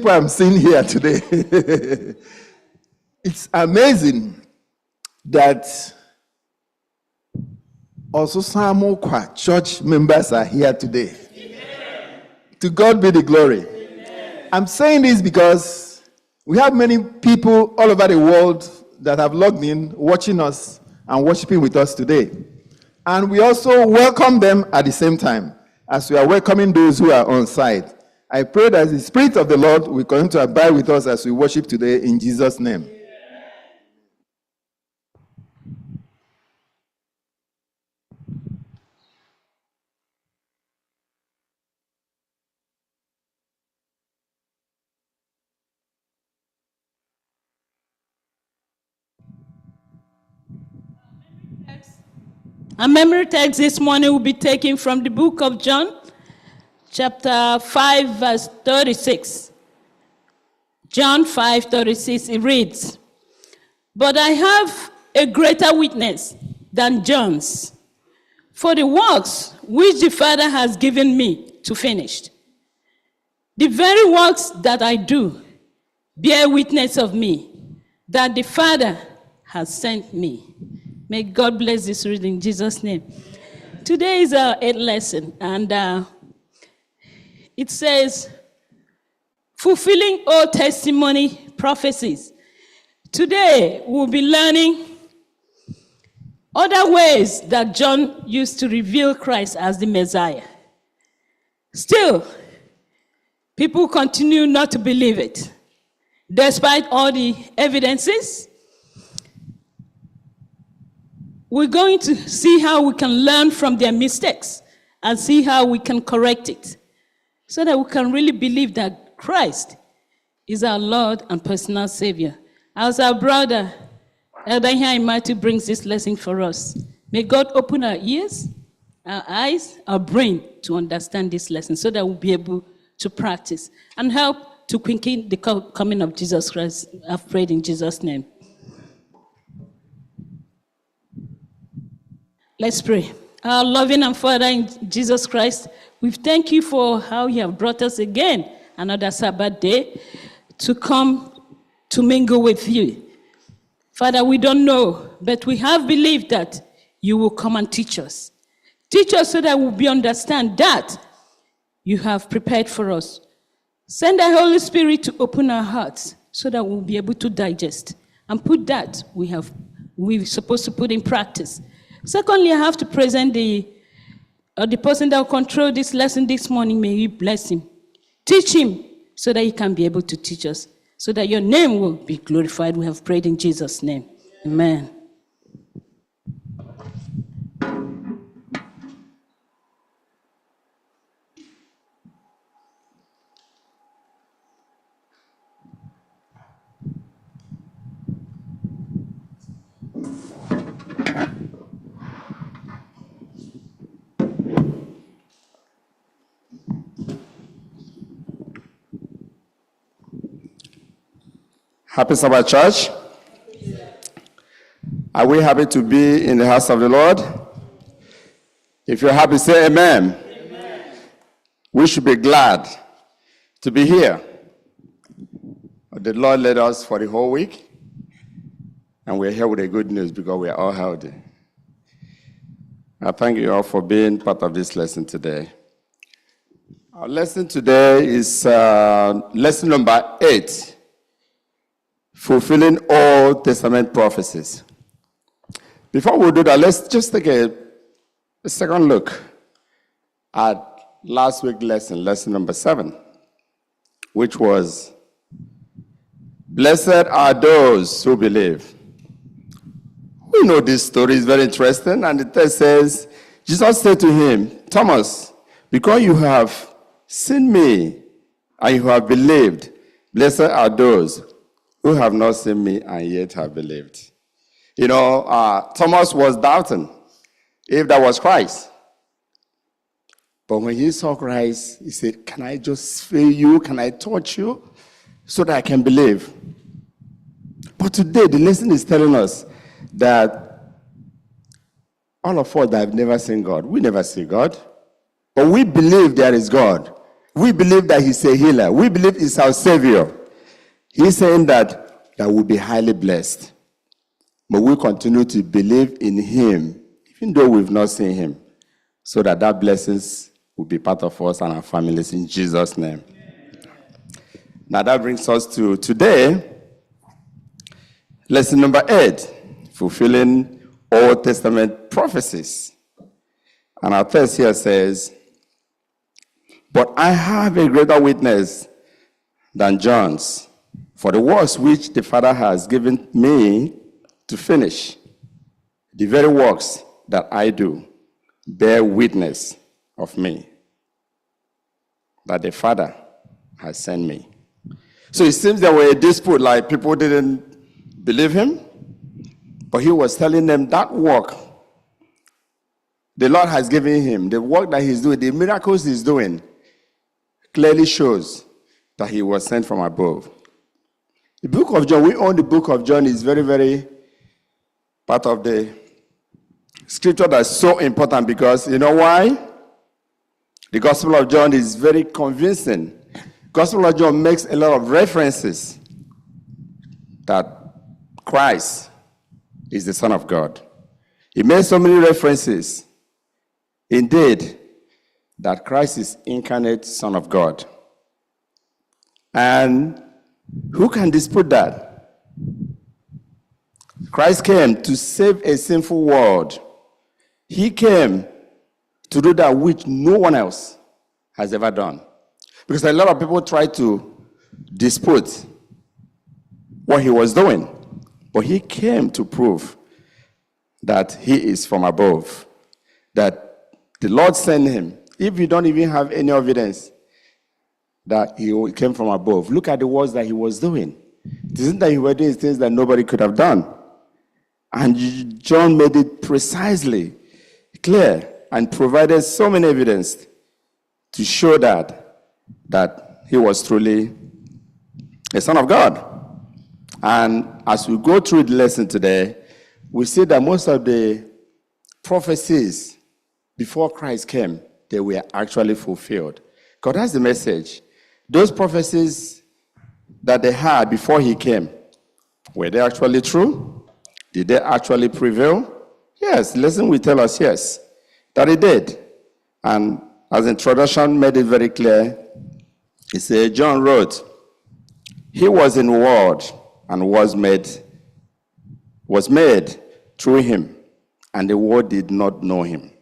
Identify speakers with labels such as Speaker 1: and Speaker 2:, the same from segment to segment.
Speaker 1: people I'm seeing here today. It's amazing that also some church members are here today. Amen. To God be the glory. Amen. I'm saying this because we have many people all over the world that have logged in, watching us and worshiping with us today. And we also welcome them at the same time as we are welcoming those who are on site. I pray that the Spirit of the Lord will continue to abide with us as we worship today in Jesus' name.
Speaker 2: Our memory text this morning will be taken from the book of John, chapter 5, verse 36. John 5:36, it reads, "But I have a greater witness than John's, for the works which the Father has given me to finish. The very works that I do bear witness of me, that the Father has sent me." May God bless this reading in Jesus' name. Today is our 8th lesson, and it says, fulfilling Old Testimony prophecies. Today, we'll be learning other ways that John used to reveal Christ as the Messiah. Still, people continue not to believe it, despite all the evidences. We're going to see how we can learn from their mistakes and see how we can correct it so that we can really believe that Christ is our Lord and personal Savior. As our brother, Elder Matthew brings this lesson for us. May God open our ears, our eyes, our brain to understand this lesson so that we'll be able to practice and help to quicken the coming of Jesus Christ. I've prayed in Jesus' name. Let's pray. Our loving and Father in Jesus Christ, we thank you for how you have brought us again another Sabbath day to come to mingle with you. Father, we don't know, but we have believed that you will come and teach us. Teach us so that we'll understand that you have prepared for us. Send the Holy Spirit to open our hearts so that we'll be able to digest and put that we're supposed to put in practice. Secondly, I have to present the person that will control this lesson this morning. May you bless him. Teach him so that he can be able to teach us, so that your name will be glorified. We have prayed in Jesus' name. Amen.
Speaker 3: Happy Sabbath, church. Are we happy to be in the house of the Lord? If you're happy, say amen. Amen. We should be glad to be here. The Lord led us for the whole week, and we're here with the good news because we are all healthy. I thank you all for being part of this lesson today. Our lesson today is lesson number 8. Fulfilling Old Testament prophecies. Before we do that, let's just take a second look at last week's lesson number 7, which was, blessed are those who believe. We know this story is very interesting, and the text says, Jesus said to him, Thomas, because you have seen me and you have believed, blessed are those who have not seen me and yet have believed. You know, Thomas was doubting if that was Christ. But when he saw Christ, he said, can I just feel you? Can I touch you? So that I can believe. But today, the lesson is telling us that all of us that have never seen God, we never see God, but we believe there is God. We believe that he's a healer. We believe he's our savior. He's saying that we'll be highly blessed. But we continue to believe in him, even though we've not seen him, so that blessings will be part of us and our families in Jesus' name. Now that brings us to today, lesson number 8, fulfilling Old Testament prophecies. And our text here says, "But I have a greater witness than John's, for the works which the Father has given me to finish, the very works that I do, bear witness of me, that the Father has sent me." So it seems there were a dispute, like people didn't believe him, but he was telling them that work the Lord has given him, the work that he's doing, the miracles he's doing, clearly shows that he was sent from above. The book of John, we own the book of John, is very, very part of the scripture that's so important, because you know why? The Gospel of John is very convincing. Gospel of John makes a lot of references that Christ is the Son of God. He made so many references, indeed, that Christ is incarnate Son of God. And who can dispute that? Christ came to save a sinful world. He came to do that which no one else has ever done. Because a lot of people try to dispute what he was doing. But he came to prove that he is from above, that the Lord sent him. If you don't even have any evidence that he came from above, look at the works that he was doing. It isn't that he was doing things that nobody could have done. And John made it precisely clear and provided so many evidence to show that he was truly a Son of God. And as we go through the lesson today, we see that most of the prophecies before Christ came, they were actually fulfilled. God, that's the message. Those prophecies that they had before he came, were they actually true? Did they actually prevail? Yes, the lesson will tell us yes, that it did. And as introduction made it very clear, he said, John wrote, "He was in the world and was made through him, and the world did not know him."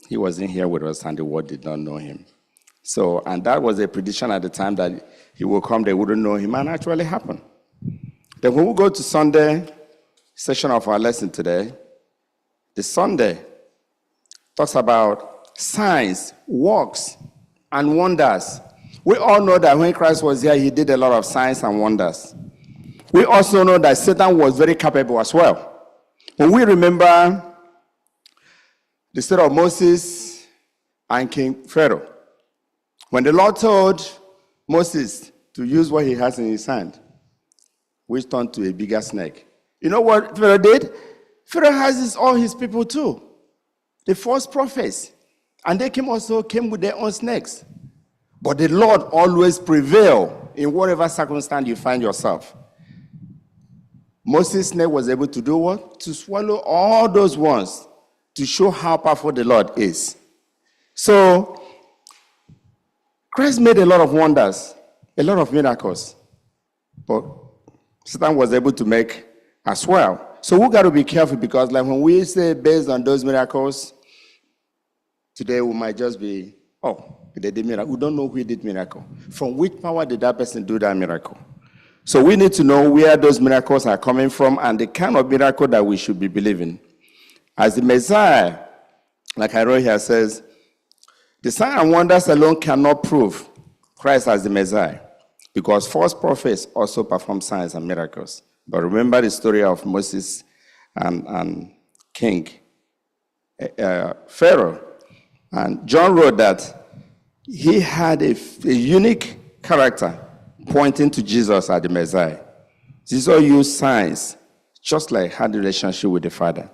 Speaker 3: He wasn't here with us, and the world did not know him. So, and that was a prediction at the time that he will come, they wouldn't know him, and actually happened. Then when we go to Sunday session of our lesson today, the Sunday talks about signs, works, and wonders. We all know that when Christ was here, he did a lot of signs and wonders. We also know that Satan was very capable as well. When we remember the story of Moses and King Pharaoh, when the Lord told Moses to use what he has in his hand, which turned to a bigger snake. You know what Pharaoh did? Pharaoh has all his people too, the false prophets, and they came with their own snakes. But the Lord always prevails in whatever circumstance you find yourself. Moses' snake was able to do what? To swallow all those ones to show how powerful the Lord is. So, Christ made a lot of wonders, a lot of miracles, but Satan was able to make as well. So we got to be careful, because like when we say based on those miracles, today we might just be, they did miracle. We don't know who did miracle. From which power did that person do that miracle? So we need to know where those miracles are coming from and the kind of miracle that we should be believing. As the Messiah, like I wrote here, says, the sign and wonders alone cannot prove Christ as the Messiah, because false prophets also perform signs and miracles. But remember the story of Moses and King Pharaoh. And John wrote that he had a unique character pointing to Jesus as the Messiah. Jesus used signs, just like had a relationship with the Father.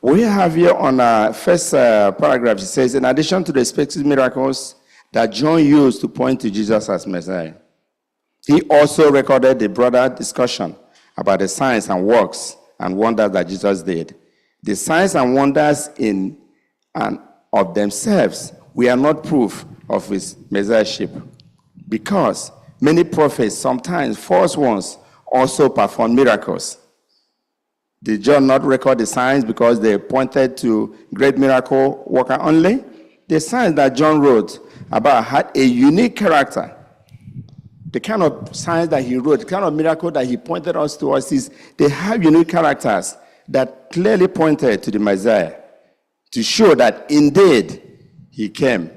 Speaker 3: We have here on our first paragraph, it says, in addition to the expected miracles that John used to point to Jesus as Messiah. He also recorded the broader discussion about the signs and works and wonders that Jesus did. The signs and wonders in and of themselves were not proof of his messiahship, because many prophets, sometimes false ones, also performed miracles. Did John not record the signs because they pointed to great miracle worker only? The signs that John wrote about had a unique character. The kind of signs that he wrote, the kind of miracle that he pointed us to us is they have unique characters that clearly pointed to the Messiah to show that indeed he came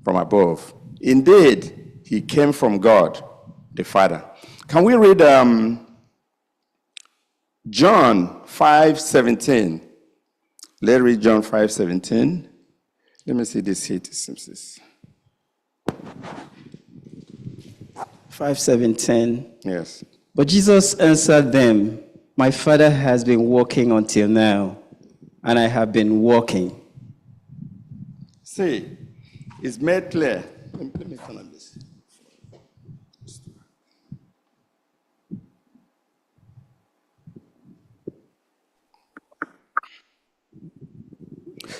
Speaker 3: from above. Indeed, he came from God, the Father. Can we read John 5:17? Let's read John 5:17. Let me see this here.
Speaker 4: 5:17.
Speaker 3: Yes.
Speaker 4: But Jesus answered them, "My Father has been working until now, and I have been working."
Speaker 3: See, it's made clear. Let me turn on this.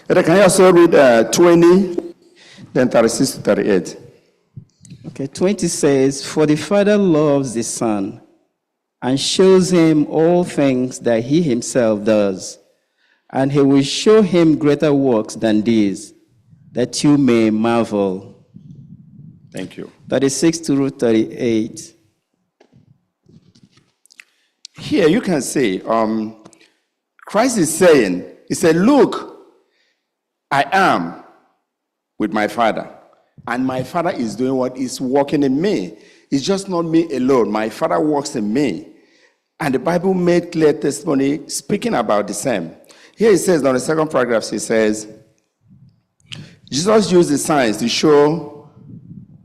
Speaker 3: Can you also read 20, then 36 to 38?
Speaker 4: Okay, 20 says, "For the Father loves the Son and shows him all things that he himself does, and he will show him greater works than these, that you may marvel."
Speaker 3: Thank you.
Speaker 4: 36 to 38.
Speaker 3: Here you can see Christ is saying, he said, "Look, I am with my Father, and my Father is doing what is working in me. It's just not me alone. My Father works in me." And the Bible made clear testimony speaking about the same. Here it says, on the second paragraph, he says, Jesus used the signs to show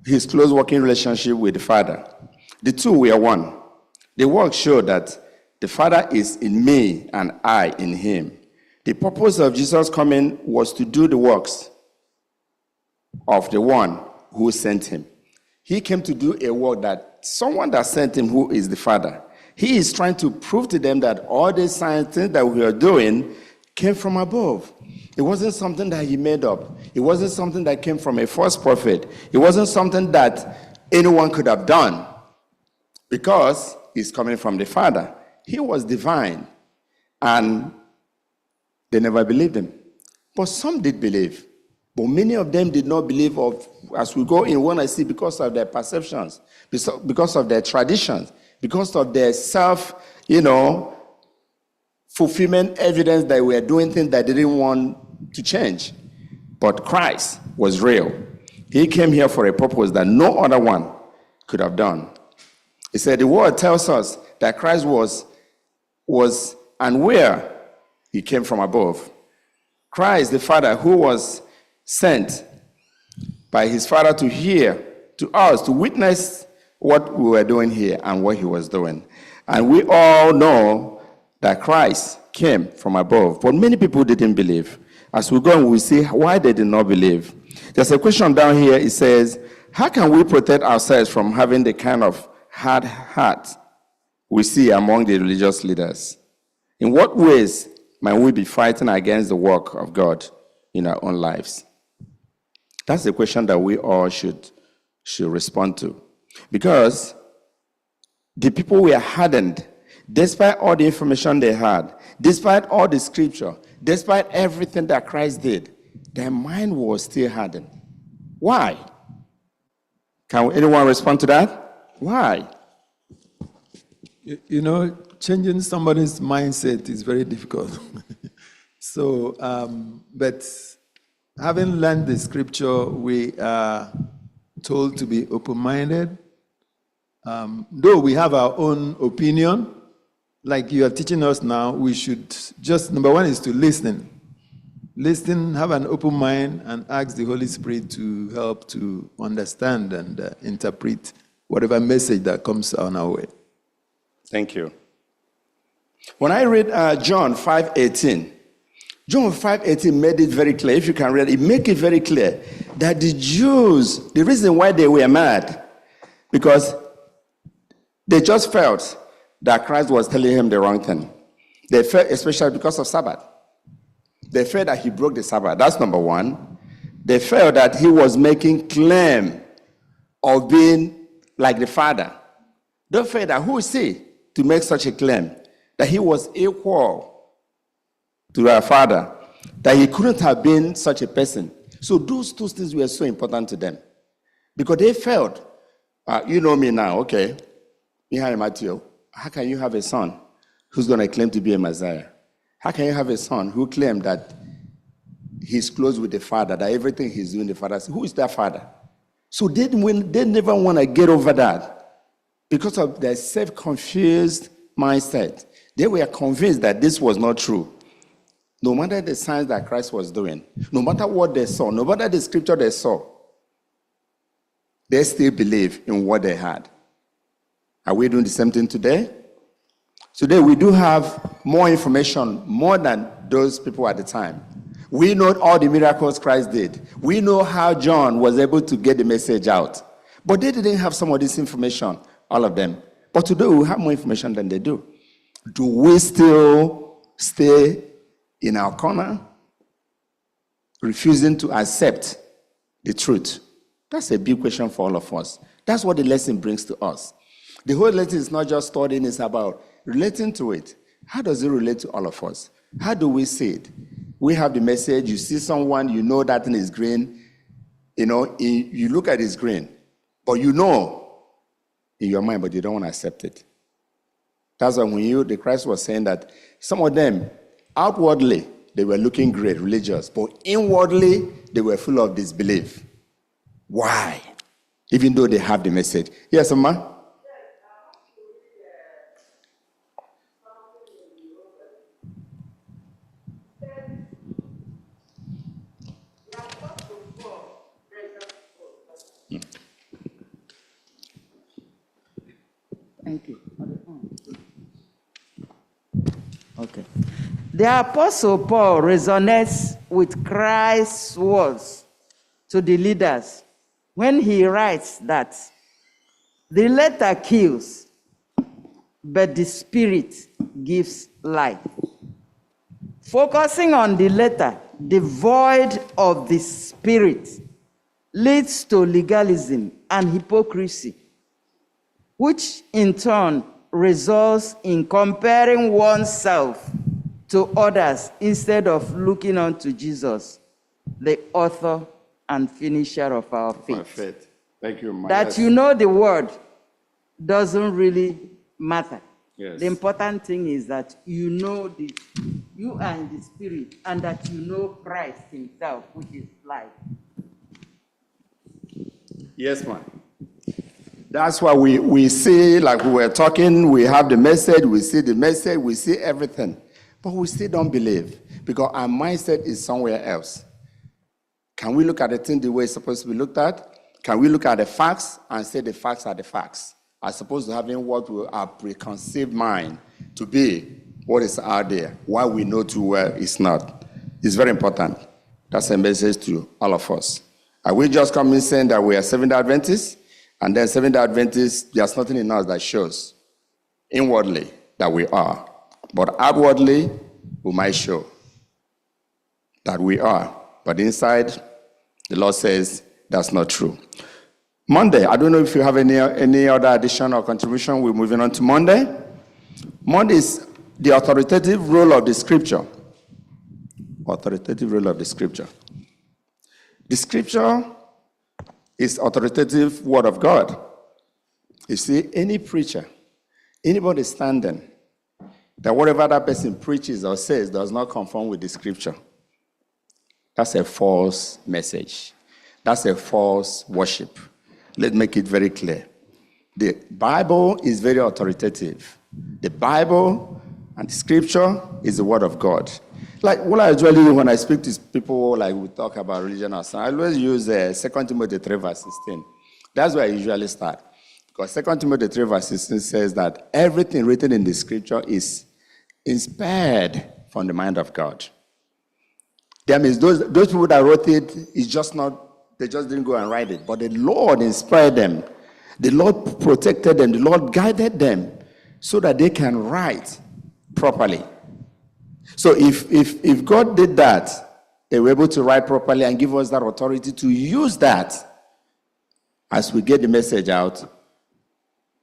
Speaker 3: his close working relationship with the Father. The two were one. The works show that the Father is in me and I in him. The purpose of Jesus coming was to do the works of the one who sent him. He came to do a work that someone that sent him, who is the Father. He is trying to prove to them that all these signs that we are doing came from above. It wasn't something that he made up. It wasn't something that came from a false prophet. It wasn't something that anyone could have done, because it's coming from the Father. He was divine, and they never believed him. But some did believe. But many of them did not believe as we go in, when I see, because of their perceptions, because of their traditions, because of their fulfillment evidence that we are doing things that they didn't want to change. But Christ was real. He came here for a purpose that no other one could have done. He said the word tells us that Christ was and where he came from above. Christ, the Father, who was sent by his Father to us, to witness what we were doing here and what he was doing. And we all know that Christ came from above. But many people didn't believe. As we go on, we see why they did not believe. There's a question down here. It says, how can we protect ourselves from having the kind of hard heart we see among the religious leaders? In what ways might we be fighting against the work of God in our own lives? That's the question that we all should respond to. Because the people were hardened, despite all the information they had, despite all the scripture, despite everything that Christ did, their mind was still hardened. Why? Can anyone respond to that? Why?
Speaker 1: Changing somebody's mindset is very difficult. But having learned the scripture, we are told to be open-minded. Though we have our own opinion, like you are teaching us now, we should just, number one is to listen. Listen, have an open mind, and ask the Holy Spirit to help to understand and interpret whatever message that comes on our way.
Speaker 3: Thank you. When I read John 5:18, John 5:18 made it very clear. If you can read it, make it very clear that the Jews, the reason why they were mad, because they just felt that Christ was telling him the wrong thing. They felt, especially because of Sabbath. They felt that he broke the Sabbath. That's number one. They felt that he was making claim of being like the Father. They felt that who is he to make such a claim? That he was equal to our Father, that he couldn't have been such a person. So those two things were so important to them. Because they felt, you know me now, okay, Matthew, how can you have a son who's going to claim to be a Messiah? How can you have a son who claimed that he's close with the Father, that everything he's doing, the Father says, who is that Father? So they never want to get over that because of their self-confused mindset. They were convinced that this was not true. No matter the signs that Christ was doing, no matter what they saw, no matter the scripture they saw, they still believe in what they had. Are we doing the same thing today? Today we do have more information, more than those people at the time. We know all the miracles Christ did. We know how John was able to get the message out. But they didn't have some of this information, all of them. But today we have more information than they do. Do we still stay in our corner, refusing to accept the truth? That's a big question for all of us. That's what the lesson brings to us. The whole lesson is not just studying, it's about relating to it. How does it relate to all of us? How do we see it? We have the message, you see someone, you know that thing is green, you look at it's green, but you know in your mind, but you don't want to accept it. That's why when the Christ was saying that some of them, outwardly, they were looking great, religious, but inwardly, they were full of disbelief. Why? Even though they have the message. Yes, Amma?
Speaker 5: Thank you. Okay. The Apostle Paul resonates with Christ's words to the leaders when he writes that the letter kills, but the Spirit gives life. Focusing on the letter, devoid of the Spirit, leads to legalism and hypocrisy, which in turn results in comparing oneself to others instead of looking unto Jesus, the author and finisher of our faith.
Speaker 3: Thank you,
Speaker 5: That you know the word doesn't really matter.
Speaker 3: Yes.
Speaker 5: The important thing is that you know you are in the Spirit, and that you know Christ himself, which is life.
Speaker 3: Yes, ma'am. That's why we see, like we were talking, we have the message, we see the message, we see everything. But we still don't believe because our mindset is somewhere else. Can we look at the thing the way it's supposed to be looked at? Can we look at the facts and say the facts are the facts, as opposed to having what our preconceived mind to be what is out there, why we know too well it's not. It's very important. That's a message to all of us. Are we just coming saying that we are Seventh-day Adventists? And then Seventh-day Adventists, there's nothing in us that shows inwardly that we are. But outwardly, we might show that we are. But inside, the Lord says that's not true. Monday, I don't know if you have any other addition or contribution. We're moving on to Monday. Monday is the authoritative role of the Scripture. Authoritative role of the Scripture. The Scripture is authoritative word of God. You see, any preacher, anybody standing, that whatever that person preaches or says does not conform with the Scripture, that's a false message. That's a false worship. Let's make it very clear. The Bible is very authoritative. The Bible and the Scripture is the Word of God. Like what I usually do when I speak to people, like we talk about religion or something, I always use 2 Timothy 3 verse 16. That's where I usually start. Because 2 Timothy 3 verse 16 says that everything written in the Scripture is inspired from the mind of God. That means those people that wrote it is just not, they just didn't go and write it. But the Lord inspired them. The Lord protected them. The Lord guided them so that they can write properly. So if God did that, they were able to write properly and give us that authority to use that as we get the message out.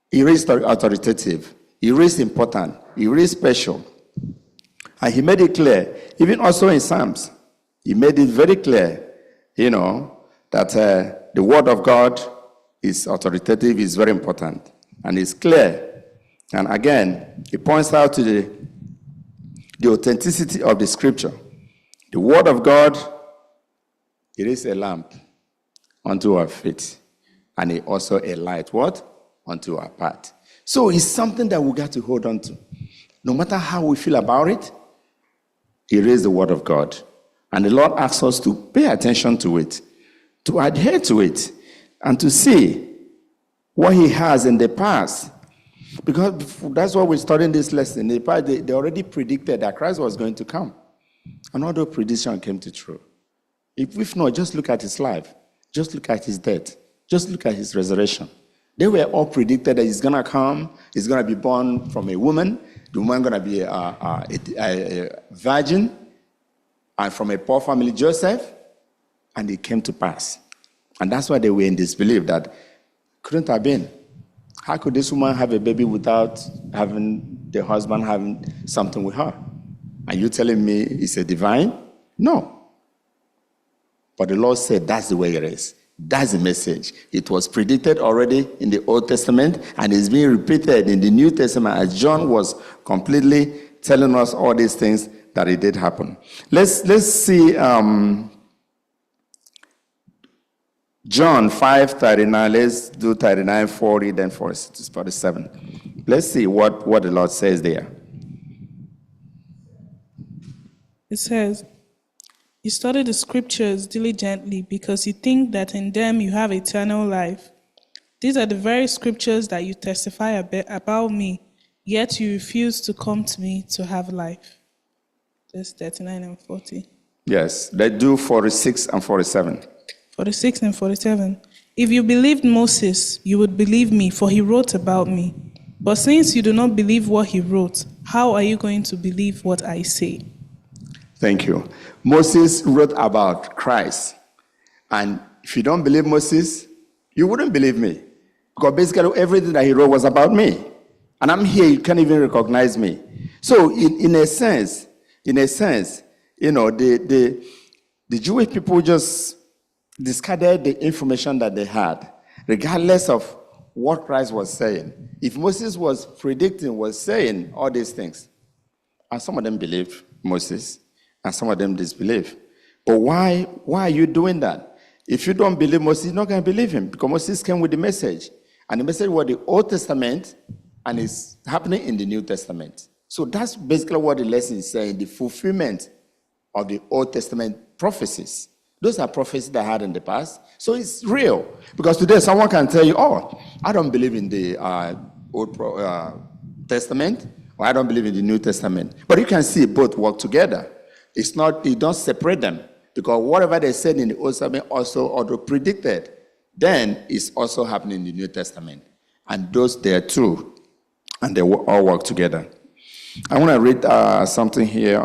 Speaker 3: It is authoritative. It is important. It is special. And he made it clear, even also in Psalms, he made it very clear, that the word of God is authoritative, is very important, and it's clear. And again, he points out to the authenticity of the scripture. The word of God, it is a lamp unto our feet, and it also a light, what? Unto our path. So it's something that we got to hold on to. No matter how we feel about it, it is the word of God. And the Lord asks us to pay attention to it, to adhere to it, and to see what he has in the past. Because that's why we're studying this lesson. In the past, they already predicted that Christ was going to come. And all the prediction came to true. If not, just look at his life. Just look at his death. Just look at his resurrection. They were all predicted that he's going to come. He's going to be born from a woman. The woman going to be a virgin. And from a poor family, Joseph. And it came to pass. And that's why they were in disbelief that couldn't have been. How could this woman have a baby without having the husband having something with her? Are you telling me it's a divine? No. But the Lord said that's the way it is. That's the message. It was predicted already in the Old Testament and is being repeated in the New Testament as John was completely telling us all these things that it did happen. Let's see John 5:39. Let's do 39, 40, then 47. Let's see what the Lord says there.
Speaker 6: It says, "You study the scriptures diligently because you think that in them you have eternal life. These are the very scriptures that you testify about me, yet you refuse to come to me to have life." Verse 39 and 40.
Speaker 3: Yes, let's do 46 and 47.
Speaker 6: 46 and 47. "If you believed Moses, you would believe me, for he wrote about me. But since you do not believe what he wrote, how are you going to believe what I say?"
Speaker 3: Thank you. Moses wrote about Christ. And if you don't believe Moses, you wouldn't believe me. Because basically everything that he wrote was about me. And I'm here, you can't even recognize me. So in a sense, the Jewish people just discarded the information that they had, regardless of what Christ was saying. If Moses was predicting, was saying all these things, and some of them believed Moses, and some of them disbelieve. But why are you doing that? If you don't believe Moses, you're not going to believe him, because Moses came with the message. And the message was the Old Testament, and it's happening in the New Testament. So that's basically what the lesson is saying, the fulfillment of the Old Testament prophecies. Those are prophecies that I had in the past. So it's real. Because today someone can tell you, oh, I don't believe in the Old Testament, or I don't believe in the New Testament. But you can see both work together. It's not, you don't separate them. Because whatever they said in the Old Testament also auto predicted, then it's also happening in the New Testament. And those, they are true. And they all work together. I want to read something here.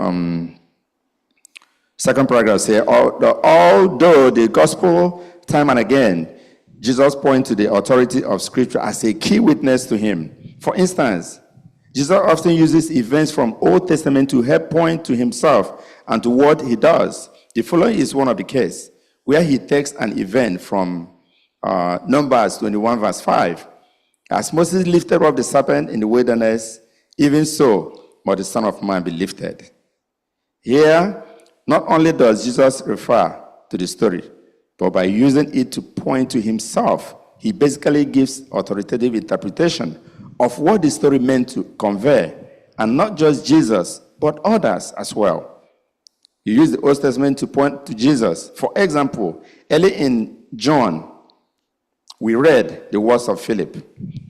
Speaker 3: Second paragraph here. Although the gospel, time and again, Jesus points to the authority of Scripture as a key witness to him. For instance, Jesus often uses events from Old Testament to help point to himself and to what he does. The following is one of the cases, where he takes an event from Numbers 21, verse 5. As Moses lifted up the serpent in the wilderness, even so must the Son of Man be lifted. Here, not only does Jesus refer to the story, but by using it to point to himself, he basically gives authoritative interpretation of what the story meant to convey, and not just Jesus, but others as well. He used the Old Testament to point to Jesus. For example, early in John, we read the words of Philip,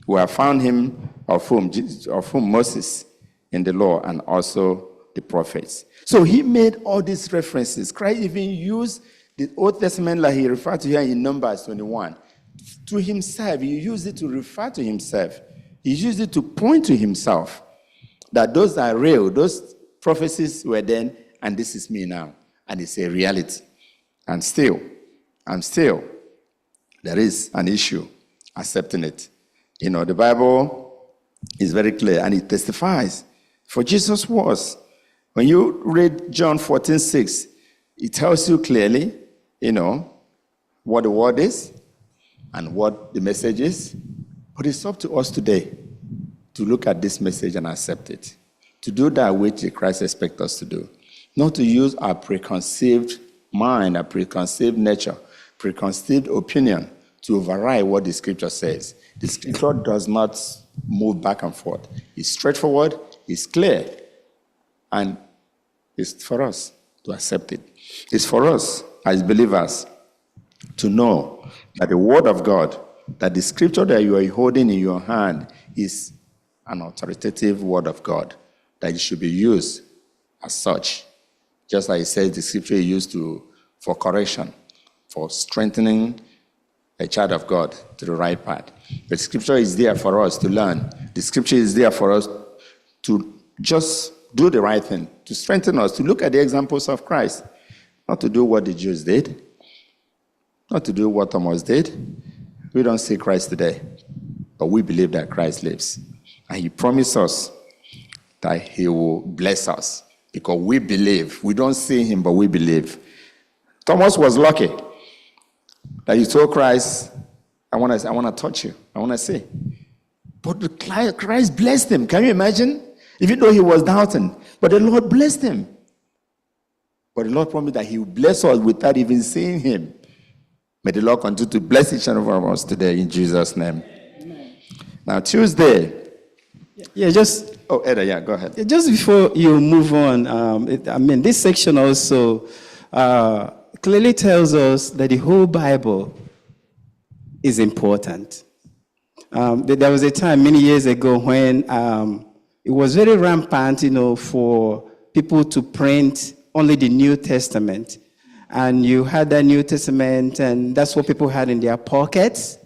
Speaker 3: who have found him of whom Moses in the law and also the prophets. So he made all these references. Christ even used the Old Testament, like he referred to here in Numbers 21, to himself. He used it to refer to himself. He used it to point to himself, that those are real. Those prophecies were then, and this is me now. And it's a reality. And still, there is an issue accepting it. You know, the Bible is very clear, and it testifies. For Jesus was. When you read John 14:6, it tells you clearly, you know, what the word is and what the message is. But it's up to us today to look at this message and accept it. To do that which Christ expects us to do. Not to use our preconceived mind, our preconceived nature, preconceived opinion to override what the scripture says. The scripture does not move back and forth. It's straightforward, it's clear, and it's for us to accept it. It's for us as believers to know that the word of God, that the scripture that you are holding in your hand is an authoritative word of God, that it should be used as such. Just like it says, the scripture is used for correction, for strengthening a child of God to the right path. The scripture is there for us to learn. The scripture is there for us to just do the right thing, to strengthen us, to look at the examples of Christ, not to do what the Jews did, not to do what Thomas did. We don't see Christ today, but we believe that Christ lives. And he promised us that he will bless us because we believe. We don't see him, but we believe. Thomas was lucky that he told Christ, I want to touch you. I want to see. But Christ blessed him. Can you imagine? Even though he was doubting. But the Lord blessed him. But the Lord promised that he would bless us without even seeing him. May the Lord continue to bless each and every one of us today in Jesus' name. Amen. Now, Tuesday.
Speaker 4: Yeah, just...
Speaker 3: Oh, Eda, yeah, go ahead.
Speaker 4: Just before you move on, this section also clearly tells us that the whole Bible is important. There was a time many years ago when it was very rampant, for people to print only the New Testament. And you had that New Testament, and that's what people had in their pockets.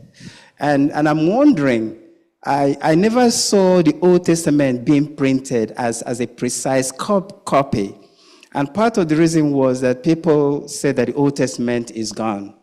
Speaker 4: And I'm wondering, I never saw the Old Testament being printed as a precise copy. And part of the reason was that people said that the Old Testament is gone.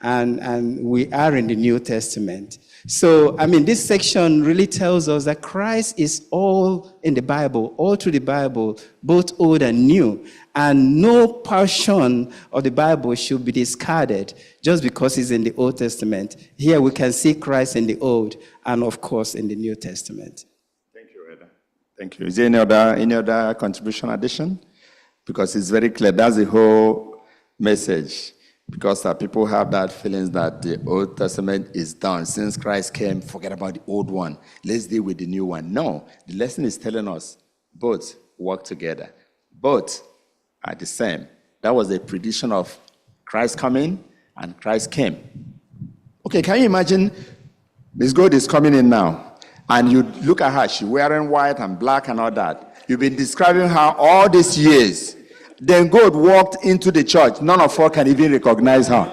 Speaker 4: And we are in the New Testament. So, this section really tells us that Christ is all in the Bible, all through the Bible, both old and new. And no portion of the Bible should be discarded just because it's in the Old Testament. Here we can see Christ in the Old and, of course, in the New Testament.
Speaker 3: Thank you, Eda. Thank you. Is there any other contribution, addition? Because it's very clear. That's the whole message. Because people have that feeling that the Old Testament is done. Since Christ came, forget about the old one. Let's deal with the new one. No, the lesson is telling us both work together. Both are the same. That was a prediction of Christ coming, and Christ came. Okay, can you imagine Miss Gold is coming in now, and you look at her, she's wearing white and black and all that. You've been describing her all these years. Then God walked into the church. None of us can even recognize her.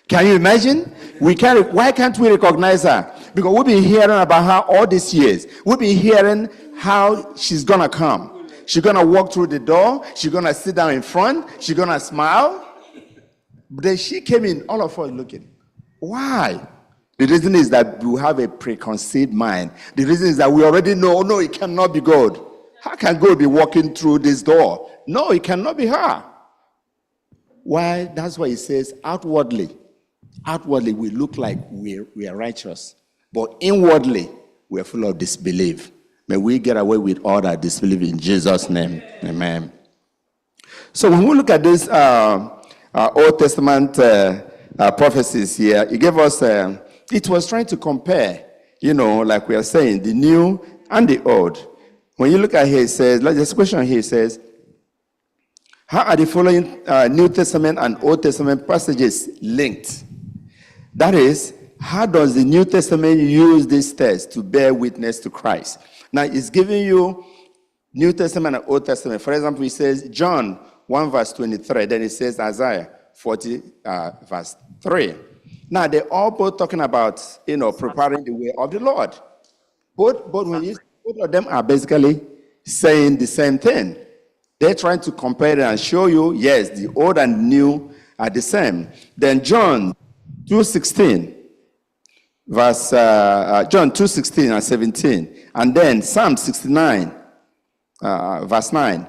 Speaker 3: Can you imagine? Why can't we recognize her? Because we've been hearing about her all these years. We've been hearing how she's going to come. She's going to walk through the door. She's going to sit down in front. She's going to smile. But then she came in, all of us looking. Why? The reason is that we have a preconceived mind. The reason is that we already know, no, it cannot be God. How can God be walking through this door? No, it cannot be her. Why? That's why he says outwardly we look like we are righteous. But inwardly, we are full of disbelief. May we get away with all that disbelief in Jesus' name. Amen. So when we look at this Old Testament prophecies here, it gave us, it was trying to compare, like we are saying, the new and the old. When you look at here, it says, there's a question here, it says, how are the following New Testament and Old Testament passages linked? That is, how does the New Testament use this text to bear witness to Christ? Now, it's giving you New Testament and Old Testament. For example, he says John 1 verse 23, then it says Isaiah 40 verse 3. Now, they're all both talking about, preparing the way of the Lord. Both of them are basically saying the same thing. They're trying to compare it and show you, yes, the old and new are the same. Then John 2:16, John 2:16 and 17, and then Psalm 69, verse 9,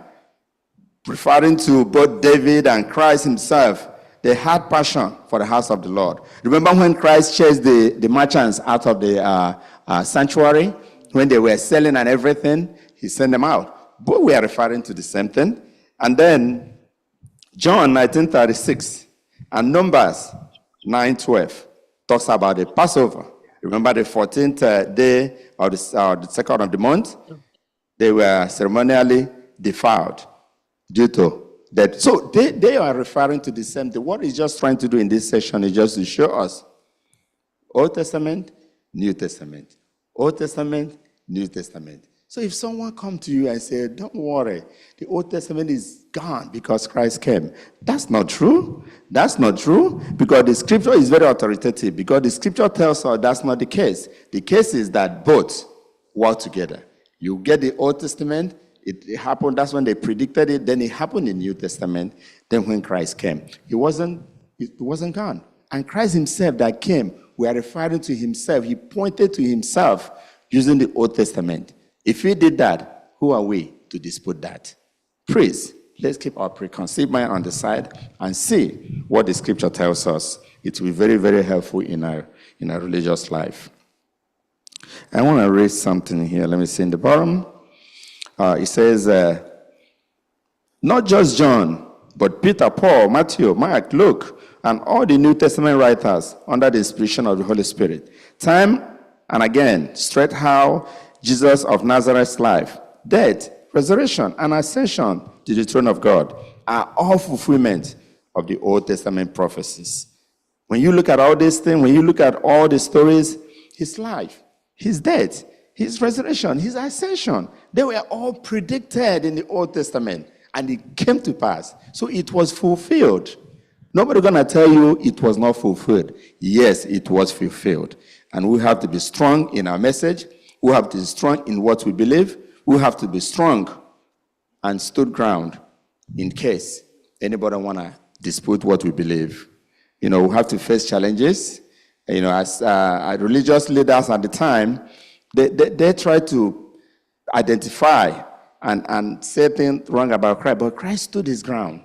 Speaker 3: referring to both David and Christ himself. They had passion for the house of the Lord. Remember when Christ chased the merchants out of the sanctuary? When they were selling and everything, he sent them out. Both were referring to the same thing. And then John 19:36 and Numbers 9:12 talks about the Passover. Remember the 14th day of the second of the month? They were ceremonially defiled due to that. So they are referring to the same thing. What he's just trying to do in this session is just to show us Old Testament, New Testament. Old Testament, New Testament. So if someone come to you and say, don't worry, the Old Testament is gone because Christ came, that's not true. That's not true, because the scripture is very authoritative, because the scripture tells us that's not the case. The case is that both work together. You get the Old Testament, it happened, that's when they predicted it, then it happened in the New Testament, then when Christ came. It wasn't gone. And Christ himself that came, we are referring to himself. He pointed to himself using the Old Testament. If he did that, who are we to dispute that? Please, let's keep our preconceived mind on the side and see what the scripture tells us. It will be very, very helpful in our religious life. I want to read something here. Let me see in the bottom. It says, not just John, but Peter, Paul, Matthew, Mark, Luke, and all the New Testament writers under the inspiration of the Holy Spirit, time and again, straight how Jesus of Nazareth's life, death, resurrection, and ascension to the throne of God are all fulfillment of the Old Testament prophecies. When you look at all these things, when you look at all the stories, his life, his death, his resurrection, his ascension, they were all predicted in the Old Testament, and it came to pass. So it was fulfilled. Nobody's going to tell you it was not fulfilled. Yes, it was fulfilled. And we have to be strong in our message. We have to be strong in what we believe. We have to be strong and stood ground in case anybody want to dispute what we believe. We have to face challenges. As religious leaders at the time, they try to identify and say things wrong about Christ, but Christ stood his ground.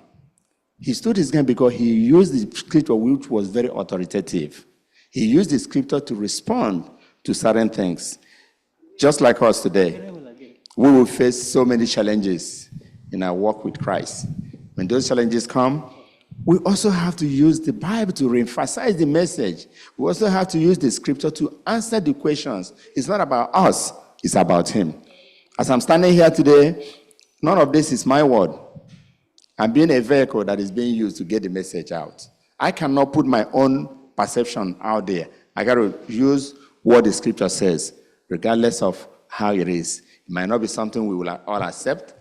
Speaker 3: He stood his ground because he used the scripture, which was very authoritative. He used the scripture to respond to certain things. Just like us today, we will face so many challenges in our walk with Christ. When those challenges come, we also have to use the Bible to reemphasize the message. We also have to use the scripture to answer the questions. It's not about us, it's about him. As I'm standing here today, none of this is my word. I'm being a vehicle that is being used to get the message out. I cannot put my own perception out there. I got to use what the scripture says, regardless of how it is. It might not be something we will all accept,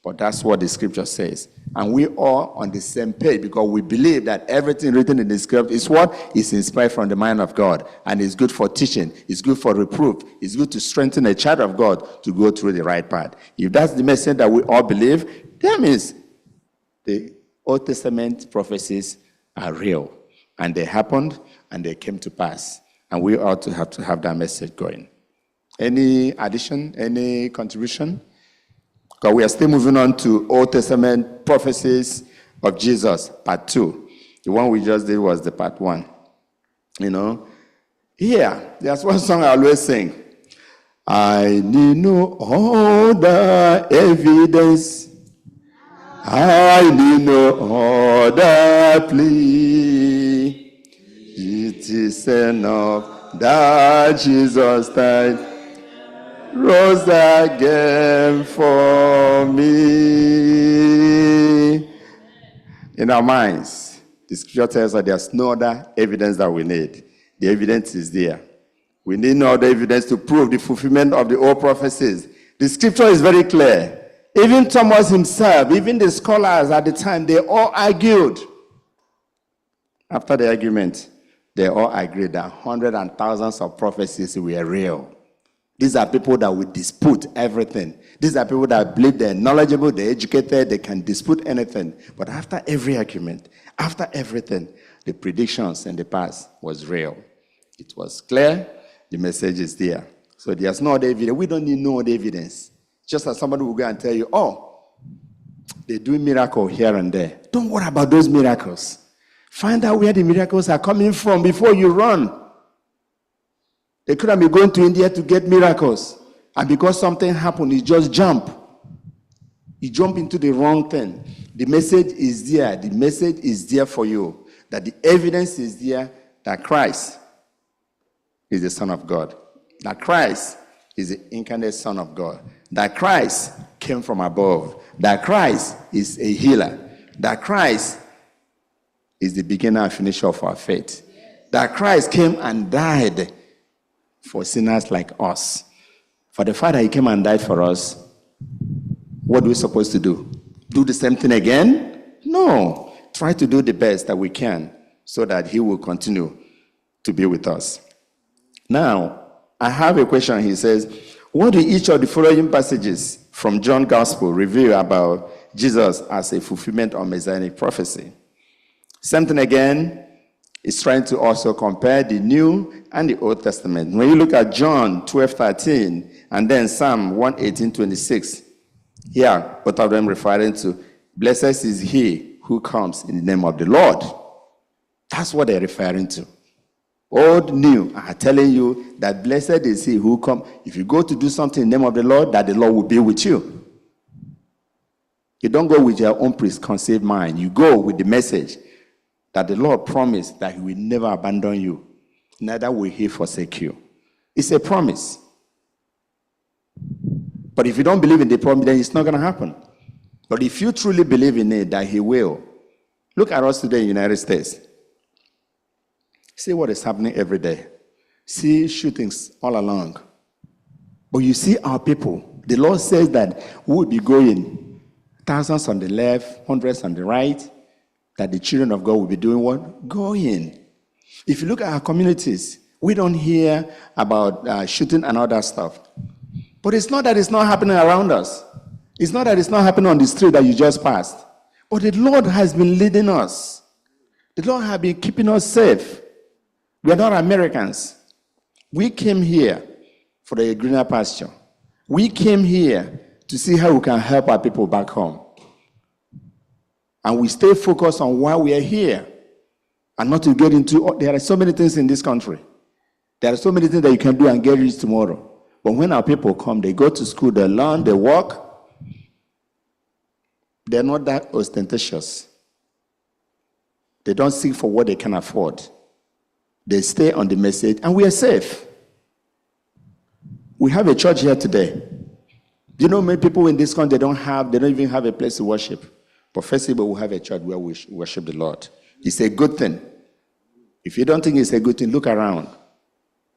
Speaker 3: but that's what the scripture says. And we are on the same page because we believe that everything written in the scripture is what? Is inspired from the mind of God. And it's good for teaching. It's good for reproof. It's good to strengthen a child of God to go through the right path. If that's the message that we all believe, that means the Old Testament prophecies are real. And they happened and they came to pass. And we ought to have that message going. Any addition? Any contribution? Because we are still moving on to Old Testament prophecies of Jesus, part 2. The one we just did was the part 1. Here, there's one song I always sing. I need no other evidence. I need no other plea. It is enough that Jesus died, rose again for me. In our minds, the scripture tells us there's no other evidence that we need. The evidence is there. We need no other evidence to prove the fulfillment of the old prophecies. The scripture is very clear. Even Thomas himself, even the scholars at the time, they all argued. After the argument, they all agreed that hundreds and thousands of prophecies were real. These are people that will dispute everything. These are people that believe they're knowledgeable, they're educated, they can dispute anything. But after every argument, after everything, the predictions in the past was real. It was clear, the message is there. So there's no other evidence. We don't need no other evidence. Just as somebody will go and tell you, oh, they do miracle here and there. Don't worry about those miracles. Find out where the miracles are coming from before you run. They could have been going to India to get miracles. And because something happened, you just jump. You jump into the wrong thing. The message is there. The message is there for you. That the evidence is there that Christ is the Son of God. That Christ is the incarnate Son of God. That Christ came from above. That Christ is a healer. That Christ is the beginner and finisher of our faith. That Christ came and died for sinners like us. For the fact that he came and died for us, what are we supposed to do? Do the same thing again? No. Try to do the best that we can so that he will continue to be with us. Now, I have a question. He says, what do each of the following passages from John's Gospel reveal about Jesus as a fulfillment of Messianic prophecy? Same thing again. Is trying to also compare the New and the Old Testament. When you look at John 12:13 and then Psalm 118:26, here, both of them referring to, blessed is he who comes in the name of the Lord. That's what they're referring to. Old, new, are telling you that blessed is he who comes. If you go to do something in the name of the Lord, that the Lord will be with you. You don't go with your own preconceived mind. You go with the message that the Lord promised that he will never abandon you, neither will he forsake you. It's a promise. But if you don't believe in the promise, then it's not going to happen. But if you truly believe in it, that he will. Look at us today in the United States. See what is happening every day. See shootings all along. But you see our people. The Lord says that we will be going thousands on the left, hundreds on the right, that the children of God will be doing what? Going. If you look at our communities, we don't hear about shooting and all that stuff. But it's not that it's not happening around us. It's not that it's not happening on the street that you just passed. But the Lord has been leading us. The Lord has been keeping us safe. We are not Americans. We came here for a greener pasture. We came here to see how we can help our people back home. And we stay focused on why we are here and not to get into, there are so many things in this country. There are so many things that you can do and get rich tomorrow. But when our people come, they go to school, they learn, they work. They're not that ostentatious. They don't seek for what they can afford. They stay on the message, and we are safe. We have a church here today. Do you know many people in this country, they don't even have a place to worship. But first of all, we have a church where we worship the Lord. It's a good thing. If you don't think it's a good thing, look around.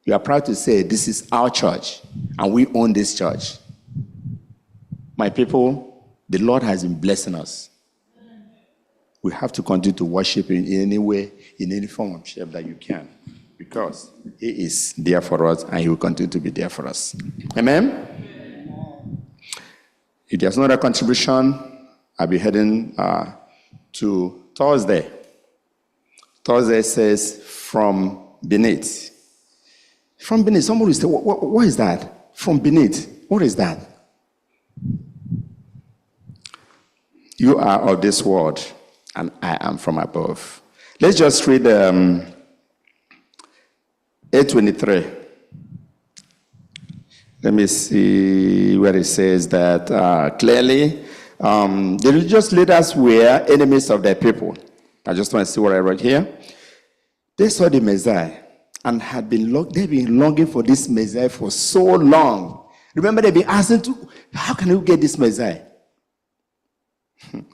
Speaker 3: You are proud to say, this is our church, and we own this church. My people, the Lord has been blessing us. We have to continue to worship Him in any way, in any form of shape that you can, because He is there for us, and He will continue to be there for us. Amen? If there's no other contribution, I'll be heading to Thursday. Thursday says, from beneath. From beneath. Somebody will say, what is that? From beneath. What is that? You are of this world, and I am from above. Let's just read 8:23. Let me see where it says that clearly. The religious leaders were enemies of their people. I just want to see what I wrote here. They saw the Messiah and they've been longing for this Messiah for so long. Remember, they've been asking, how can we get this Messiah?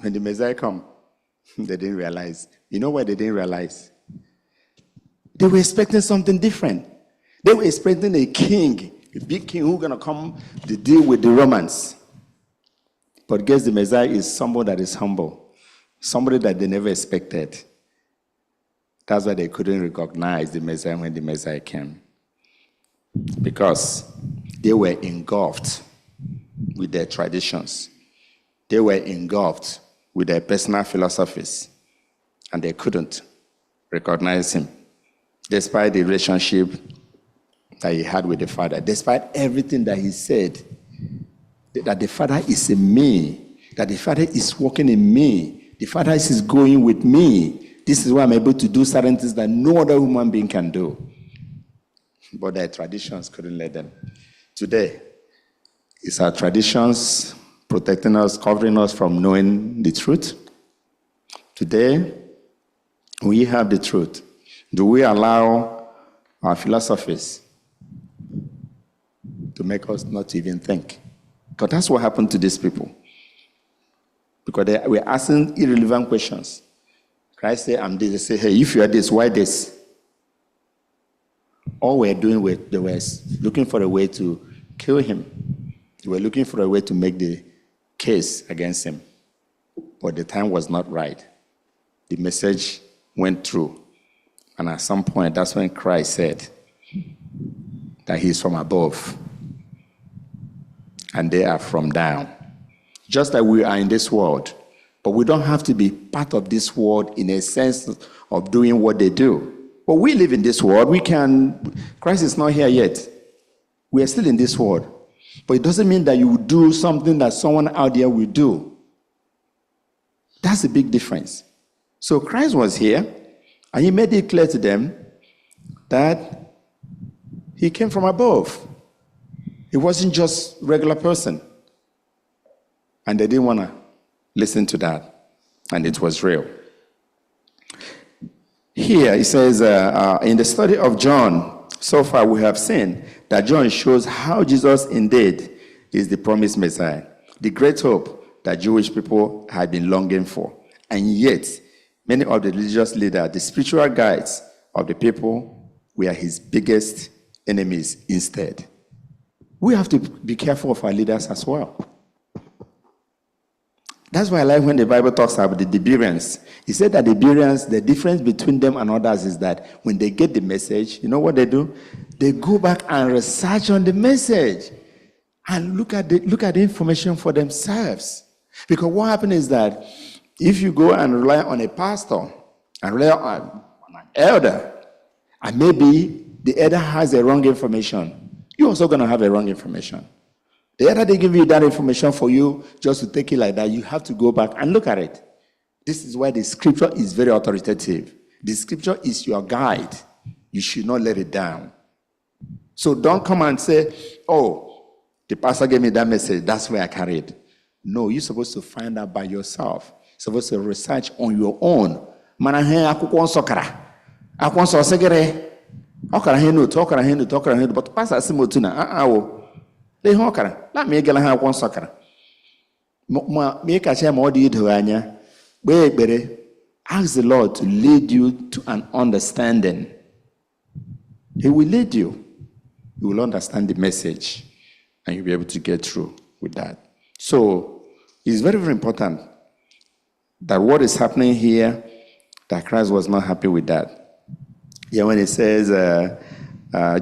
Speaker 3: When the Messiah come, they didn't realize. You know why they didn't realize? They were expecting something different. They were expecting a king, a big king who's going to come to deal with the Romans. But guess the Messiah is someone that is humble, somebody that they never expected. That's why they couldn't recognize the Messiah when the Messiah came. Because they were engulfed with their traditions. They were engulfed with their personal philosophies. And they couldn't recognize him, despite the relationship that he had with the Father, despite everything that he said, that the Father is in me, that the Father is working in me, the Father is going with me. This is why I'm able to do certain things that no other human being can do. But their traditions couldn't let them. Today, it's our traditions protecting us, covering us from knowing the truth. Today, we have the truth. Do we allow our philosophies to make us not even think? Because that's what happened to these people. Because they were asking irrelevant questions. Christ said, I'm this. They say, hey, if you are this, why this? All we're doing was they were looking for a way to kill him. They were looking for a way to make the case against him. But the time was not right. The message went through. And at some point, that's when Christ said that he's from above and they are from down. Just like we are in this world. But we don't have to be part of this world in a sense of doing what they do. But we live in this world. Christ is not here yet. We are still in this world. But it doesn't mean that you will do something that someone out there will do. That's a big difference. So Christ was here, and he made it clear to them that he came from above. He wasn't just a regular person. And they didn't want to listen to that. And it was real. Here it says, in the study of John, so far we have seen that John shows how Jesus indeed is the promised Messiah, the great hope that Jewish people had been longing for. And yet, many of the religious leaders, the spiritual guides of the people, were his biggest enemies instead. We have to be careful of our leaders as well. That's why I like when the Bible talks about the Bereans. He said that the Bereans, the difference between them and others is that when they get the message, you know what they do? They go back and research on the message and look at the information for themselves. Because what happens is that if you go and rely on a pastor and rely on an elder, and maybe the elder has the wrong information, you're also going to have a wrong information. The other they give you that information for you just to take it like that, you have to go back and look at it. This is why the scripture is very authoritative. The scripture is your guide. You should not let it down. So don't come and say, oh, the pastor gave me that message, that's where I carried. No, you're supposed to find out by yourself. You're supposed to research on your own. But pastor Simotuna, they hokara. Let me get a one soccer. Make a shame or did anya. Ask the Lord to lead you to an understanding. He will lead you. You will understand the message and you'll be able to get through with that. So it's very, very important that what is happening here, that Christ was not happy with that. Yeah, when it says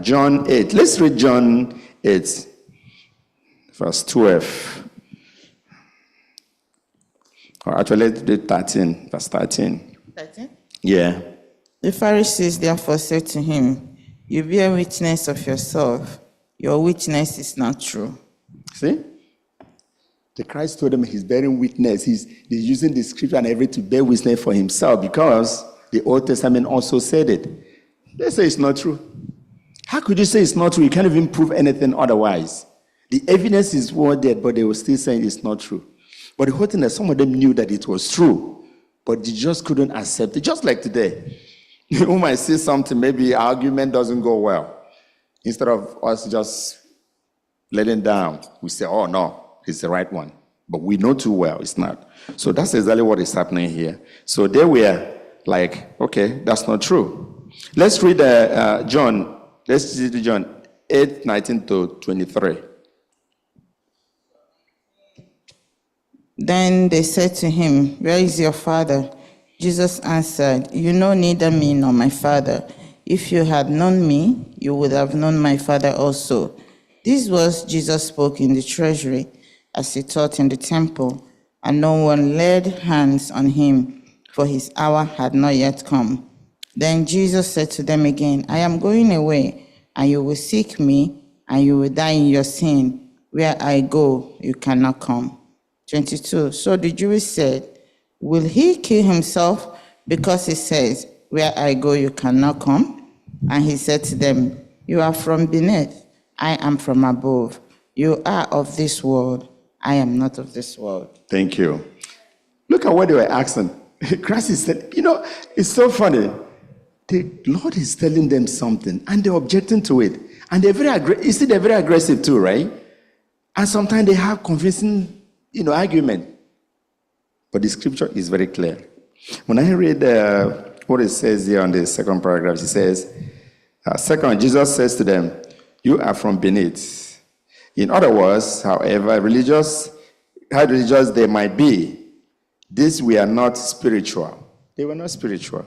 Speaker 3: John 8, let's read John 8. Verse 12. Or actually, let's read 13. Verse 13.
Speaker 5: 13?
Speaker 3: Yeah.
Speaker 5: The Pharisees therefore said to him, you bear witness of yourself. Your witness is not true.
Speaker 3: See? The Christ told them he's bearing witness. He's using the scripture and everything to bear witness for himself because the Old Testament also said it. They say it's not true. How could you say it's not true? You can't even prove anything otherwise. The evidence is what there, but they were still saying it's not true. But the whole thing is some of them knew that it was true, but they just couldn't accept it. Just like today. You might say something, maybe our argument doesn't go well. Instead of us just letting down, we say, oh no, it's the right one. But we know too well it's not. So that's exactly what is happening here. So they were like, okay, that's not true. Let's read John 8:19 to 23.
Speaker 5: Then they said to him, "Where is your father?" Jesus answered, "You know neither me nor my Father. If you had known me, you would have known my Father also." This was Jesus spoke in the treasury as he taught in the temple, and no one laid hands on him, for his hour had not yet come. Then Jesus said to them again, "I am going away, and you will seek me, and you will die in your sin. Where I go, you cannot come." 22. So the Jews said, "Will he kill himself because he says, 'Where I go, you cannot come'?" And he said to them, "You are from beneath, I am from above. You are of this world, I am not of this world."
Speaker 3: Thank you. Look at what they were asking. Christ is saying, it's so funny. The Lord is telling them something, and they're objecting to it. And they're they're very aggressive too, right? And sometimes they have convincing, argument. But the scripture is very clear. When I read what it says here on the second paragraph, it says, second, Jesus says to them, "You are from beneath." In other words, however how religious they might be, these were not spiritual. They were not spiritual.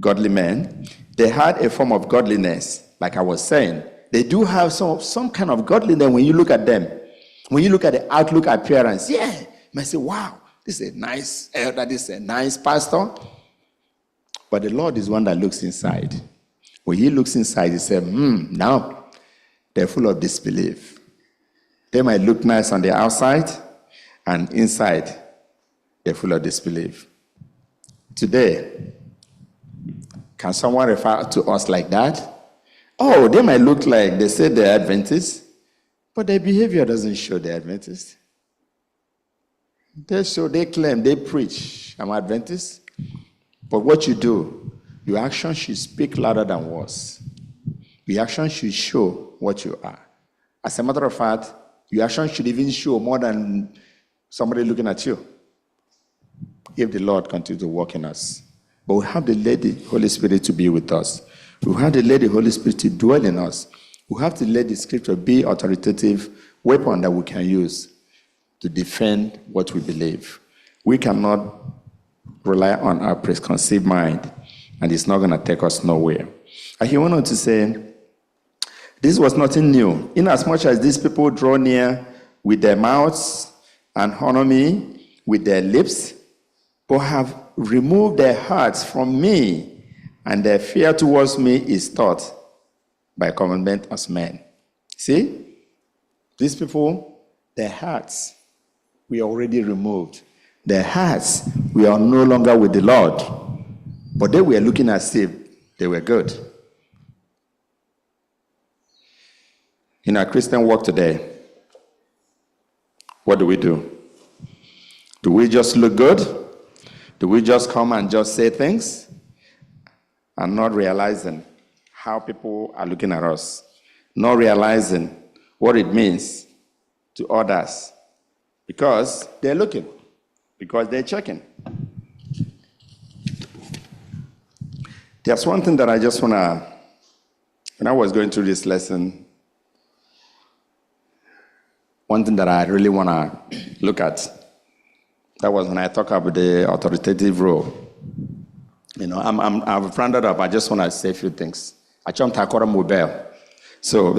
Speaker 3: Godly men, they had a form of godliness, like I was saying. They do have some kind of godliness when you look at them. When you look at the outlook appearance, you might say, "Wow, this is a nice elder, this is a nice pastor." But the Lord is one that looks inside. When he looks inside, he says, now they're full of disbelief. They might look nice on the outside, and inside, they're full of disbelief. Today, can someone refer to us like that? Oh, they might look like they say they're Adventists, but their behavior doesn't show they're Adventists. They claim, they preach, "I'm Adventist." But what you do, your actions should speak louder than words. Your actions should show what you are. As a matter of fact, your actions should even show more than somebody looking at you, if the Lord continues to work in us. But we have the Lady Holy Spirit to be with us. We have the Lady Holy Spirit to dwell in us. We have to let the scripture be authoritative weapon that we can use to defend what we believe. We cannot rely on our preconceived mind, and it's not going to take us nowhere. And he went on to say, this was nothing new, inasmuch as these people draw near with their mouths and honor me with their lips, but have removed their hearts from me, and their fear towards me is taught by commandment of men. See? These people, their hearts, we already removed. Their hearts, we are no longer with the Lord. But they were looking as if they were good. In our Christian walk today, what do we do? Do we just look good? Do we just come and just say things and not realizing how people are looking at us, not realizing what it means to others, because they're looking, because they're checking? There's one thing that I just want to, when I was going through this lesson, one thing that I really want to look at, that was when I talk about the authoritative role. I've rounded up. I just want to say a few things. I jumped a mobile. So,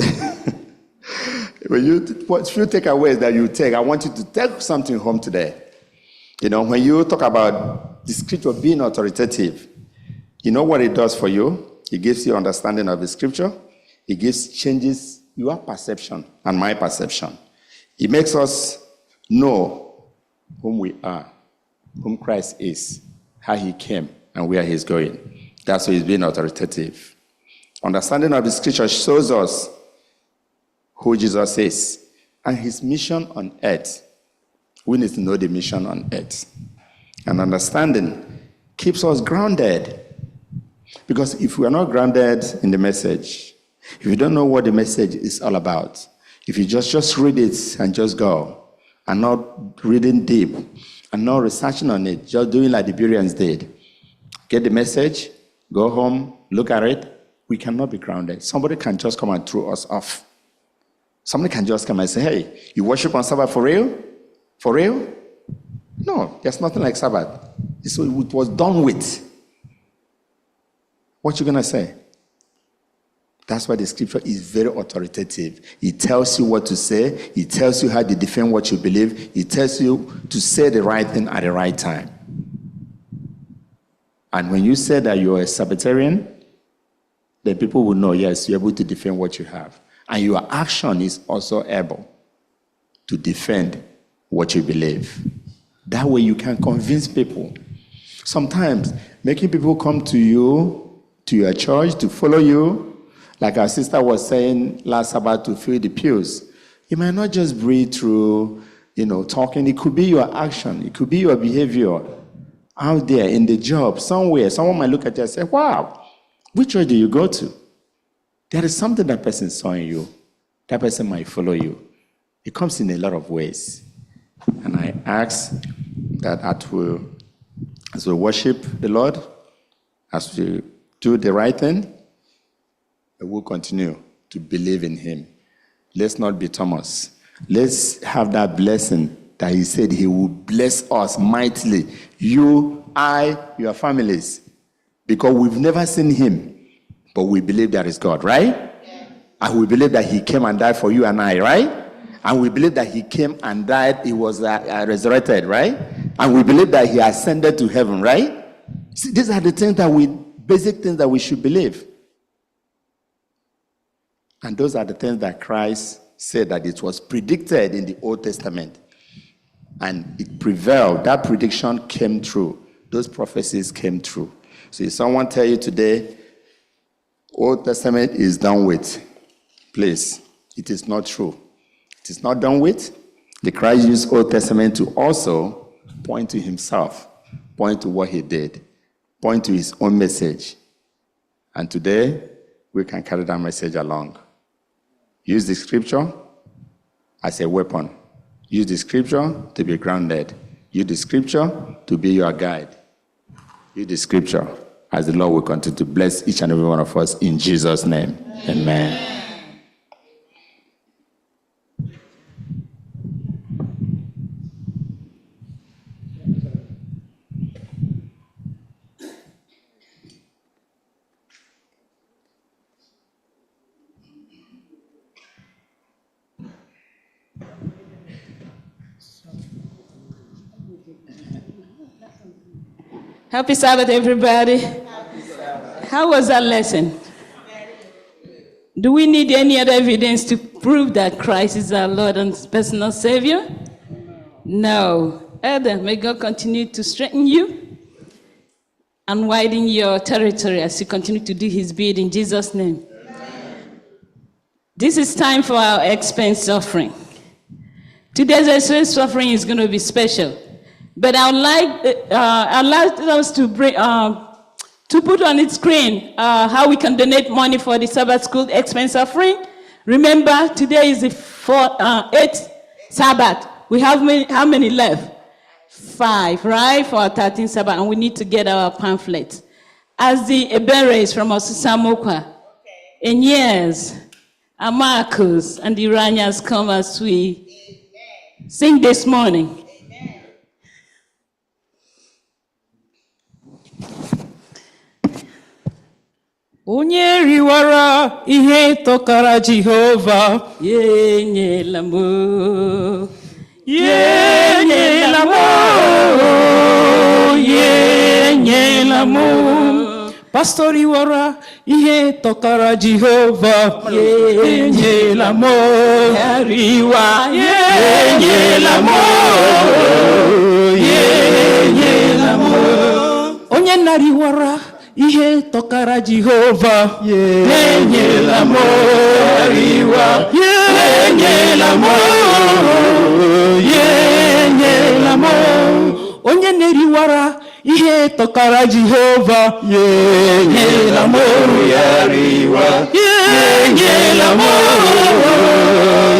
Speaker 3: when what few takeaways that you take, I want you to take something home today. When you talk about the scripture being authoritative, you know what it does for you? It gives you understanding of the scripture. It changes your perception and my perception. It makes us know whom we are, whom Christ is, how he came, and where he's going. That's why he's being authoritative. Understanding of the scripture shows us who Jesus is and his mission on earth. We need to know the mission on earth. And understanding keeps us grounded. Because if we are not grounded in the message, if you don't know what the message is all about, if you just read it and just go, and not reading deep, and not researching on it, just doing like the Bereans did, get the message, go home, look at it, we cannot be grounded. Somebody can just come and throw us off. Somebody can just come and say, "Hey, you worship on Sabbath for real? For real?" No, there's nothing like Sabbath. So it was done with. What you gonna say? That's why the scripture is very authoritative. It tells you what to say. It tells you how to defend what you believe. It tells you to say the right thing at the right time. And when you say that you're a Sabbatarian, then people will know, yes, you're able to defend what you have. And your action is also able to defend what you believe. That way you can convince people. Sometimes making people come to you, to your church, to follow you, like our sister was saying last Sabbath, to fill the pews. It might not just be through, talking. It could be your action. It could be your behavior out there in the job, somewhere. Someone might look at you and say, wow, which church do you go to? There is something that person saw in you. That person might follow you. It comes in a lot of ways. And I ask that as we worship the Lord, as we do the right thing, we will continue to believe in him. Let's not be Thomas. Let's have that blessing that he said he will bless us mightily. You, I, your families. Because we've never seen him, but we believe that is God, right? Yeah. And we believe that he came and died for you and I, right? And we believe that he came and died, he was resurrected, right? And we believe that he ascended to heaven, right? See, these are the things basic things that we should believe. And those are the things that Christ said that it was predicted in the Old Testament. And it prevailed. That prediction came true. Those prophecies came true. So if someone tell you today, Old Testament is done with, please, it is not true. It is not done with. The Christ used Old Testament to also point to himself, point to what he did, point to his own message. And today, we can carry that message along. Use the scripture as a weapon. Use the scripture to be grounded. Use the scripture to be your guide. Use the scripture as the Lord will continue to bless each and every one of us in Jesus' name. Amen.
Speaker 2: Happy Sabbath, everybody. Happy Sabbath. How was that lesson? Do we need any other evidence to prove that Christ is our Lord and personal Savior? No. Elder, may God continue to strengthen you and widen your territory as you continue to do his bid in Jesus' name. Amen. This is time for our expense offering. Today's expense offering is going to be special. But I'd like us to bring, to put on its screen how we can donate money for the Sabbath School expense offering. Remember, today is the 8th Sabbath. We have how many left? 5, right? For our 13th Sabbath, and we need to get our pamphlet. As the Eberes from Osusamokwa, in years, our Marcos and the Iranians come as we sing this morning.
Speaker 7: Onye riwara ihe tọkara Jehova,
Speaker 2: Yenyela mo,
Speaker 7: yenyela mo, yenyela mo. Pastor riwara ihe tọkara Jehova, yenyela mo, riwa, yenyela mo, yenyela mo. Onye nariwara ihe tọkara Jehova, yenyela mo, riwa, yenyela mo, yenyela mo. Onye neriwara ihe tọkara Jehova, yenyela mo, riwa, yenyela mo,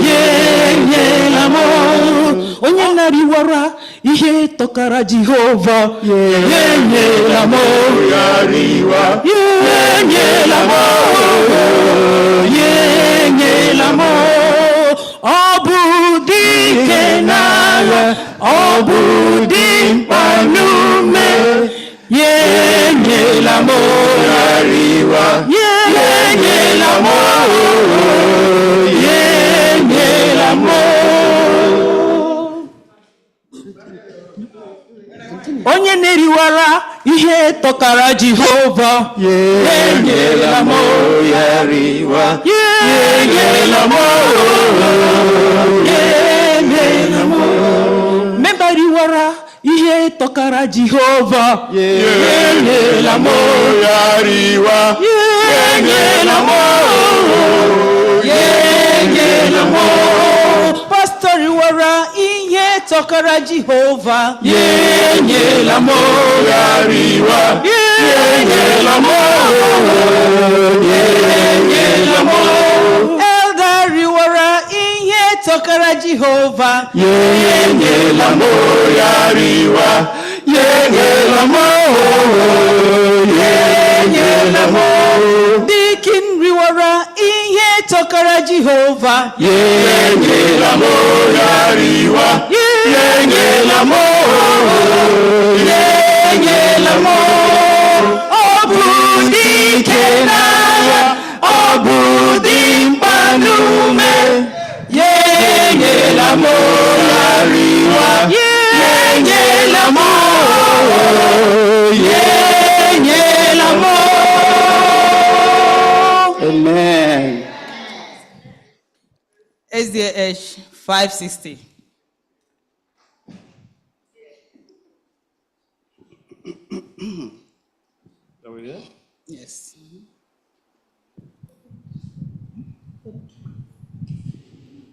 Speaker 7: yenyela mo. Onye nariwara ihe tọkara Jehova, yenyela mo, riwa, yenyela mo, yenyela mo. Ọ bụ dike n'agha, ọ Obudimpa nume. Yenye lamo yariwa. Yenye lamo. Yenye lamo. Onye neriwara ihe tọkara Jehova. Yenye lamo yariwa. Yenye lamo. Yenye lamo. Membariwara ihe tọkara Jehova. Yenye lamo yariwa. Yenye lamo. Yenye lamo. Pastoriwara ihe tọkara Jehova. Yenye lamo yariwa. Yenye lamo. Yenye lamo. Eldariwara ihe tọkara Jehova. Yenye lamo yariwa. Yenye lamo. Yenye lamo. Dikin riwara ihe tọkara Jehova. Yenye lamo yariwa. Yenye lamo. Yenye lamo. Obudike n'agha. Obudimpa nume. Yenye lamo yariwa. Yenye lamo. Yenye lamo.
Speaker 4: Amen.
Speaker 5: SDA 560. Yes.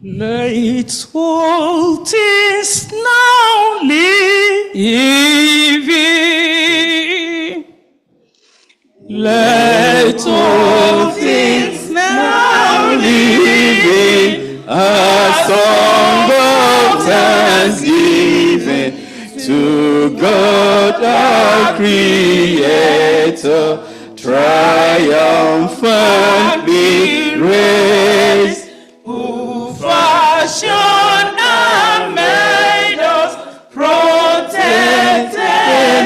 Speaker 7: Let all things now living. Let all things now living. A song of thanksgiving to God our Creator, triumphantly raised. Fashioned and made us, protected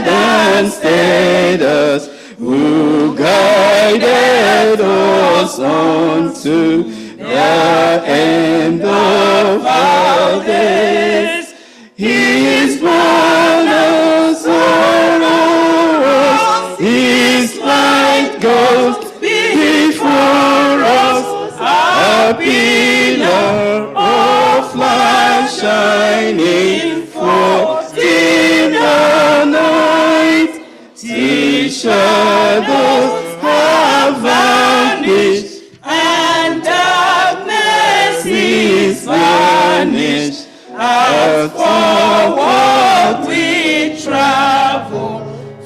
Speaker 7: and stayed us, who guided us unto the end of our days. His banners are ours, His light goes before us, a pillar of light shining forth in the night. Till shadows have vanished and darkness is vanished. As forward we travel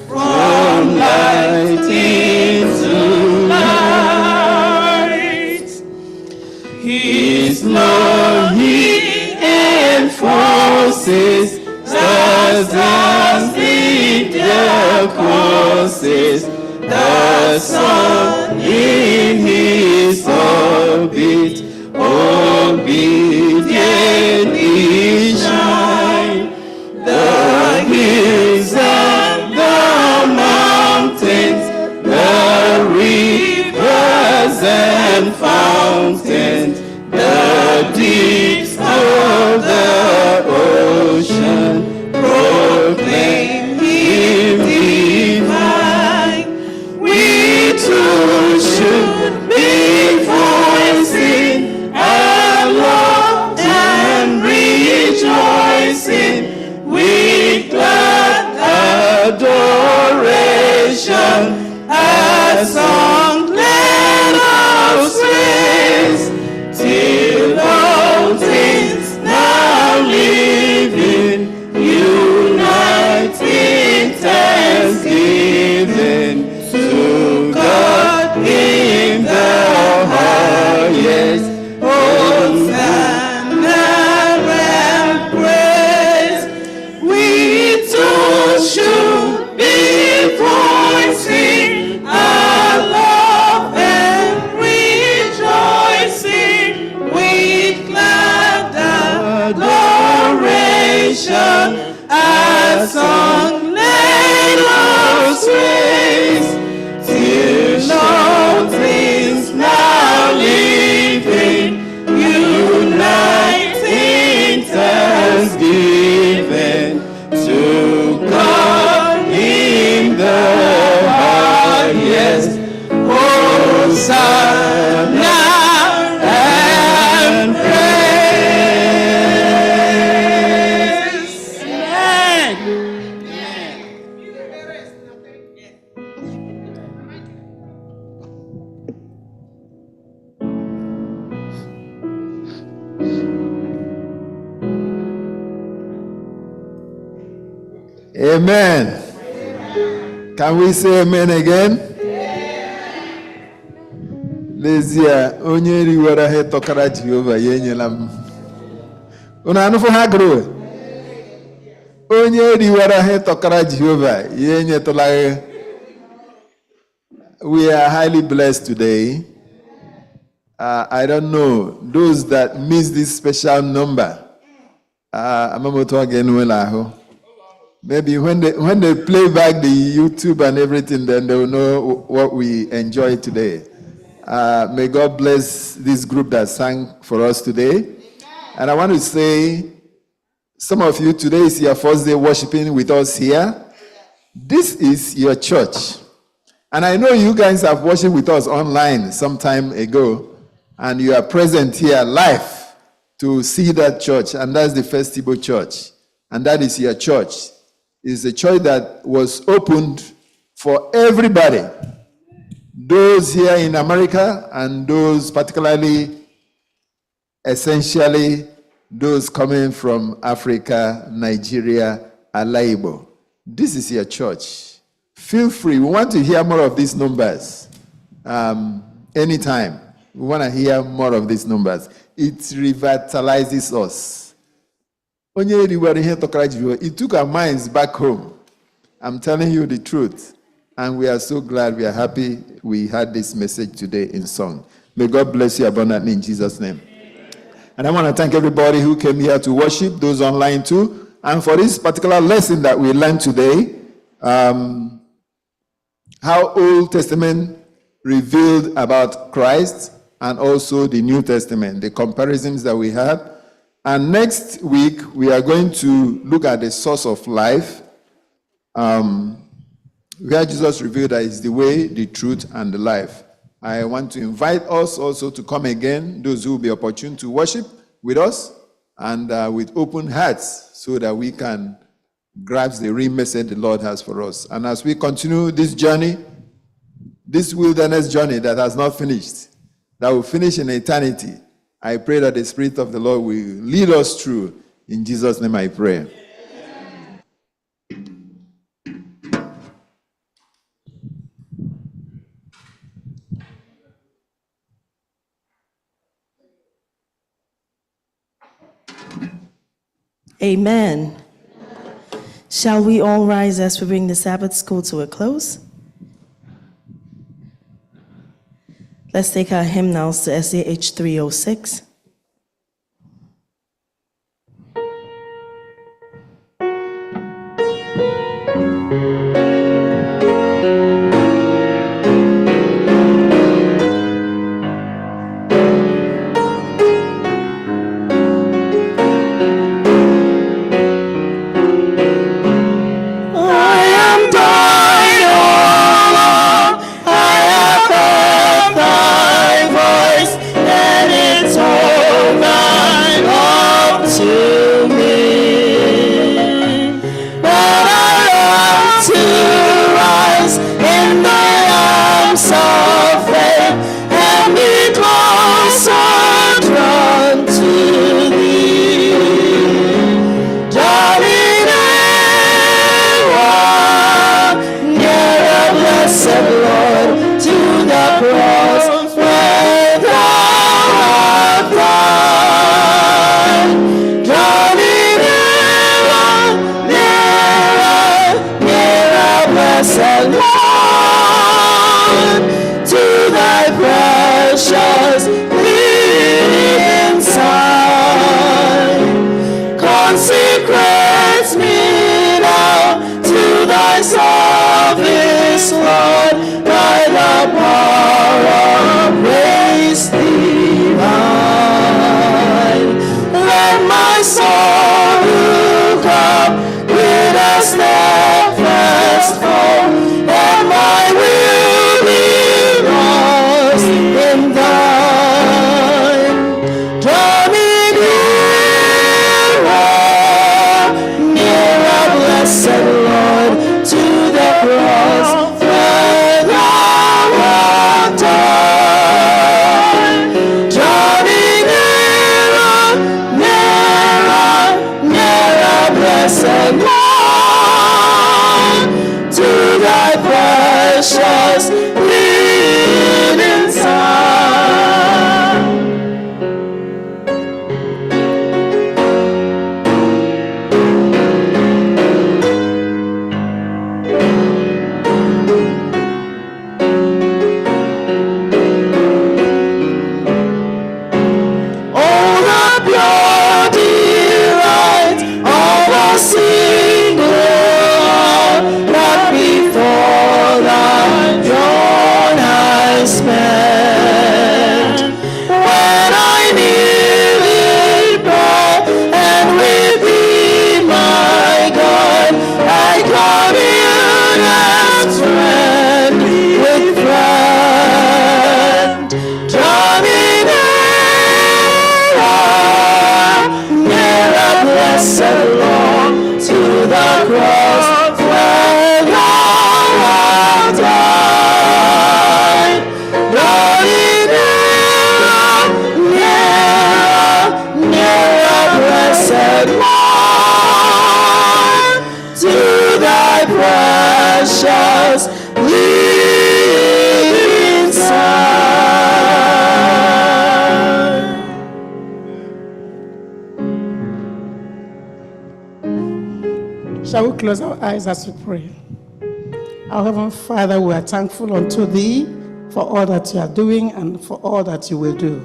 Speaker 7: from light into light. His love He enforces, stars and their courses. The sun in His orbit obediently shine. The hills and the mountains, the rivers and fountains, the deeps of the ocean proclaim Him divine. We too should be voicing our Lord nation, a song let us raise, till all things now living, unite in thanksgiving to God in the highest. Hosanna and praise. Amen.
Speaker 1: Amen. Can we say amen again? N'ezie, onye riwere ha tọkara Jehova ya enyela m. Unu anụfụ ha gụrụ? Onye riwere ha tọkara Jehova ya enyetụla ha. We are highly blessed today. I don't know, those that miss this special number. Amamoto again will ahụ. Maybe when they play back the YouTube and everything, then they will know what we enjoy today. May God bless this group that sang for us today. And I want to say, some of you, today is your first day worshiping with us here. This is your church. And I know you guys have worshiped with us online some time ago, and you are present here live to see that church, and that's the Festival Church. And that is your church. It's a church that was opened for everybody. Those here in America and those particularly, essentially, those coming from Africa, Nigeria, Alaibo. This is your church. Feel free. We want to hear more of these numbers. Anytime. We want to hear more of these numbers. It revitalizes us. It took our minds back home. I'm telling you the truth. And we are so glad, we are happy we had this message today in song. May God bless you abundantly in Jesus' name. And I want to thank everybody who came here to worship, those online too. And for this particular lesson that we learned today, how Old Testament revealed about Christ and also the New Testament, the comparisons that we had. And next week, we are going to look at the source of life, where Jesus revealed that is the way, the truth, and the life. I want to invite us also to come again, those who will be opportune to worship with us, and with open hearts, so that we can grasp the real message the Lord has for us. And as we continue this journey, this wilderness journey that has not finished, that will finish in eternity, I pray that the Spirit of the Lord will lead us through. In Jesus' name I pray.
Speaker 8: Amen. Shall we all rise as we bring the Sabbath school to a close? Let's take our hymnals to SDH 306.
Speaker 7: And it's all soul who come with a steadfast hope, and my will be lost in thine. Draw me nearer, blessed Lord, to the cross where thou art died. Draw me nearer, blessed Lord, to thy precious living Son. Oh, the pure delight of a single that before thy throne I spent. When I kneel in prayer and with thee, my God, I commune as friend with friend. Draw me nearer, blessed Lord, to the cross where thou art died. Draw me nearer, blessed Lord, to thy precious living Son.
Speaker 9: Shall we close our eyes as we pray? Our Heavenly Father, we are thankful unto Thee for all that You are doing and for all that You will do.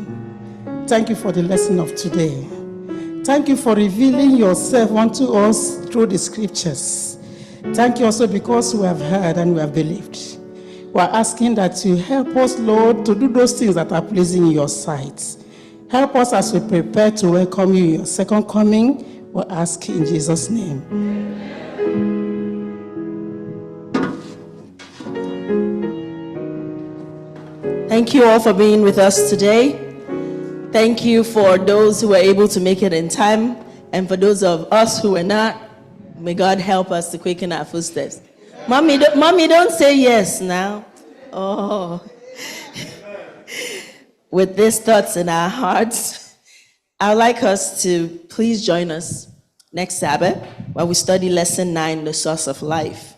Speaker 9: Thank You for the lesson of today. Thank You for revealing Yourself unto us through the Scriptures. Thank You also because we have heard and we have believed. We are asking that You help us, Lord, to do those things that are pleasing in Your sight. Help us as we prepare to welcome You in Your second coming. We ask in Jesus' name.
Speaker 8: Thank you all for being with us today. Thank you for those who were able to make it in time, and for those of us who were not, may God help us to quicken our footsteps. Mommy, don't say yes now. Oh. With these thoughts in our hearts, I would like us to please join us next Sabbath while we study lesson 9, the source of life.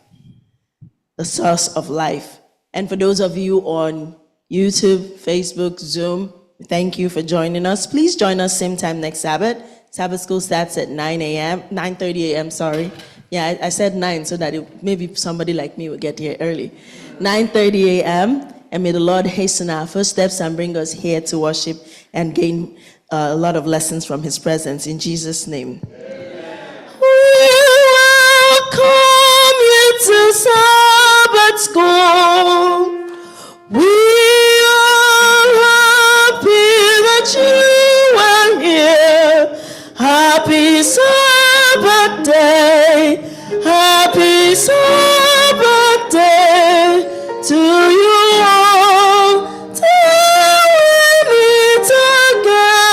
Speaker 8: The source of life. And for those of you on YouTube, Facebook, Zoom, thank you for joining us. Please join us same time next Sabbath. Sabbath school starts at 9:30 a.m., sorry. Yeah, I said 9 so that maybe somebody like me would get here early. 9:30 a.m. And may the Lord hasten our footsteps and bring us here to worship and gain a lot of lessons from His presence. In Jesus' name.
Speaker 7: We welcome you to Sabbath school. We are happy that you are here. Happy Sabbath day. Happy Sabbath day to you all. Till we meet again.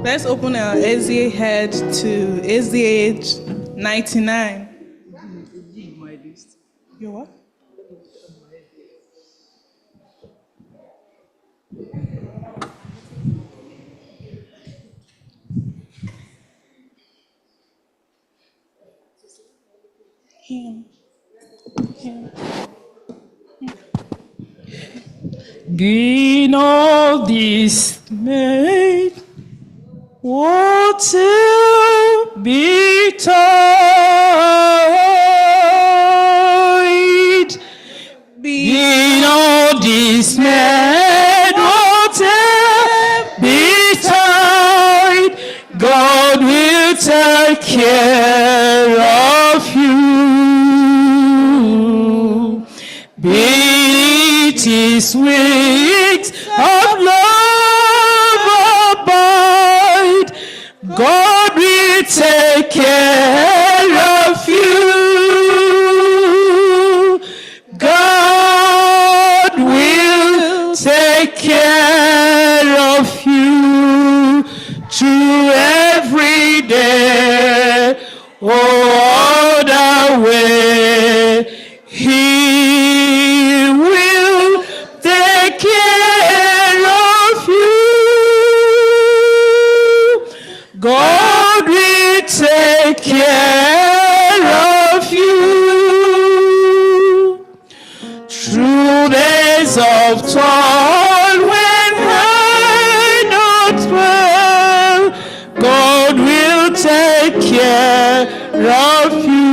Speaker 6: Let's open our SDA head to SDA 99. You what? Him.
Speaker 7: Be not dismayed, whatever betide. Be not dismayed, whatever betide. God will take care of you. Be it His wings of love abide. God will take care of you. God will take care of you through every day or the way. He will take care of you. God will take care of you. Through days of toil when I not well, God will take care of you.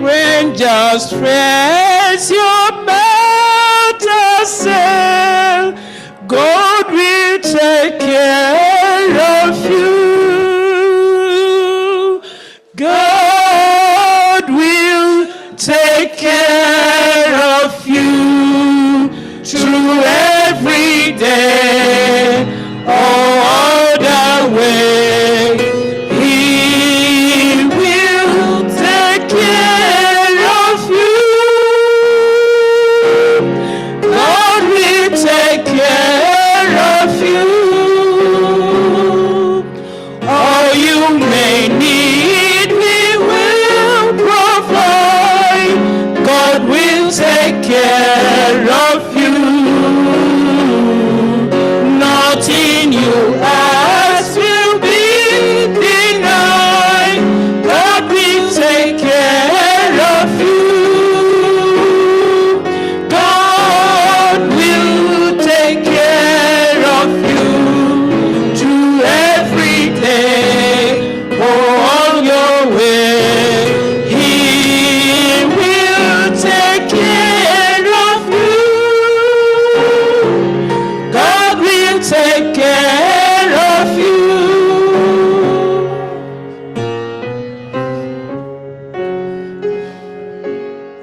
Speaker 7: When just friends your matter say, God will take care of you. God will take care of you through every day all the way. He will take care of you. God will take care of you. All you may need, He will provide. God will take care of you. Nothing you ask will be denied. God will take care of you. God will take care of you through every day on your way. He will take care of you. God will take care of you.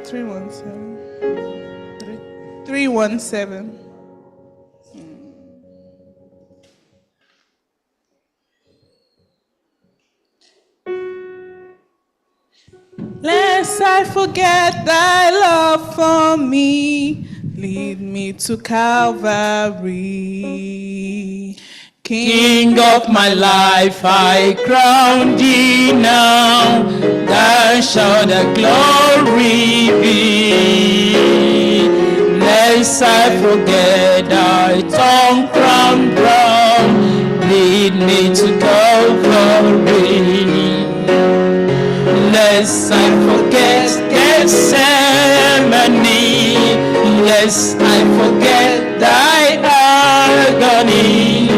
Speaker 6: 317. 317. Lest I forget thy love for me, lead me to Calvary.
Speaker 7: King of my life, I crown thee now. Thou shalt the glory be. Lest I forget thy tongue crown brown, lead me to Calvary. Lest I forget Gethsemane, lest I forget thy agony,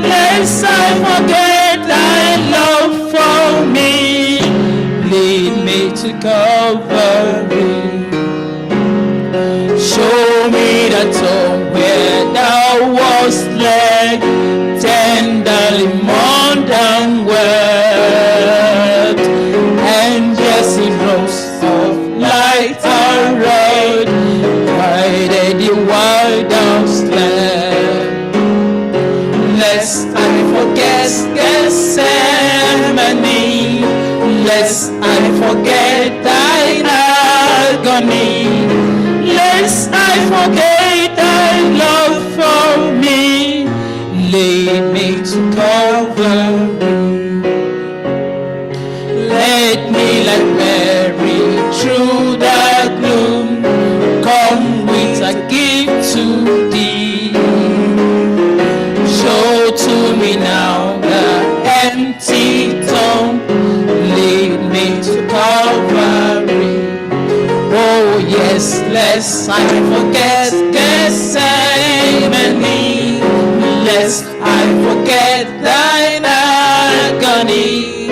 Speaker 7: lest I forget thy love for me, lead me to Calvary. Show me the tomb where thou wast led, tenderly mourned and wept, and Jesse rose of light arrayed, guided the while thou slept. Lest I forget Gethsemane, lest I forget thine agony, lest I forget thy love for me, lead me to Calvary. Let me like Mary through the gloom come with a gift to thee. Show to me now the empty tomb, lest I forget Gethsemane, lest I forget thine agony,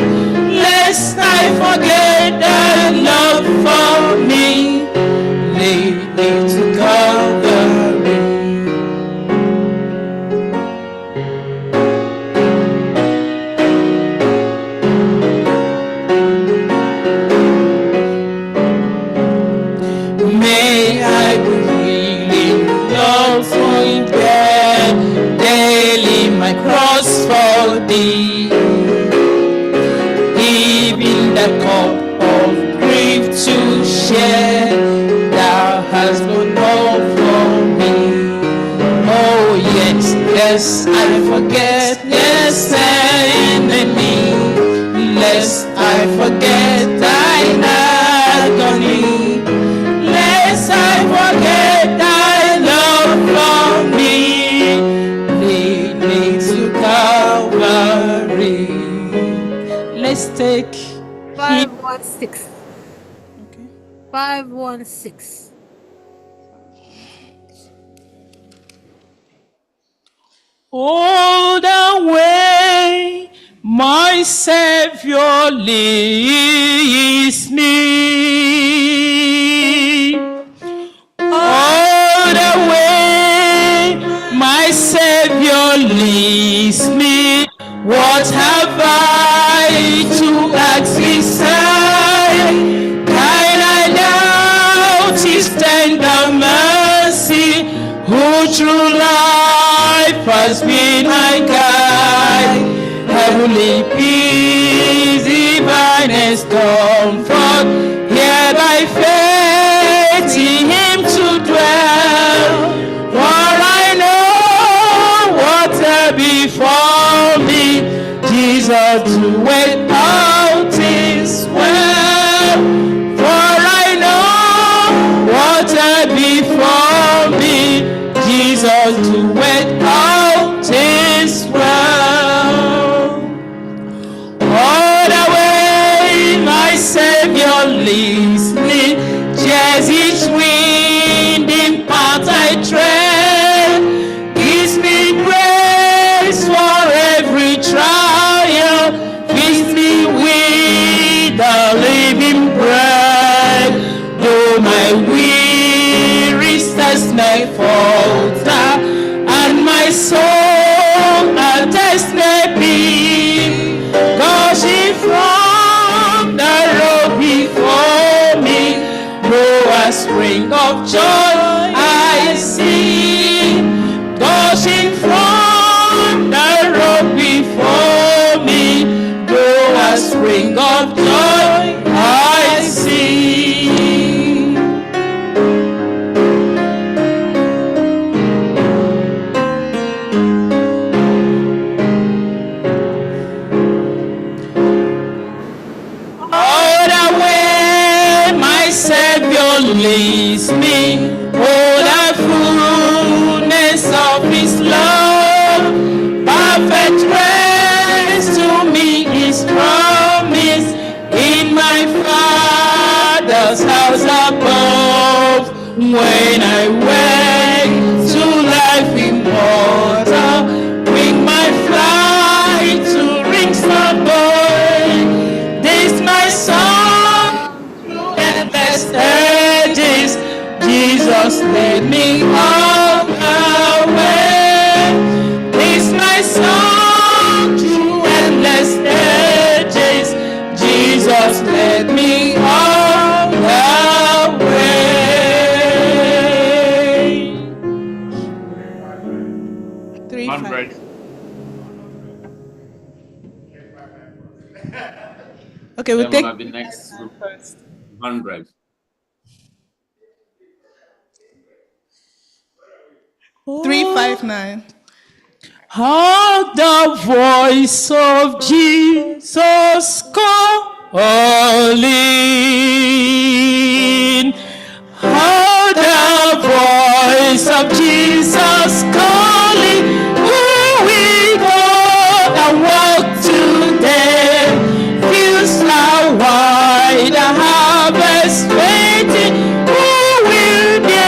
Speaker 7: lest I forget thy love for me, lead me to Calvary. May I be willing, Lord, forget daily my cross for thee, even the cup of grief to share, thou hast gone all for me. Oh yes, yes, I forget, yes, enemy, lest I forget thine agony, lest I forget thy love for me, lead me to Calvary. Let's take
Speaker 10: 516. 516.
Speaker 7: all the way my Savior leads me. All the way my Savior leads me. What have I to ask beside? Can I doubt His tender mercy, who through life has been my guide? Heavenly peace, divinest comfort, here by faith in Him to dwell. For I know what before me, Jesus to wait out is well. For I know what before me, Jesus to wait out is well. All the way my Savior leads me, just each winding path I tread, gives me grace for every trial, feeds me with the living bread. Though my weary steps may falter, and my soul at test may be, gushing from the road before me, though a spring of joy I see, gushing from the road before me, though a spring of joy I see. All the way my Savior leads me, oh the fullness of His love, perfect rest to me is promised in my Father's house above. When I wake to life immortal, bring my flight to rings above. This my song through endless ages, Jesus led me all the way. This my song through endless ages, Jesus led me all the way.
Speaker 6: 3-5. Okay, we'll take
Speaker 11: The next group first. 100.
Speaker 6: Oh. 359.
Speaker 7: How the voice of Jesus calling. How the voice of Jesus calling. Who will go and walk today? Feels how wide the harvest waiting. Who will be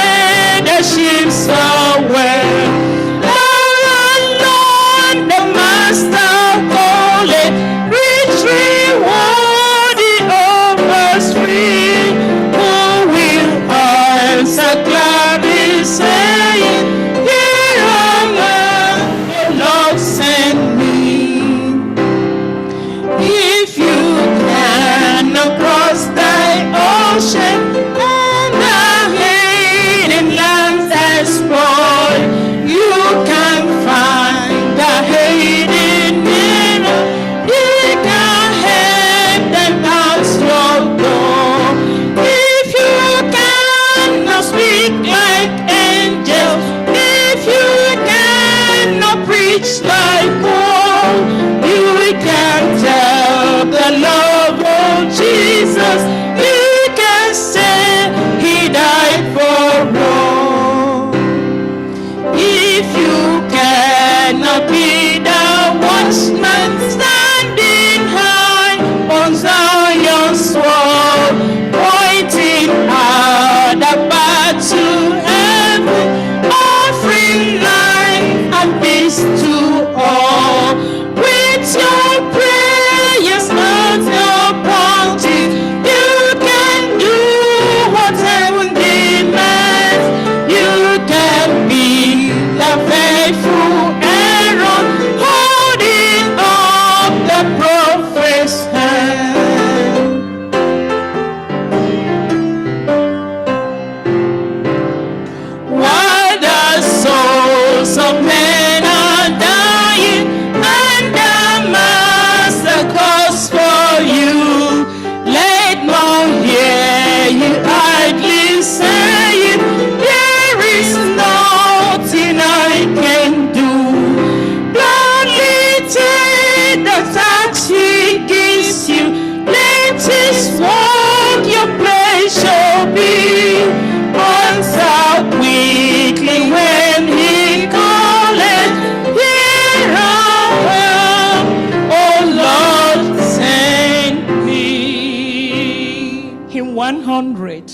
Speaker 7: 100.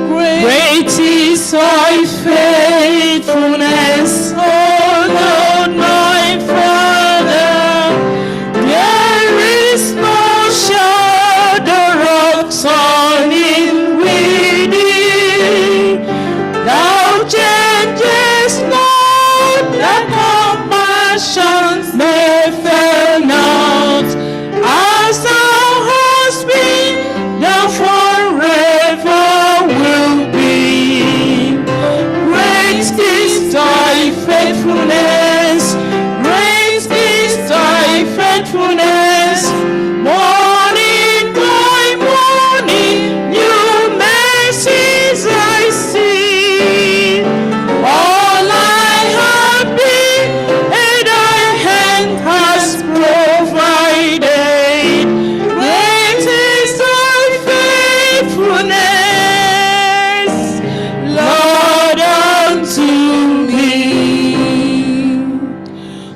Speaker 7: Great is thy faithfulness, O Lord my Father. There is no shadow of turning with thee. Thou changest not, thy compassions may fail not. As thou hast been, thou forever will be. Great is thy faithfulness, great is thy faithfulness. Morning by morning, new mercies I see. All I have been, and thy hand has provided. Great is thy faithfulness, Lord, unto me.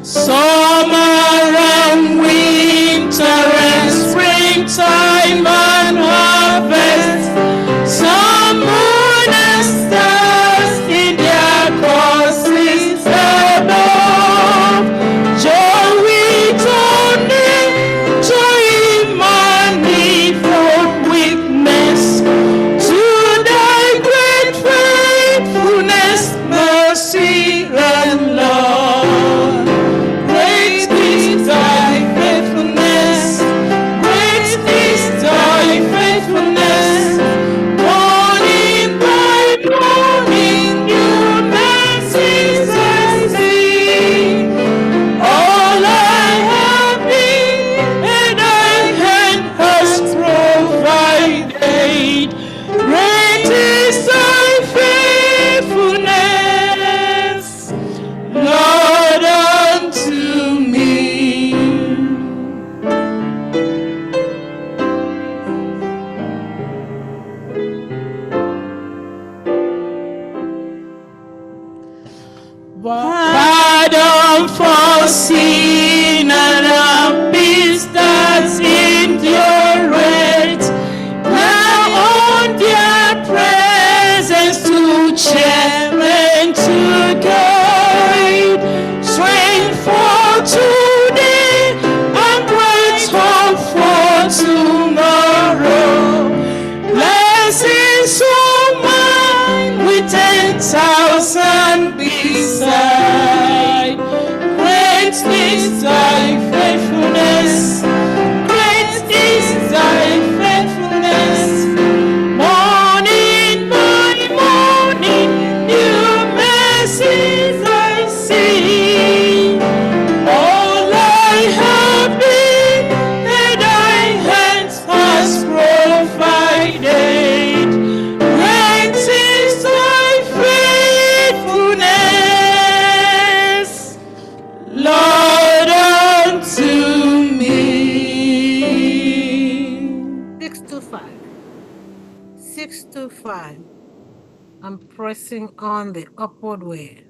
Speaker 7: Summer and winter and springtime and harvest, sun, moon, and stars in their courses above. Joy returning, joy manifold witness to thy great faithfulness, mercy, and love. Great is thy faithfulness, great is thy faithfulness. Morning by morning, new mercies I see. All I have been, and thy hand has provided. Great is thy faithfulness, Lord, unto me. Pardon for sin and peace that's endurance. Now on their presence to cheer and to guide. Strength for today and great hope for tomorrow. Blessings of mine with 10,000 beside. Great is thy faithfulness, great is thy faithfulness. Morning by morning, new mercies I see. All I have been, and thy hands has provided. Great is thy faithfulness, Lord, unto me.
Speaker 10: 625. 625. I'm pressing on the upward way.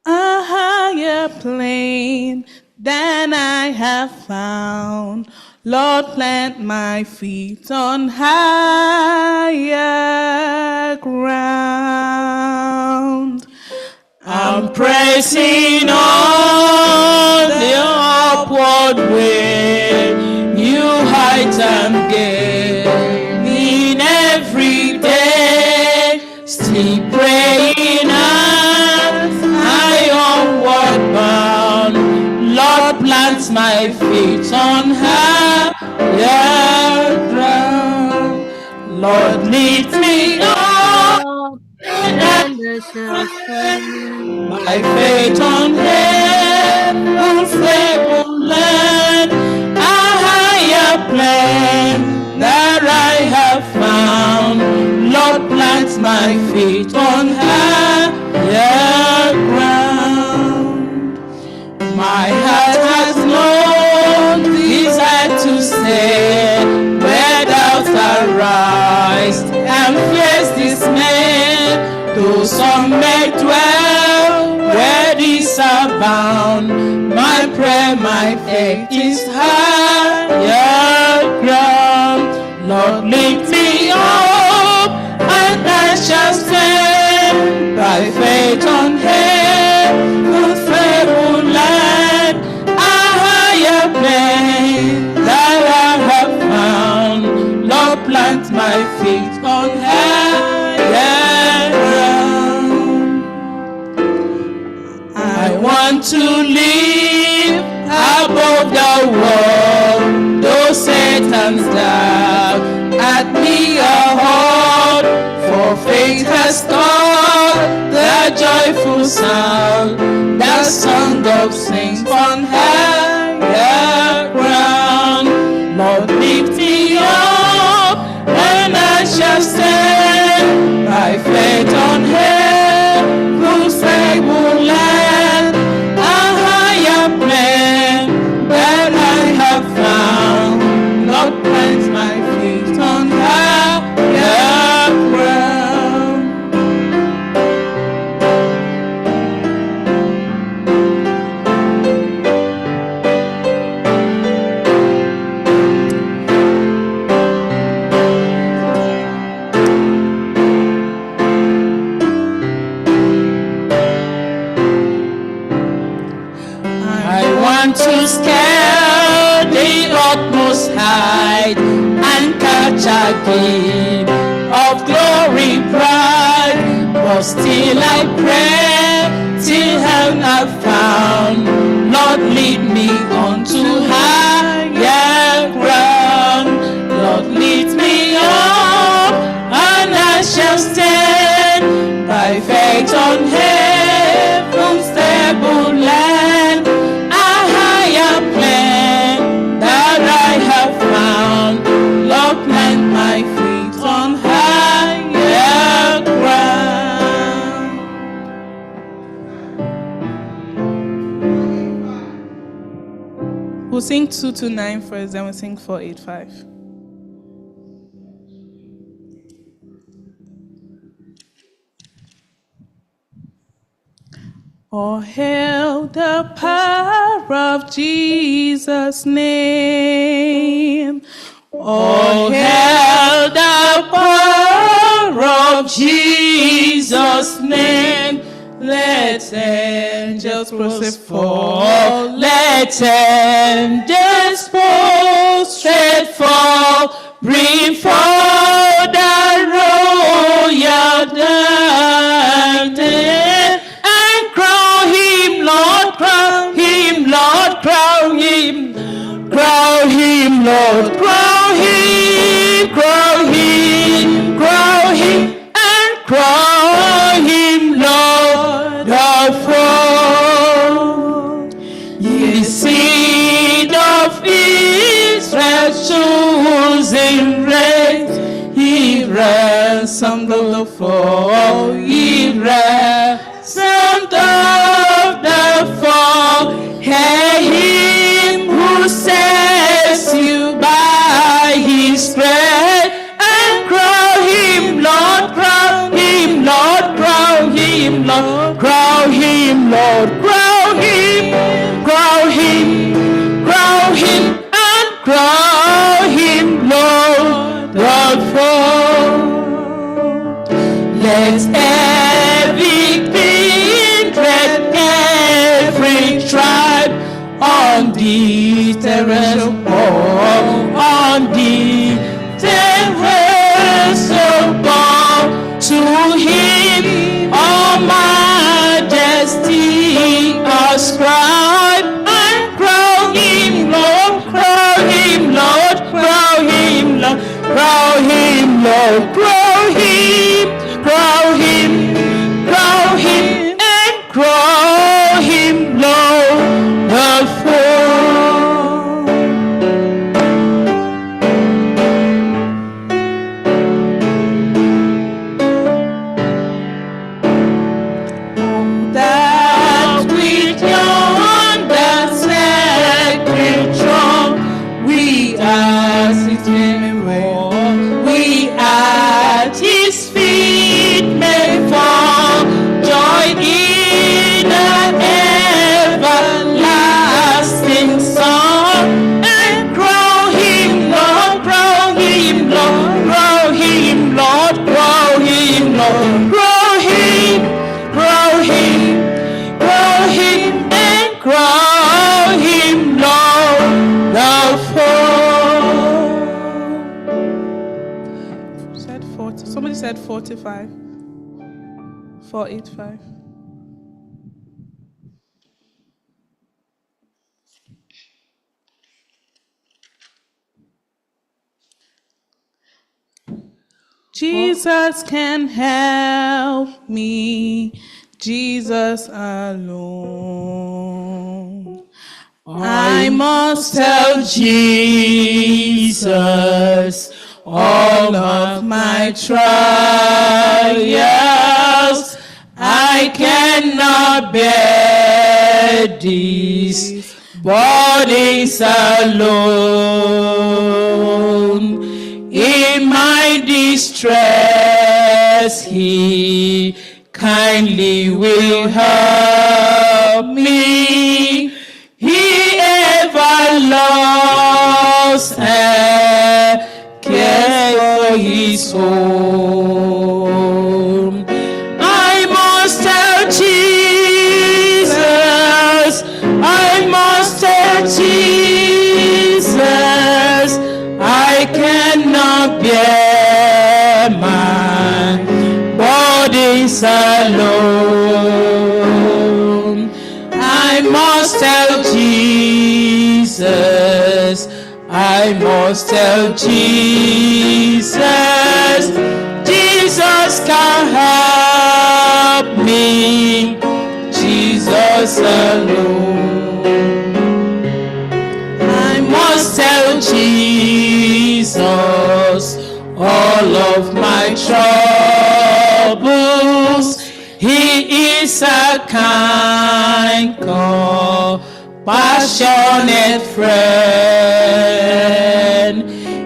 Speaker 6: A higher plane than I have found. Lord, plant my feet on higher ground.
Speaker 7: I'm pressing on the upward way, new heights I'm gaining every day. Still praying as I onward bound. Lord, plant my feet on higher ground. Lord, lead me on,
Speaker 10: And I shall stand.
Speaker 7: my faith on heaven's stable land, a higher plan that I have found. Lord, plant my feet on higher ground. where my faith is higher ground. Lord, lift me up, and I shall stand by faith on heaven's faithful land. A higher plane that I have found. Lord, plant my feet on higher ground. I want to live above the world, though Satan's dark at me a hold, for faith has taught the joyful sound, the song of saints on higher ground. Lord, lift me up, and I shall stand by faith on heaven's stable land. A higher plan that I have found. Lord, plant my feet on higher ground. I want to scale the utmost height and catch a glimpse of glory bright, but still I pray till heaven I've found. Lord, lead me on to higher ground. Lord, lead me up, and I shall stand by faith on heaven's stable land. A higher plan that I have found. Lord, plant my feet on higher ground.
Speaker 6: We'll sing 229 first, then we'll sing 485. Oh, hail the power of Jesus' name.
Speaker 7: Oh, hail the power of Jesus' name. Let angels prostrate, let angels prostrate fall, bring forth the royal diadem, and crown him, Lord, crown him, Lord, crown him, crown him, Lord, crown him, crown him, crown him, and crown him, Lord of all. Ye seed of Israel, chosen race, he ransomed of the fall, he ransomed of the fall. Hail him who saves you by his grace, and crown him, Lord, crown him, Lord, crown him, Lord, crown him, Lord, crown him, crown him, crown him, and crown him, Lord of all. Let every kindred, every tribe on the terrestrial ball, on the terrestrial ball, to him all majesty ascribe, and crown him, Lord, crown him, Lord, crown him, Lord, crown him, Lord, crown him, crown him, crown him, and crown him, Lord of all. That with yonder sacred throne, we are sitting before, we at his feet may fall, join in an everlasting
Speaker 6: 485. Jesus can help me, Jesus alone.
Speaker 7: I must tell Jesus all of my trials. I cannot bear these burdens alone. In my distress, He kindly will help me. He ever loves and cares for His own. I must tell Jesus, I must tell Jesus, I cannot bear my burdens alone. I must tell Jesus, I must tell Jesus, Jesus can help me, Jesus alone. I must tell Jesus all of my troubles. He is a kind, compassionate friend.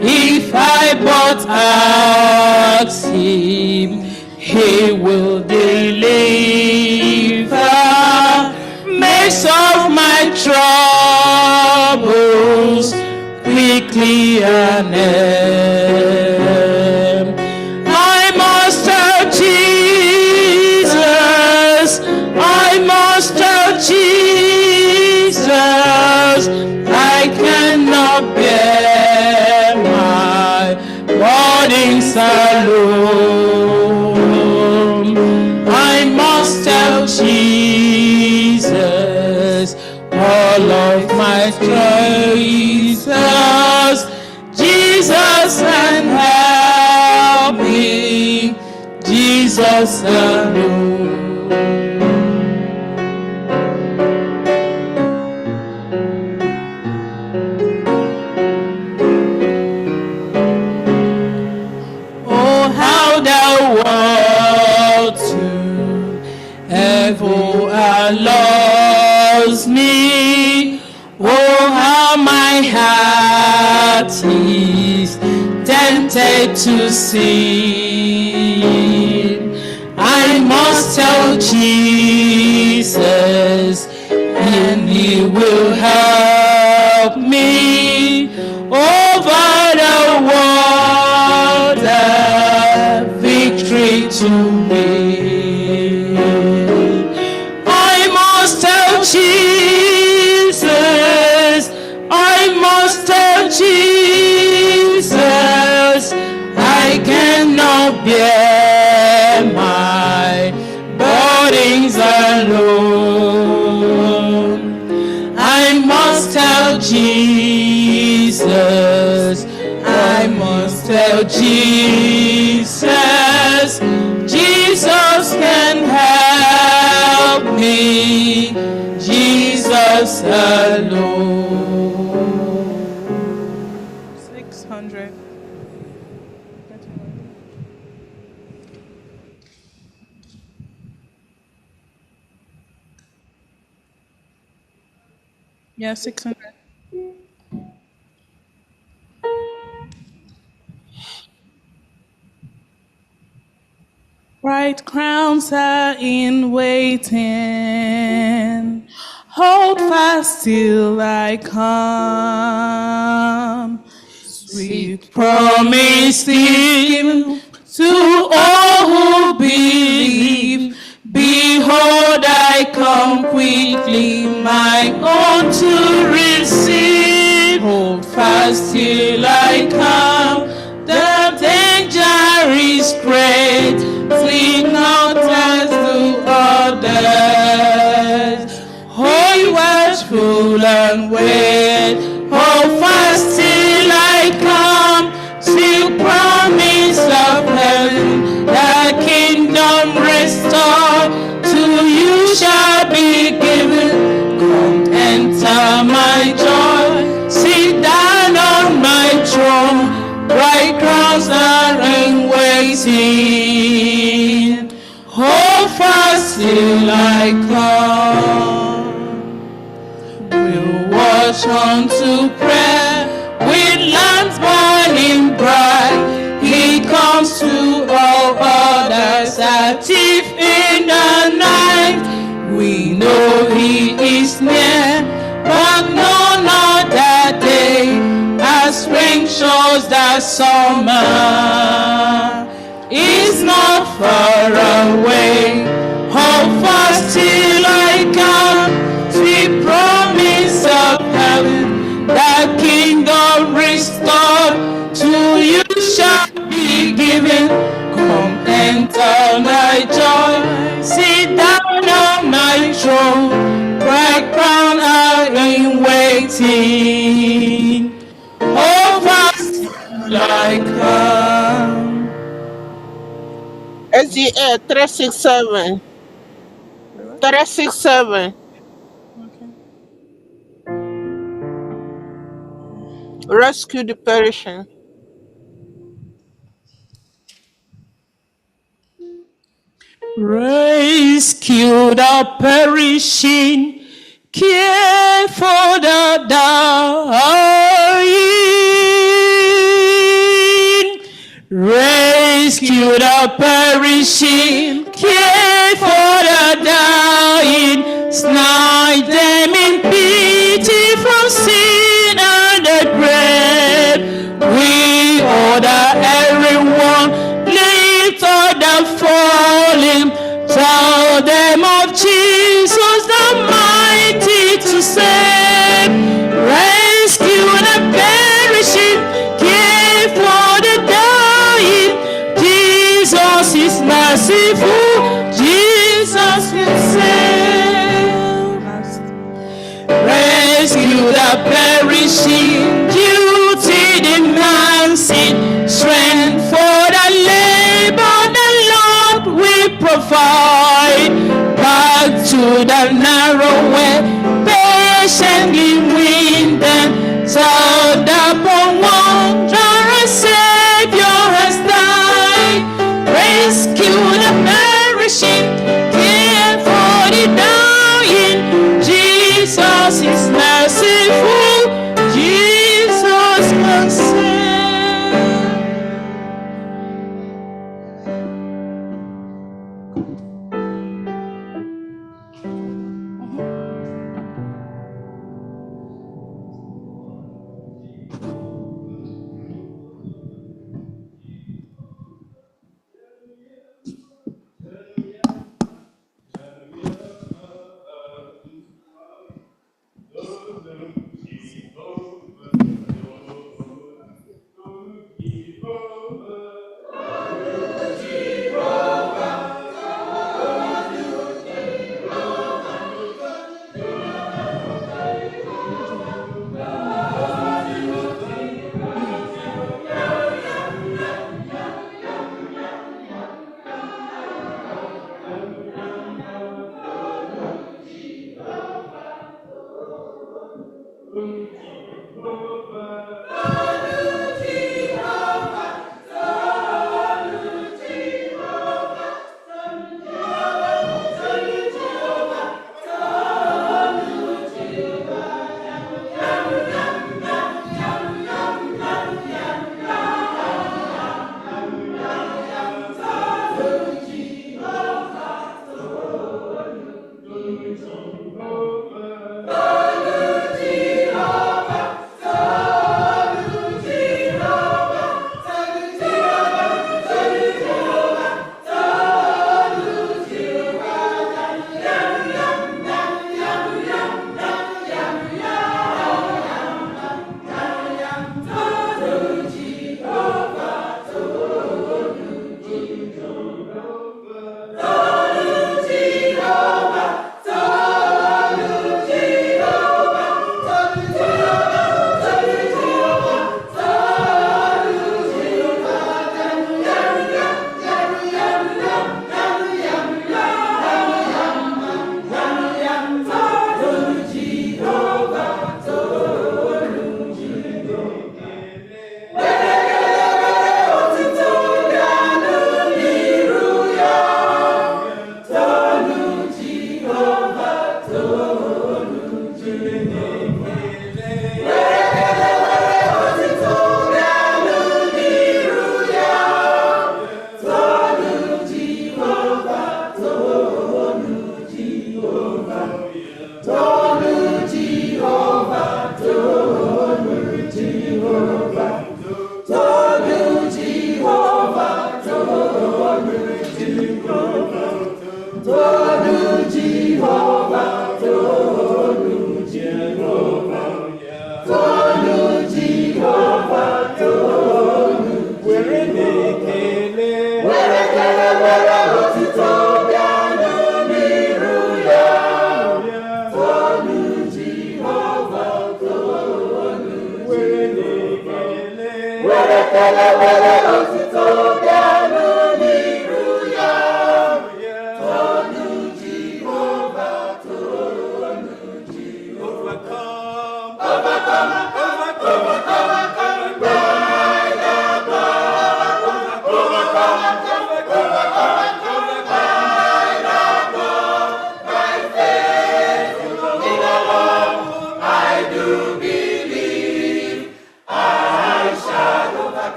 Speaker 7: If I but ask Him, He will deliver. Makes of my troubles quickly and end. I must tell Jesus, I must tell Jesus, I cannot bear my burdens alone. I must tell Jesus all of my Jesus, Jesus can help me, Jesus alone. Oh, how thou world to ever loves me. Oh, how my heart is tempted to sin. I must tell Jesus, and He will help me over the world, the victory to me. I must tell Jesus, I must tell Jesus, I cannot bear my burdens alone. I must tell Jesus, I must tell Jesus, Jesus can help me, Jesus alone.
Speaker 6: 600. Yeah, 600. Bright crowns are in waiting. Hold fast till I come. Sweet promise given to all who believe. Behold, I come quickly, my own to receive. Hold fast till I come. The danger is great,
Speaker 7: wait. Hold fast till I come. Still promise of heaven, the kingdom restored to you shall be given. Come enter my joy, sit down on my throne. Bright crowns are in waiting. Hold fast till I come. We'll watch unto prayer with lamps burning bright. He comes to all others active in the night. We know he is near, but none other day as spring shows that summer is not far away. Hold fast till I come. Sweet promise of heaven, the kingdom restored to you shall be given. Come enter my joy, sit down on my throne. Bright crown are in waiting. Hold fast till I come.
Speaker 10: SDA 367. 367. Rescue the perishing.
Speaker 7: Rescue the perishing, care for the dying. Rescue the perishing, care for the dying. Snatch them in pity from sin and the grave. We order everyone, lift all the fallen. Tell them of Jesus the mighty to save. Rescue the perishing, care for the dying. Jesus is merciful, Jesus will save.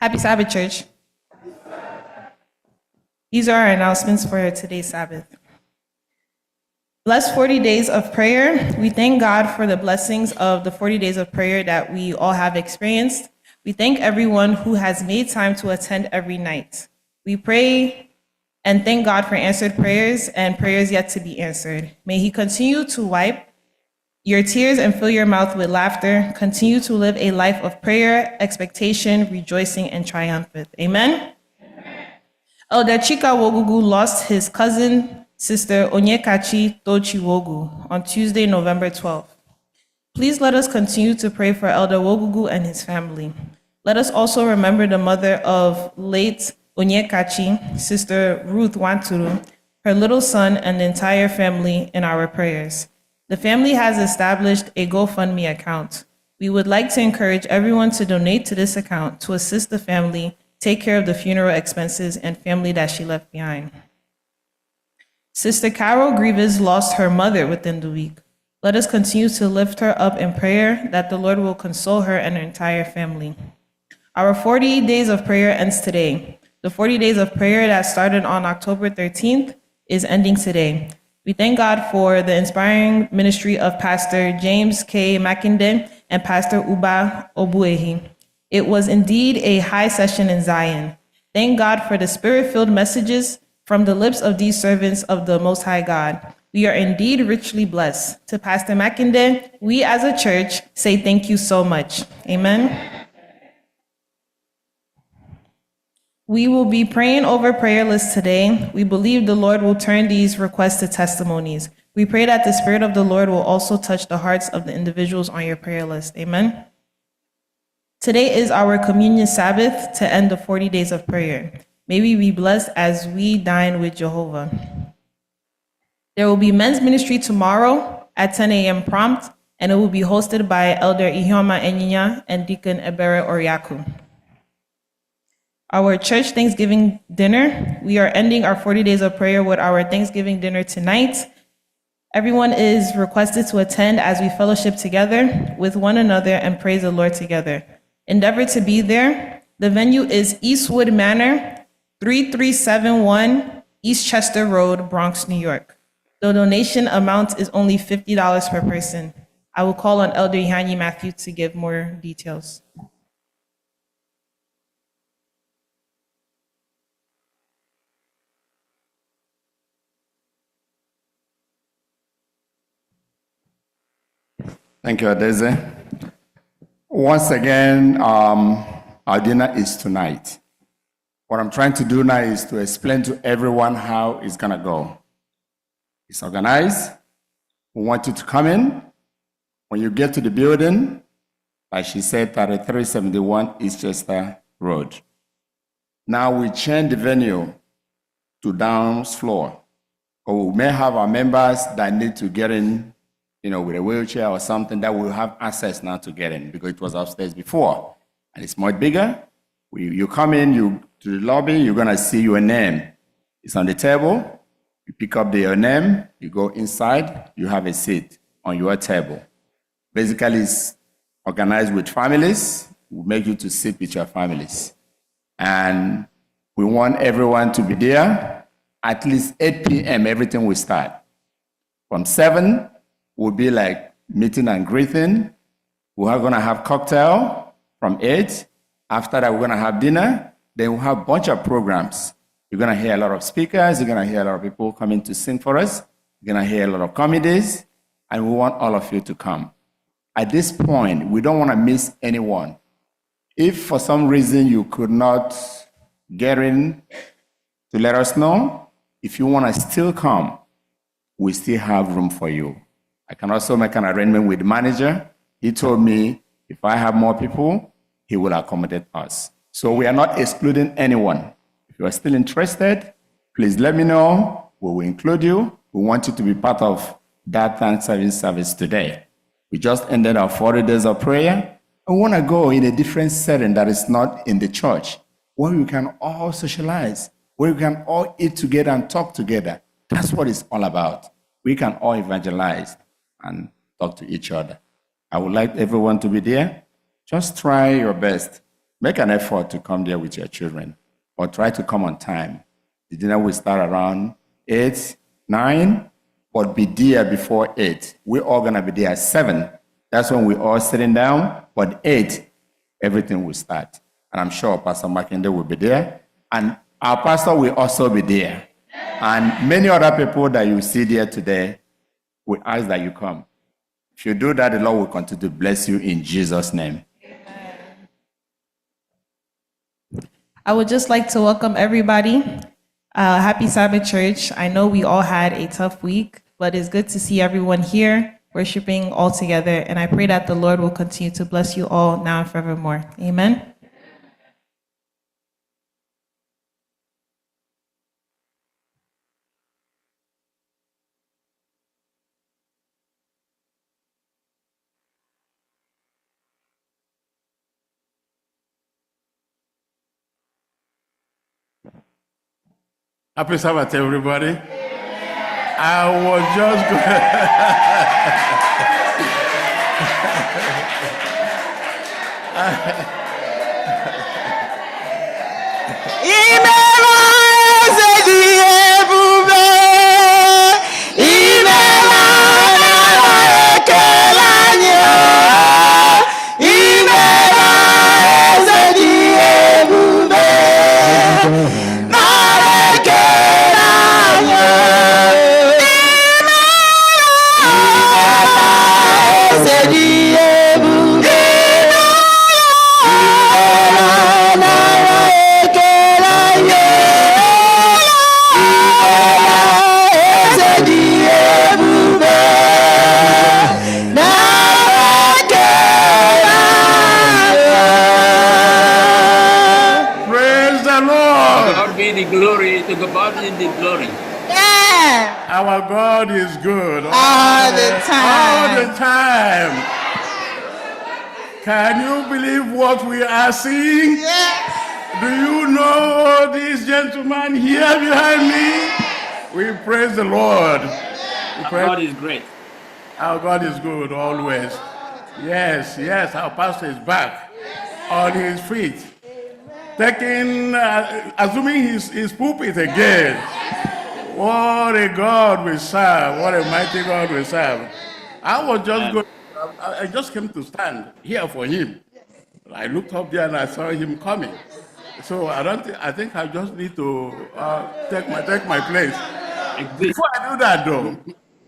Speaker 12: Happy Sabbath, church. These are our announcements for today's Sabbath. Blessed 40 days of prayer. We thank God for the blessings of the 40 days of prayer that we all have experienced. We thank everyone who has made time to attend every night. We pray and thank God for answered prayers and prayers yet to be answered. May He continue to wipe your tears and fill your mouth with laughter. Continue to live a life of prayer, expectation, rejoicing, and triumph. Amen. Elder Chika Wogugu lost his cousin, Sister Onyekachi Tochi Wogu, on Tuesday, November 12th. Please let us continue to pray for Elder Wogugu and his family. Let us also remember the mother of late Onyekachi, Sister Ruth Wanturu, her little son, and the entire family in our prayers. The family has established a GoFundMe account. We would like to encourage everyone to donate to this account to assist the family take care of the funeral expenses and family that she left behind. Sister Carol Grievous lost her mother within the week. Let us continue to lift her up in prayer that the Lord will console her and her entire family. Our 40 days of prayer ends today. The 40 days of prayer that started on October 13th is ending today. We thank God for the inspiring ministry of Pastor James K. Makinde and Pastor Uba Obuehi. It was indeed a high session in Zion. Thank God for the spirit-filled messages from the lips of these servants of the Most High God. We are indeed richly blessed. To Pastor Makinde, we as a church say thank you so much. Amen. We will be praying over prayer lists today. We believe the Lord will turn these requests to testimonies. We pray that the Spirit of the Lord will also touch the hearts of the individuals on your prayer list. Amen. Today is our communion Sabbath to end the 40 days of prayer. May we be blessed as we dine with Jehovah. There will be men's ministry tomorrow at 10 a.m. prompt, and it will be hosted by Elder Ihioma Enyinya and Deacon Ebere Oriaku. Our church Thanksgiving dinner, we are ending our 40 days of prayer with our Thanksgiving dinner tonight. Everyone is requested to attend as we fellowship together with one another and praise the Lord together. Endeavor to be there. The venue is Eastwood Manor, 3371 East Chester Road, Bronx, New York. The donation amount is only $50 per person. I will call on Elder Ihanyi Matthew to give more details.
Speaker 3: Thank you, Adeze. Once again, our dinner is tonight. What I'm trying to do now is to explain to everyone how it's gonna go. It's organized. We want you to come in. When you get to the building, like she said, 3371 East Chester Road. Now we change the venue to dance floor. Or we may have our members that need to get in, with a wheelchair or something, that will have access now to get in, because it was upstairs before. And it's much bigger. You come in, to the lobby, you're gonna see your name. It's on the table. You pick up your name, you go inside, you have a seat on your table. Basically, it's organized with families. We make you to sit with your families. And We want everyone to be there. At least 8 p.m., everything will start. From 7, will be like meeting and greeting. We're going to have cocktail from 8. After that, we're going to have dinner. Then we'll have a bunch of programs. You're going to hear a lot of speakers. You're going to hear a lot of people coming to sing for us. You're going to hear a lot of comedies. And we want all of you to come. At this point, we don't want to miss anyone. If for some reason you could not get in, to let us know. If you want to still come, we still have room for you. I can also make an arrangement with the manager. He told me if I have more people, he will accommodate us. So we are not excluding anyone. If you are still interested, please let me know. We will include you. We want you to be part of that Thanksgiving service today. We just ended our 40 days of prayer. I want to go in a different setting that is not in the church, where we can all socialize, where we can all eat together and talk together. That's what it's all about. We can all evangelize and talk to each other. I would like everyone to be there. Just try your best. Make an effort to come there with your children, or try to come on time. The dinner will start around 8, 9, but be there before 8. We're all going to be there at 7. That's when we're all sitting down, but 8, everything will start. And I'm sure Pastor Makinde will be there, and our pastor will also be there. And many other people that you see there today, we ask that you come. If you do that, the Lord will continue to bless you in Jesus' name.
Speaker 12: I would just like to welcome everybody. Happy Sabbath, Church. I know we all had a tough week, but it's good to see everyone here worshiping all together. And I pray that the Lord will continue to bless you all now and forevermore. Amen.
Speaker 11: Happy Sabbath, everybody. I was just the glory, to God in the glory.
Speaker 10: Yeah.
Speaker 11: Our God is good
Speaker 10: All the time.
Speaker 11: All the time. Can you believe what we are seeing?
Speaker 10: Yes.
Speaker 11: Do you know this gentleman here behind me? We praise the Lord. Our God is great. Our God is good always. Yes, yes, our pastor is back on his feet. Taking, assuming his pulpit again. What a God we serve. What a mighty God we serve. I just came to stand here for him. I looked up there and I saw him coming. So I think I just need to take my place. Before I do that though,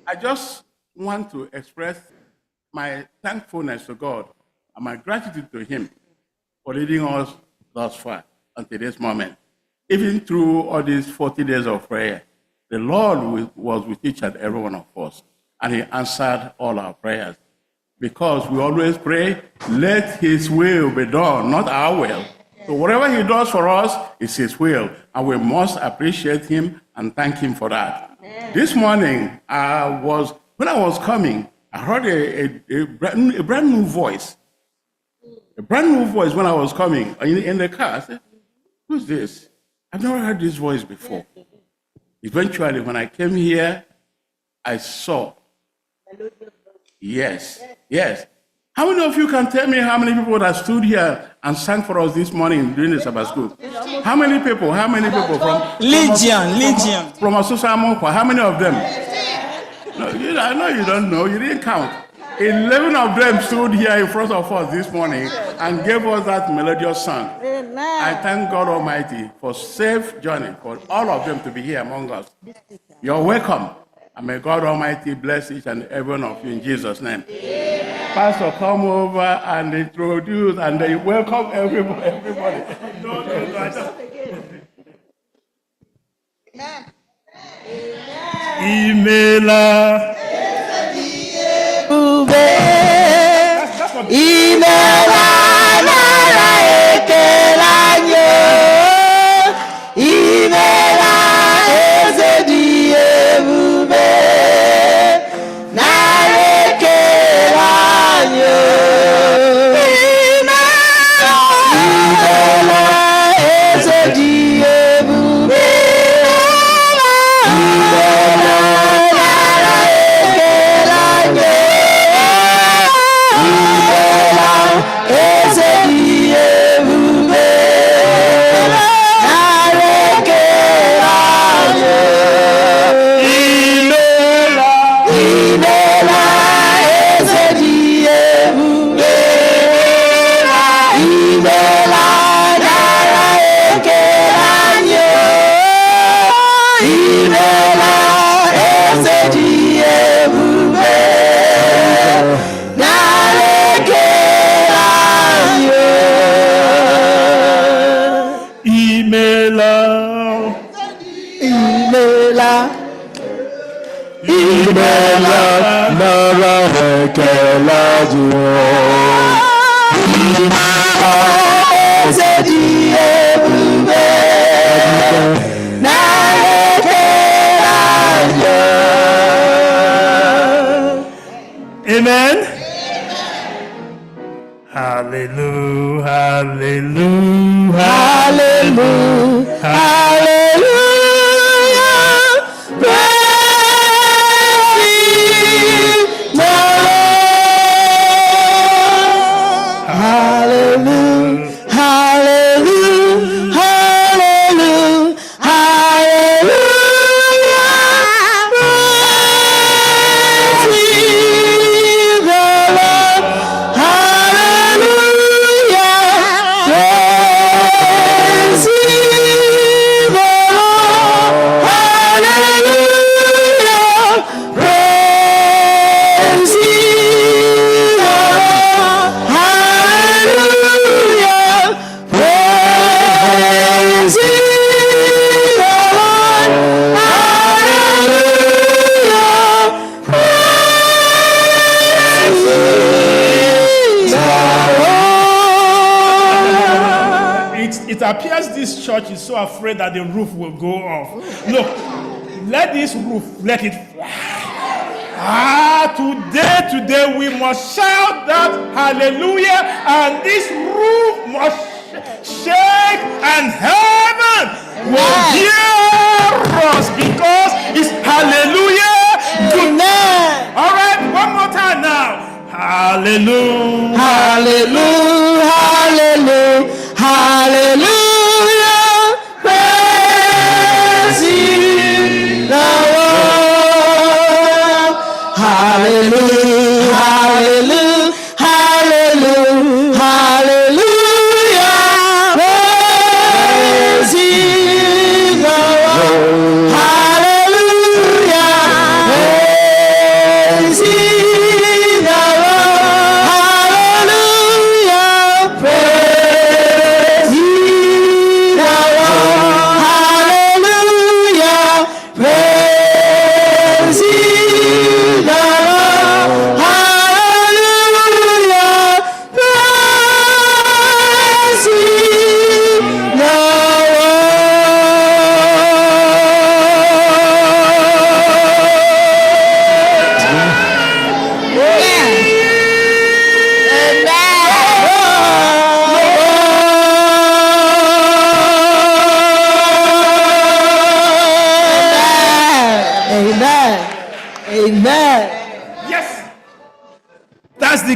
Speaker 11: I just want to express my thankfulness to God and my gratitude to him for leading us thus far until this moment. Even through all these 40 days of prayer, the Lord was with each and every one of us, and he answered all our prayers. Because we always pray, let his will be done, not our will. So whatever he does for us is his will, and we must appreciate him and thank him for that. This morning, when I was coming, I heard a brand new voice. A brand new voice when I was coming in the car. I said, who's this? I've never heard this voice before. Eventually, when I came here, I saw. Yes. How many of you can tell me how many people that stood here and sang for us this morning during the Sabbath school? How many people? How many people from
Speaker 7: Legion.
Speaker 11: from Asosamokwa? How many of them? No, I know you don't know. You didn't count. 11 of them stood here in front of us this morning and gave us that melodious song. I thank God Almighty for safe journey for all of them to be here among us. You're welcome. And may God Almighty bless each and every one of you in Jesus' name. Pastor, come over and introduce and they welcome everybody.
Speaker 7: Imela. Amen. Hallelujah. Hallelujah. Hallelujah. Hallelujah. Praise the Lord. Hallelujah. Hallelujah. Hallelujah. It appears this church is so afraid that the roof will go off. Look, let this roof, let it fly. Today we must shout that hallelujah, and this roof must shake, and heaven will hear us because it's hallelujah. Amen. All right, one more time now. Hallelujah. Hallelujah. Hallelujah. Hallelujah, praise ye the Lord. Hallelujah, hallelujah, hallelujah, hallelujah, praise ye the Lord. Hallelujah, praise ye the Lord. Hallelujah, praise ye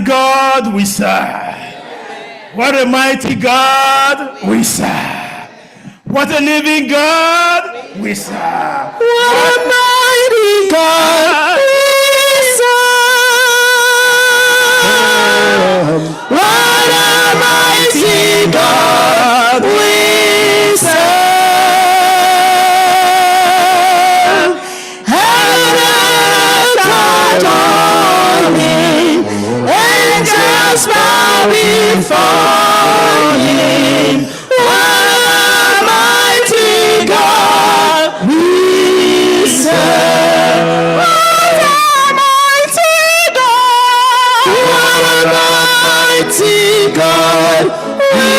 Speaker 13: God we serve. What a mighty God we serve. What a living God we serve.
Speaker 7: What a mighty God we serve. What a mighty God we serve. Heaven and earth adore him. Angels bow before him. What a mighty God we serve. What a mighty God. What a mighty God we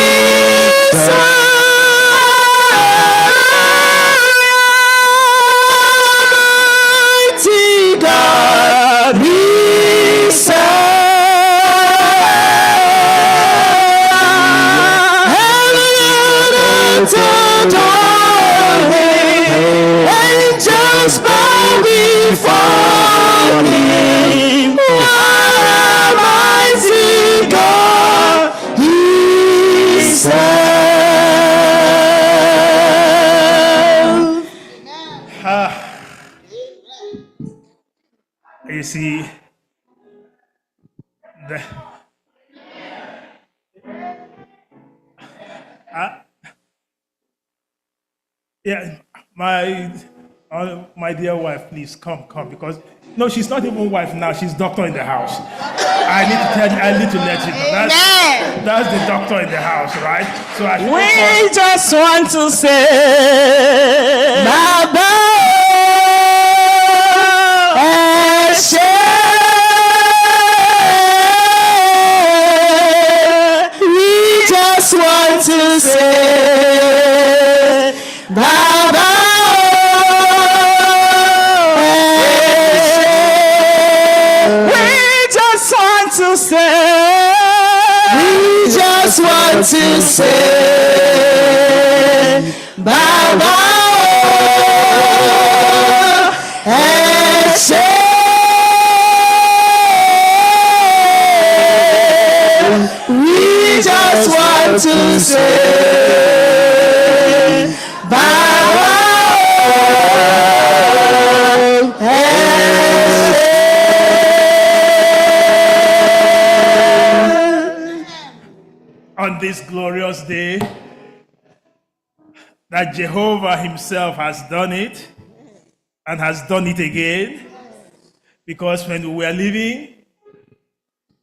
Speaker 7: serve. Mighty God we serve. Heaven and earth adore him. Angels bow before him. What a mighty God we serve.
Speaker 13: You see, yeah, my dear wife, please come, because no, she's not even wife now. She's doctor in the house. I need to tell you. I need to let you know. That's the doctor in the house, right? So
Speaker 7: We just want to say, Baba Eshe. We just want to say, Baba Eshe. We just want to say, we just want to say, Baba Eshe. We just want to say, Baba
Speaker 13: on this glorious day that Jehovah himself has done it and has done it again, because when we were living,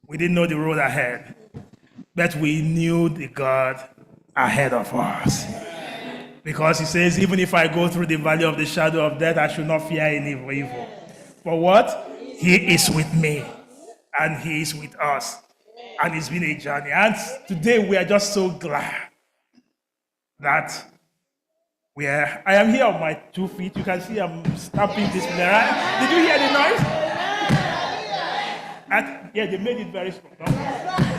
Speaker 13: we didn't know the road ahead, but we knew the God ahead of us. Because he says, even if I go through the valley of the shadow of death, I should not fear any evil. For what? He is with me, and he is with us. And it's been a journey. And today we are just so glad that I am here on my 2 feet. You can see I'm stamping this mirror. Right? Did you hear the noise? Yeah, they made it very strong. No?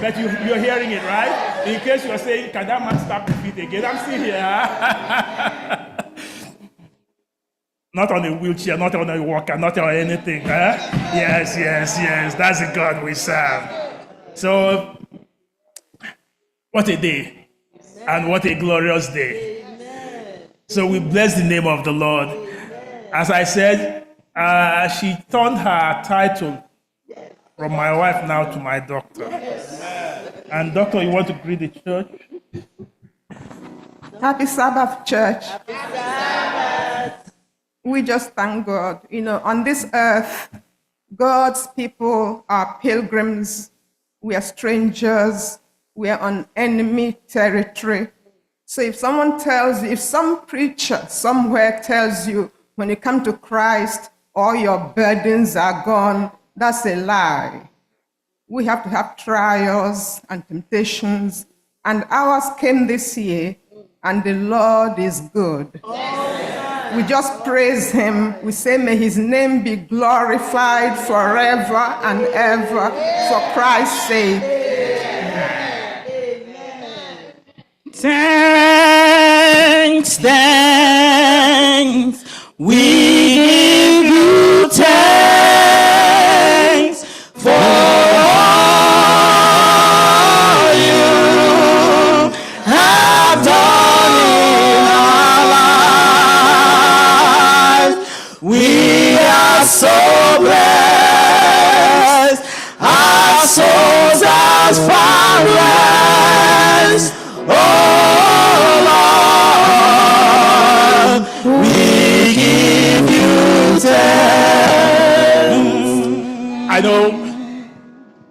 Speaker 13: But you're hearing it, right? In case you're saying, can that man stamp the feet again? I'm still here. Not on a wheelchair, not on a walker, not on anything. Huh? Yes. That's the God we serve. So, what a day. And what a glorious day. So we bless the name of the Lord. As I said, she turned her title from my wife now to my doctor. And doctor, you want to greet the church?
Speaker 14: Happy Sabbath, church. Happy Sabbath. We just thank God. On this earth, God's people are pilgrims. We are strangers. We are on enemy territory. So if some preacher somewhere tells you when you come to Christ, all your burdens are gone, that's a lie. We have to have trials and temptations, and ours came this year, and the Lord is good. We just praise him. We say, may his name be glorified forever and ever for Christ's sake.
Speaker 7: Thanks. We give you thanks for all as far as, oh Lord, we give you thanks.
Speaker 13: I know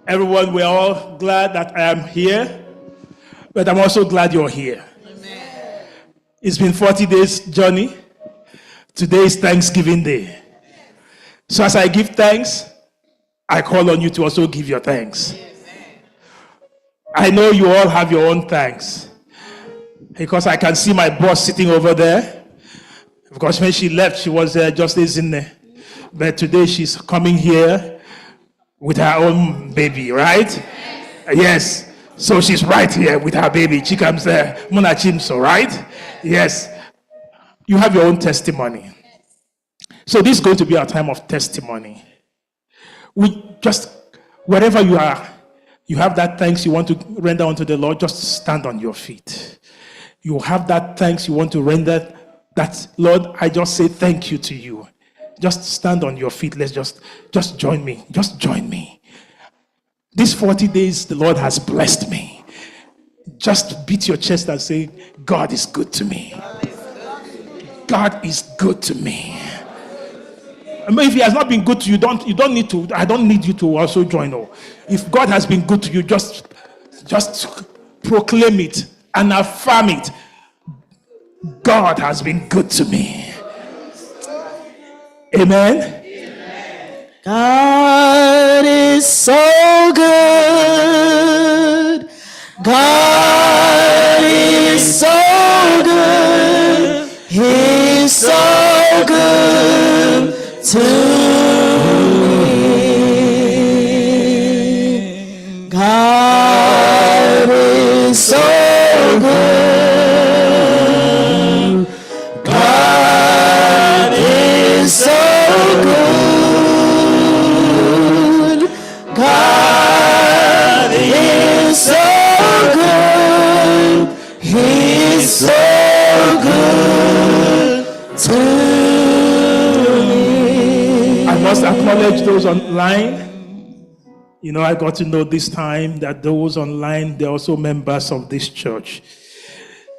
Speaker 13: everyone, we're all glad that I am here, but I'm also glad you're here. Amen. It's been 40 days journey. Today is Thanksgiving Day. So as I give thanks, I call on you to also give your thanks. I know you all have your own thanks, because I can see my boss sitting over there. Because when she left, she was just in there. But today she's coming here with her own baby, right? Yes. So she's right here with her baby. She comes there, Mona Chimso, right? Yes. You have your own testimony. So this is going to be our time of testimony. We just, wherever you are, you have that thanks you want to render unto the Lord, just stand on your feet. You have that thanks you want to render, that, Lord, I just say thank you to you. Just stand on your feet. Let's just join me. Just join me. These 40 days, the Lord has blessed me. Just beat your chest and say, God is good to me. God is good to me. I mean, if he has not been good to you, you don't need to. I don't need you to also join. No. If God has been good to you, just proclaim it and affirm it. God has been good to me. Amen.
Speaker 7: God is so good. God is so good. He's so good to me. God is so good. God is so good. God is so good. He's so good to me.
Speaker 13: I must acknowledge those online. You know, I got to know this time that those online, they're also members of this church.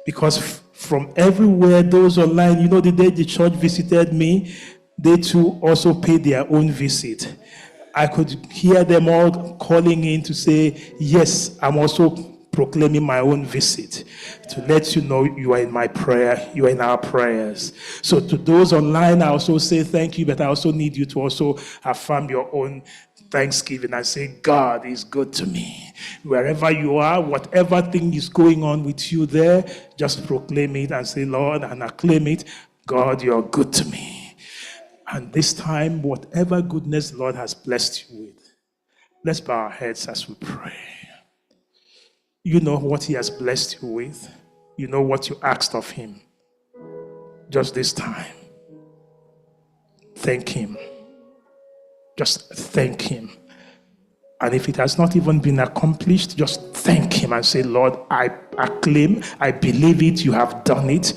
Speaker 13: Because from everywhere, those online, you know, the day the church visited me, they too also paid their own visit. I could hear them all calling in to say, yes, I'm also proclaiming my own visit, to let you know you are in my prayer, you are in our prayers. So to those online, I also say thank you, but I also need you to also affirm your own thanksgiving and say, God is good to me. Wherever you are, whatever thing is going on with you there, just proclaim it and say, Lord, and acclaim it. God, you're good to me. And this time, whatever goodness the Lord has blessed you with, let's bow our heads as we pray. You know what he has blessed you with. You know what you asked of him. Just this time, thank him. Just thank him. And if it has not even been accomplished, just thank him and say, Lord, I acclaim, I believe it, you have done it,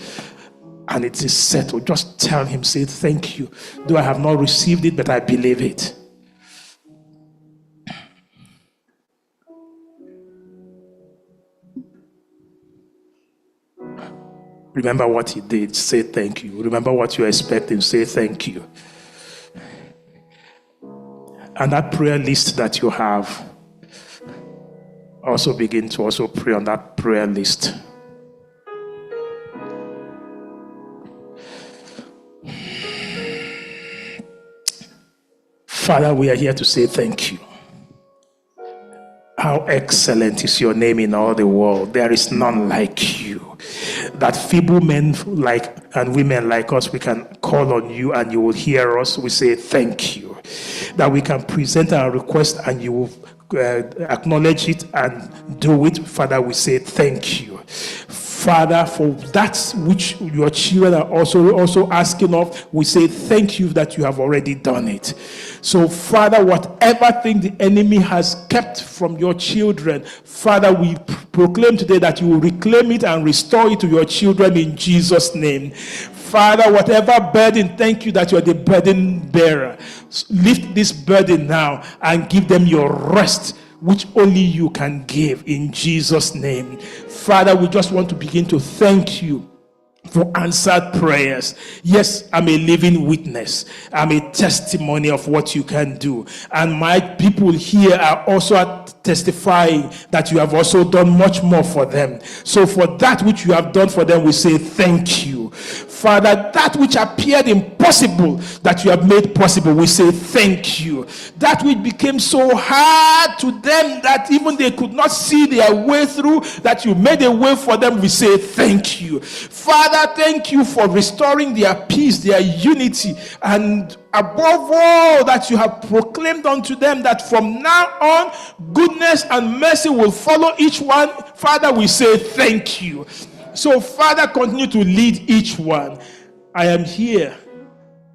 Speaker 13: and it is settled. Just tell him, say, thank you. Though I have not received it, but I believe it. Remember what he did, say thank you. Remember what you're expecting, say thank you. And that prayer list that you have, also begin to also pray on that prayer list. Father, we are here to say thank you. How excellent is your name in all the world. There is none like you. That feeble men like and women like us, we can call on you and you will hear us. We say thank you. That we can present our request and you will acknowledge it and do it. Father, we say thank you. Father, for that which your children are also asking of, we say thank you that you have already done it. So, Father, whatever thing the enemy has kept from your children, Father, we proclaim today that you will reclaim it and restore it to your children in Jesus' name. Father, whatever burden, thank you that you are the burden bearer. Lift this burden now and give them your rest which only you can give in Jesus' name. Father, we just want to begin to thank you for answered prayers. Yes, I'm a living witness. I'm a testimony of what you can do. And my people here are also testifying that you have also done much more for them. So for that which you have done for them, we say thank you. Father, that which appeared impossible, that you have made possible, we say thank you. That which became so hard to them that even they could not see their way through, that you made a way for them, we say thank you. Father, thank you for restoring their peace, their unity, and above all, that you have proclaimed unto them that from now on, goodness and mercy will follow each one. Father, we say thank you. So, Father, continue to lead each one. I am here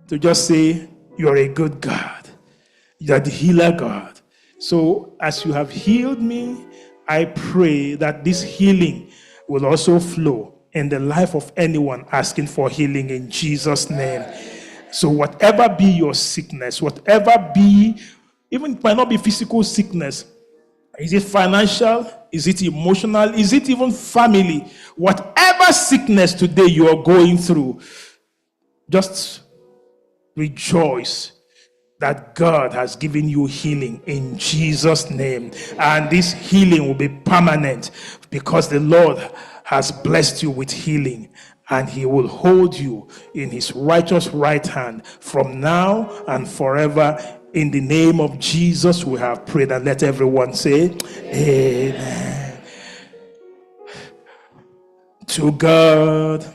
Speaker 13: to just say, you're a good God. You're the healer God. So, as you have healed me, I pray that this healing will also flow in the life of anyone asking for healing in Jesus' name. So, whatever be your sickness, whatever be, even it might not be physical sickness, is it financial? Is it emotional? Is it even family? Whatever sickness today you are going through, just rejoice that God has given you healing in Jesus' name. And this healing will be permanent because the Lord has blessed you with healing. And he will hold you in his righteous right hand from now and forever. In the name of Jesus, we have prayed, and let everyone say, Amen. To God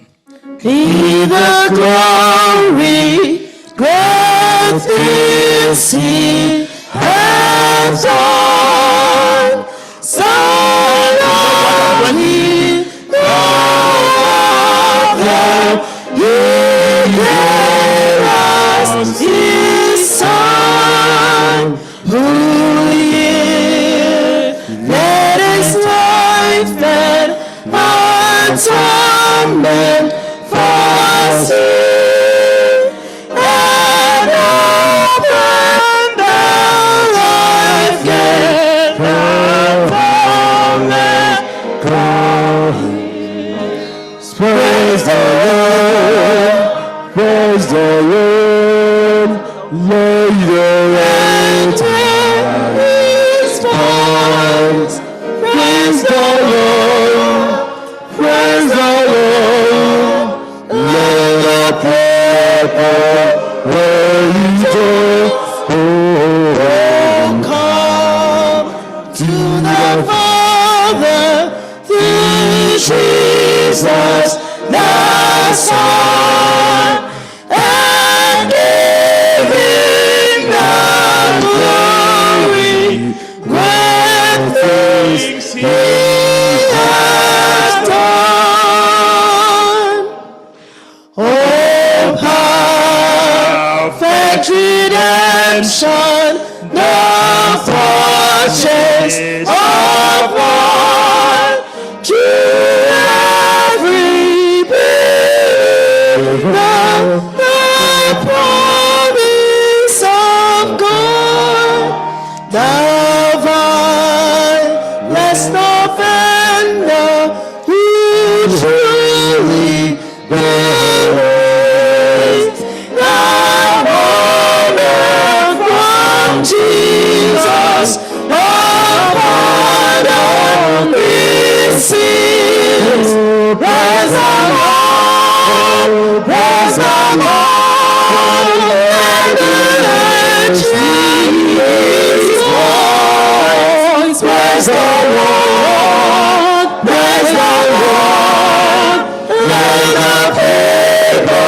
Speaker 7: be the glory, great things he has done. Son of me, Father, he gave us his Son, who let his life and atonement for sin, and open the life gate from
Speaker 3: Praise the Lord, praise the Lord, lay your response. Praise the Lord, praise the Lord, lay the people rejoice.
Speaker 7: Oh, come to the Father through Jesus the Son, and give him the glory, great things he has done. Oh, perfect redemption, the purchase of one to every believer, the promise of God, the vilest offender who truly believes, the honor from Jesus, the pardon receives. Praise the Lord, praise the Lord, and the his voice. Praise the Lord, praise the Lord, let the people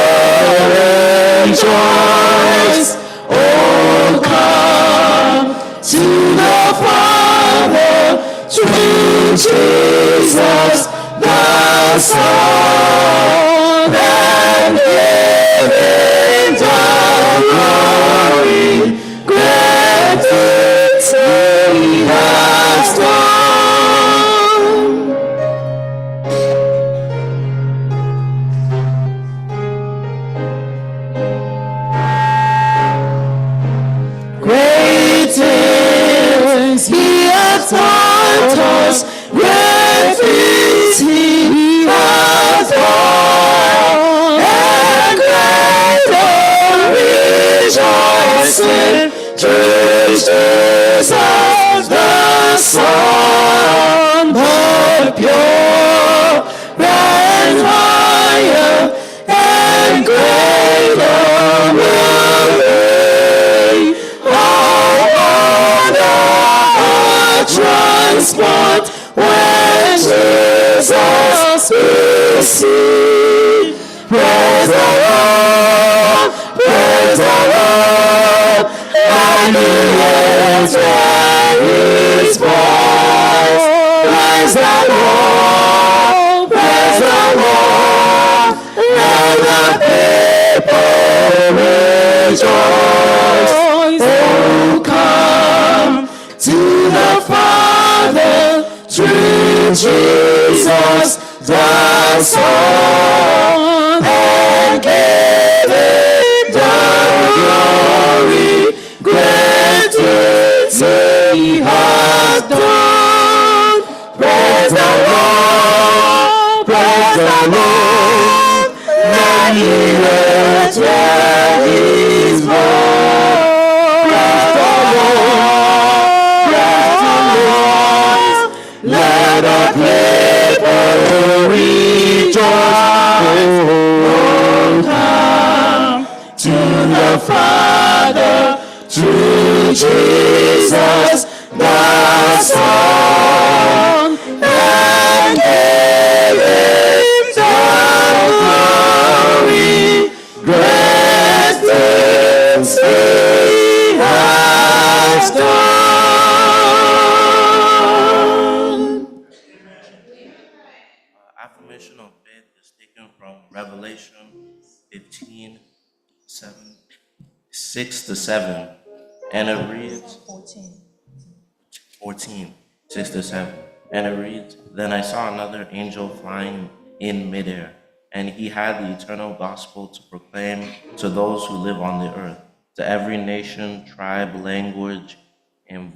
Speaker 7: rejoice. Oh, come to the Father through Jesus the Son, and give him the glory, great things he has done. Great things he has Jesus the Son, but pure and higher and greater will be our honor, our transport when Jesus is seen. Praise the Lord, praise the Lord, and the earth hear His voice. Praise the Lord, praise the Lord, let the people rejoice. Oh, come to the Father through Jesus the Son, and give Him the glory. Great things He has done. Praise the Lord, praise the Lord, let the earth hear His voice. Praise the Lord, praise the Lord, let the people rejoice. Oh, come to the Father through Jesus the Son, and give Him the glory. Great things He has done.
Speaker 15: Affirmation of faith is taken from Revelation 15, 6 to 7, and it reads 14, 6 to 7, and it reads, Then I saw another angel flying in midair, and he had the eternal gospel to proclaim to those who live on the earth, to every nation, tribe, language, and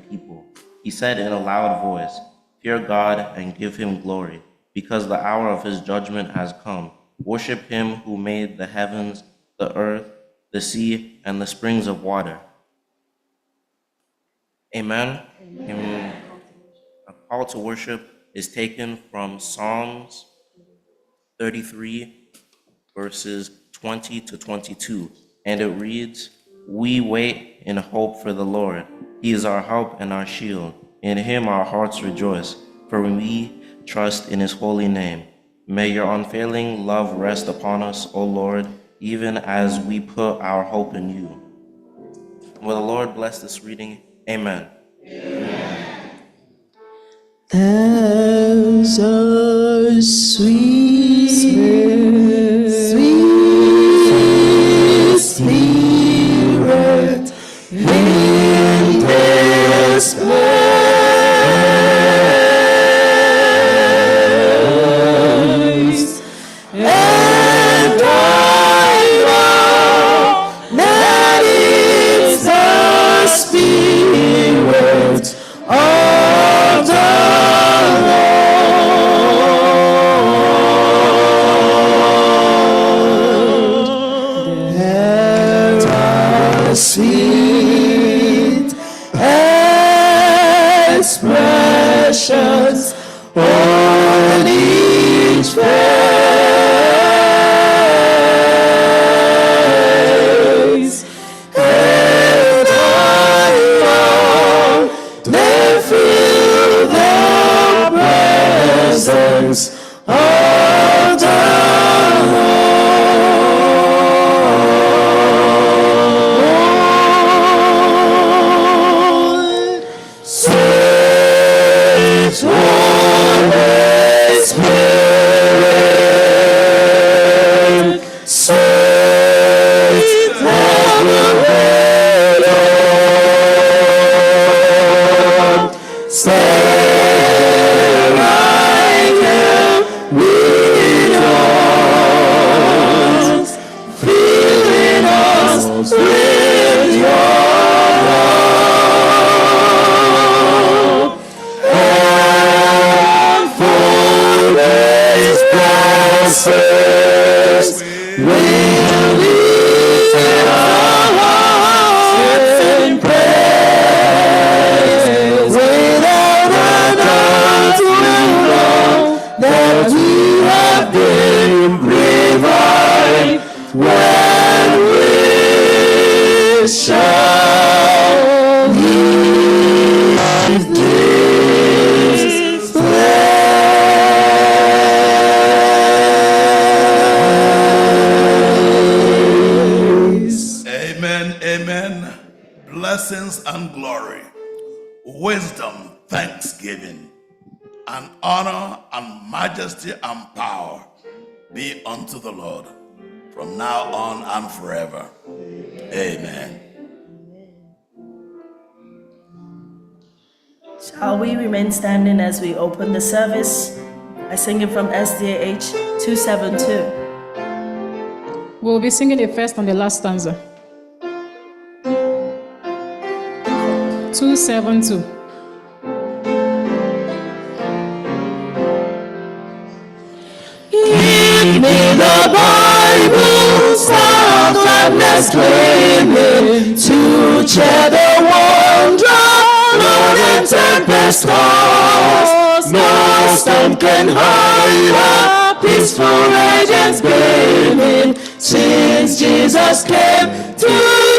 Speaker 15: people. He said in a loud voice, Fear God and give Him glory, because the hour of His judgment has come. Worship Him who made the heavens, the earth, the sea, and the springs of water. Amen. Amen. A call to worship is taken from Psalms 33, verses 20 to 22, and it reads, We wait in hope for the Lord. He is our help and our shield. In Him our hearts rejoice, for we trust in His holy name. May your unfailing love rest upon us, O Lord, even as we put our hope in you. Will the Lord bless this reading? Amen.
Speaker 7: There's a sweet, sweet spirit in this place, and I know that it's the Spirit of the Lord. There are sweet expressions on each face, and I know they feel the presence of the Lord. Sweet Holy Spirit, sweet Lord, stay right here with us, filling us with your love, and for these blessings we'll lift our hearts in praise.
Speaker 11: blessings and glory, wisdom, thanksgiving, and honor and majesty and power be unto the Lord from now on and forever. Amen.
Speaker 8: Shall we remain standing as we open the service by singing from SDAH 272?
Speaker 16: We'll be singing the first and the last stanza. 272.
Speaker 7: Give me the Bible, star of gladness gleaming, to cheer the wonder, Lord and tempest tossed. No storm can hide a peaceful radiance beaming, since Jesus came to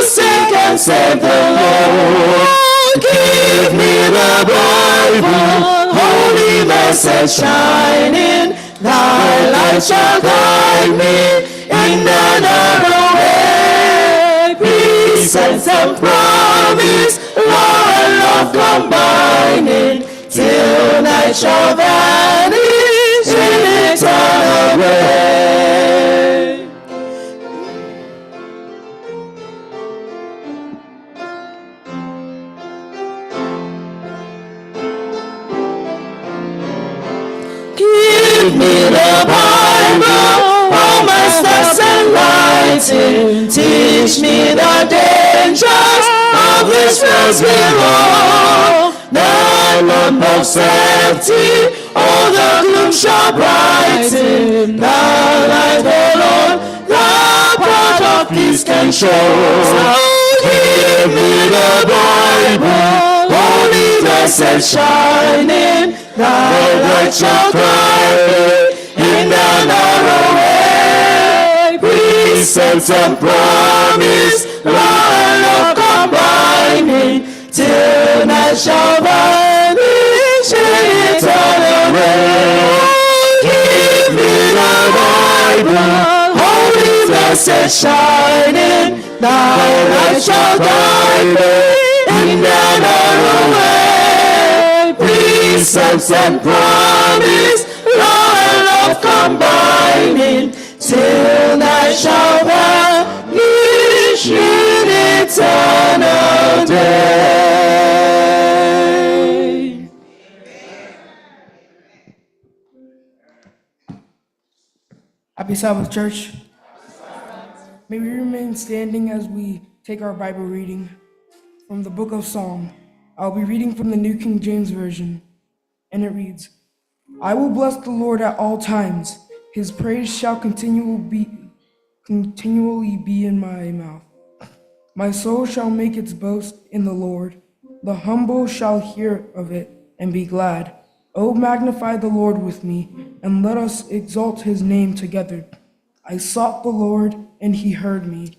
Speaker 7: seek and save the Lord. Give me the Bible, holy message shining, thy light shall guide me in the narrow way. Precepts and promise, law and love combining, till night shall vanish in eternal way. Give me the Bible, all my steps enlighten. Teach me the dangers of this world's below. The lamp of safety, all the gloom shall brighten. The light alone, the path of peace can show. So give me the Bible, holy message shining, thy light shall guide me in the narrow way. Precepts and promise, law and love combining, till night shall vanish in eternal way. Give me the Bible, holy message shining, thy light shall guide me in the narrow way. Precepts and promise, law and love combining, till night shall vanish in eternal day.
Speaker 17: Happy Sabbath, church. May we remain standing as we take our Bible reading from the book of Psalm. I'll be reading from the New King James Version, and it reads, I will bless the Lord at all times. His praise shall continually be in my mouth. My soul shall make its boast in the Lord. The humble shall hear of it and be glad. O magnify the Lord with me, and let us exalt his name together. I sought the Lord, and he heard me,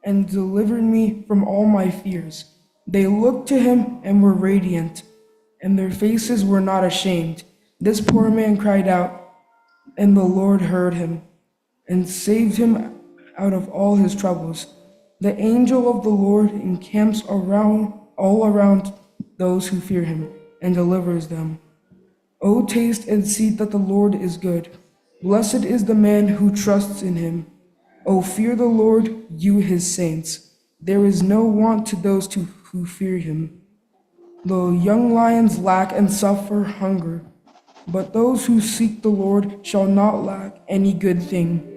Speaker 17: and delivered me from all my fears. They looked to him and were radiant, and their faces were not ashamed. This poor man cried out, and the Lord heard him, and saved him out of all his troubles. The angel of the Lord encamps all around those who fear him, and delivers them. O taste and see that the Lord is good. Blessed is the man who trusts in him. O fear the Lord, you his saints. There is no want to those who fear him. The young lions lack and suffer hunger, but those who seek the Lord shall not lack any good thing.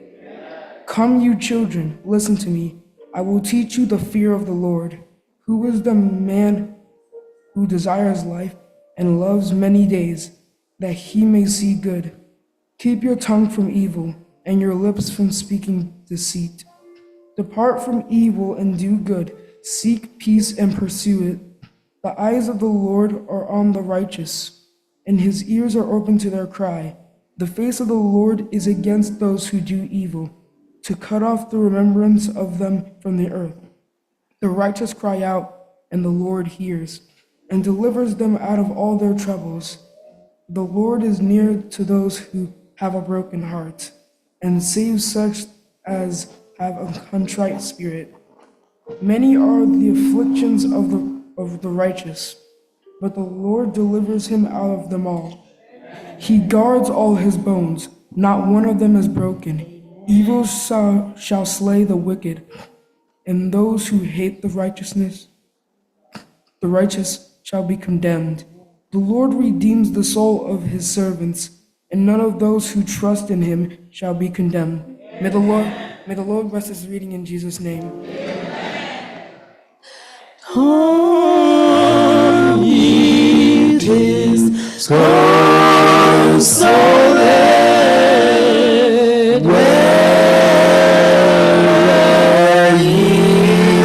Speaker 17: Come, you children, listen to me. I will teach you the fear of the Lord. Who is the man who desires life and loves many days, that he may see good? Keep your tongue from evil and your lips from speaking deceit. Depart from evil and do good. Seek peace and pursue it. The eyes of the Lord are on the righteous, and his ears are open to their cry. The face of the Lord is against those who do evil, to cut off the remembrance of them from the earth. The righteous cry out, and the Lord hears, and delivers them out of all their troubles. The Lord is near to those who have a broken heart, and saves such as have a contrite spirit. Many are the afflictions of the righteous, but the Lord delivers him out of them all. He guards all his bones, not one of them is broken. Evil shall slay the wicked, and those who hate the righteous shall be condemned. The Lord redeems the soul of his servants, and none of those who trust in him shall be condemned. May the Lord bless this reading in Jesus' name.
Speaker 7: Come ye disconsolate, where ye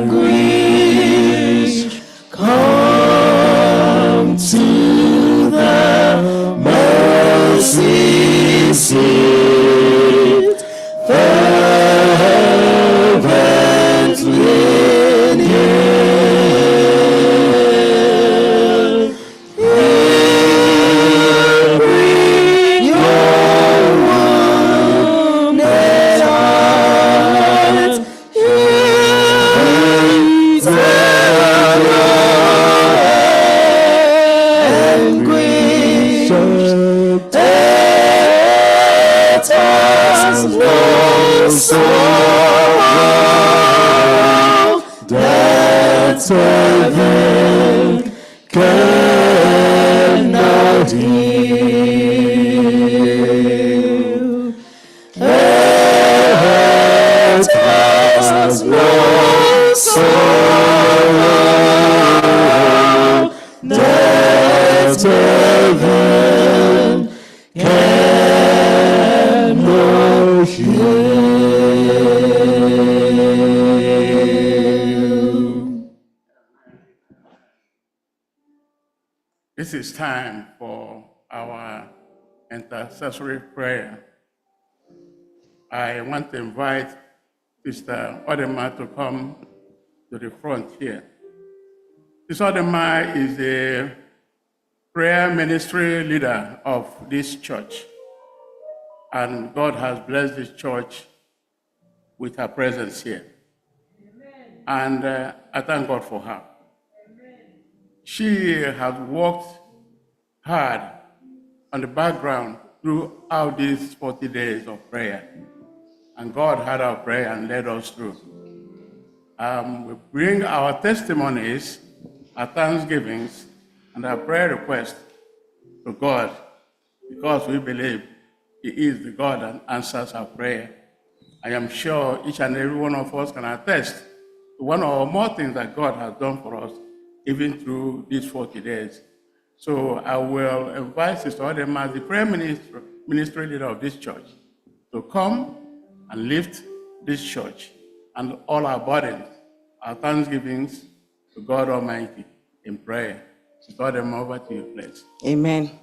Speaker 7: languish, come to the mercy seat, fervently heaven cannot heal. Earth has no sorrow that heaven cannot heal.
Speaker 11: This is time for our intercessory prayer. I want to invite Sister Odema to come to the front here. Sister Odema is a prayer ministry leader of this church, and God has blessed this church with her presence here. And I thank God for her. She has worked hard on the background throughout these 40 days of prayer. And God heard our prayer and led us through. We bring our testimonies, our thanksgivings, and our prayer requests to God because we believe He is the God that answers our prayer. I am sure each and every one of us can attest to one or more things that God has done for us even through these 40 days. So I will invite Sister Odema, the prayer ministry leader of this church, to come and lift this church and all our burdens, our thanksgivings to God Almighty in prayer. Sister Odema, over to you, please.
Speaker 5: Amen.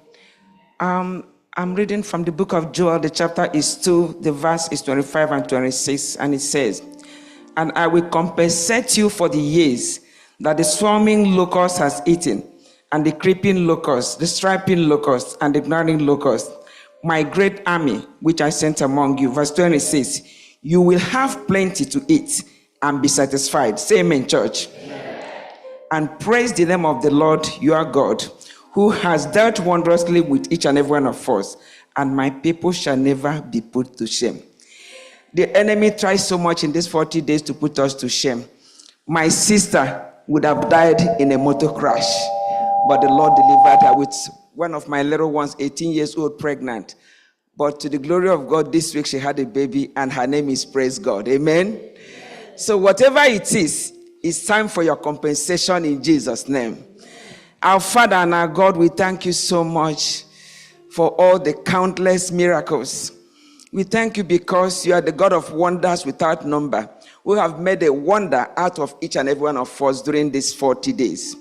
Speaker 5: I'm reading from the book of Joel. The chapter is 2, the verse is 25 and 26, and it says, "And I will compensate you for the years that the swarming locust has eaten, and the creeping locust, the striping locust, and the gnawing locust, my great army which I sent among you." Verse 26, "You will have plenty to eat and be satisfied." Say amen, church. Amen. "And praise the name of the Lord your God, who has dealt wondrously with each and every one of us, and my people shall never be put to shame." The enemy tries so much in these 40 days to put us to shame. My sister would have died in a motor crash, but the Lord delivered her with one of my little ones, 18 years old, pregnant. But to the glory of God, this week she had a baby, and her name is Praise God. Amen? So whatever it is, it's time for your compensation in Jesus' name. Our Father and our God, we thank you so much for all the countless miracles. We thank you because you are the God of wonders without number, who have made a wonder out of each and every one of us during these 40 days.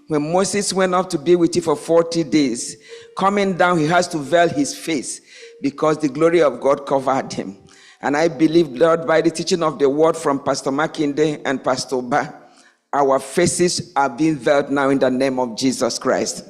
Speaker 5: When Moses went up to be with you for 40 days, coming down, he has to veil his face because the glory of God covered him. And I believe, Lord, by the teaching of the word from Pastor Makinde and Pastor Ba, our faces are being veiled now in the name of Jesus Christ.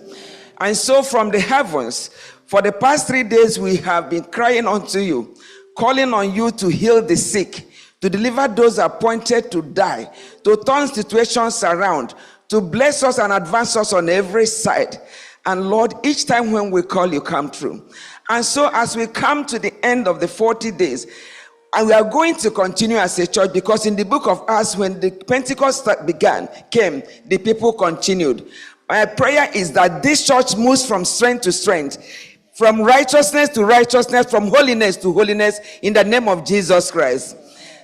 Speaker 5: And so from the heavens, for the past 3 days, we have been crying unto you, calling on you to heal the sick,
Speaker 18: to deliver those appointed to die, to turn situations around, to bless us and advance us on every side. And Lord, each time when we call, you come through. And so as we come to the end of the 40 days, and we are going to continue as a church, because in the book of Acts, when the Pentecost came, the people continued. My prayer is that this church moves from strength to strength, from righteousness to righteousness, from holiness to holiness, in the name of Jesus Christ.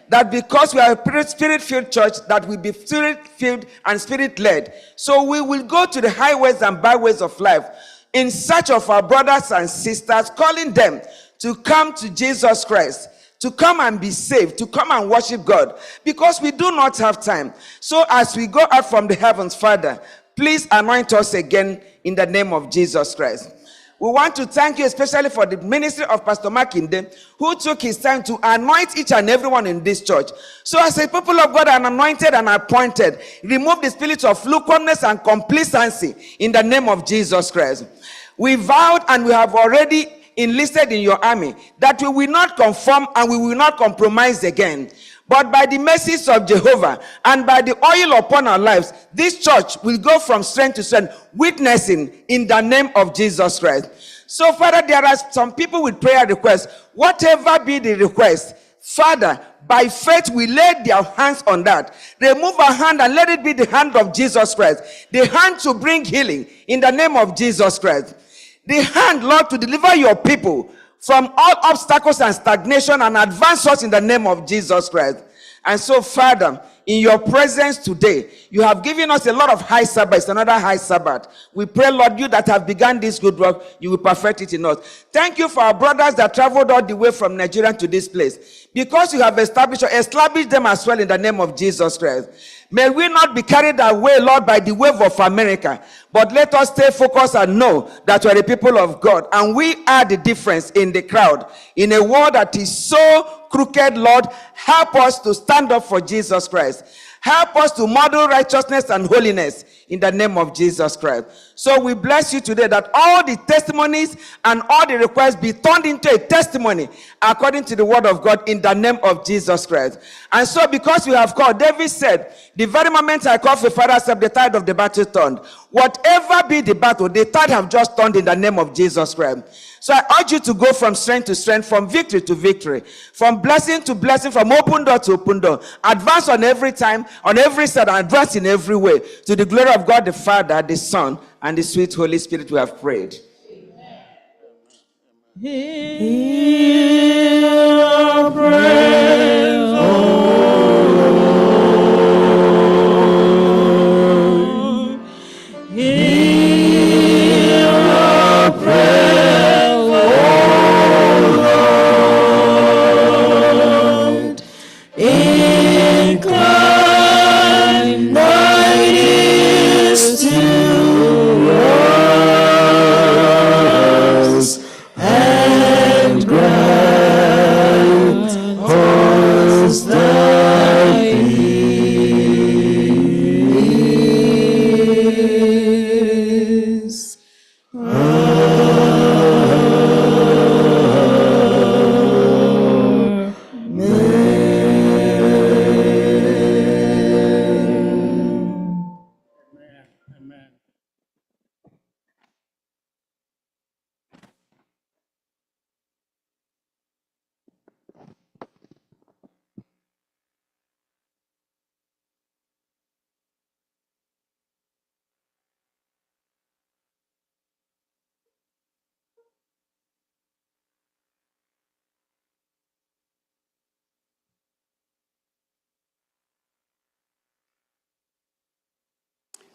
Speaker 18: That because we are a spirit-filled church, that we be spirit-filled and spirit-led. So we will go to the highways and byways of life in search of our brothers and sisters, calling them to come to Jesus Christ, to come and be saved, to come and worship God, because we do not have time. So as we go out from the heavens, Father, please anoint us again in the name of Jesus Christ. We want to thank you especially for the ministry of Pastor Makinde, who took his time to anoint each and everyone in this church. So as a people of God are anointed and appointed, remove the spirit of lukewarmness and complacency in the name of Jesus Christ. We vowed and we have already enlisted in your army that we will not conform and we will not compromise again. But by the mercies of Jehovah and by the oil upon our lives, this church will go from strength to strength, witnessing in the name of Jesus Christ. So, Father, there are some people with prayer requests. Whatever be the request, Father, by faith we lay their hands on that. Remove our hand and let it be the hand of Jesus Christ. The hand to bring healing in the name of Jesus Christ. The hand, Lord, to deliver your people from all obstacles and stagnation and advance us in the name of Jesus Christ. And so, Father, in your presence today, you have given us a lot of high Sabbaths, another high Sabbath. We pray, Lord, you that have begun this good work, you will perfect it in us. Thank you for our brothers that traveled all the way from Nigeria to this place. Because you have established them as well in the name of Jesus Christ. May we not be carried away, Lord, by the wave of America, but let us stay focused and know that we are the people of God, and we are the difference in the crowd. In a world that is so crooked, Lord, help us to stand up for Jesus Christ. Help us to model righteousness and holiness in the name of Jesus Christ. So we bless you today that all the testimonies and all the requests be turned into a testimony according to the word of God in the name of Jesus Christ. And so because we have called, David said, the very moment I called for Father, said the tide of the battle turned. Whatever be the battle, the tide have just turned in the name of Jesus Christ. So I urge you to go from strength to strength, from victory to victory, from blessing to blessing, from open door to open door. Advance on every time, on every side, and advance in every way. To the glory of God the Father, the Son, and the sweet Holy Spirit we have prayed.
Speaker 7: Hear our praise, O Lord. Hear our praise, O Lord. Incline thine ears to us and grant us thy peace.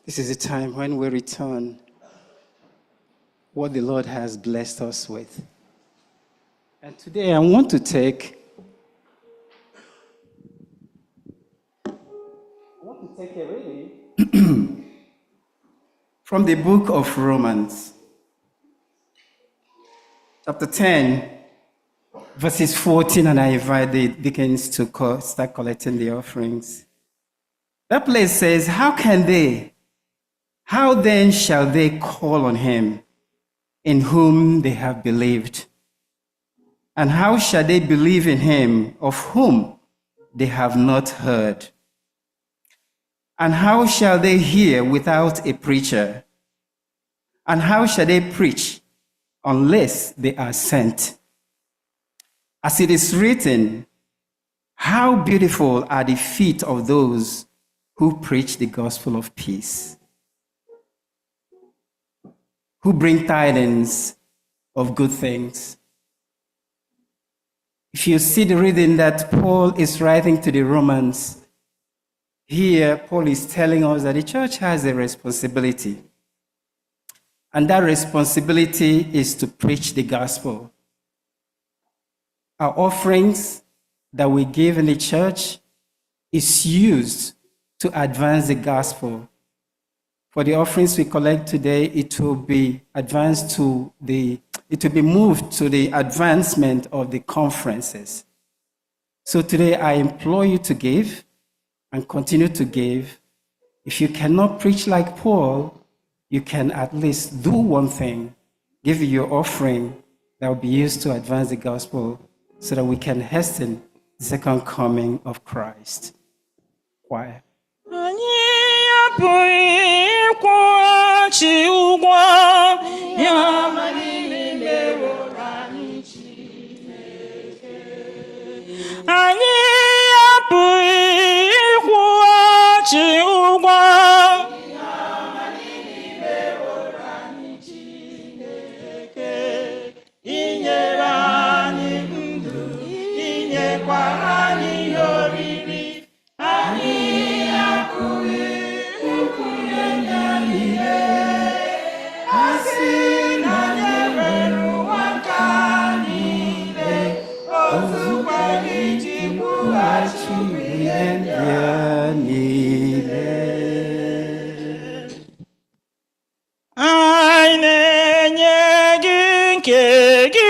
Speaker 4: This is the time when we return what the Lord has blessed us with. And today I want to take a reading from the book of Romans, chapter 10, verses 14, and I invite the deacons to start collecting the offerings. That place says, how then shall they call on him in whom they have believed? And how shall they believe in him of whom they have not heard. And how shall they hear without a preacher? And how shall they preach unless they are sent? As it is written, how beautiful are the feet of those who preach the gospel of peace, who bring tidings of good things. If you see the reading that Paul is writing to the Romans, here Paul is telling us that the church has a responsibility. And that responsibility is to preach the gospel. Our offerings that we give in the church is used to advance the gospel. For the offerings we collect today, it will be moved to the advancement of the conferences. So today I implore you to give and continue to give. If you cannot preach like Paul, you can at least do one thing, give your offering that will be used to advance the gospel so that we can hasten the second coming of Christ. Choir.
Speaker 7: ịkwụghachi ụgwọ ihe ọma niile meworo anyị Chineke. Anyị apụghị ịkwụghachi ụgwọ ihe ọma niile meworo anyị Chineke. Inyere anyị ndụ, inyekwara anyị ihe oriri, anyị apụghị ịkwụnye ya niile. Asị na anyị nwere ụwa nke anyị niile, ozugbo anyị ji kwụghachi ihe ndị a niile. Anyị na-enye gị nke gị.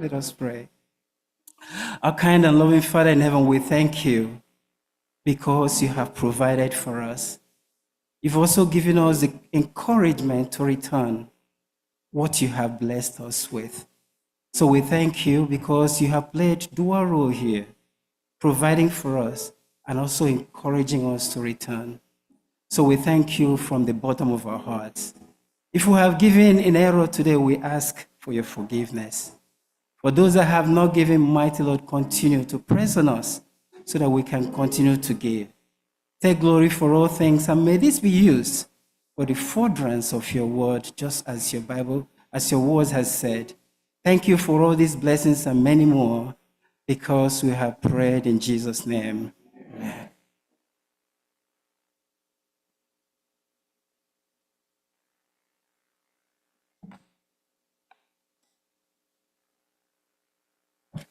Speaker 4: Let us pray. Our kind and loving Father in heaven, we thank you because you have provided for us. You've also given us the encouragement to return what you have blessed us with. So we thank you because you have played dual role here, providing for us and also encouraging us to return. So we thank you from the bottom of our hearts. If we have given in error today, we ask for your forgiveness. For those that have not given, mighty Lord, continue to press on us so that we can continue to give. Take glory for all things, and may this be used for the furtherance of your word, just as your Bible, as your word has said. Thank you for all these blessings and many more, because we have prayed in Jesus' name. Amen.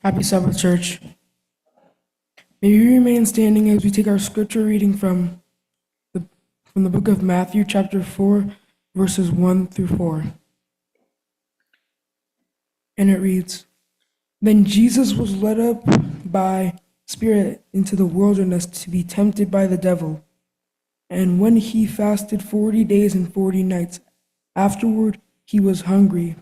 Speaker 17: Happy Sabbath, church. May we remain standing as we take our scripture reading from the book of Matthew, chapter 4, verses 1 through 4. And it reads, Then Jesus was led up by Spirit into the wilderness to be tempted by the devil. And when he fasted 40 days and 40 nights, afterward he was hungry.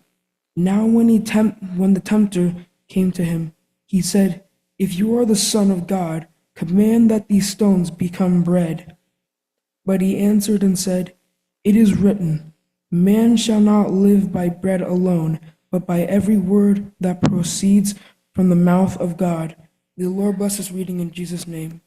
Speaker 17: Now when the tempter came to him, he said, If you are the Son of God, command that these stones become bread. But he answered and said, It is written, Man shall not live by bread alone, but by every word that proceeds from the mouth of God. The Lord bless this reading in Jesus' name.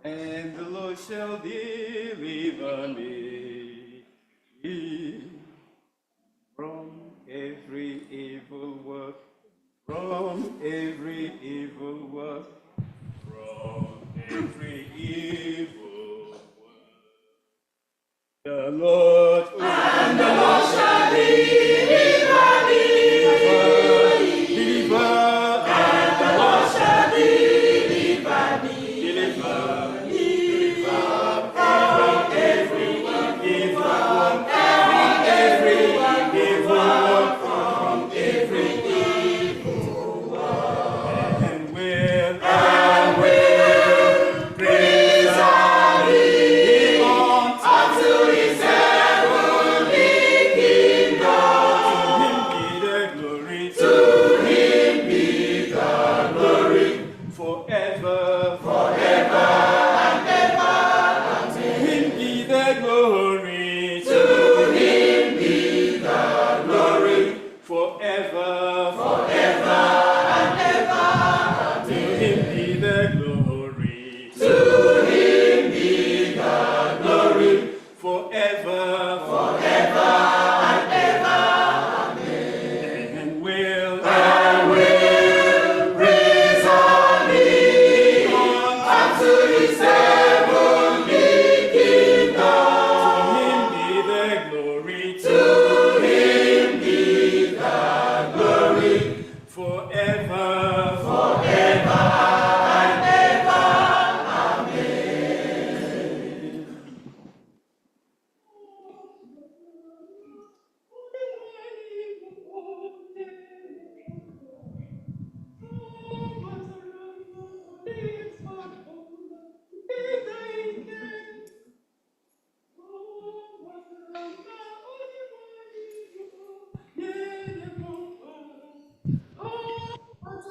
Speaker 4: And the Lord shall deliver me from every evil work,
Speaker 3: from every evil work, from every evil work. The Lord, and the Lord shall deliver thee, and the Lord shall deliver thee, from every evil work, from every evil work, from every and will praise our Lord unto his heavenly kingdom. To him be the glory forever, forever and ever. To him be the glory. To him be the glory forever, forever. To him be the glory. To him be the glory forever, forever and ever. Amen. And will praise our Lord unto his heavenly kingdom. To him be the glory. To him be the glory forever, forever and ever. Amen.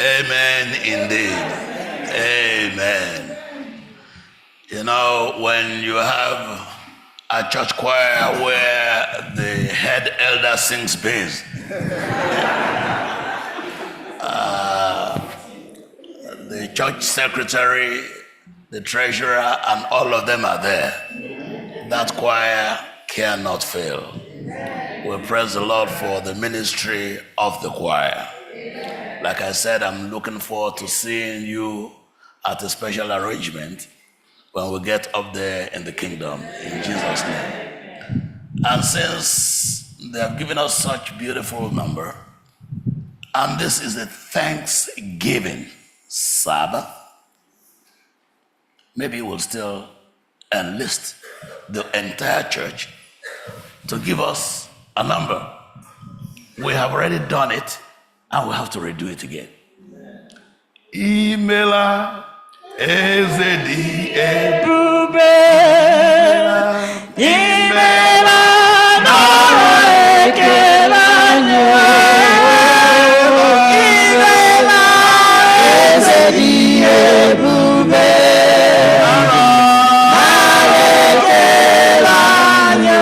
Speaker 19: Amen indeed. Amen. You know, when you have a church choir where the head elder sings bass, the church secretary, the treasurer, and all of them are there, that choir cannot fail. We praise the Lord for the ministry of the choir. Like I said, I'm looking forward to seeing you at a special arrangement when we get up there in the kingdom, in Jesus' name. And since they have given us such beautiful number, and this is a Thanksgiving Sabbath, maybe we'll still enlist the entire church to give us a number. We have already done it, and we have to redo it again. Imela SDA.
Speaker 7: Imela nara ekelanya. Imela SDA bube. Nara ekelanya.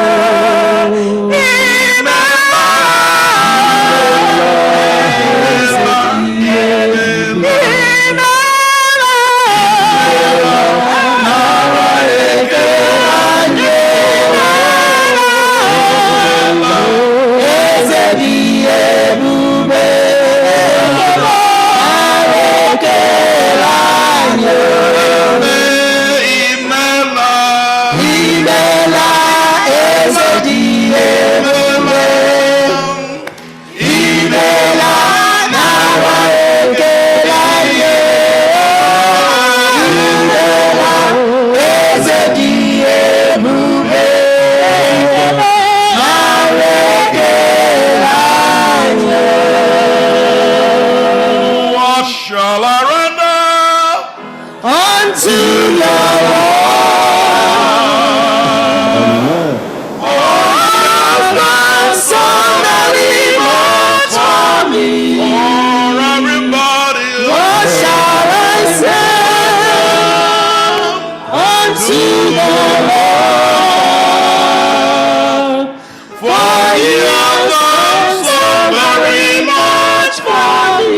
Speaker 19: What shall I render
Speaker 7: unto your Lord? Oh, my son, that he bought for me.
Speaker 19: for everybody?
Speaker 7: What shall I say unto the Lord? For he has done so very much for me.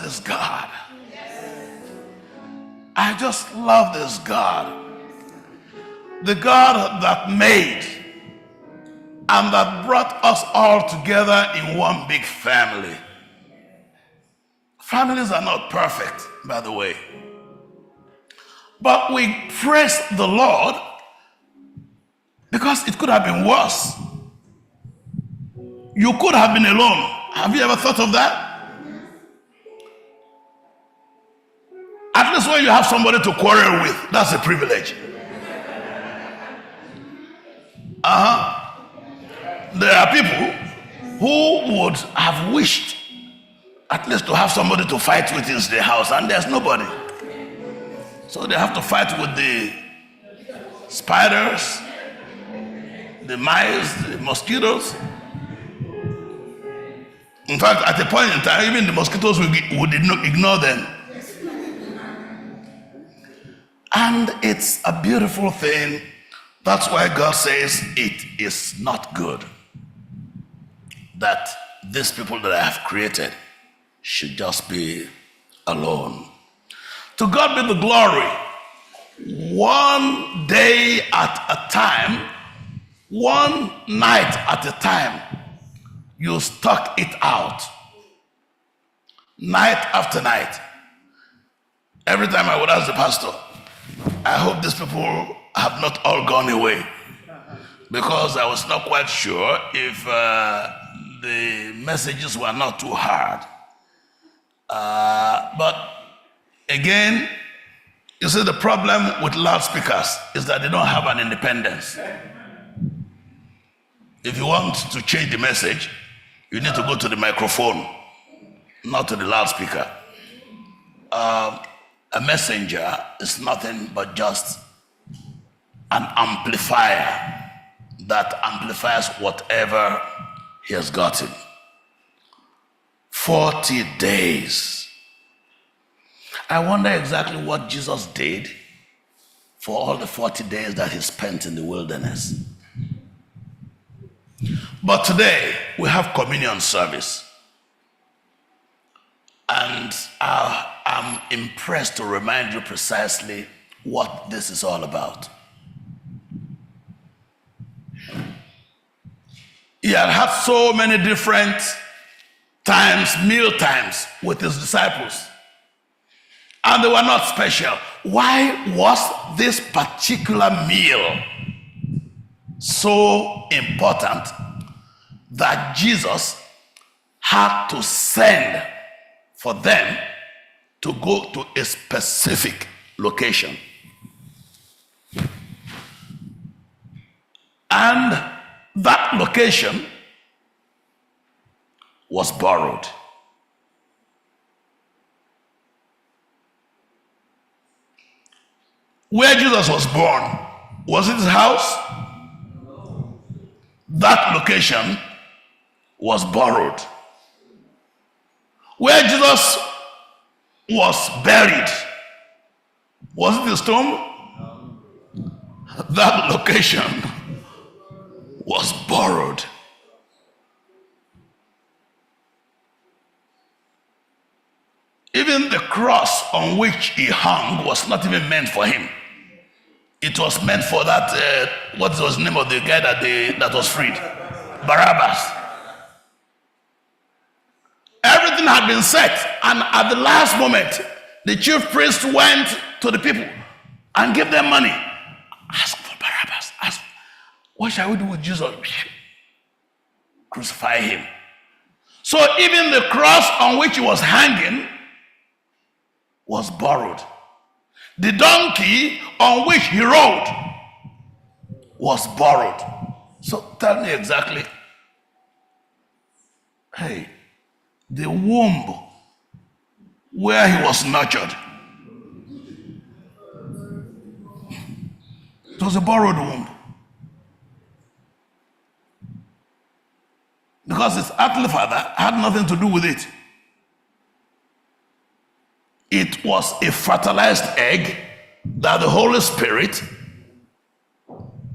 Speaker 19: This God. I just love this God. The God that made and that brought us all together in one big family. Families are not perfect, by the way. But we praise the Lord because it could have been worse. You could have been alone. Have you ever thought of that? At least when you have somebody to quarrel with, that's a privilege. There are people who would have wished at least to have somebody to fight with in the house, and there's nobody. So they have to fight with the spiders, the mice, the mosquitoes. In fact, at a point in time, even the mosquitoes would ignore them. And it's a beautiful thing. That's why God says it is not good that these people that I have created should just be alone. To God be the glory. One day at a time, one night at a time, you stuck it out. Night after night. Every time I would ask the pastor, I hope these people have not all gone away, because I was not quite sure if the messages were not too hard. But again, you see, the problem with loudspeakers is that they don't have an independence. If you want to change the message, you need to go to the microphone, not to the loudspeaker. A messenger is nothing but just an amplifier that amplifies whatever he has gotten. 40 days. I wonder exactly what Jesus did for all the 40 days that he spent in the wilderness. But today we have communion service. And I'm impressed to remind you precisely what this is all about. He had had so many different times, meal times with his disciples. And they were not special. Why was this particular meal so important that Jesus had to send for them to go to a specific location? And that location was borrowed. Where Jesus was born, was it his house? That location was borrowed. Where Jesus was buried, was it his tomb? That location was borrowed. Even the cross on which he hung was not even meant for him. It was meant for that, what was the name of the guy that was freed? Barabbas. Everything had been set, and at the last moment, the chief priest went to the people and gave them money. Ask for Barabbas. Ask, what shall we do with Jesus? Crucify him. So even the cross on which he was hanging was borrowed. The donkey on which he rode was borrowed. So tell me exactly, hey, the womb where he was nurtured, it was a borrowed womb. Because his earthly father had nothing to do with it. It was a fertilized egg that the Holy Spirit,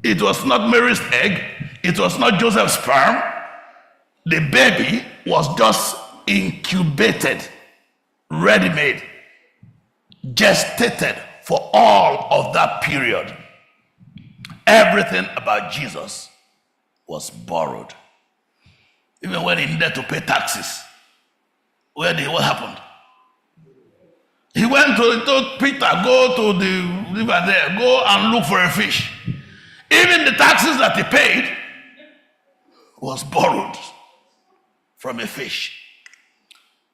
Speaker 19: it was not Mary's egg, it was not Joseph's sperm. The baby was just incubated, ready-made, gestated for all of that period. Everything about Jesus was borrowed. Even when he needed to pay taxes, what happened? He went to told Peter, go to the river there, go and look for a fish. Even the taxes that he paid was borrowed from a fish.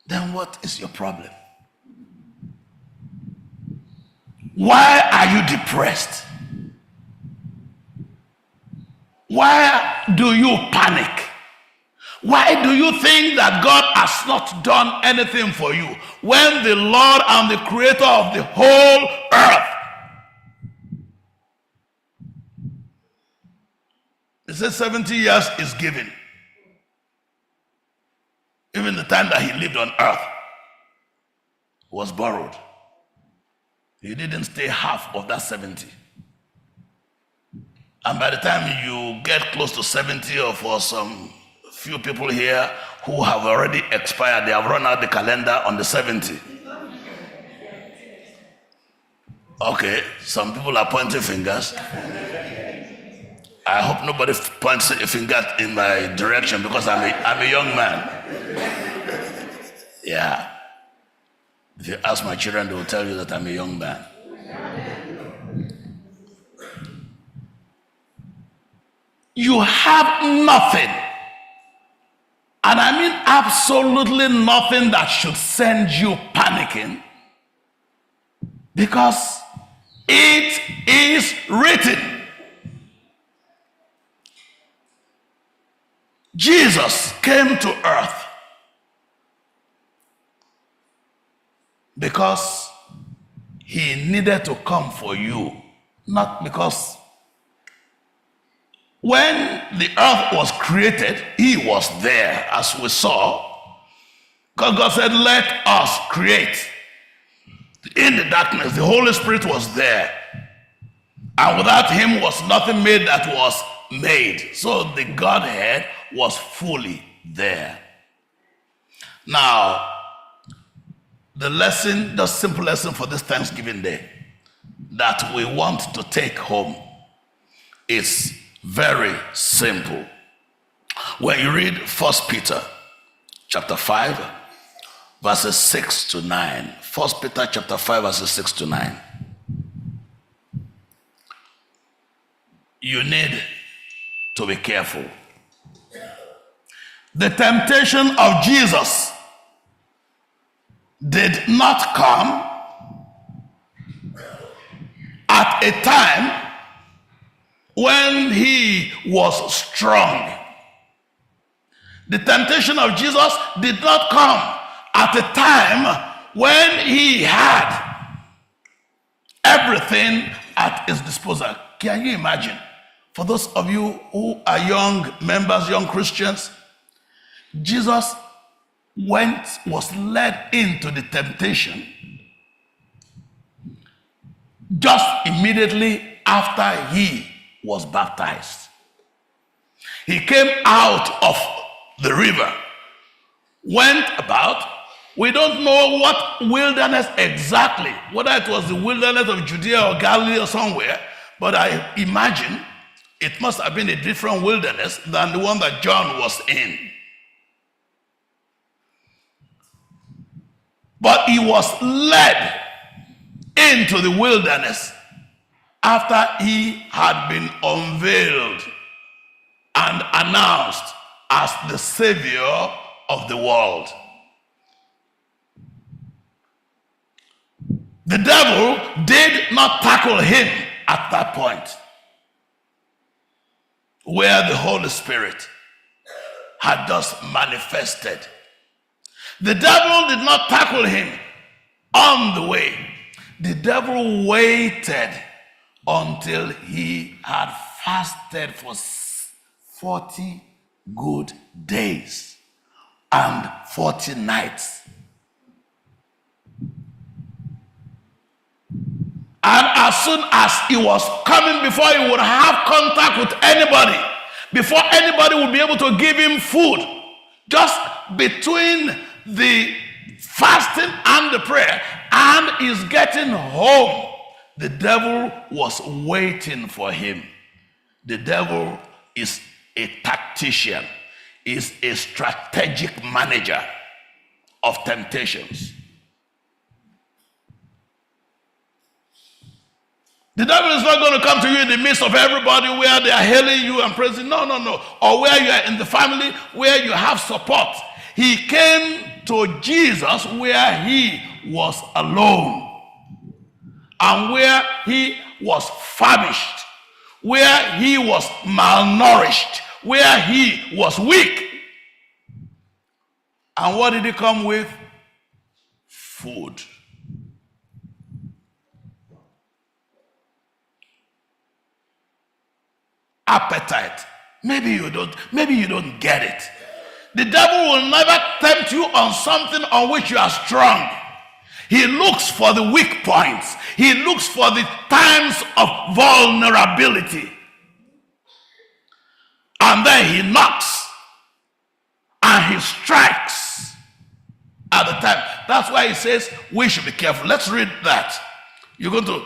Speaker 19: Then what is your problem? Why are you depressed? Why do you panic? Why do you think that God has not done anything for you when the Lord and the creator of the whole earth, he says 70 years is given. Even the time that he lived on earth was borrowed. He didn't stay half of that 70. And by the time you get close to 70, or for some few people here who have already expired, they have run out the calendar on the 70. Okay, some people are pointing fingers. I hope nobody points a finger in my direction because I'm a young man. Yeah. If you ask my children, they will tell you that I'm a young man. You have nothing. And I mean absolutely nothing that should send you panicking, because it is written. Jesus came to earth because he needed to come for you, not because when the earth was created, he was there, as we saw. Because God said, let us create. In the darkness, the Holy Spirit was there. And without him was nothing made that was made. So the Godhead was fully there. Now, the lesson, the simple lesson for this Thanksgiving Day that we want to take home is very simple. When you read 1 Peter chapter 5, verses 6 to 9. 1 Peter chapter 5, verses 6 to 9. You need to be careful. The temptation of Jesus did not come at a time when he was strong. The temptation of Jesus did not come at a time when he had everything at his disposal. Can you imagine? For those of you who are young members, young Christians, Jesus was led into the temptation just immediately after he was baptized. He came out of the river, went about. We don't know what wilderness exactly, whether it was the wilderness of Judea or Galilee or somewhere, but I imagine it must have been a different wilderness than the one that John was in. But he was led into the wilderness after he had been unveiled and announced as the Savior of the world. The devil did not tackle him at that point, where the Holy Spirit had just manifested. The devil did not tackle him on the way. The devil waited until he had fasted for 40 good days and 40 nights. And as soon as he was coming, before he would have contact with anybody, before anybody would be able to give him food, just between the fasting and the prayer and he's getting home, the devil was waiting for him. The devil is a tactician, is a strategic manager of temptations. The devil is not going to come to you in the midst of everybody where they are hailing you and praising. No. Or where you are in the family where you have support. He came to Jesus where he was alone and where he was famished, where he was malnourished, where he was weak. And what did he come with? Food. Appetite. Maybe you don't get it. The devil will never tempt you on something on which you are strong. He looks for the weak points. He looks for the times of vulnerability. And then he knocks and he strikes at the time. That's why he says we should be careful. Let's read that. You're going to.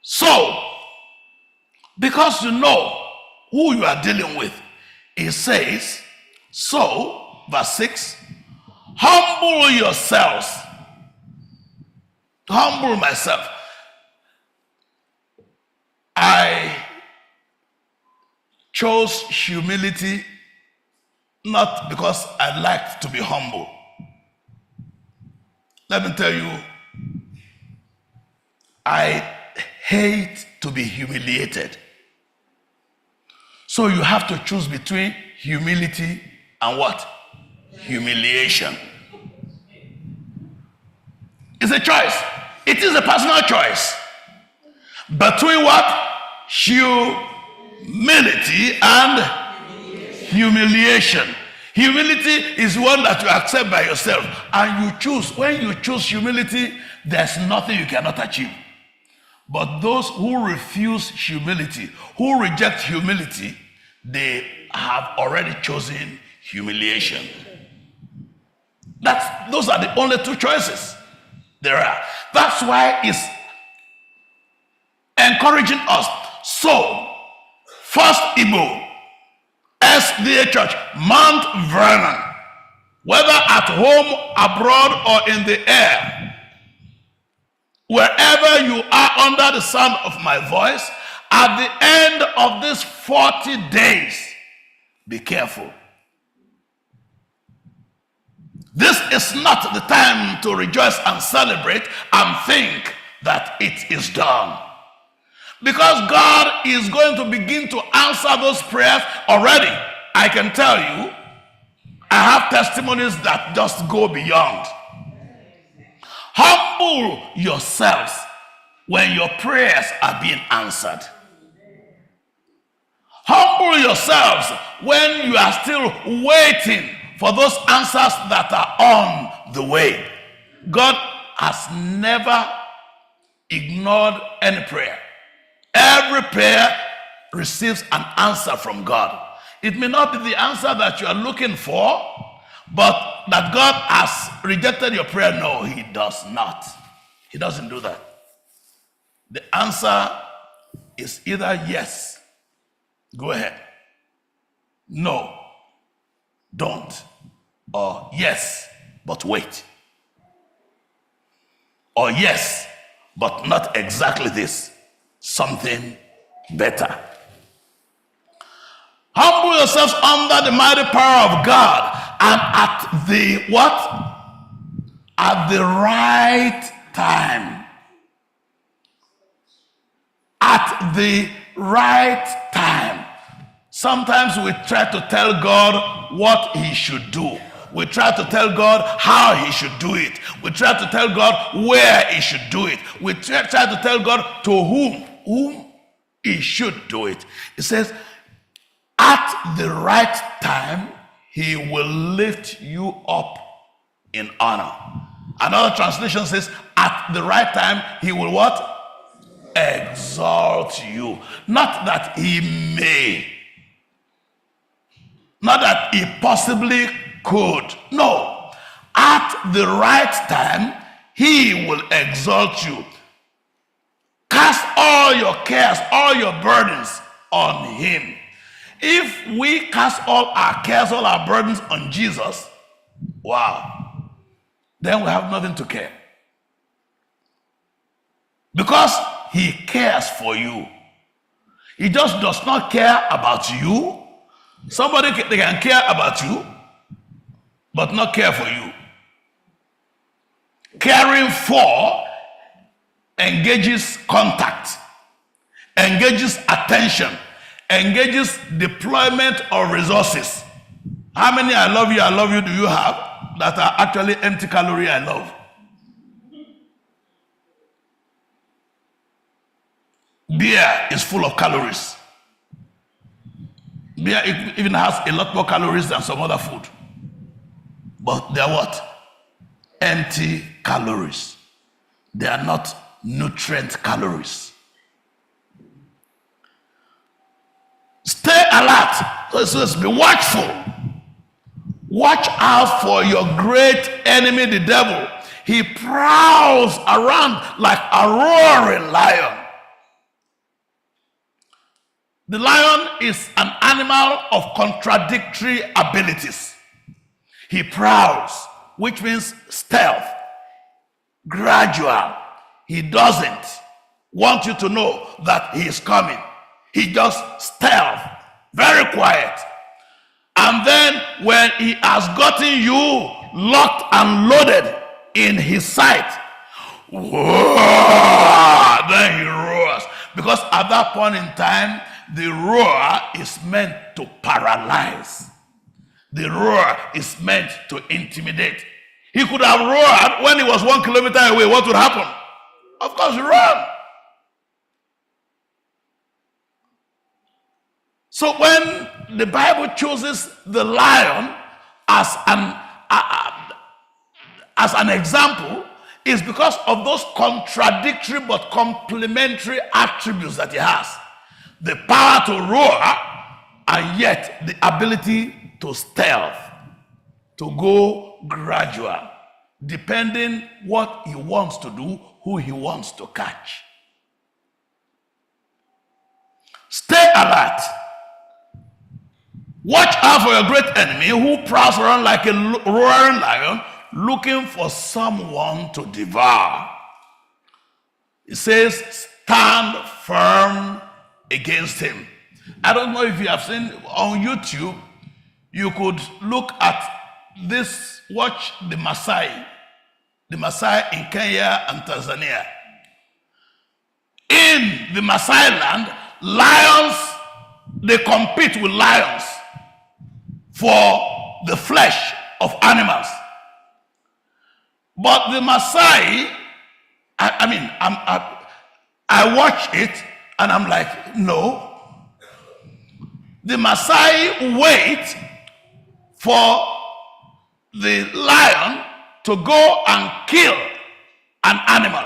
Speaker 19: So, because you know who you are dealing with, he says, so, verse 6, humble yourselves. Humble myself. I chose humility not because I liked to be humble. Let me tell you, I hate to be humiliated. So you have to choose between humility and what? Humiliation. It's a choice. It is a personal choice. Between what? Humility and humiliation. Humility is one that you accept by yourself and you choose. When you choose humility, there's nothing you cannot achieve. But those who refuse humility, who reject humility, they have already chosen humiliation. Those are the only two choices there are. That's why it's encouraging us. So, First Igbo SDA Church, Mount Vernon, whether at home, abroad, or in the air, wherever you are under the sound of my voice, at the end of these 40 days, be careful. This is not the time to rejoice and celebrate and think that it is done. Because God is going to begin to answer those prayers already. I can tell you, I have testimonies that just go beyond. Humble yourselves when your prayers are being answered. Humble yourselves when you are still waiting for those answers that are on the way. God has never ignored any prayer. Every prayer receives an answer from God. It may not be the answer that you are looking for, but that God has rejected your prayer. No, he does not. He doesn't do that. The answer is either yes, go ahead, no, don't, or yes, but wait, or yes, but not exactly this, something better. Humble yourselves under the mighty power of God, and at the what? At the right time. At the right time. Sometimes we try to tell God what he should do. We try to tell God how he should do it. We try to tell God where he should do it. We try to tell God to whom he should do it. It says, at the right time, he will lift you up in honor. Another translation says, at the right time, he will what? Exalt you. Not that he may. Not that he possibly could. No. At the right time, he will exalt you. Cast all your cares, all your burdens on him. If we cast all our cares, all our burdens on Jesus, wow, then we have nothing to care. Because he cares for you. He just does not care about you. Somebody they can care about you, but not care for you. Caring for engages contact,
Speaker 11: engages attention, engages deployment of resources. How many I love you do you have that are actually empty calorie I love? Beer is full of calories. Beer even has a lot more calories than some other food. But they are what? Empty calories. They are not nutrient calories. Stay alert. So it says, be watchful. Watch out for your great enemy, the devil. He prowls around like a roaring lion. The lion is an animal of contradictory abilities. He prowls, which means stealth, gradual. He doesn't want you to know that he is coming. He just stealth, very quiet. And then when he has gotten you locked and loaded in his sight, then he roars. Because at that point in time, the roar is meant to paralyze. The roar is meant to intimidate. He could have roared when he was 1 kilometer away. What would happen? Of course, he ran. So when the Bible chooses the lion as an example, is because of those contradictory but complementary attributes that he has. The power to roar, and yet the ability to stealth, to go gradual, depending what he wants to do, who he wants to catch. Stay alert. Watch out for your great enemy who prowls around like a roaring lion, looking for someone to devour. It says, stand firm against him. I don't know if you have seen on YouTube, you could look at this, watch the Maasai in Kenya and Tanzania. In the Maasai land, lions, they compete with lions for the flesh of animals. But the Maasai, I watch it and I'm like, no. The Maasai wait for the lion to go and kill an animal.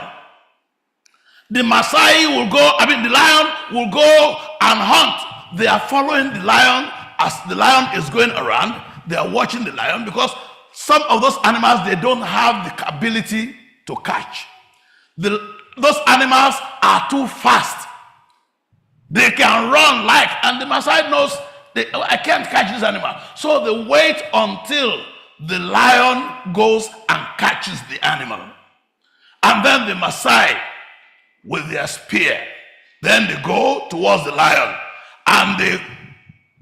Speaker 11: The Maasai will go, the lion will go and hunt. They are following the lion as the lion is going around. They are watching the lion because some of those animals, they don't have the ability to catch. Those animals are too fast. They can run and the Maasai knows, I can't catch this animal. So they wait until the lion goes and catches the animal. And then the Maasai, with their spear, then they go towards the lion. And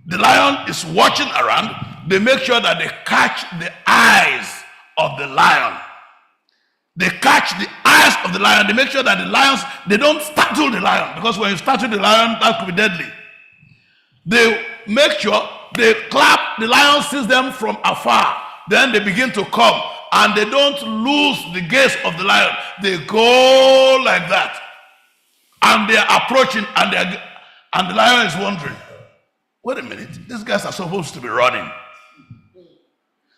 Speaker 11: the lion is watching around. They make sure that they catch the eyes of the lion. They catch the eyes of the lion. They make sure that the lions, they don't startle the lion. Because when you startle the lion, that could be deadly. They make sure they clap, the lion sees them from afar. Then they begin to come. And they don't lose the gaze of the lion. They go like that. And they are approaching, and the lion is wondering, wait a minute, these guys are supposed to be running.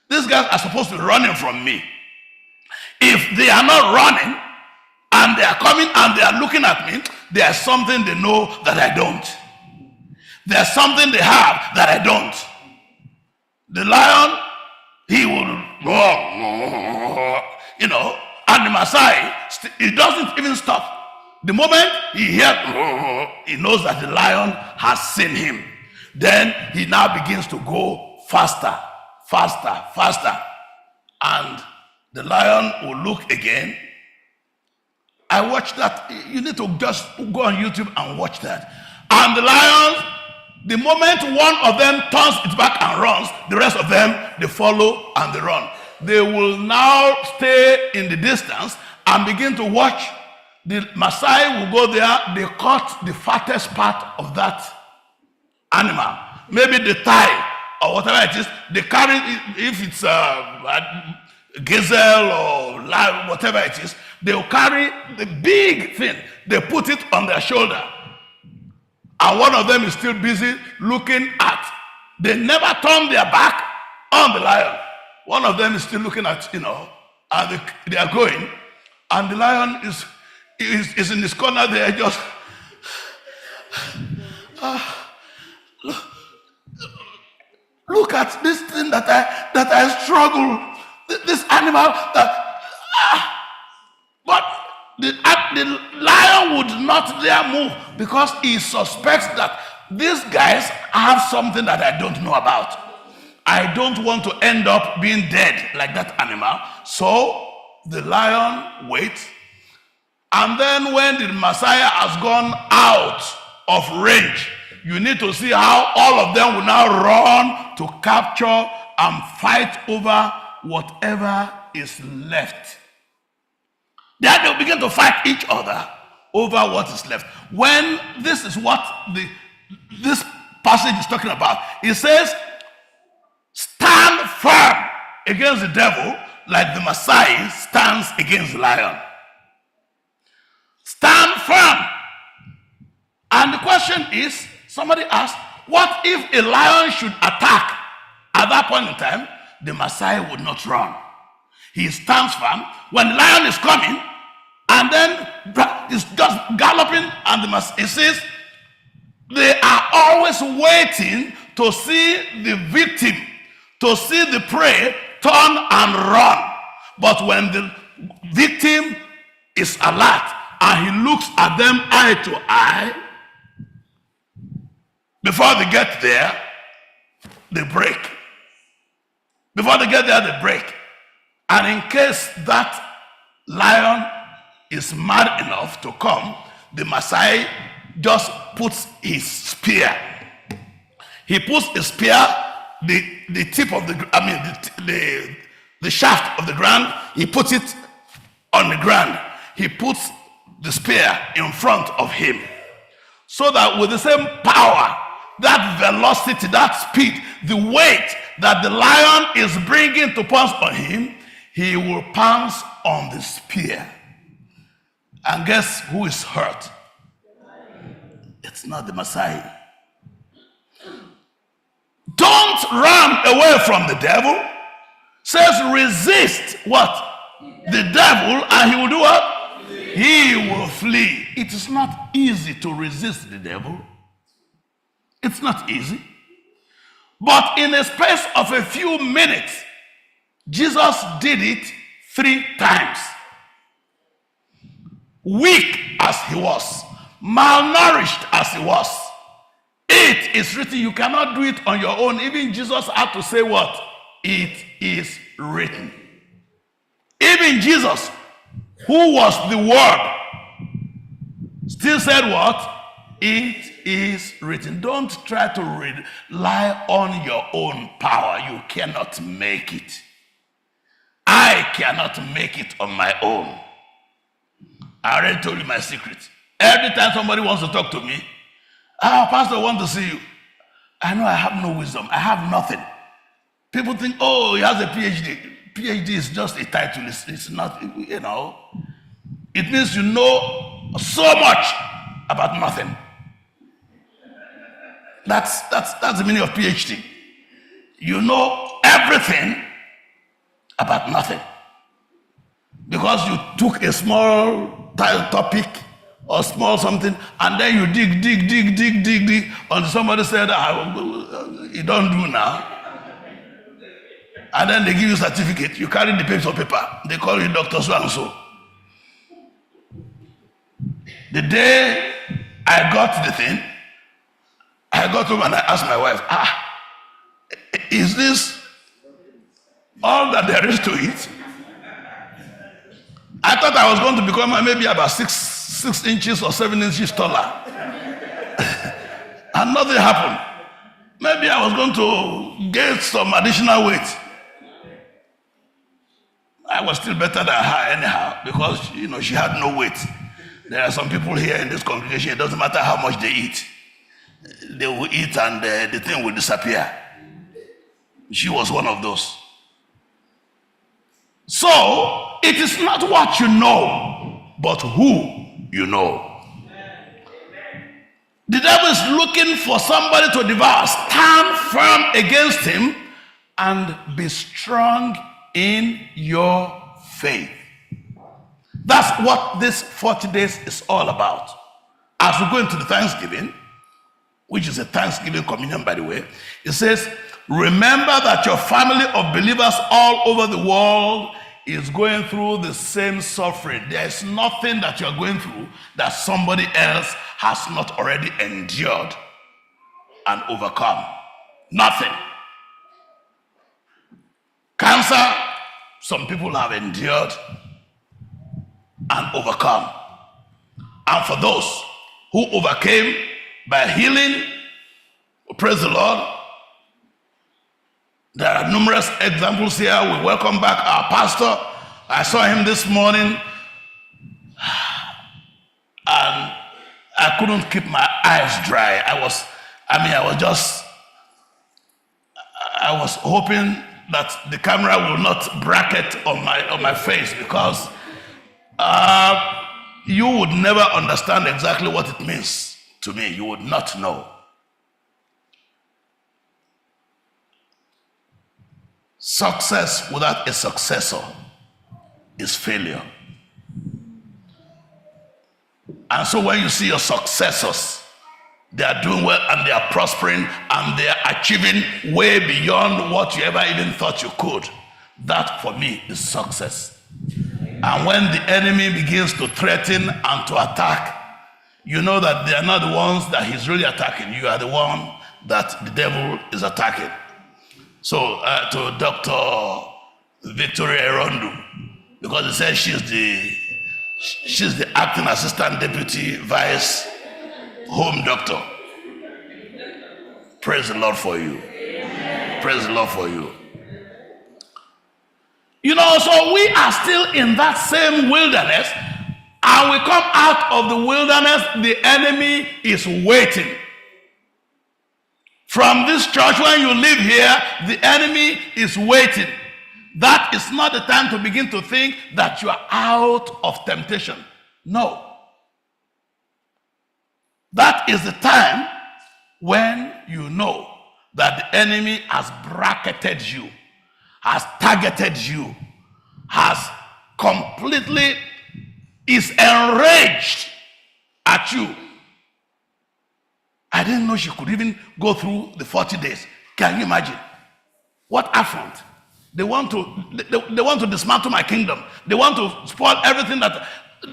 Speaker 11: These guys are supposed to be running from me. If they are not running, and they are coming and they are looking at me, there's something they know that I don't. There's something they have that I don't. The lion, he will and the Maasai, he doesn't even stop. The moment he hears, he knows that the lion has seen him. Then he now begins to go faster, faster, faster. And the lion will look again. I watched that. You need to just go on YouTube and watch that. And the lions, the moment one of them turns its back and runs, the rest of them, they follow and they run. They will now stay in the distance and begin to watch the Maasai will go there, they cut the fattest part of that animal, maybe the thigh or whatever it is. They carry it, if it's a gazelle or lion, whatever it is, they'll carry the big thing, they put it on their shoulder. And one of them is still busy looking at. They never turn their back on the lion. One of them is still looking at, and they are going. And the lion is in this corner there, just look at this thing that I struggle, this animal but the lion would not dare move because he suspects that these guys have something that I don't know about. I don't want to end up being dead like that animal. So the lion waits. And then when the Messiah has gone out of range, you need to see how all of them will now run to capture and fight over whatever is left. Then they'll begin to fight each other over what is left. When this is what this passage is talking about, it says, stand firm against the devil like the Messiah stands against the lion. Stand firm. And the question is, somebody asked, what if a lion should attack? At that point in time, the Messiah would not run. He stands firm. When the lion is coming, and then it's just galloping, and it says, they are always waiting to see the victim, to see the prey turn and run. But when the victim is alert and he looks at them eye to eye, before they get there, they break. Before they get there, they break. And in case that lion is mad enough to come, the Maasai just puts his spear. He puts his spear, the tip of the shaft of the ground, he puts it on the ground. He puts the spear in front of him. So that with the same power, that velocity, that speed, the weight that the lion is bringing to pounce on him, he will pounce on the spear. And guess who is hurt? It's not the Messiah. Don't run away from the devil. Says resist what? The devil, and he will do what? He will flee. It is not easy to resist the devil. It's not easy. But in a space of a few minutes, Jesus did it 3 times. Weak as he was, malnourished as he was, it is written. You cannot do it on your own. Even Jesus had to say what? It is written. Even Jesus, who was the Word, still said what? It is written. Don't try to rely on your own power. You cannot make it. I cannot make it on my own. I already told you my secret. Every time somebody wants to talk to me, Pastor, I want to see you. I know I have no wisdom. I have nothing. People think, oh, he has a PhD. PhD is just a title. It's not, It means you know so much about nothing. That's the meaning of PhD. You know everything about nothing. Because you took a small topic or small something, and then you dig, and somebody said, you don't do now. And then they give you a certificate. You carry the piece of paper. They call you Dr. So-and-so. The day I got the thing, I got home and I asked my wife, is this all that there is to it? I thought I was going to become maybe about 6 inches or 7 inches taller. And nothing happened. Maybe I was going to get some additional weight. I was still better than her anyhow, because she had no weight.
Speaker 19: There are some people here in this congregation, it doesn't matter how much they eat. They will eat and the thing will disappear. She was one of those. So, it is not what you know, but who you know. The devil is looking for somebody to devour. Stand firm against him and be strong in your faith. That's what this 40 days is all about. As we go into the Thanksgiving, which is a Thanksgiving communion, by the way, it says, remember that your family of believers all over the world is going through the same suffering. There is nothing that you are going through that somebody else has not already endured and overcome. Nothing. Cancer, some people have endured and overcome. And for those who overcame by healing, praise the Lord. There are numerous examples here. We welcome back our pastor. I saw him this morning and I couldn't keep my eyes dry. I was hoping that the camera will not bracket on my face, because you would never understand exactly what it means to me. You would not know. Success without a successor is failure. And so when you see your successors, they are doing well and they are prospering and they are achieving way beyond what you ever even thought you could, that for me is success. And when the enemy begins to threaten and to attack, you know that they are not the ones that he's really attacking. You are the one that the devil is attacking. So to Dr. Victoria Erondu, because it says she's the acting assistant deputy vice home doctor. Praise the Lord for you. Praise the Lord for you. You know, so we are still in that same wilderness, and we come out of the wilderness, the enemy is waiting. From this church, when you live here, the enemy is waiting. That is not the time to begin to think that you are out of temptation. No. That is the time when you know that the enemy has bracketed you, has targeted you, has completely is enraged at you. I didn't know she could even go through the 40 days. Can you imagine? What affront. They want to dismantle my kingdom. They want to spoil everything that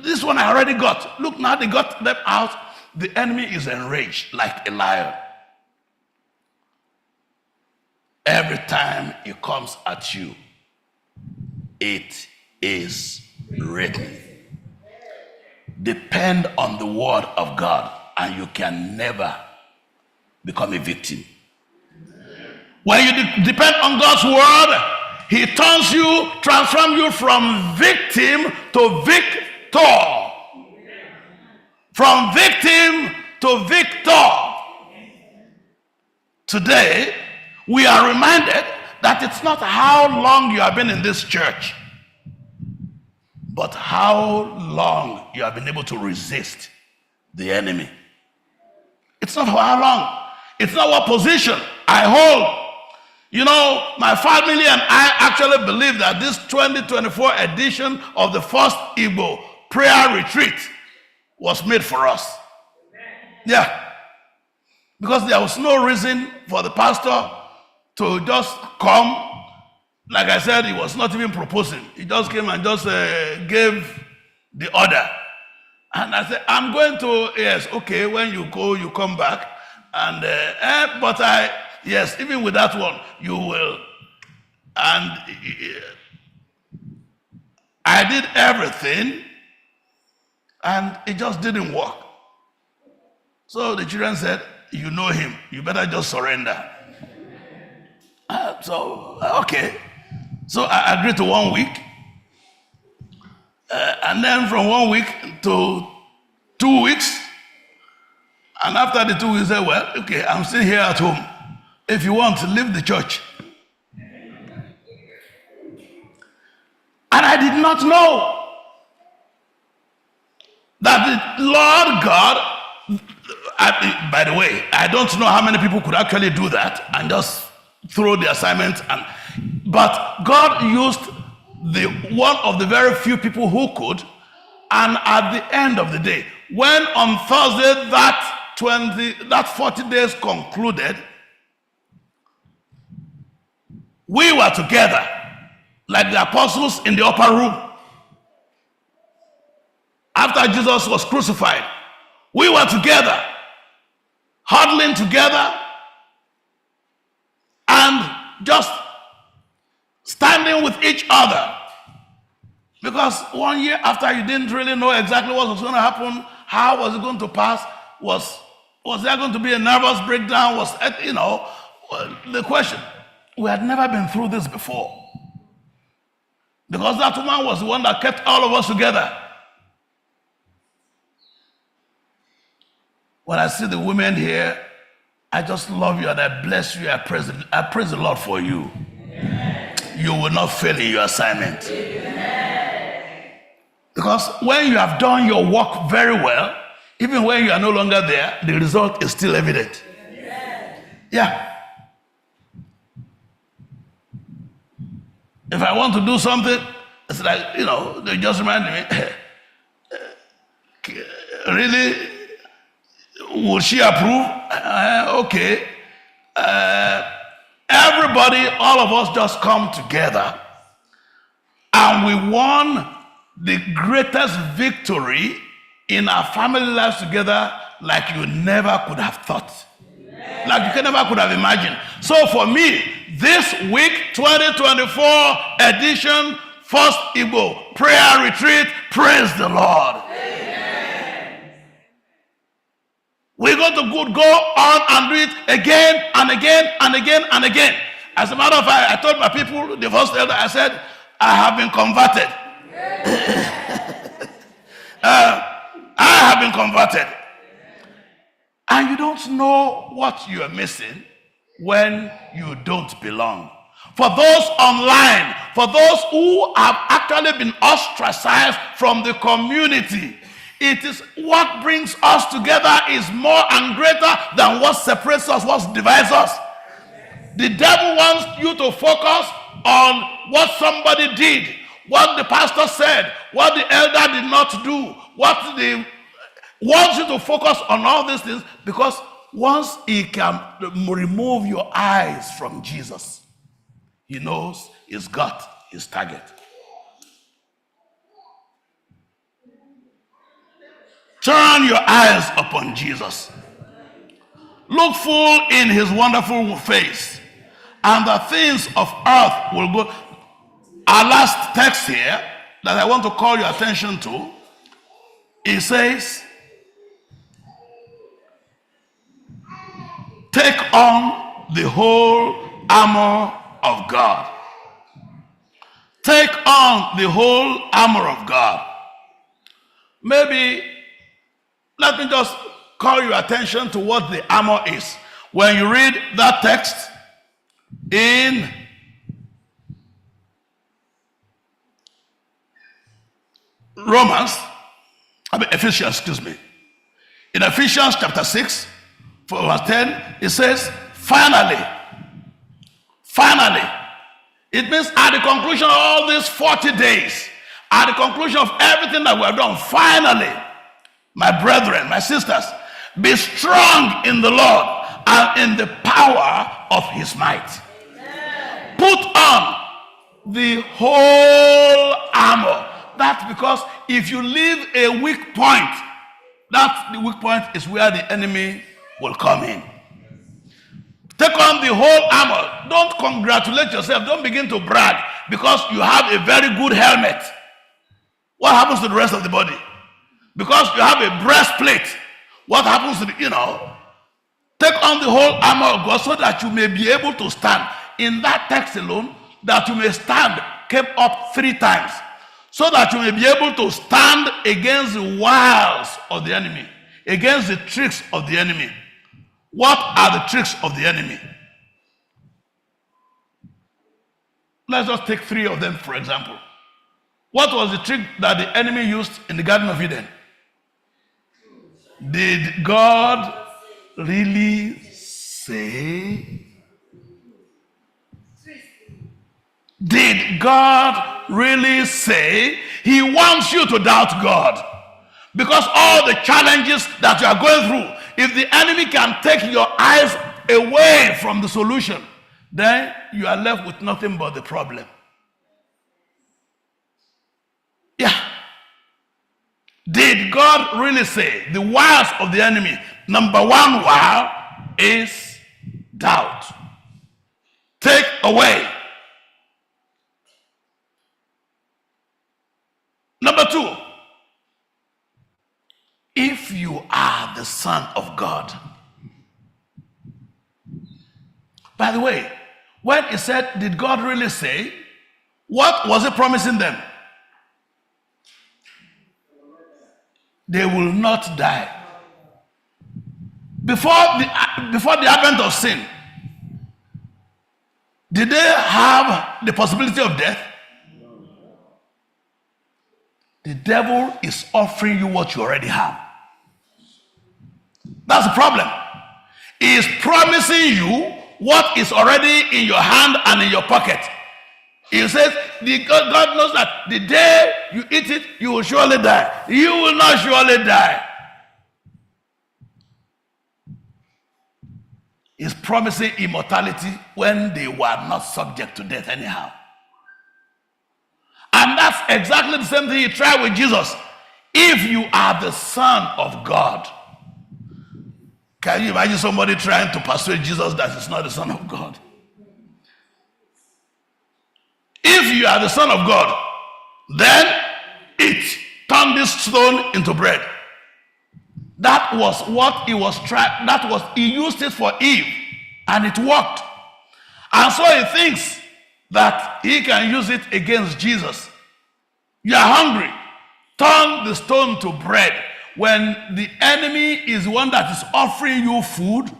Speaker 19: this one I already got. Look, now they got them out. The enemy is enraged like a lion. Every time he comes at you, it is written. Depend on the word of God, and you can never become a victim. When you depend on God's word, he transforms you from victim to victor. From victim to victor. Today, we are reminded that it's not how long you have been in this church, but how long you have been able to resist the enemy. It's not how long. It's not what position I hold. You know, my family and I actually believe that this 2024 edition of the first Igbo prayer retreat was made for us. Yeah. Because there was no reason for the pastor to just come. Like I said, he was not even proposing. He just came and just gave the order. And I said, I'm going to, yes, okay, when you go, you come back. And, yes, even with that one, you will. And I did everything, and it just didn't work. So the children said, you know him, you better just surrender. Okay. So I agreed to 1 week. And then from 1 week to
Speaker 11: 2 weeks. And after the 2 weeks, he said, well, okay, I'm still here at home. If you want to leave the church. And I did not know that the Lord God, by the way, I don't know how many people could actually do that and just throw the assignment. But God used one of the very few people who could. And at the end of the day, when on Thursday that 40 days concluded, we were together like the apostles in the upper room. After Jesus was crucified, we were together, huddling together, and just standing with each other. Because 1 year after, you didn't really know exactly what was going to happen, how was it going to pass, was there going to be a nervous breakdown, the question. We had never been through this before. Because that woman was the one that kept all of us together. When I see the women here, I just love you and I bless you. I praise the Lord for you. Amen. You will not fail in your assignment. Amen. Because when you have done your work very well, even when you are no longer there, the result is still evident. Amen. Yeah. If I want to do something, it's like, they just remind me, really? Will she approve? Okay. Everybody, all of us just come together and we won the greatest victory in our family lives together like you never could have thought. Like you never could have imagined. So for me, this week, 2024 edition, First Igbo Prayer Retreat, praise the Lord. Amen. We're going to go on and do it again and again and again and again. As a matter of fact, I told my people, the first elder, I said, I have been converted. I have been converted. And you don't know what you are missing when you don't belong. For those online, for those who have actually been ostracized from the community, it is what brings us together is more and greater than what separates us, what divides us. The devil wants you to focus on what somebody did, what the pastor said, what the elder did not do, wants you to focus on all these things, because once he can remove your eyes from Jesus, he knows he's got his target. Turn your eyes upon Jesus. Look full in his wonderful face, and the things of earth will go. Our last text here that I want to call your attention to, it says, take on the whole armor of God. Take on the whole armor of God. Maybe, let me just call your attention to what the armor is. When you read that text in Ephesians, in Ephesians chapter 6, verse 10, it says, finally. It means at the conclusion of all these 40 days, at the conclusion of everything that we have done, finally, my brethren, my sisters, be strong in the Lord and in the power of his might. Amen. Put on the whole armor. That's because if you leave a weak point, the weak point is where the enemy will come in. Take on the whole armor. Don't congratulate yourself. Don't begin to brag because you have a very good helmet. What happens to the rest of the body? Because you have a breastplate. What happens to take on the whole armor of God so that you may be able to stand. In that text alone, that you may stand, came up 3 times.
Speaker 19: so that you may be able to stand against the wiles of the enemy, against the tricks of the enemy. What are the tricks of the enemy? Let's just take 3 of them, for example. What was the trick that the enemy used in the Garden of Eden? Did God really say? Did God really say? He wants you to doubt God. Because all the challenges that you are going through, if the enemy can take your eyes away from the solution, then you are left with nothing but the problem. Yeah. Did God really say? The wiles of the enemy. Number 1 wile is doubt. Take away. Number 2, if you are the Son of God. By the way, when he said, did God really say? What was he promising them? They will not die. Before the advent of sin, did they have the possibility of death? The devil is offering you what you already have. That's the problem. He is promising you what is already in your hand and in your pocket. He says, God knows that the day you eat it, you will surely die. You will not surely die. He's promising immortality when they were not subject to death anyhow. And that's exactly the same thing he tried with Jesus. If you are the Son of God. Can you imagine somebody trying to persuade Jesus that he's not the Son of God? If you are the Son of God, then eat. Turn this stone into bread. That was what he was trying. He used it for Eve, and it worked. And so he thinks that he can use it against Jesus. You are hungry. Turn the stone to bread. When the enemy is one that is offering you food,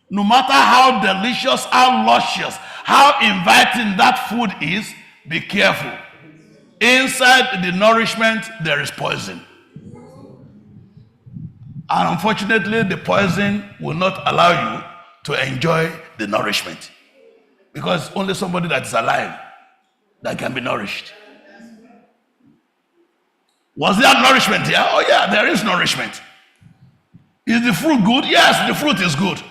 Speaker 19: no matter how delicious, how luscious, how inviting that food is, be careful. Inside the nourishment, there is poison. And unfortunately, the poison will not allow you to enjoy the nourishment. Because only somebody that is alive that can be nourished. Was there nourishment here? Oh yeah, there is nourishment. Is the fruit good? Yes, the fruit is good.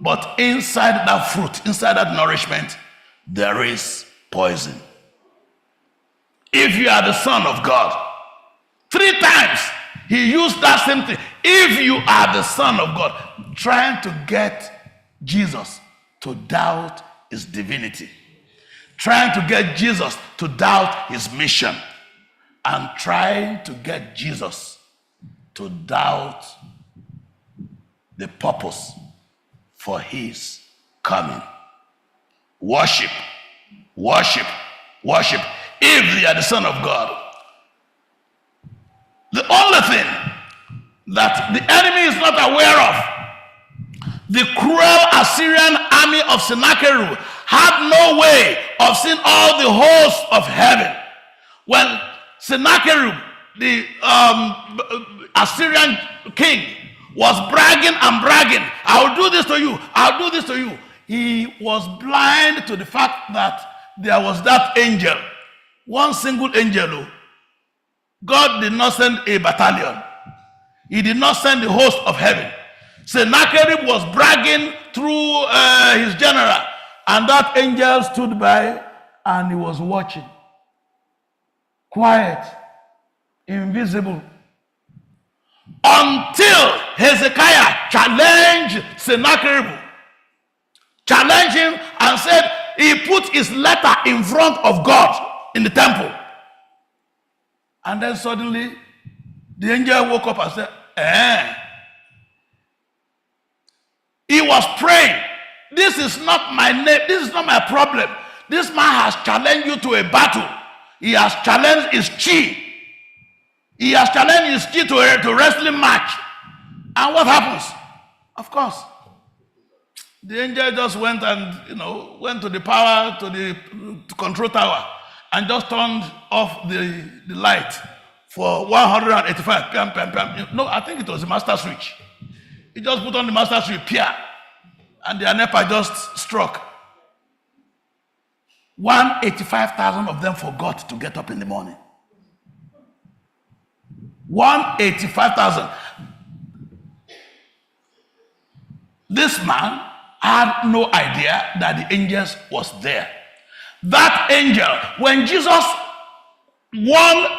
Speaker 19: But inside that fruit, inside that nourishment, there is poison. If you are the Son of God, 3 times he used that same thing. If you are the Son of God, trying to get Jesus to doubt his divinity, trying to get Jesus to doubt his mission, and trying to get Jesus to doubt the purpose for his coming. Worship, worship, worship. If you are the Son of God, the only thing that the enemy is not aware of, the cruel Assyrian army of Sennacherib had no way of seeing all the hosts of heaven. When Sennacherib, the Assyrian king, was bragging and bragging, I will do this to you, I'll do this to you. He was blind to the fact that there was that angel, one single angel. God did not send a battalion. He did not send the host of heaven. Sennacherib was bragging through his general, and that angel stood by and he was watching. Quiet, invisible. Until Hezekiah challenged Sennacherib, challenged him and said he put his letter in front of God in the temple. And then suddenly the angel woke up and said, He was praying. This is not my name. This is not my problem. This man has challenged you to a battle.
Speaker 11: He has challenged his chi. He has challenged his chi to a wrestling match. And what happens? Of course, the angel just went and, went to the power, to the control tower, and just turned off the light for 185. Pam, pam, pam. No, I think it was the master switch. He just put on the master switch, and the NEPA just struck. 185,000 of them forgot to get up in the morning. 185,000. This man had no idea that the angels was there. That angel, when Jesus won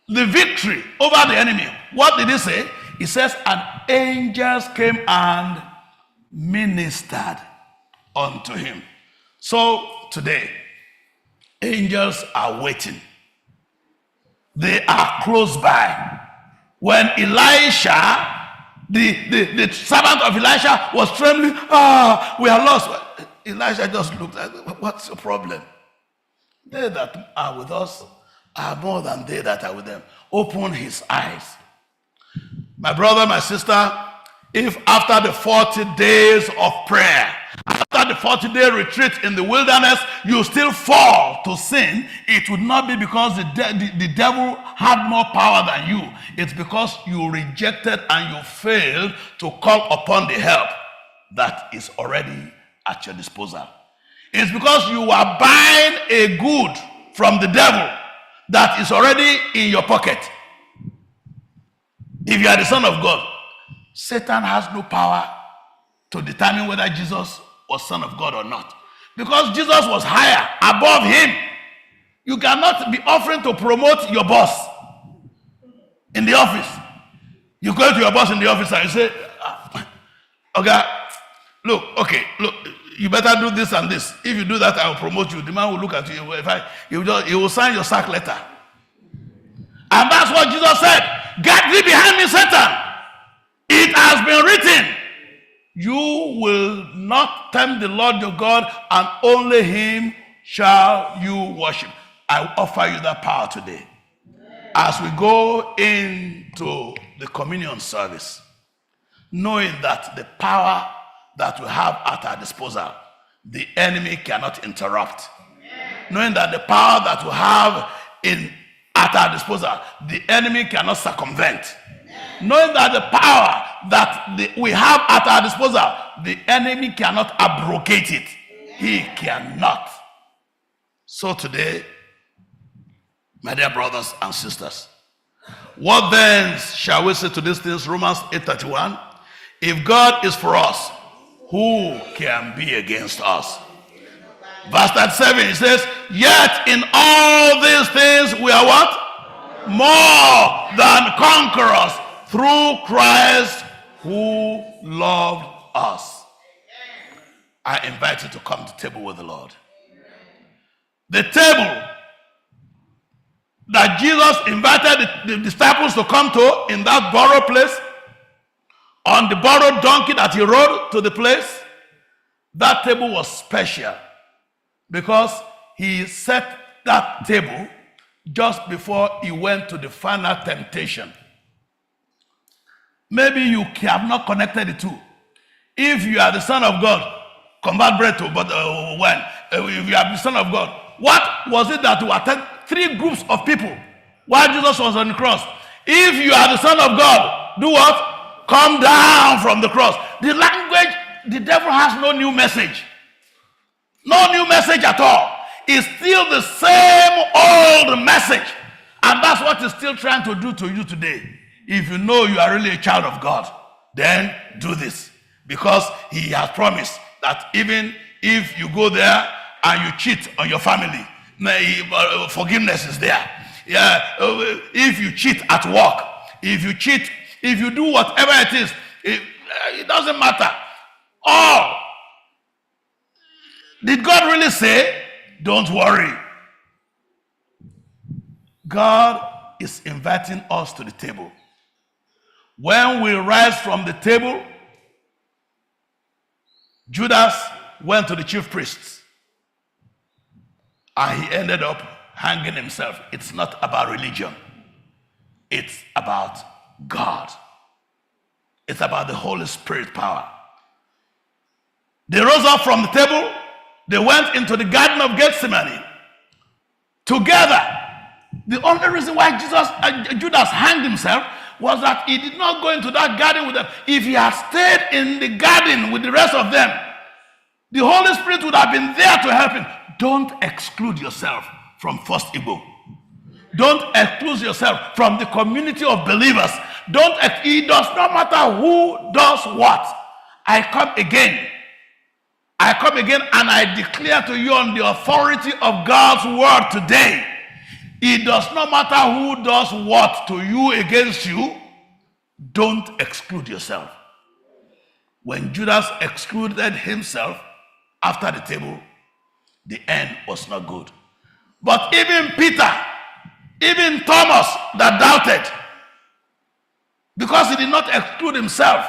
Speaker 11: the victory over the enemy, what did he say? He says, and angels came and ministered unto him. So today, angels are waiting. They are close by. When Elisha, the servant of Elisha, was trembling, we are lost. Elisha just looked at him. What's your problem? They that are with us are more than they that are with them. Open his eyes. My brother, my sister, if after the 40 days of prayer, after the 40-day retreat in the wilderness, you still fall to sin, it would not be because the devil had more power than you. It's because you rejected and you failed to call upon the help that is already at your disposal. It's because you are buying a good from the devil that is already in your pocket. If you are the Son of God, Satan has no power to determine whether Jesus was Son of God or not. Because Jesus was higher, above him. You cannot be offering to promote your boss in the office. You go to your boss in the office and you say, okay, look, you better do this and this. If you do that, I will promote you. The man will look at you. He will sign your sack letter. And that's what Jesus said. Get thee behind me, Satan. It has been written, you will not tempt the Lord your God, and only him shall you worship. I offer you that power today. As we go into the communion service, knowing that the power that we have at our disposal, the enemy cannot interrupt. Knowing that the power that we have at our disposal, the enemy cannot circumvent. Knowing that the power that we have at our disposal, the enemy cannot abrogate it. He cannot. So today, my dear brothers and sisters, what then shall we say to these things? Romans 8:31. If God is for us, who can be against us? Verse 37, it says, yet in all these things we are what? More than conquerors through Christ who loved us. I invite you to come to the table with the Lord. The table that Jesus invited the disciples to come to in that borrowed place, on the borrowed donkey that he rode to the place, that table was special because he set that table just before he went to the final temptation. Maybe you have not connected the two. If you are the Son of God, convert bread to wine. If you are the Son of God, what was it that you attend? 3 groups of people while Jesus was on the cross. If you are the Son of God, do what? Come down from the cross. The language, the devil has no new message. No new message at all. It's still the same old message. And that's what he's still trying to do to you today. If you know you are really a child of God, then do this. Because he has promised that even if you go there and you cheat on your family, forgiveness is there. Yeah, if you cheat at work, if you cheat, if you do whatever it is, it doesn't matter. Oh, did God really say, don't worry? God is inviting us to the table. When we rise from the table, Judas went to the chief priests and he ended up
Speaker 19: hanging himself, it's not about religion. It's about God. It's about the Holy Spirit power. They rose up from the table. They went into the Garden of Gethsemane together. The only reason why Judas hanged himself was that he did not go into that garden with them. If he had stayed in the garden with the rest of them, the Holy Spirit would have been there to help him. Don't exclude yourself from First Igbo. Don't exclude yourself from the community of believers. It does not matter who does what. I come again and I declare to you on the authority of God's word today. It does not matter who does what to you against you. Don't exclude yourself. When Judas excluded himself after the table, the end was not good. But even Peter, even Thomas that doubted, because he did not exclude himself,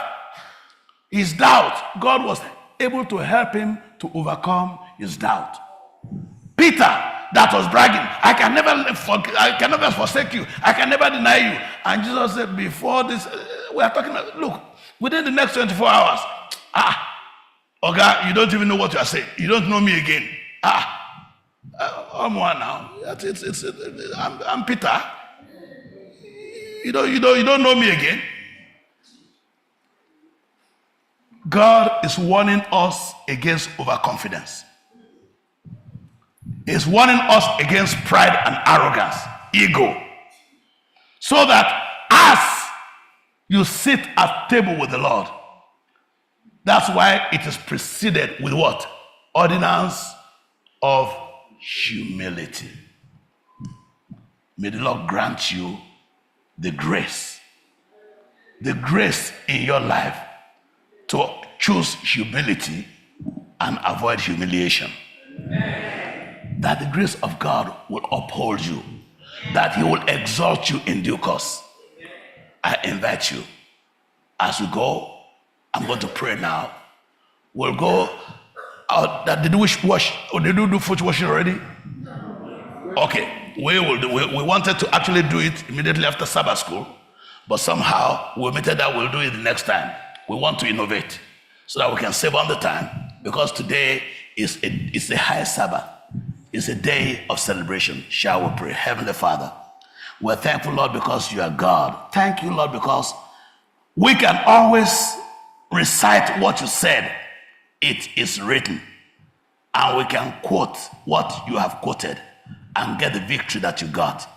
Speaker 19: his doubt, God was able to help him to overcome his doubt. Peter, that was bragging, I can never forsake you, I can never deny you. And Jesus said, before this, we are talking, look, within the next 24 hours, okay, you don't even know what you are saying. You don't know me again. I'm one now. I'm Peter. You don't know me again. God is warning us against overconfidence. He's warning us against pride and arrogance, ego. So that as you sit at table with the Lord, that's why it is preceded with what? Ordinance of humility. May the Lord grant you the grace in your life to choose humility and avoid humiliation. That the grace of God will uphold you, that he will exalt you in due course. I invite you, as we go, I'm going to pray now. We'll go out. Did we wash, or did you do foot washing already? Okay, we wanted to actually do it immediately after Sabbath school, but somehow we admitted that we'll do it the next time. We want to innovate so that we can save on the time, because today is a high Sabbath. It's a day of celebration. Shall we pray? Heavenly Father, we're thankful, Lord, because you are God. Thank you, Lord, because we can always recite what you said. It is written. And we can quote what you have quoted and get the victory that you got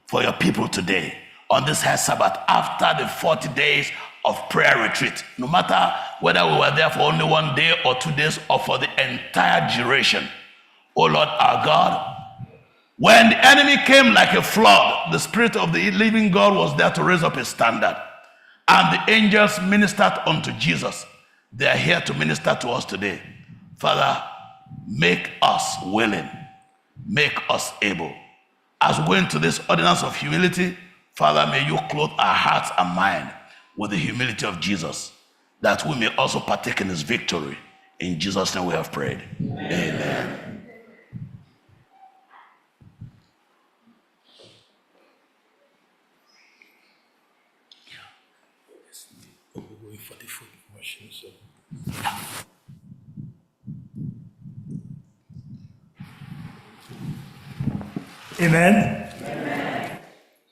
Speaker 19: for your people today on this high Sabbath after the 40 days of prayer retreat. No matter whether we were there for only 1 day or 2 days or for the entire duration. Oh Lord our God, when the enemy came like a flood, the Spirit of the living God was there to raise up a standard. And the angels ministered unto Jesus. They are here to minister to us today. Father, make us willing. Make us able. As we go into this ordinance of humility, Father, may you clothe our hearts and mind with the humility of Jesus, that we may also partake in his victory. In Jesus' name we have prayed. Amen.
Speaker 13: For the food washing, so. Amen. Amen.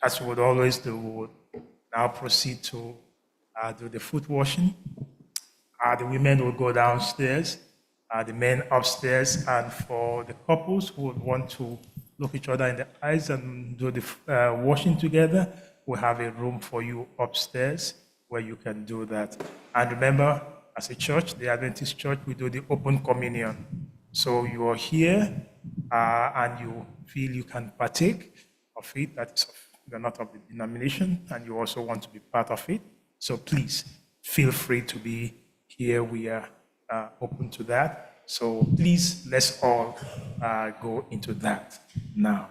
Speaker 13: As we would always do, we would now proceed to do the foot washing. The women will go downstairs, the men upstairs, and for the couples who would want to look each other in the eyes and do the washing together, we have a room for you upstairs where you can do that. And remember, as a church, the Adventist Church, we do the open communion. So you are here and you feel you can partake of it, that you're not of the denomination, and you also want to be part of it. So please feel free to be here. We are open to that. So please, let's all go into that now.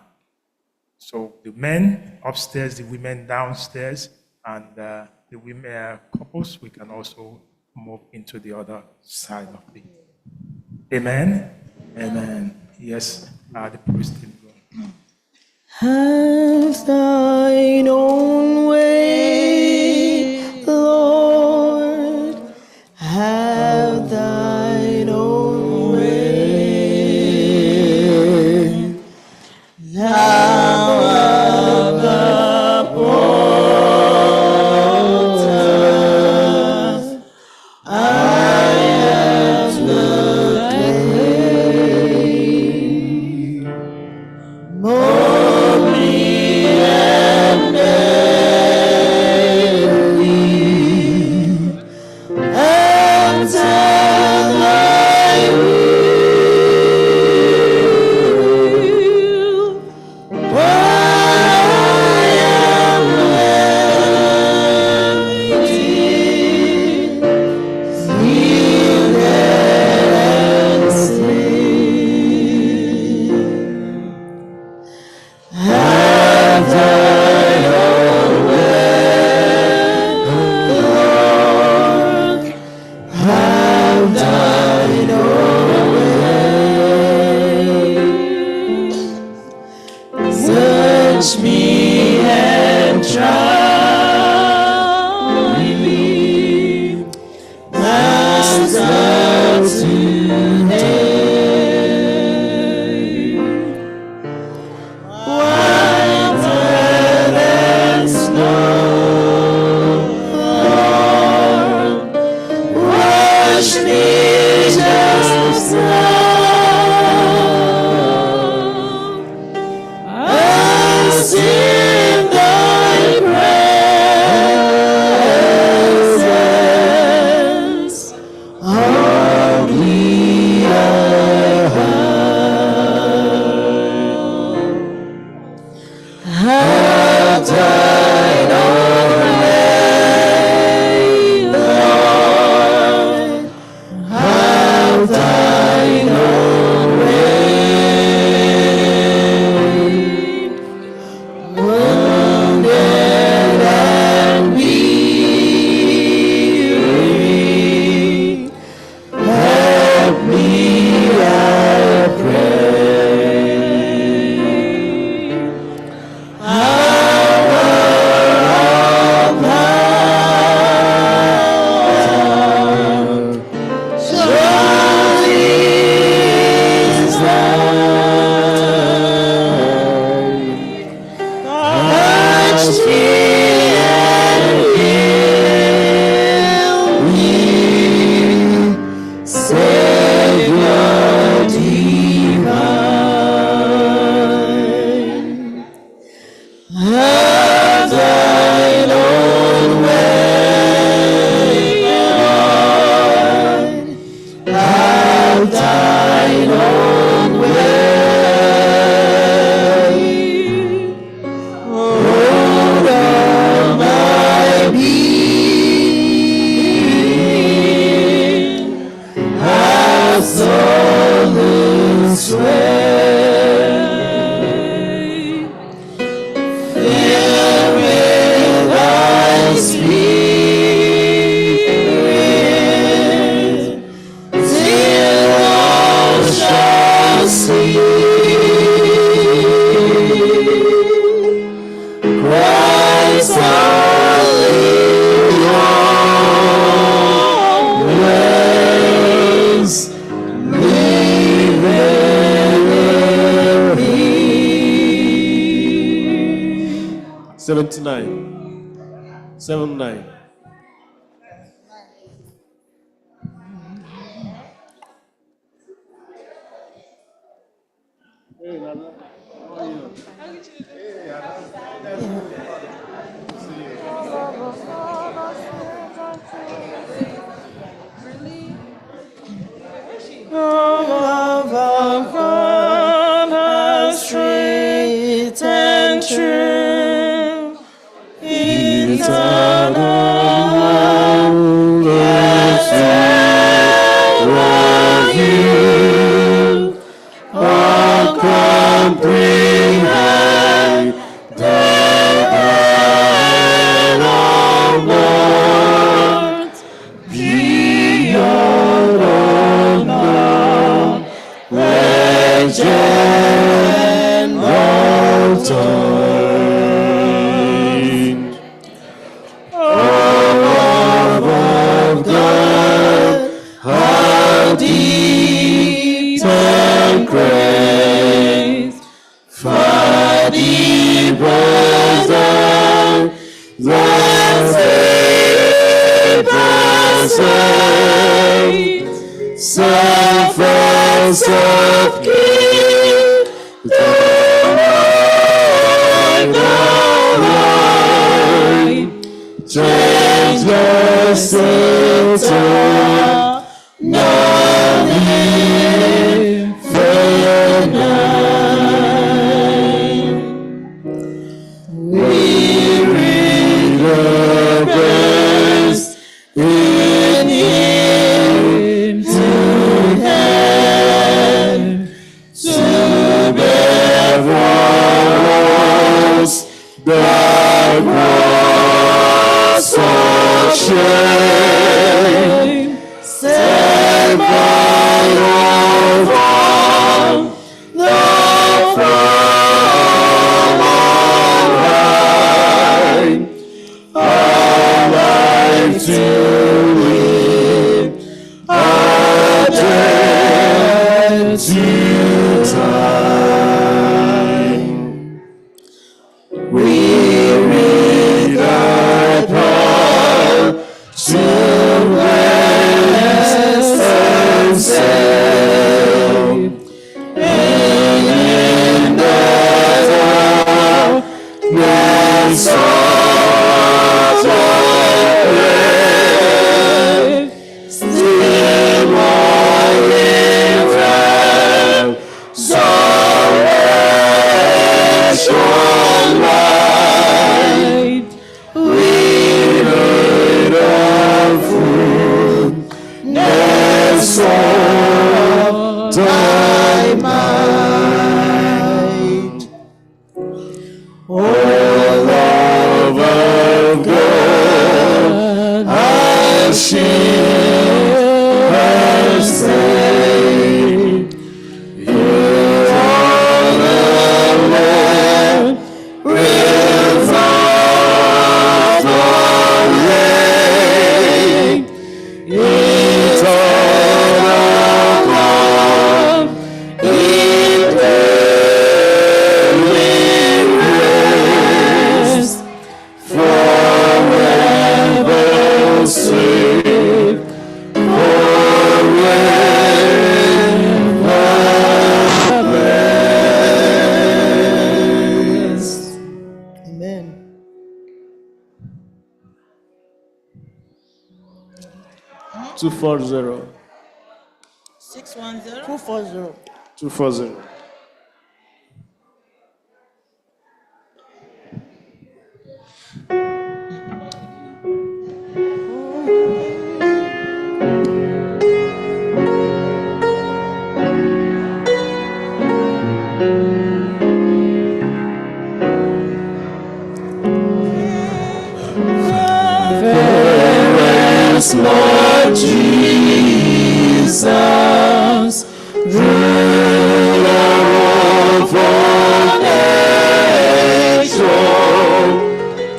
Speaker 13: So the men upstairs, the women downstairs, and the women couples, we can also move into the other side of it. Amen? Amen. Yes, the priest will go.
Speaker 8: Have thine own way, Lord. Have thine own way. Thou art the potter, I am the clay. Mold me and make me after thy will. For I am waiting, yielded and still. Have thine own way, Lord. Have thine own way. Search me and try me, Master, today. Whiter than snow, Lord, wash me just now, as in thy presence only I have thine own way, Lord. Have thine own way. Wounded and weary, help me, I pray. Hour of power, surely is thine. Touch me and heal me, Savior divine. Have thine own way, Lord. Have thine own way. Hold on my being, absolute sway. Fill with thy spirit, till all shall see Christ only always living in me.
Speaker 20: 79. 79.
Speaker 8: Love of God has straight and true, eternal, yes, love you, all comprehend, dead and all words, beyond all knowledge and mortal
Speaker 7: Jesus of Kings, changeless Satan, now infinite. We read the best in him to heaven, to bear for us the cross of shame, saved by your wrong, the from on high, our life to live, our death to die. We read thy power to bless and save, and in the darkness of the grave, still morning found salvation light. We heard of fullness of thy might. O love of God, our shield and saved, you are the Lord, without the rain, eternal God, in dwelling rest, forever safe, forever blessed.
Speaker 8: Amen.
Speaker 20: Two four zero.
Speaker 8: 610 240.
Speaker 20: 240.
Speaker 7: Yes, Lord Jesus, ruler of all nations,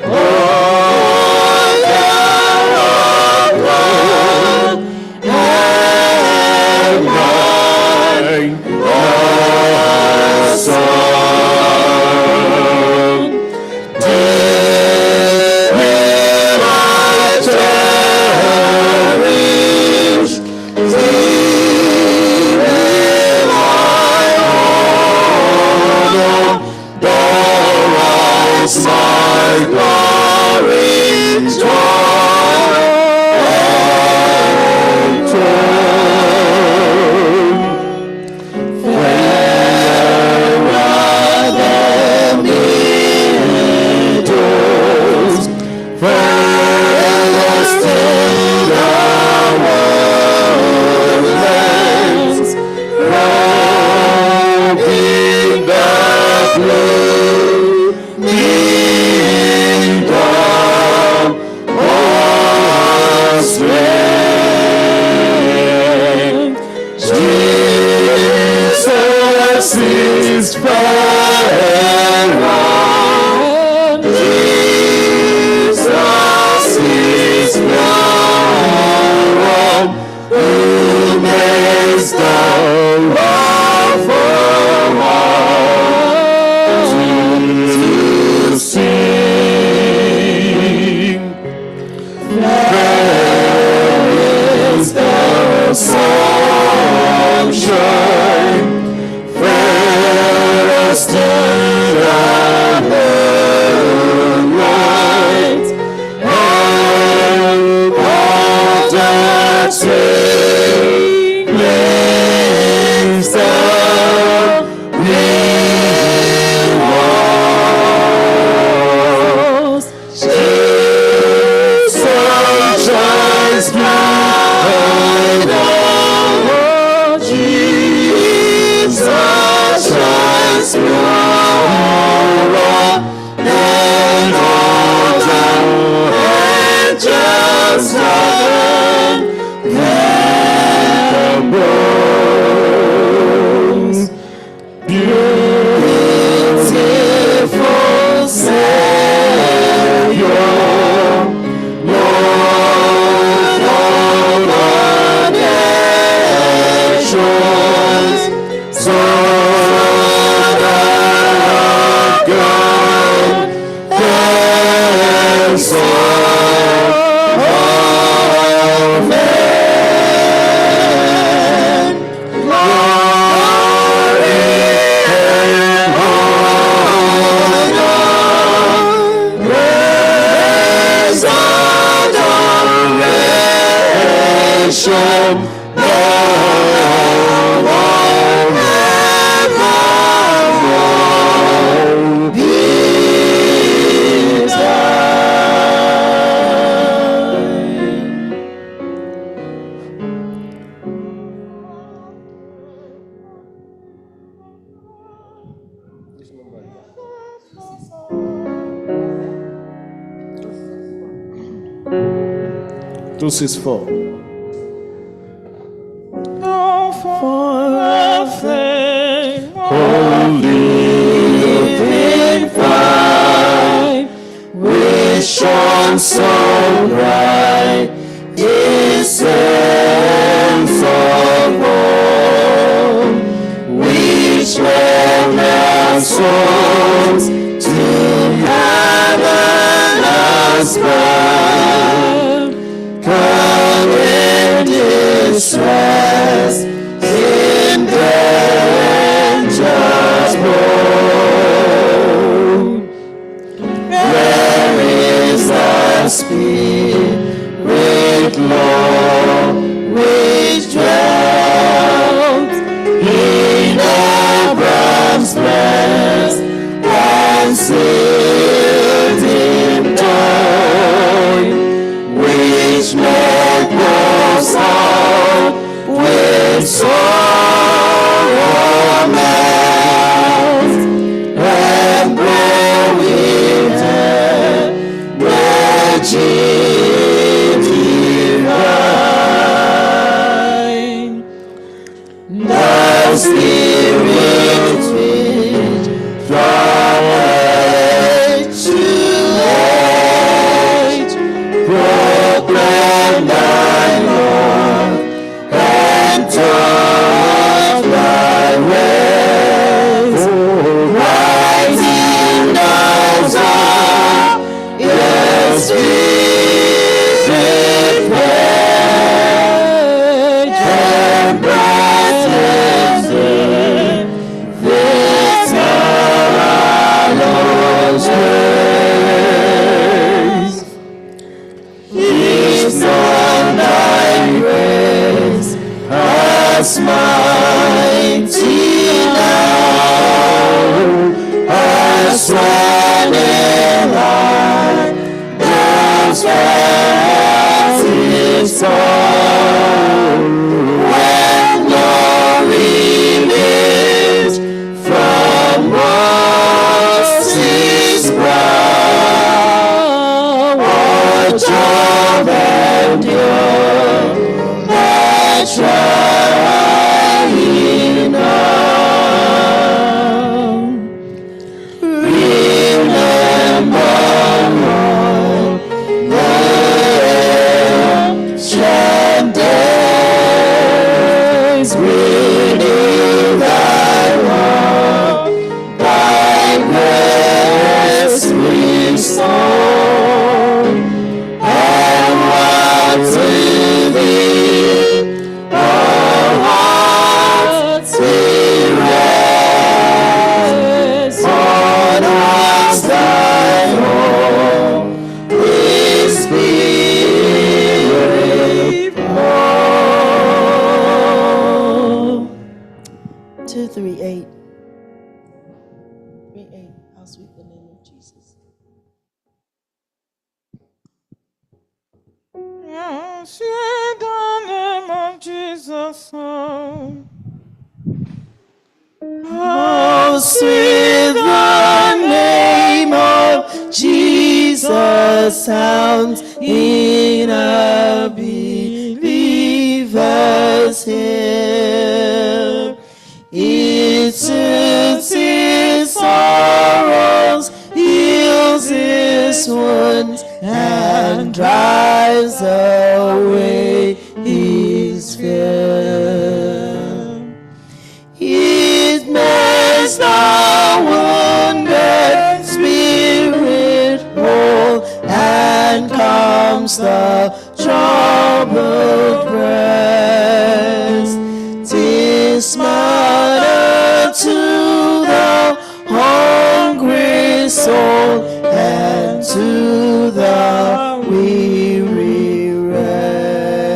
Speaker 7: all God and mine, awesome. Dear will I cherish, thee will I honor, thou art my glory, joy, and throne. Fairer than the angels, fairer still the woodlands, robing the blooming dawn of spring. Jesus is fairer, Jesus is Lord, who makes the love for all to sing. There is the sunshine.
Speaker 20: 264.
Speaker 7: Shone so bright, essence of all, which led our souls to heaven as well. Come in distress, in danger's bold. There is the Spirit, Lord, which dwelt in Abraham's breast and sealed him joy, which made us out with sorrow melt and bore with death divine. The Spirit which from age to age proclaim thy Lord and taught thy ways, writing those of your Spirit page and brightens in victorious grace. Is not thy grace as mighty now as when in light those passive song, when glory beams from mercy's brow, what job endure that trying on. Remember all the ancient days, renew thy law, thy grace restore, and what to thee, our hearts we raise, on us thy home, with Spirit more.
Speaker 8: 238. 38. I'll speak the name of Jesus.
Speaker 7: I'll sing the name of Jesus.
Speaker 8: Oh, sweet the name of Jesus sounds in a believer's ear. It soothes his sorrows, heals his wounds, and drives away his fear. It makes the wounded spirit whole and calms the troubled breast. 'Tis manna to the hungry soul and to the weary rest.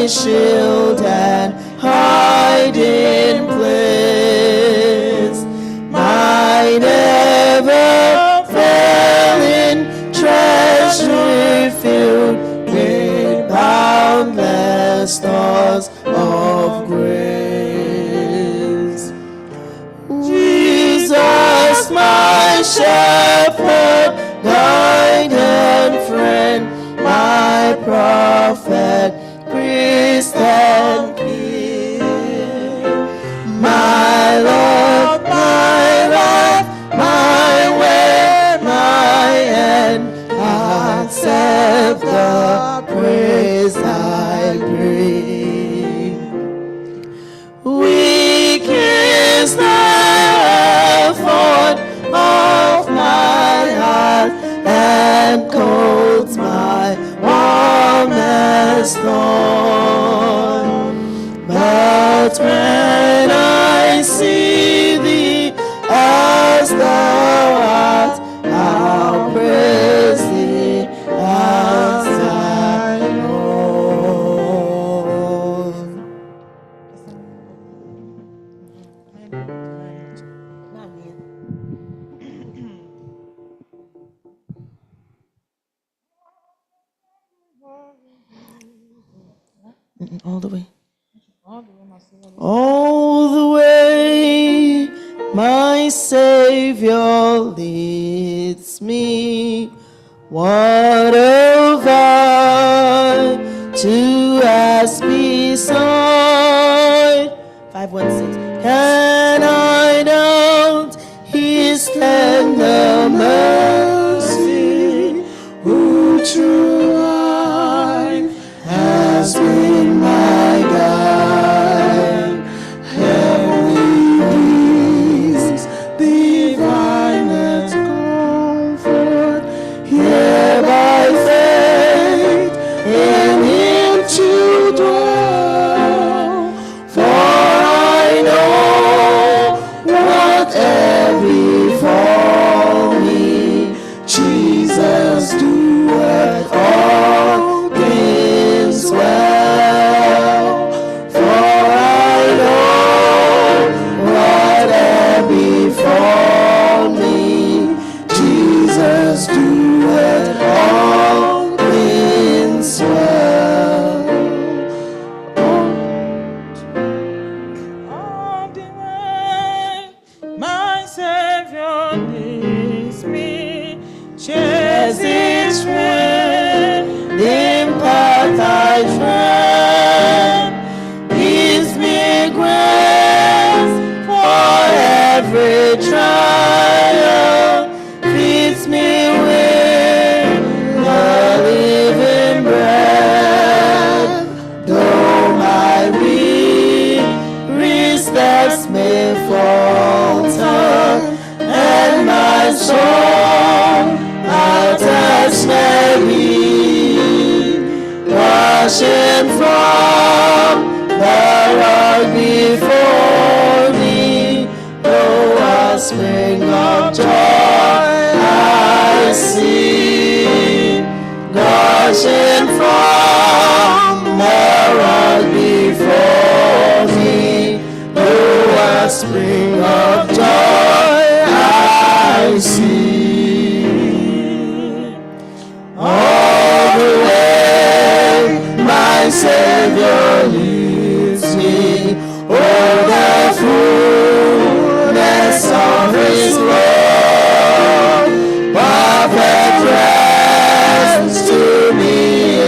Speaker 8: shield and hiding place, my never failing treasury filled with boundless stores of grace. Jesus, my shepherd, guide and friend, my prophet, priest and king, my Lord, my life, my way, my end, accept the praise I bring. Weak is the effort of my heart, and cold's my warmest thorn. But when I see thee as thou art, I'll praise thee as I Lord. All the way. All the way, my Savior leads me. What have I to ask beside? 516. Can I doubt His tender mercy, who true life has been my guide? Heavenly peace, divinest comfort, here by faith in Him to dwell. For I know whatever befall me, Jesus doeth all things well. For I know whatever befall me, Jesus doeth all things well. All the way, my Savior leads me, shares His friend, in path I tread, gives me grace for every trial, feeds me with the living bread. Though my weary steps may falter, and my soul attached may be, rushing from the rock before me, though a spring of joy I see, gushing from the rock before me, though a spring of joy I see. All the way, my Savior leads me, oh, the fullness of His love, perfect rest to me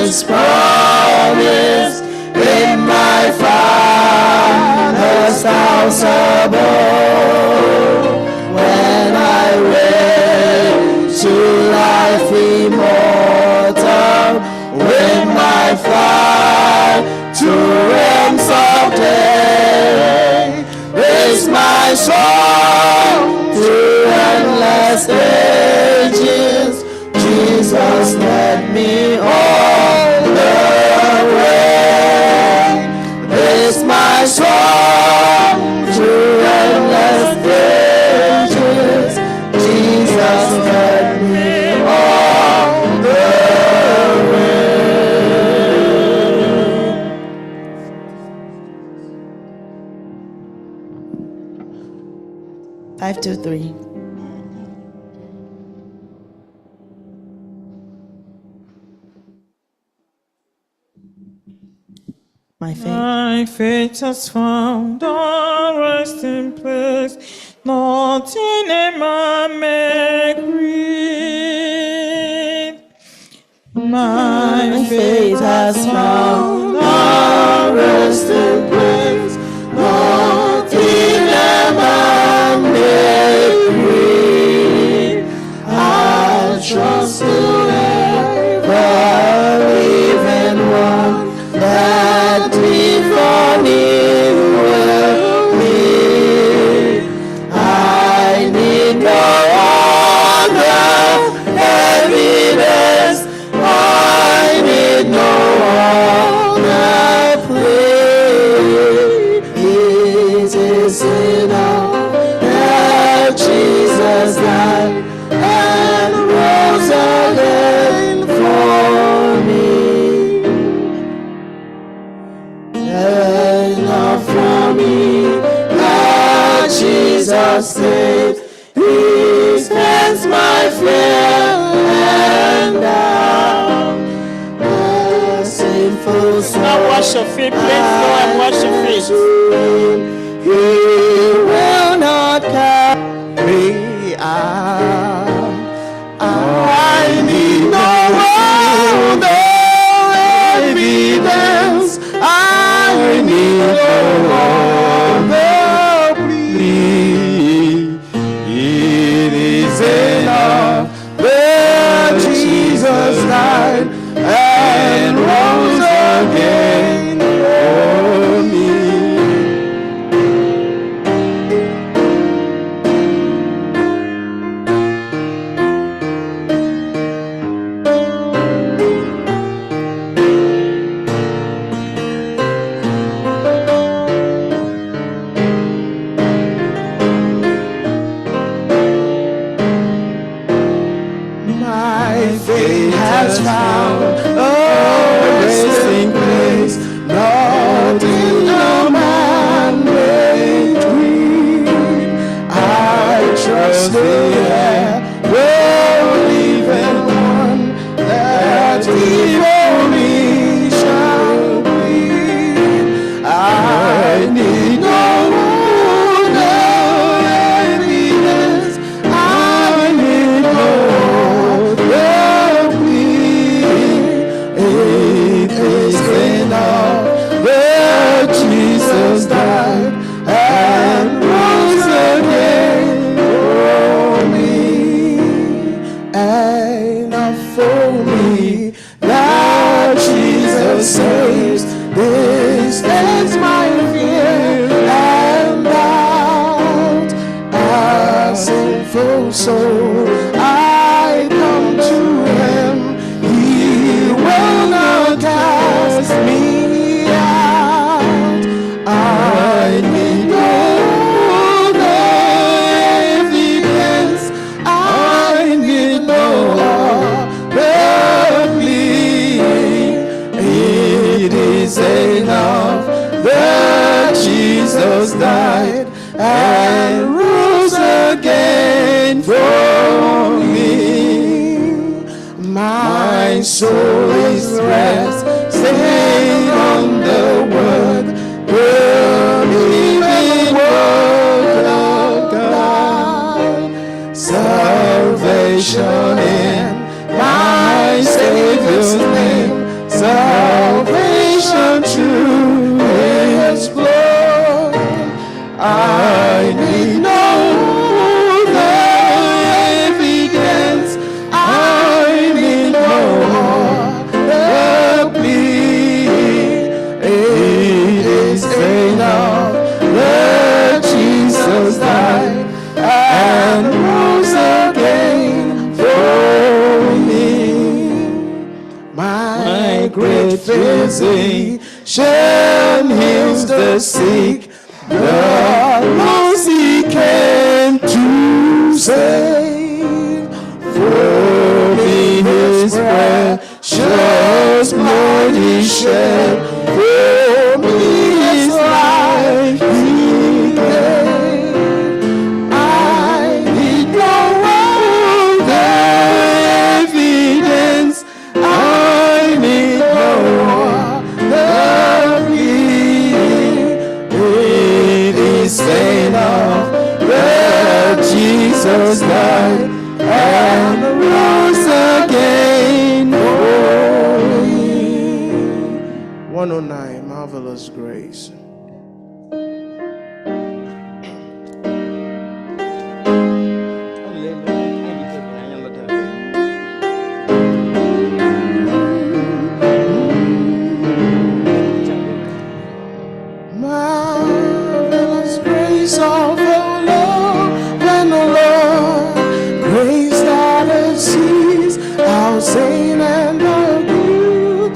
Speaker 8: is promised in my Father's house above. When I wake to life immortal, when I fly to realms of day, raise my soul to endless ages. Jesus led me all the way. Raise my soul to endless ages. Jesus led me all the way. 5-3. My faith.
Speaker 7: My faith has found a resting place, nothing a man may create. My faith has found a resting place, nothing a man may create. I'll trust to ever living one that before him will be. I need no other evidence. I need no other plea. It is enough that Jesus died and rose again for me. Enough for me that Jesus saved. He stands my fear and down. Sinful soul. Now wash your feet, please go and wash your feet. He will not carry out. I need no other evidence. I need no other plea. It is enough that Jesus died and rose again for me. My faith has found a resting place, not in a man made dream. I trust the ever-living one that before me shall be. I need no other evidence. I need no other plea. It is enough that Jesus died and rose again for me. Enough for me that Jesus saves. This ends my fear and doubt. A sinful soul, I come to him. He will not cast me out. I need no other evidence. I need no other plea. It is enough that Jesus died and rose again for me. My soul is resting on the word, the living word of God. Salvation in my Savior's name, salvation through his blood. I need no other evidence. I need no other plea. It is enough that Jesus died and rose again for me. My great physician heals the sick. The lost he came to save. For me his precious blood he shed. For me his life he gave. I 109, Marvelous Grace. Marvelous grace of the Lord, and the Lord, grace that exceeds our sin and our good,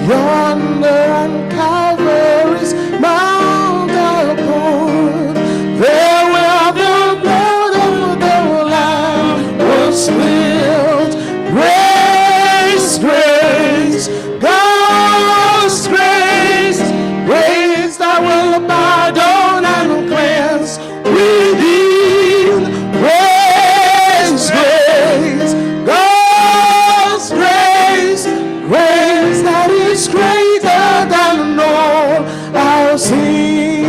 Speaker 7: yonder on Calvary's mount upon, there where the blood of the Lamb was spilled. Grace, grace, God's grace, grace that will pardon and cleanse within. Grace, grace, God's grace, grace that is greater than all our sin.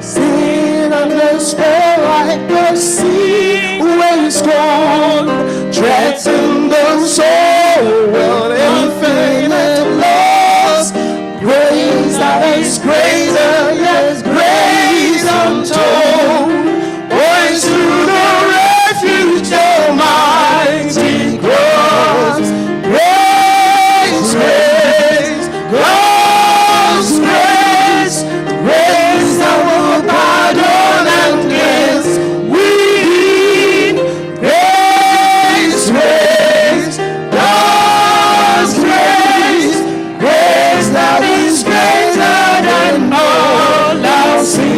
Speaker 7: Sin and despair like the sea when it's gone, threaten the soul with infinite loss. Grace that is greater, yes, grace untold. Points to the refuge, the mighty cross. Grace, grace, God's grace, grace that will pardon and cleanse within. Grace, grace, God's grace, grace that is greater than all our sins.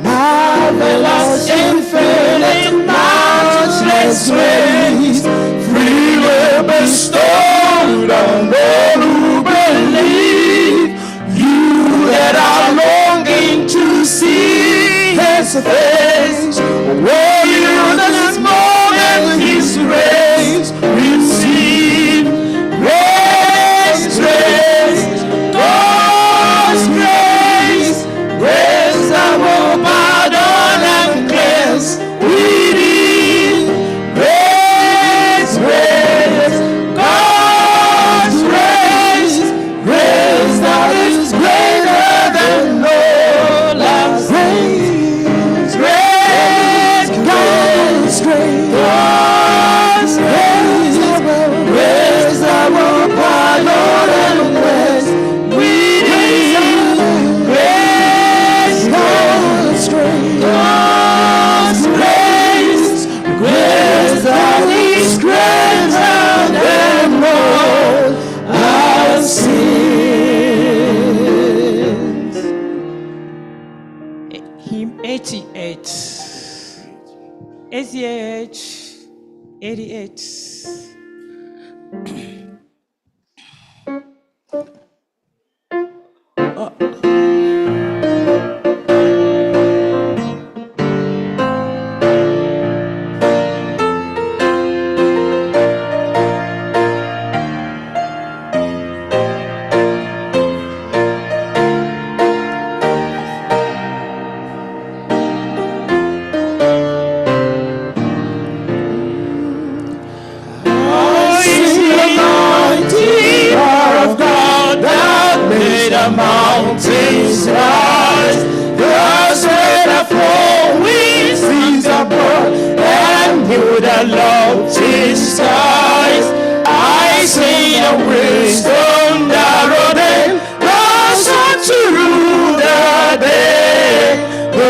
Speaker 7: Marvelous, infinite, matchless grace, freely bestowed on all who believe. You that are longing to see His face, will you this moment His grace receive? Grace, grace, God's grace, grace that will pardon and cleanse within. Grace, grace, God's grace, grace that is greater than all our sins. Grace, God's grace, God's grace, grace that will pardon and cleanse within. Grace, God's grace, God's grace, grace that is greater than all our sins.
Speaker 2: Hymn 88. 88. 88.
Speaker 7: Mountains rise, the sweat of flowing seas abroad, and you the lofty skies. I see a wisdom that ordained the sun to rule the day. The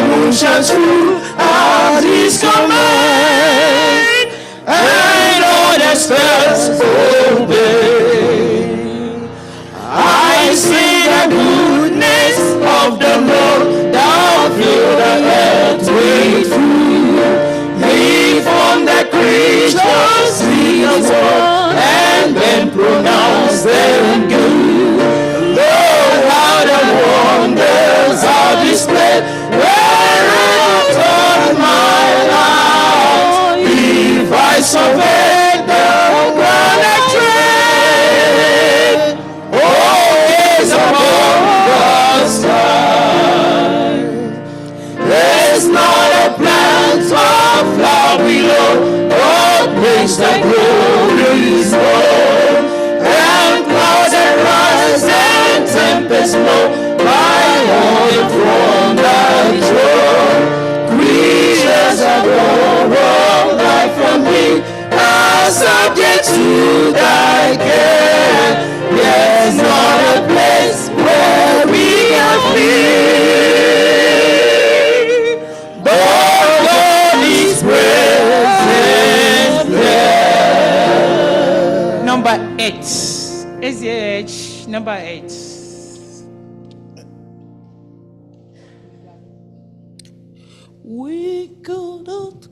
Speaker 7: moon shines through at His command, and all the stars obey. I see the goodness of the Lord down through the earth with fruit. He formed the creatures in His word and then pronounced them good. Lord, how the wonders are displayed where I turn my eyes. If I survey the planet trade, above the sky. There's not a plant or flower below, but makes the glories born. to thy care. There's not a place where we can flee, but God is present there.
Speaker 5: Number 8. SDA number 8.
Speaker 7: We could not.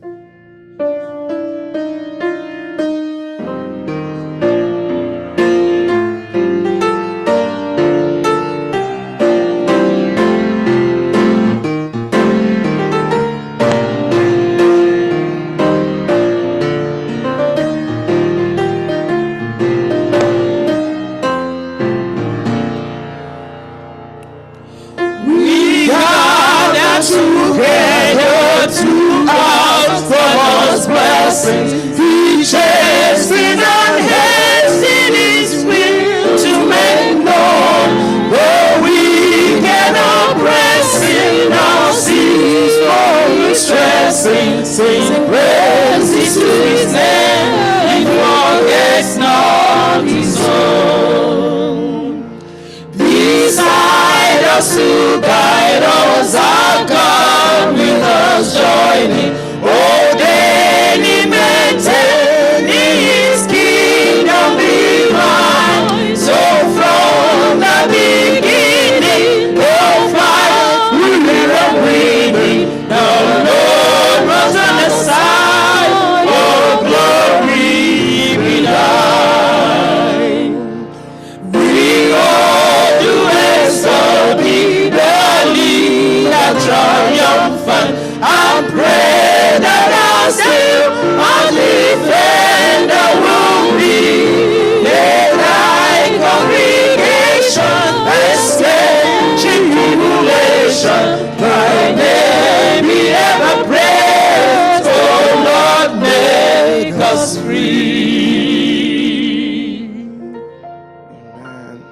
Speaker 7: We gather together to ask for God's blessings. He shares in our hands in His will to make known the weekend oppressing our seas for His stressing. Sing praises to His name. He forgets not His own. Beside us to guide us, our God with us joining. Oh, then He maintained His kingdom divine. So from the beginning, the fight we were winning. The Lord was on the side. Oh, glory be thine. We all do be the leader triumphant, and pray that our still our defender will be. May thy congregation escape tribulation, thy name be ever praised, oh Lord, make us free.
Speaker 20: Amen.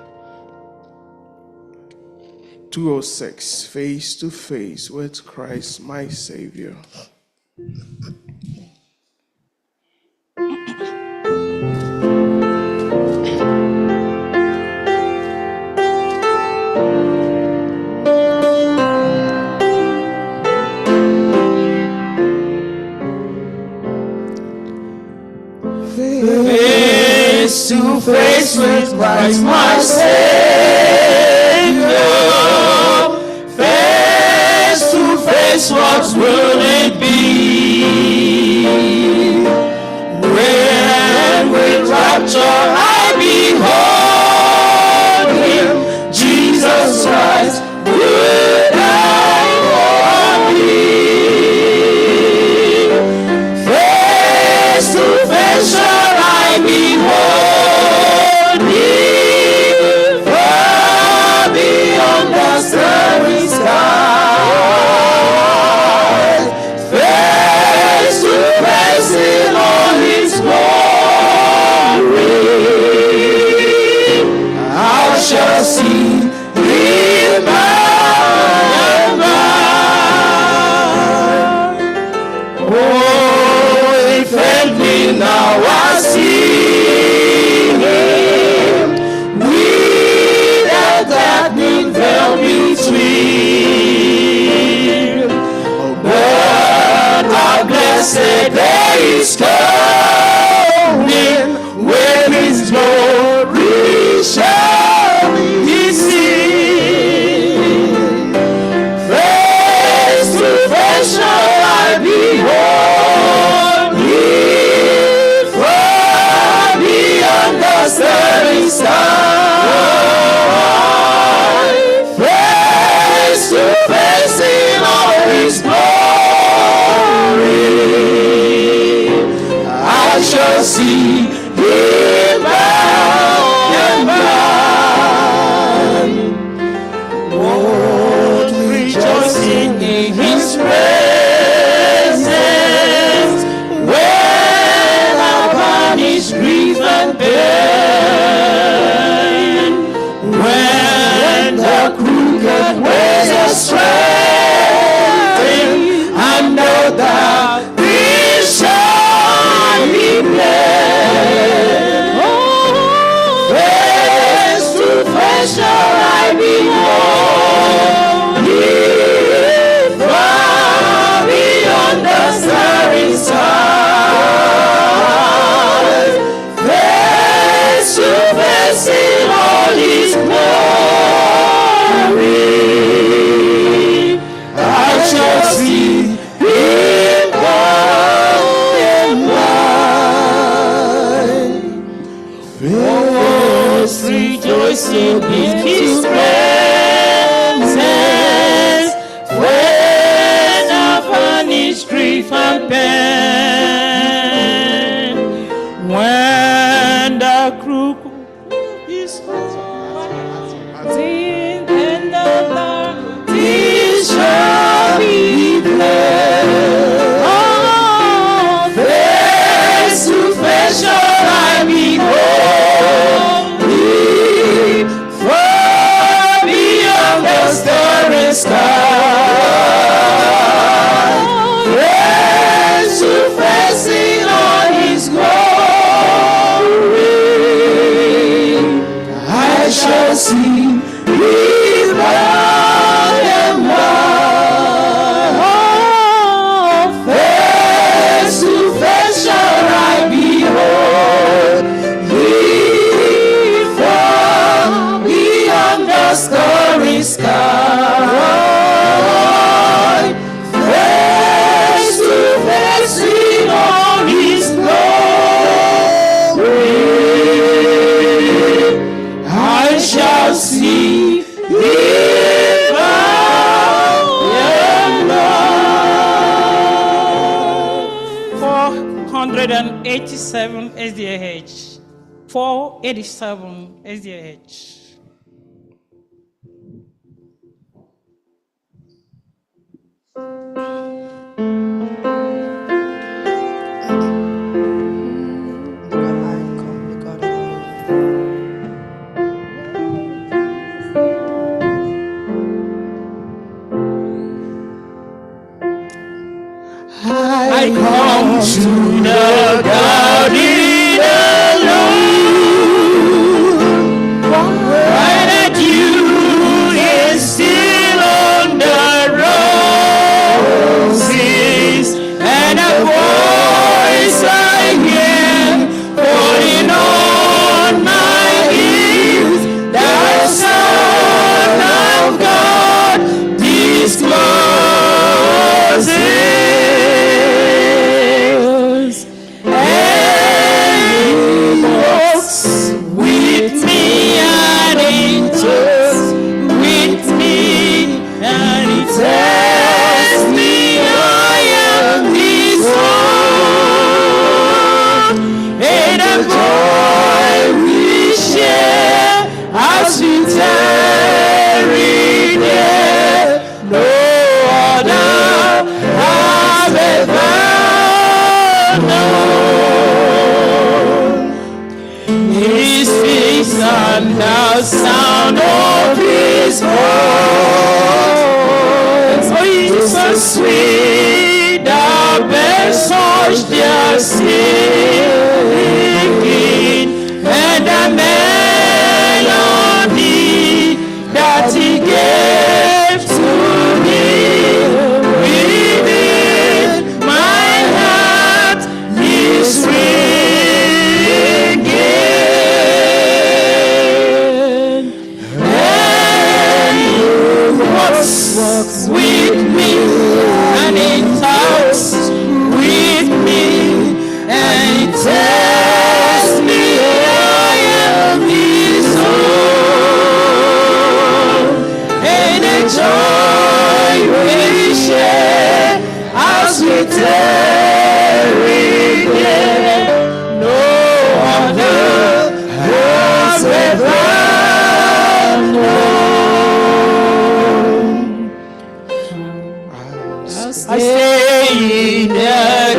Speaker 20: 206, face to face with Christ, my Savior.
Speaker 7: Face to face with Christ, my Savior. Face to face, what will it be? When with rapture I behold Him, Jesus Christ, would die for me. Face to face shall I behold Him, far beyond the starry sky. Face to face in all His glory, I shall see Him by and by. Oh, if me now I see Him, with that darkening veil between. But how blessed day is coming, when His glory shall be seen. Face to face shall I behold Him, far beyond the starry sky. Face to face in all His glory, I shall see Him by and by. Oh, rejoicing in His presence, when I banish grief and pain, when the crooked ways are straightened, and no doubt this shall be plain. shall I behold Thee far beyond the starry stars, face to face in all His glory. I shall see Him by and by. Let's rejoice in His presence when our vanished grief and pain. When the crook is seen and the darkness shall be fled. Oh, face to face shall I behold Thee far beyond the starry sky. Face to face in all His glory, I shall see Him by and by. Face to face shall I behold Thee far beyond the starry sky. Face to face in all His glory, I shall see Him by and by.
Speaker 2: 487 SDAH. 487 SDAH.
Speaker 7: I come to the garden alone, why that you is still on the roses, and a voice I hear calling on my ears, the Son of God discloses. With me and He talks with me and He tells me I am His own, and the joy we share as we tarry there, no other has ever known. His face and the sound of His voice, oh, it's so sweet, the best hush their singing, and the melody that He gave to me within my heart is ringing. Walks with me and He talks with me and He tells me I am His own, and the joy we share as we tarry there, no other has ever known. I stay in the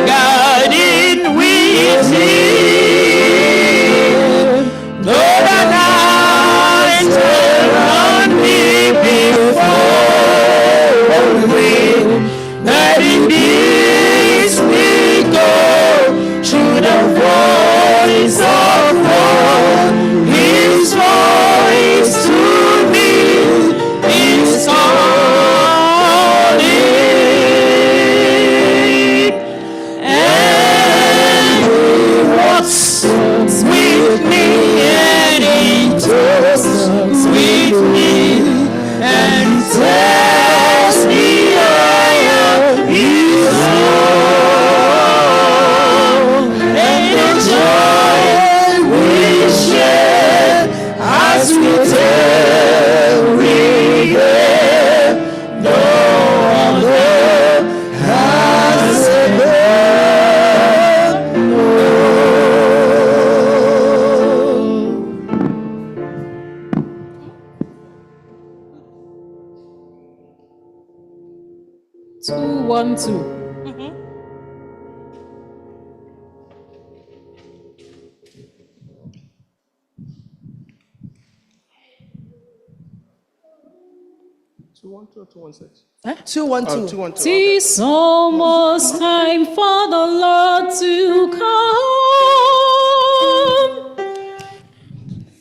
Speaker 7: garden with Him, though the night around me before me, that in this till we hear no other has ever
Speaker 16: Two, 1, 2.
Speaker 20: Two, 1, 2, or 2, 1, 6?
Speaker 8: 2, 1, 2.
Speaker 20: 2, 1, 2.
Speaker 2: Tis almost time for the Lord to come.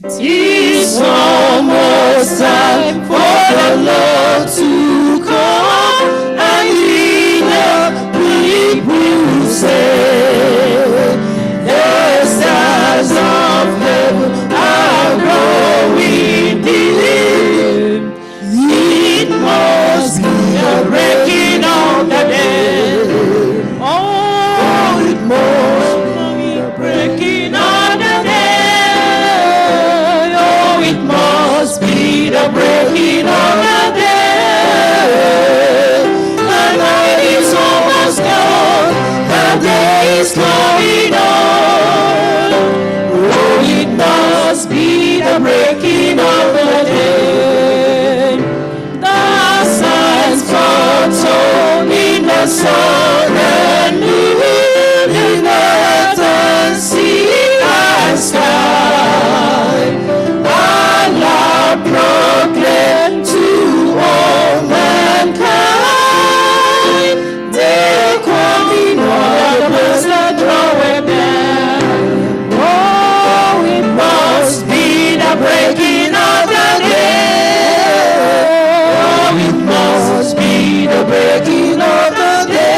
Speaker 2: Tis almost time for the Lord to come and lead the people say, the stars of heaven are growing dim. It must be the breaking of the day. Oh, it must be the breaking of the day. Oh, it must be the breaking of the day. The night is almost gone, the day is coming on. Oh, it must be the breaking of the day. The signs foretold in the sun and moon, in earth and sea and sky, Allah proclaimed to all mankind, the coming of the blessed drawing man. Oh, it must be the breaking of the day. Oh, it must be the breaking of the day.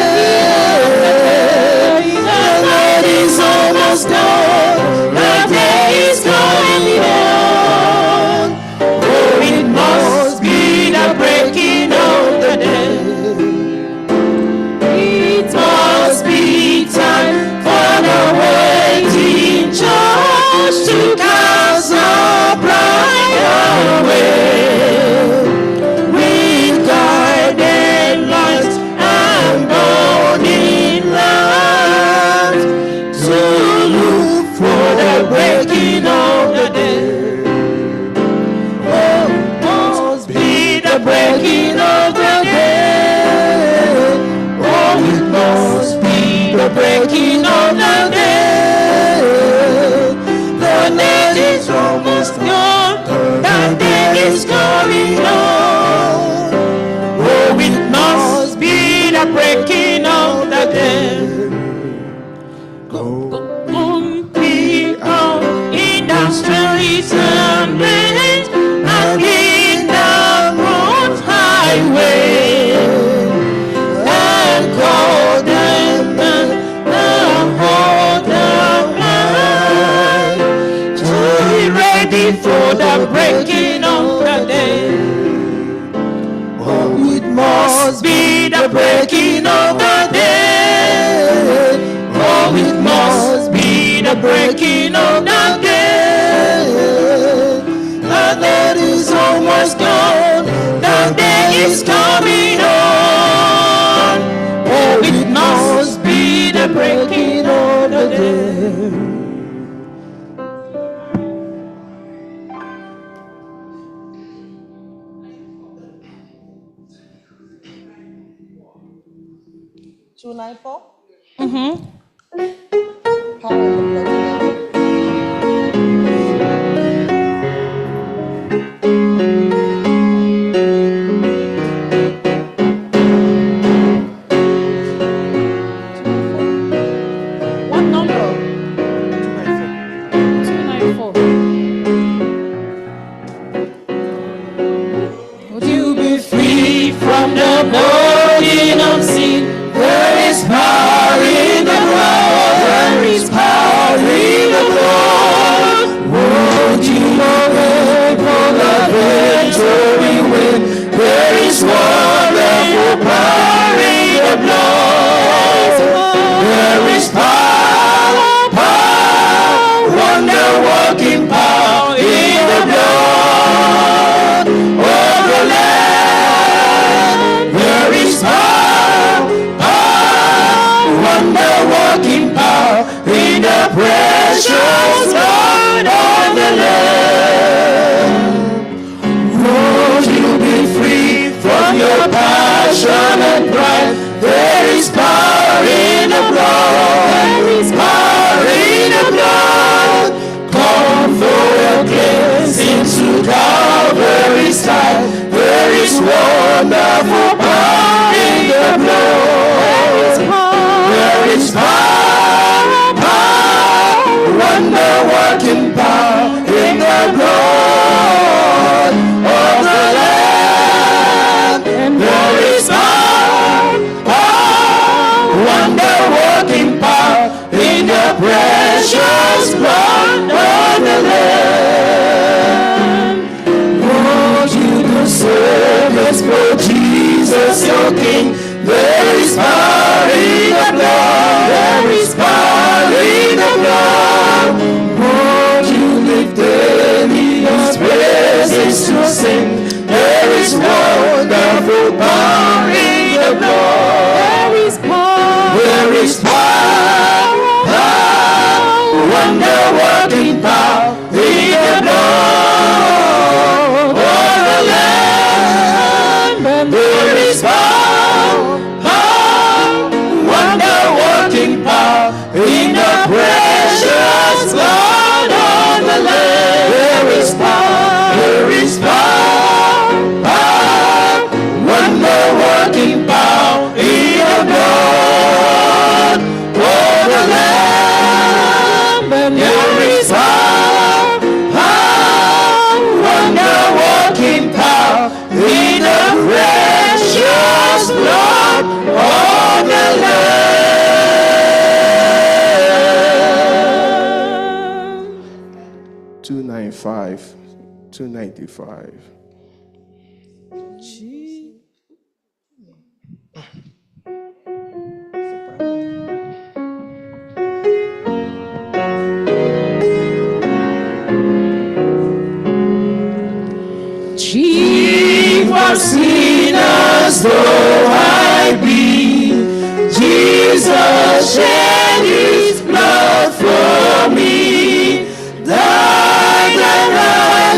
Speaker 2: The night is almost gone, the day is coming on. Oh, it must be the breaking of the day. It must be time for the waiting church to cast the bride away. With guided lights and burning lamps to look for the breaking of the day. Oh, it must be the breaking of the day. Oh, it must be the breaking of the day. The night is almost gone, the day is coming on. Oh, it must be the breaking of the day. Go on, people in the streets and lanes and in the road highway, and call them and hold them line to be ready for the breaking of the day. Oh, it must be the breaking of the day. Oh, it must be the breaking of the day. The night is almost gone, the day is coming on. Oh, it must be the breaking of the day.
Speaker 16: What number? 294.
Speaker 2: Would you be free from the burden of sin? There is power in the
Speaker 7: precious blood of the Lamb. Won't you be free from your passion and pride? There is power in the blood. There is power in the blood. Come for your cleansing to Calvary's side. There is wonderful power in the blood. There is power, power, wonder-working power in the blood of the Lamb. There is power, power, wonder-working power in the precious blood of the Lamb. Won't you do service for Jesus your King? There is power in the blood. There is power in the blood. Won't you live daily His praises to sing? There is wonderful power in the blood. There is power. There is power. Power. Wonder-working power in the blood of the Lamb. There is power. Wonder-working power in the precious blood of the Lamb. There is power, there is power, power, wonder-working power in the blood of the Lamb. There is power, power, wonder-working power in the precious blood of the Lamb.
Speaker 20: 295, 295.
Speaker 7: Chief of sinners though I be, Jesus shed His blood for me, died that I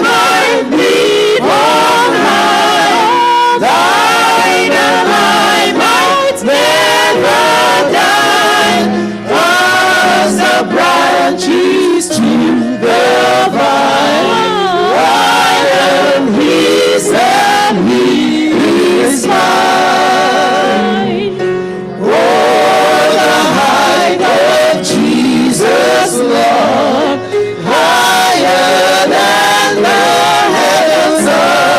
Speaker 7: might live on high, died that I might never die, as the branches to the vine. And He is mine. Oh, the height of Jesus' love, higher than the heavens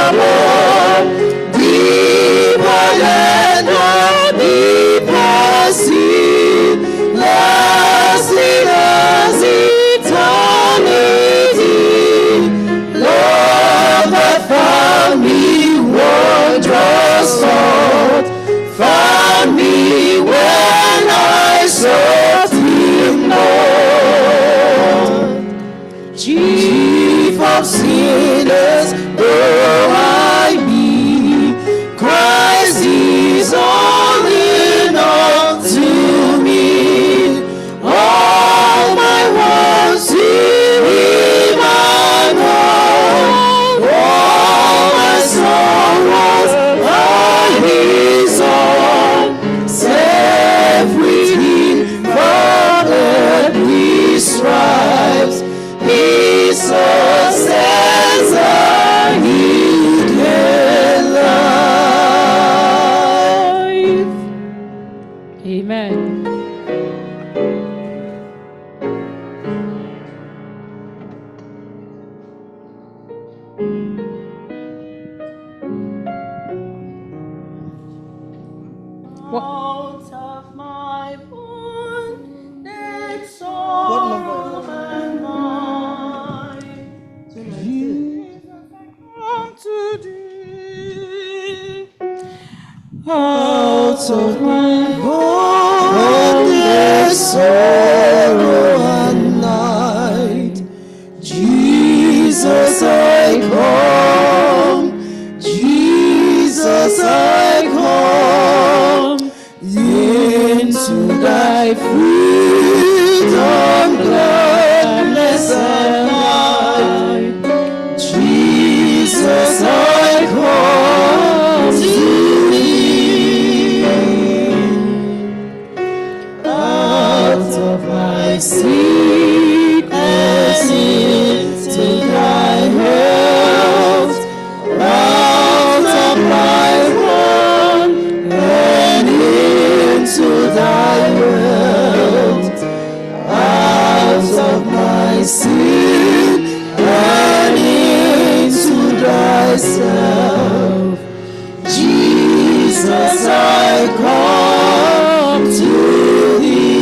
Speaker 7: above, deeper than the deepest sea, lasting as eternity. Love that found me wondrous thought, found me when I sought Him not. Chief of sinners though I be, Christ is all in all to me. All my wants in Him I know. All my sorrows are His own. Set free from earthly stripes, He sustains a hidden life.
Speaker 16: Amen.
Speaker 7: Out of my wounded soul and mind, Jesus, I come to Thee. Out of my wounded sorrow and night, Jesus, I come. Jesus, I come into Thy freedom glad. myself. Jesus, I come to thee.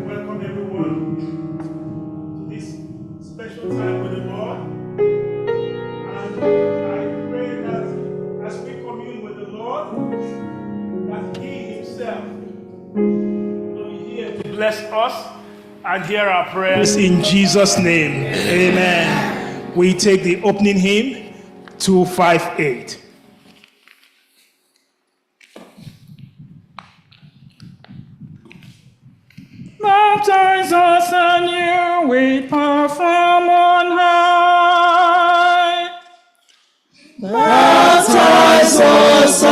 Speaker 13: Welcome everyone to this special time with the Lord. And I pray that as we commune with the Lord, that He Himself will be here to bless us and hear our prayers in Jesus' name. Amen. We take the opening hymn 258. Baptize us anew with power from on high.
Speaker 7: Baptize us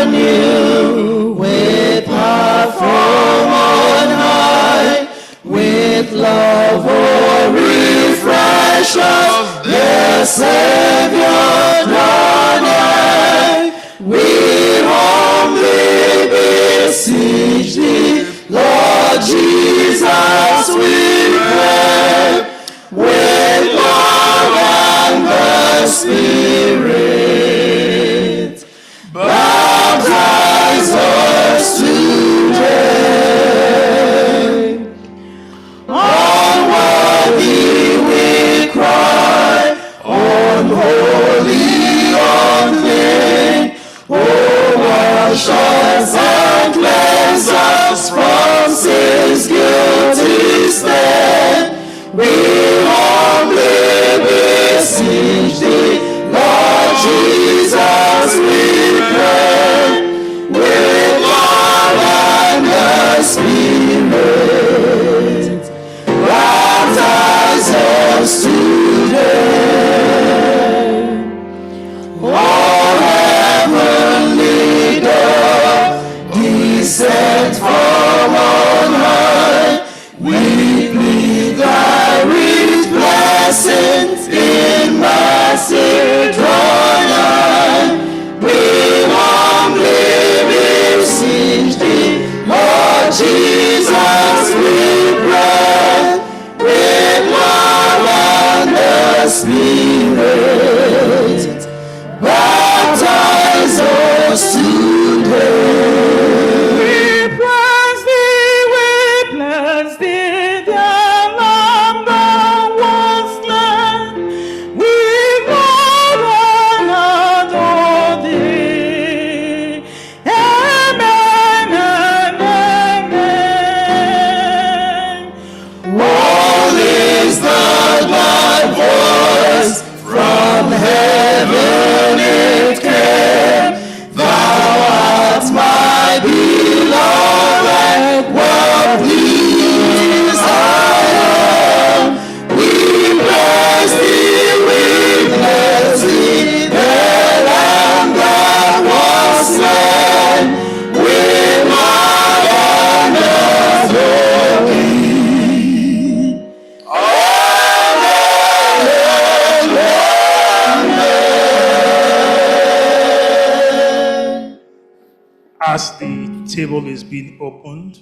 Speaker 7: anew with power from on high, with love or refresh us, the Savior drawn nigh. We humbly beseech thee, Lord Jesus, we pray, with love and the Spirit, baptize us today. Unworthy we cry, unholy, unclean, oh, wash us and cleanse us from sin's guilty stain. We humbly beseech thee, Lord Jesus, we pray, with love and the Spirit, baptize us today. Oh, heavenly dove, descend from on high, we plead thy rich blessings in mercy draw nigh. We humbly beseech thee, Lord Jesus, we pray, with love and the Spirit, baptize us today.
Speaker 13: We bless thee, the Lamb that was slain. We love and adore thee. Amen and amen.
Speaker 7: Holy is the glad voice, from heaven it came. Thou art my beloved, well pleased I am. We bless thee, the Lamb that was slain. We love and adore thee.
Speaker 13: As the table is being opened,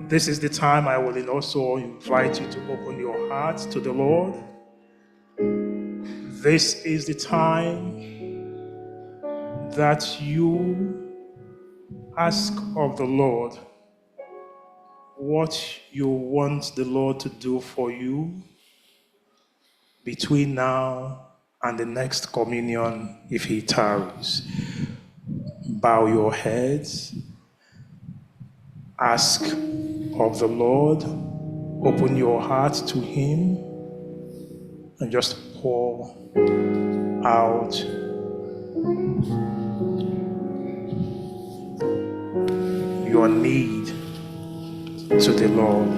Speaker 13: this is the time I will also invite you to open your heart to the Lord. This is the time that you ask of the Lord what you want the Lord to do for you between now and the next communion if He tarries. Bow your heads, ask of the Lord, open your heart to Him, and just pour out your need to the Lord.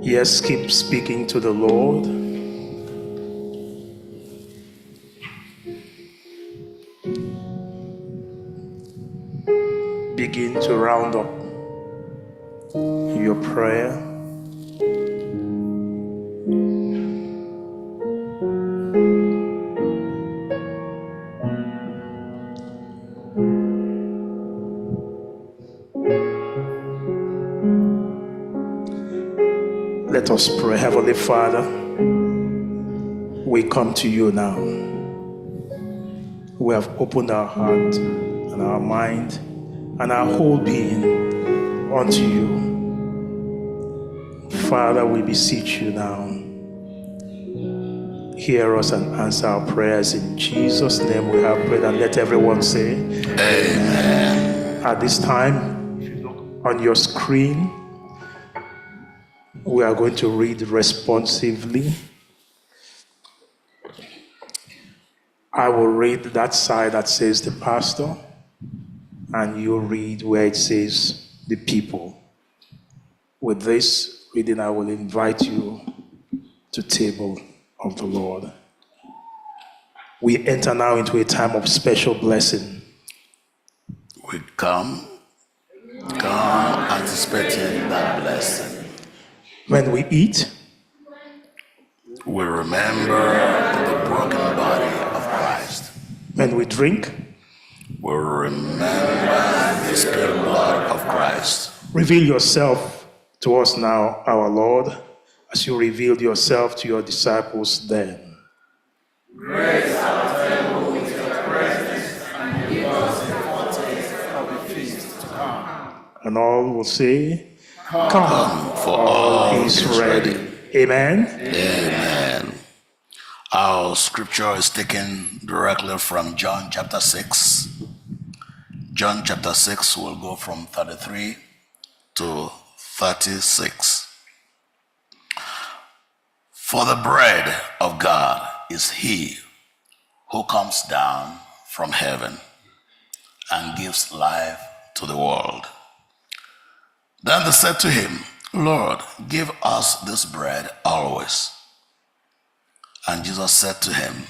Speaker 13: Yes, keep speaking to the Lord. Begin to round up your prayer. Let us pray. Heavenly Father, we come to you now. We have opened our heart and our mind and our whole being unto you. Father, we beseech you now. Hear us and answer our prayers. In Jesus' name we have prayed, and let everyone say, Amen. At this time, if you look on your screen, we are going to read responsively. I will read that side that says the pastor, and you read where it says the people. With this reading, I will invite you to table of the Lord. We enter now into a time of special blessing.
Speaker 19: We come anticipating that blessing.
Speaker 13: When we eat,
Speaker 19: we remember the broken body of Christ.
Speaker 13: When we drink,
Speaker 19: we remember the spilled blood of Christ.
Speaker 13: Reveal yourself to us now, our Lord, as you revealed yourself to your disciples then.
Speaker 7: Grace our temple with your presence and give us a foretaste of the feast to come.
Speaker 13: And all will say,
Speaker 19: Come, for all
Speaker 13: is ready. Amen.
Speaker 19: Amen. Our scripture is taken directly from John chapter 6. John chapter 6 will go from 33 to 36. For the bread of God is he who comes down from heaven and gives life to the world. Then they said to him, Lord, give us this bread always. And Jesus said to him,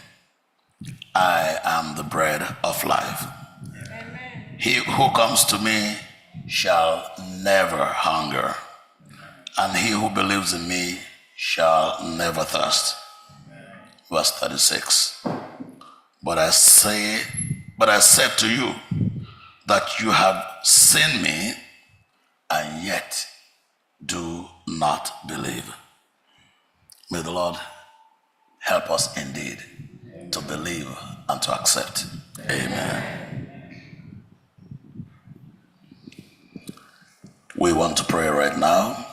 Speaker 19: I am the bread of life. Amen. He who comes to me shall never hunger, and he who believes in me shall never thirst. Verse 36. But I said to you that you have seen me, and yet do not believe. May the Lord help us indeed to believe and to accept. Amen. We want to pray right now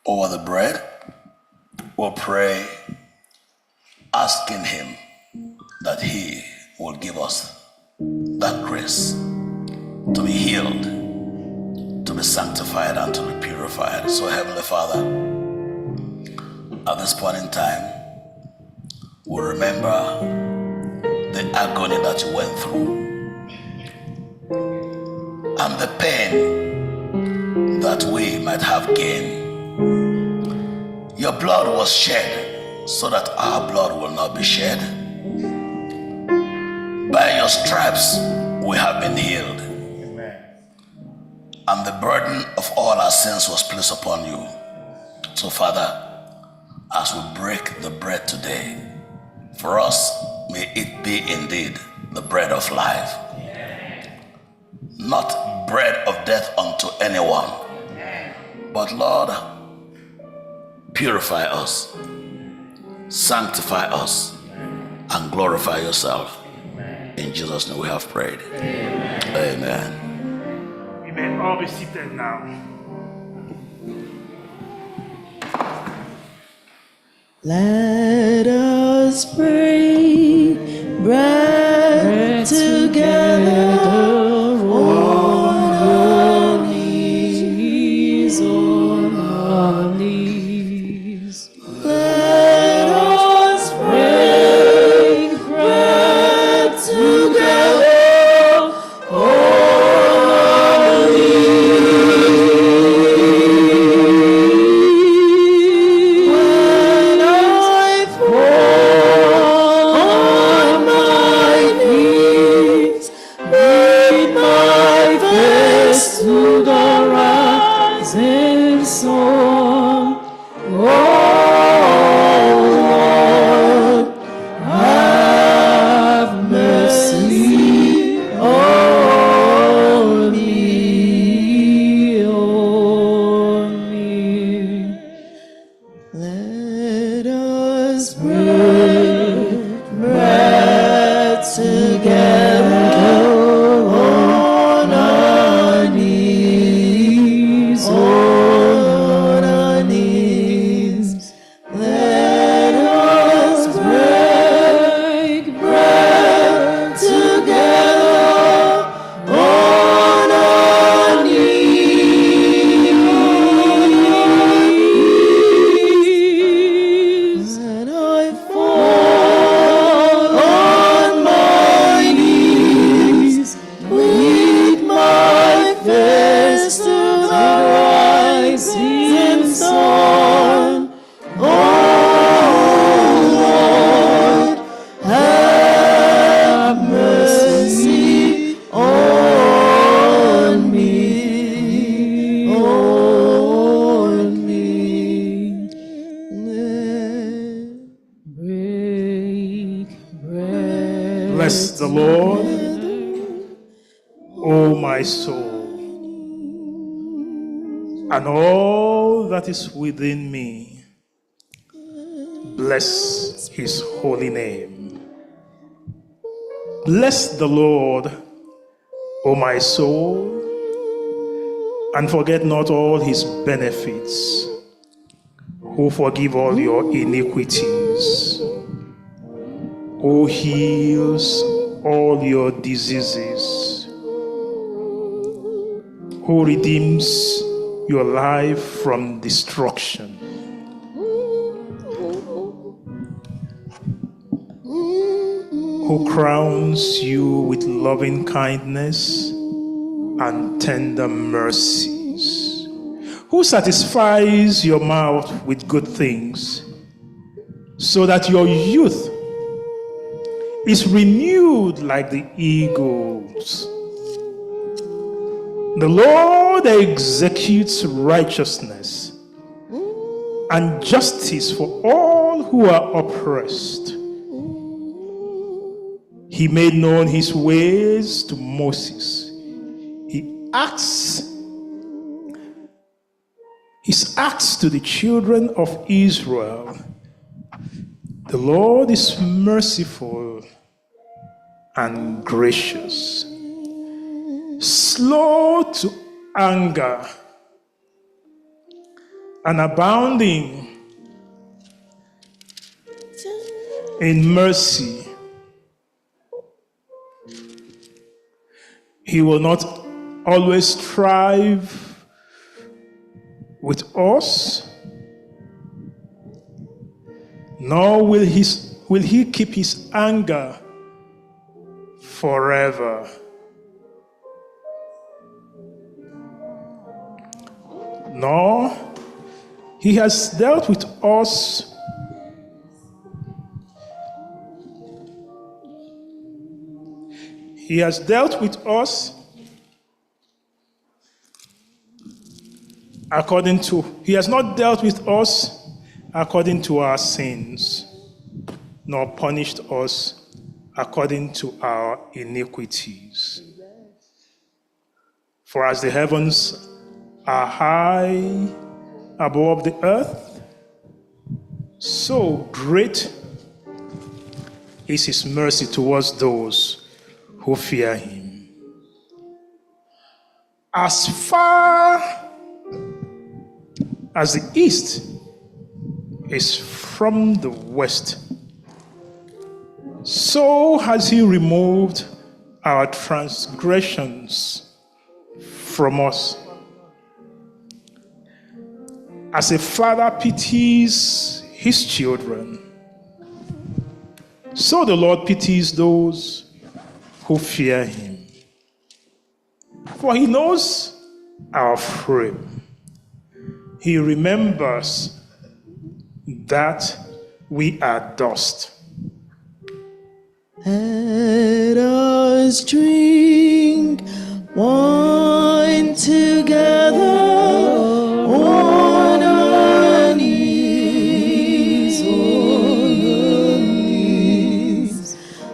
Speaker 19: over the bread. We'll pray asking him that he will give us that grace to be healed, to be sanctified, and to be purified. So, Heavenly Father, at this point in time, we remember the agony that you went through and the pain that we might have gained. Your blood was shed so that our blood will not be shed. By your stripes, we have been healed. And the burden of all our sins was placed upon you. So, Father, as we break the bread today, for us, may it be indeed the bread of life, not bread of death unto anyone, but Lord, purify us, sanctify us, and glorify yourself. In Jesus' name we have prayed. Amen.
Speaker 13: We may all be seated now.
Speaker 8: Let us break bread together on our knees, on our knees. Let us break bread together on our knees.
Speaker 13: O my soul, and all that is within me. Bless his holy name. Bless the Lord, O my soul, and forget not all his benefits, who forgive all your iniquities, who heals all your diseases, who redeems your life from destruction, who crowns you with loving kindness and tender mercies, who satisfies your mouth with good things, so that your youth is renewed like the eagles. The Lord executes righteousness and justice for all who are oppressed. He made known his ways to Moses. His acts to the children of Israel. The Lord is merciful and gracious, slow to anger, and abounding in mercy. He will not always strive with us, nor will he keep his anger forever. Nor he has dealt with us he has dealt with us he has not dealt with us according to our sins, nor punished us according to our iniquities. For as the heavens are high above the earth, so great is his mercy towards those who fear him. As far as the east is from the west, so has he removed our transgressions from us. As a father pities his children, so the Lord pities those who fear him. For he knows our frame. He remembers that we are dust.
Speaker 8: Let us drink wine together on our knees,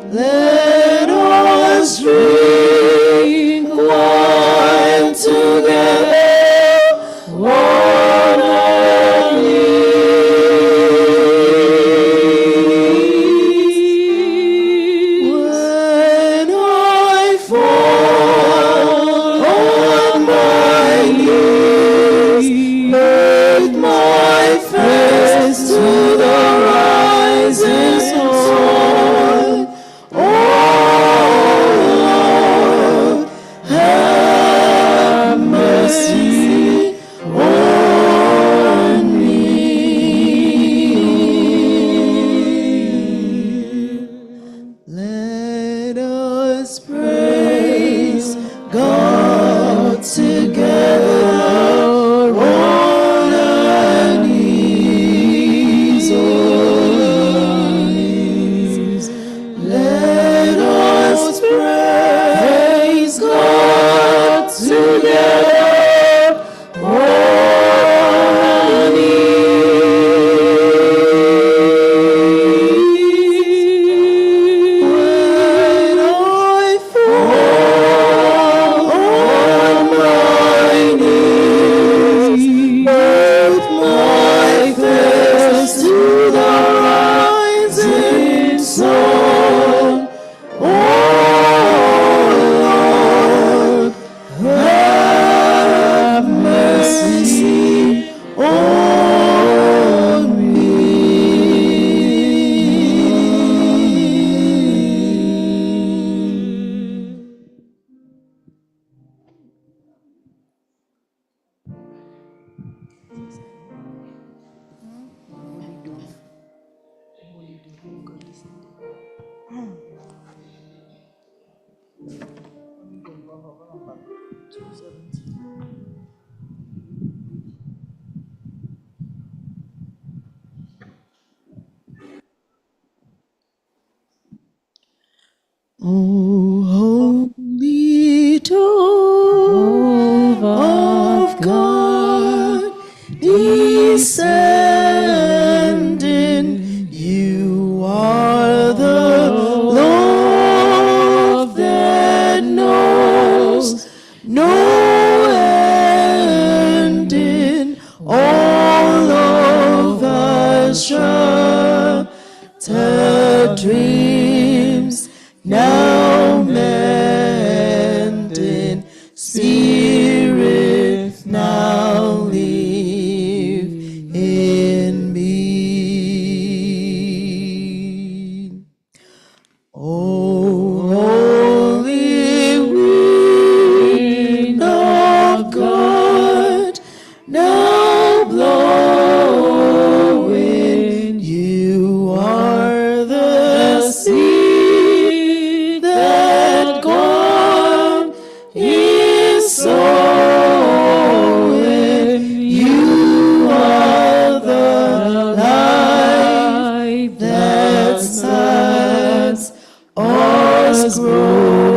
Speaker 8: Let us drink wine together on our knees. When I fall
Speaker 7: O holy dove of God, descending, you are the love that knows no ending. All of us shattered dreams now mending, Spirit now live in me. O holy wind of God, now blowing, you are the seed that God is sowing. You are the light that starts us growing.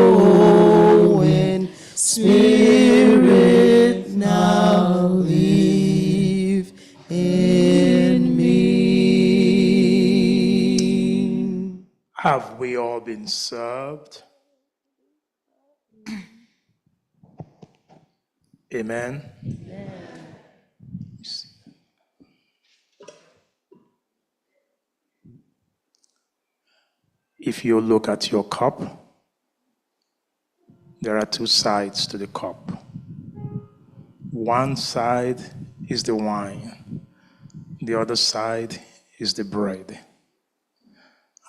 Speaker 7: Spirit now live in me.
Speaker 13: Have we all been served? Amen. If you look at your cup, there are two sides to the cup. One side is the wine, the other side is the bread.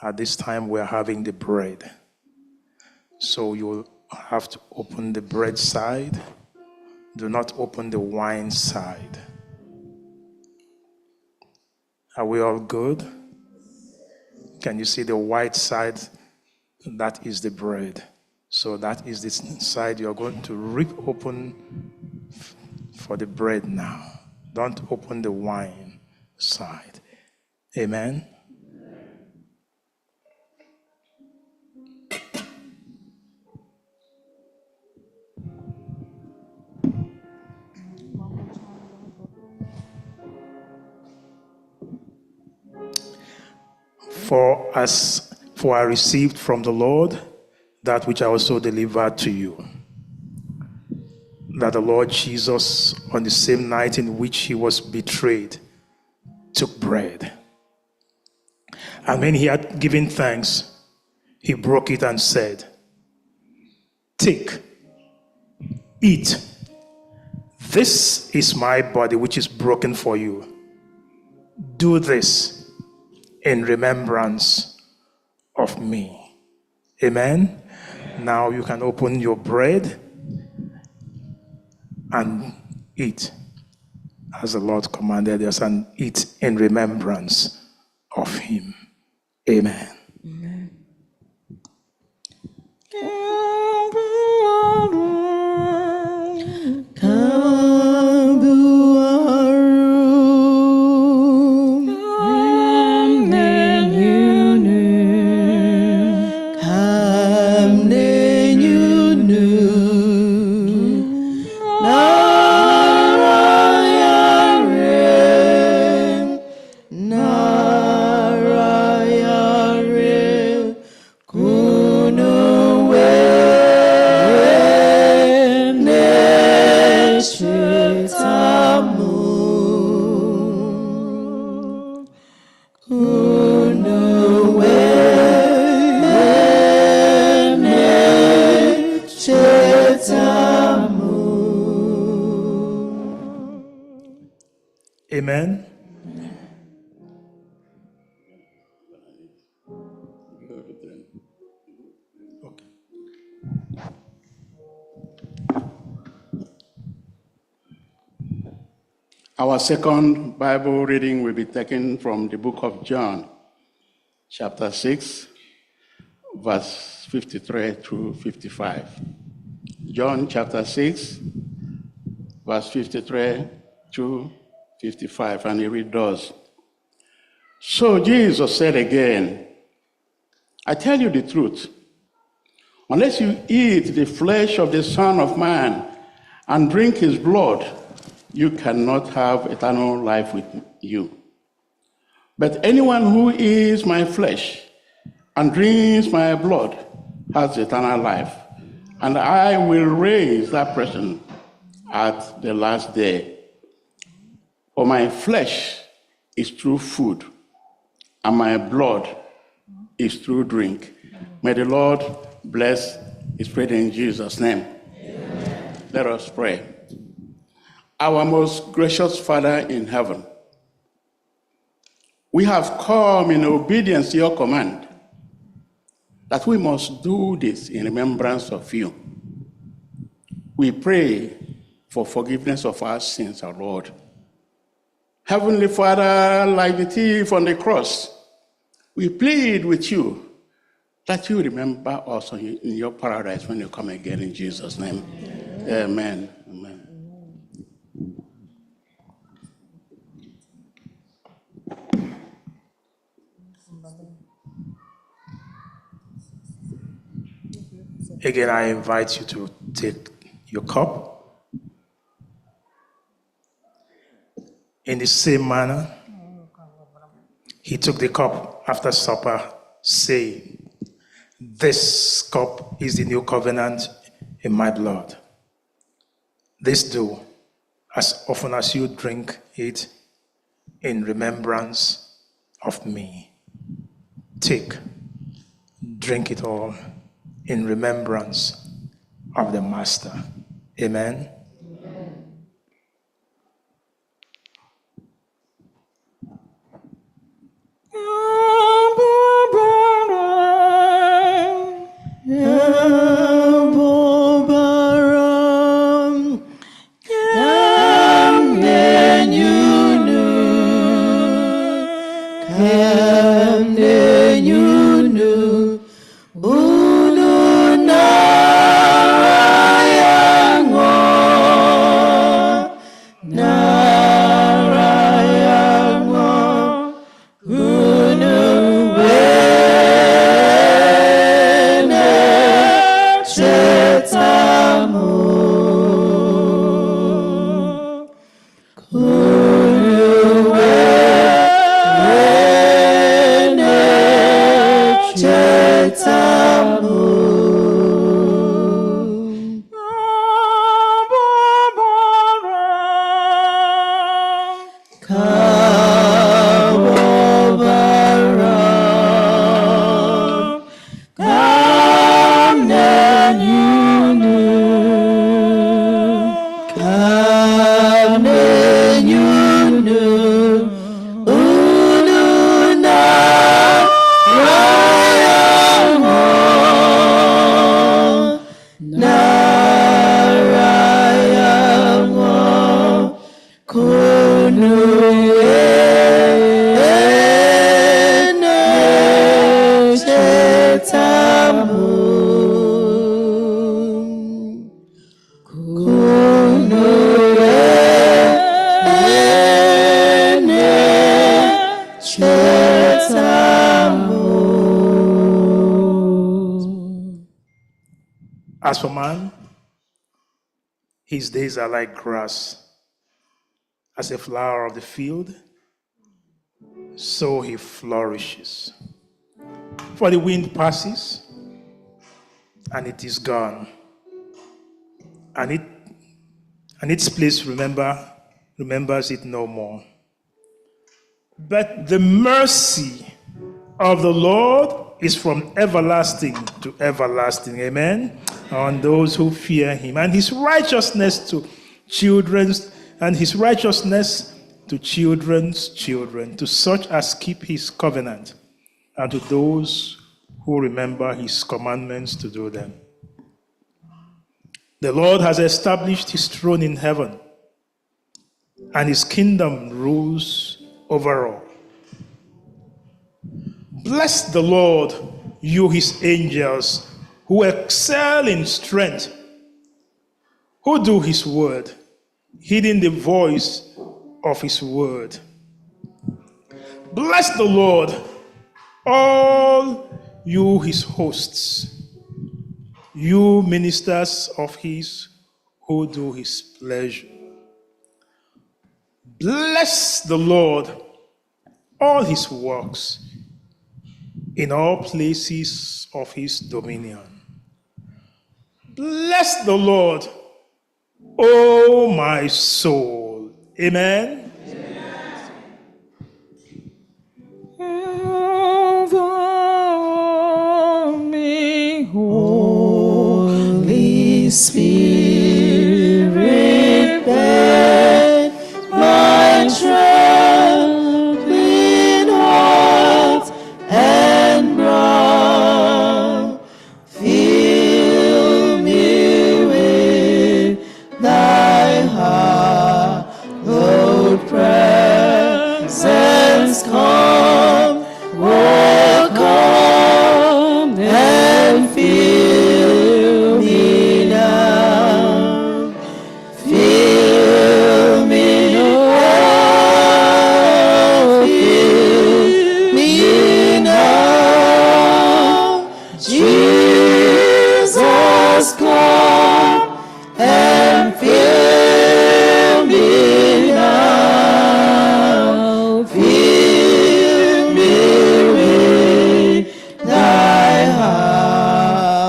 Speaker 13: At this time, we're having the bread. So you'll have to open the bread side. Do not open the wine side. Are we all good? Can you see the white side? That is the bread. So that is the side you're going to rip open for the bread now. Don't open the wine side. Amen. For I received from the Lord that which I also delivered to you, that the Lord Jesus, on the same night in which he was betrayed, took bread. And when he had given thanks, he broke it and said, "Take, eat. This is my body which is broken for you. Do this in remembrance of me." Amen. Now you can open your bread and eat as the Lord commanded us, and eat in remembrance of him. Amen. Amen.
Speaker 21: Our second Bible reading will be taken from the book of John, chapter 6, verse 53 through 55. John chapter 6, verse 53 to 55, and he read thus. So Jesus said again, I tell you the truth, unless you eat the flesh of the Son of Man and drink his blood, you cannot have eternal life with you. But anyone who eats my flesh and drinks my blood has eternal life, and I will raise that person at the last day. For my flesh is true food, and my blood is true drink. May the Lord bless his prayer in Jesus' name. Amen. Let us pray. Our most gracious Father in heaven, we have come in obedience to your command that we must do this in remembrance of you. We pray for forgiveness of our sins, our Lord. Heavenly Father, like the thief on the cross, we plead with you that you remember us in your paradise when you come again in Jesus' name. Amen. Amen.
Speaker 13: Again, I invite you to take your cup. In the same manner, he took the cup after supper, saying, this cup is the new covenant in my blood. This do, as often as you drink it, in remembrance of me. Take, drink it all in remembrance of the Master. Amen. As for man, his days are like grass. As a flower of the field, so he flourishes. For the wind passes, and it is gone. And its place remembers it no more. But the mercy of the Lord is from everlasting to everlasting. Amen. On those who fear him, and his righteousness to children's children, to such as keep his covenant, and to those who remember his commandments to do them. The Lord has established his throne in heaven, and his kingdom rules over all. Bless the Lord, you his angels, who excel in strength, who do his word, heeding the voice of his word. Bless the Lord, all you his hosts, you ministers of his who do his pleasure. Bless the Lord, all his works, in all places of his dominion. Bless the Lord, O my soul. Amen.
Speaker 7: Over me, Holy Spirit, bend my trembling heart and brow. Fill me with thy hallowed presence. Come, oh, come and fill me now. Fill me now. Fill me now. Jesus, come and fill me now. Fill me with thy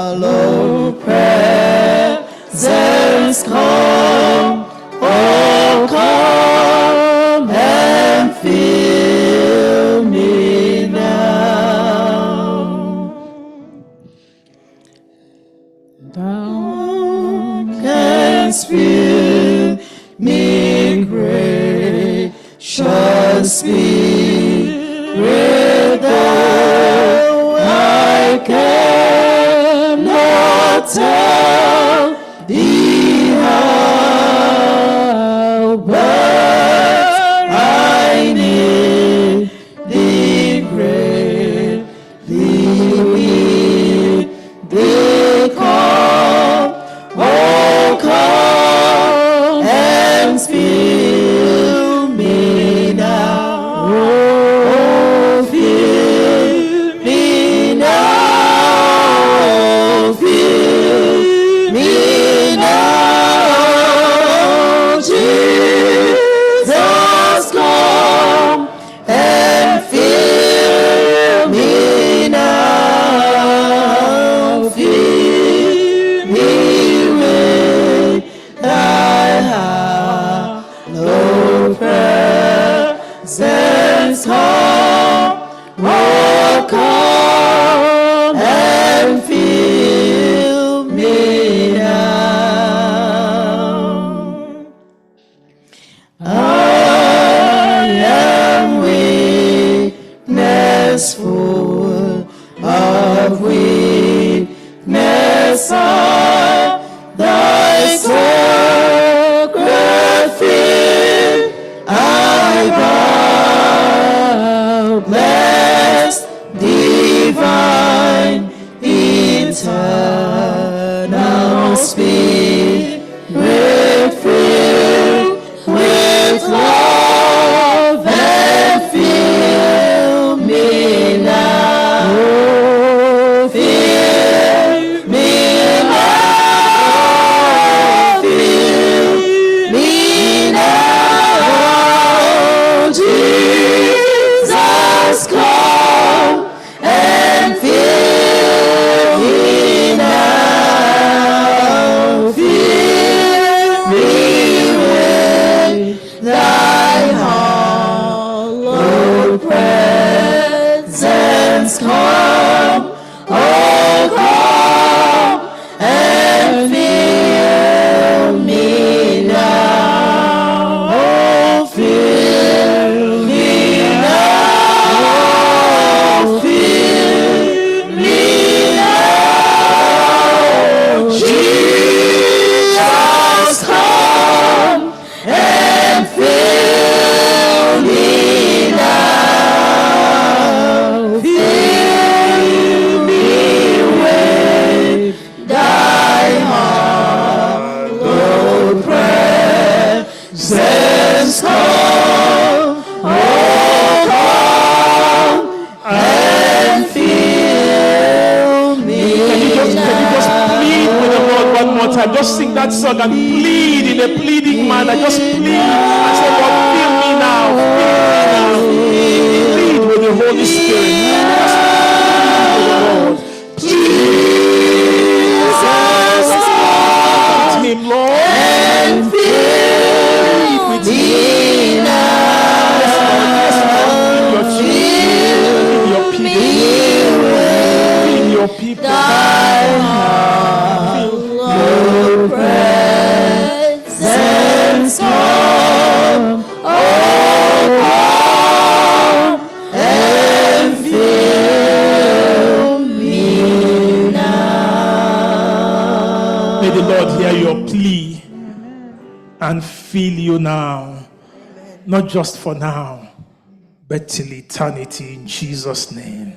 Speaker 7: hallowed presence. Come, oh, come and fill me now. Thou canst fill me, gracious Spirit, though I cannot tell thee how, but I need thee greatly. Thee come, oh, come and fill me now. Oh, fill me now. Fill me now. Jesus, come and fill me now. Fill me with thy
Speaker 13: just sing that song and plead in a pleading manner. Just plead and say, Lord, fill me now. Fill me now. Plead with the Holy Spirit. Just plead with the Lord. Jesus, with him, Lord. And fill with me now. Yes, Lord. Yes, Lord. Feed your children. Feed your people. Feed your people.
Speaker 7: Your presence come, oh come and fill me now.
Speaker 13: May the Lord hear your plea and fill you now, not just for now, but till eternity in Jesus' name.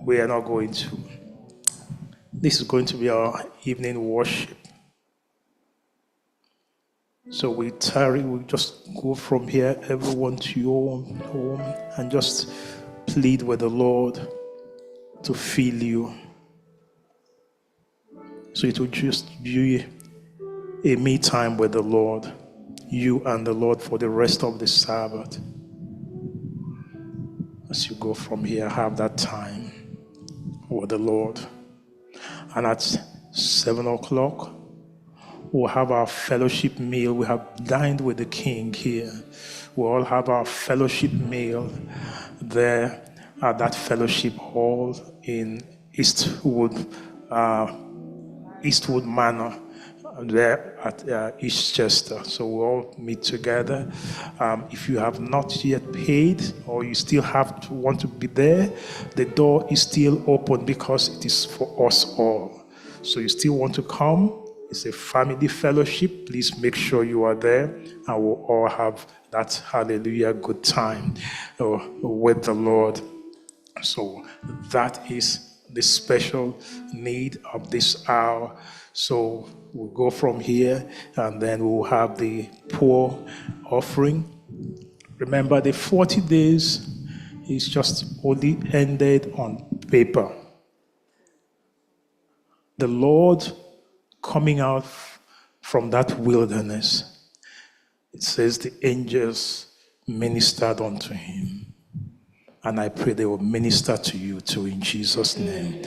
Speaker 13: We are not going to. This is going to be our evening worship. So we just go from here, everyone to your own home, and just plead with the Lord to fill you. So it will just be a me time with the Lord, you and the Lord for the rest of the Sabbath. As you go from here, have that time with the Lord. And at 7 o'clock, we'll have our fellowship meal. We have dined with the King here. We'll all have our fellowship meal there at that fellowship hall in Eastwood Manor, there at Eastchester. So we'll all meet together. If you have not yet paid, or you still want to be there, the door is still open because it is for us all. So you still want to come? It's a family fellowship. Please make sure you are there, and we'll all have that hallelujah good time with the Lord. So that is the special need of this hour. So we'll go from here, and then we'll have the poor offering. Remember, the 40 days is just only ended on paper. The Lord coming out from that wilderness, it says the angels ministered unto him. And I pray they will minister to you too in Jesus' name.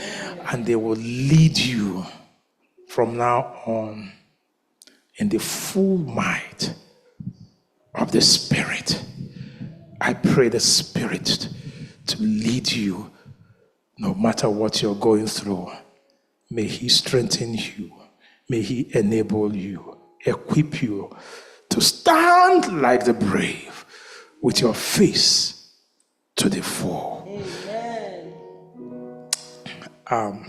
Speaker 13: And they will lead you from now on in the full might of the Spirit. I pray the Spirit to lead you no matter what you're going through. May he strengthen you. May he enable you, equip you to stand like the brave with your face to the foe.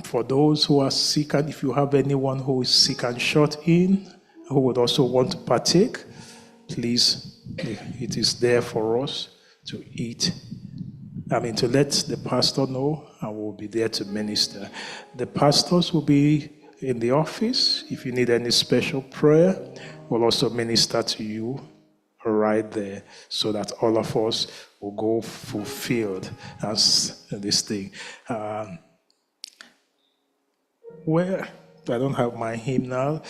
Speaker 13: For those who are sick, and if you have anyone who is sick and shut in, who would also want to partake, please, it is there for us to eat. To let the pastor know, and we'll be there to minister. The pastors will be in the office. If you need any special prayer, we'll also minister to you right there, so that all of us will go fulfilled as this thing. Where I don't have my hymn now.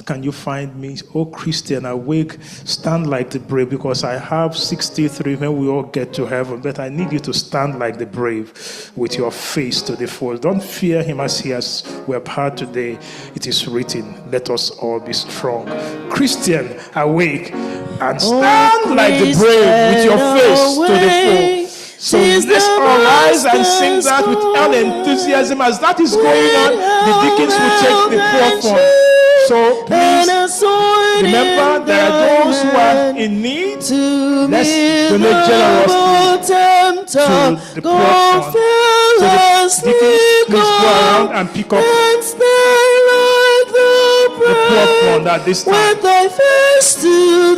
Speaker 13: Can you find me? Oh, Christian, awake, stand like the brave, because I have 63 when we all get to heaven, but I need you to stand like the brave with your face to the foe. Don't fear him as he has, we have heard today. It is written, let us all be strong. Christian, awake and stand like the brave with your face to the foe. So let's all rise and sing that with all enthusiasm. As that is going on, the deacons will take the platform. So please remember, there are those who are in need. Let's donate generously to the platform. So the deacons, please go around and pick up the platform at this time.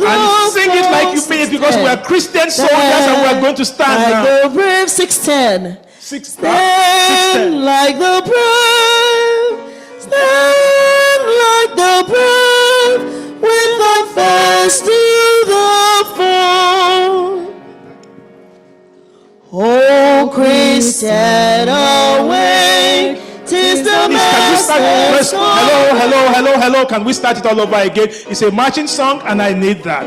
Speaker 13: And sing it like you mean it, because we are Christian soldiers and we are going to stand now.
Speaker 8: Like the brave, 610.
Speaker 13: 610.
Speaker 8: Like the brave, stand like the brave, with thy
Speaker 7: manifest to the fold. Oh, Christian, awake, 'tis the Master's call.
Speaker 13: Hello. Can we start it all over again? It's a marching song, and I need that.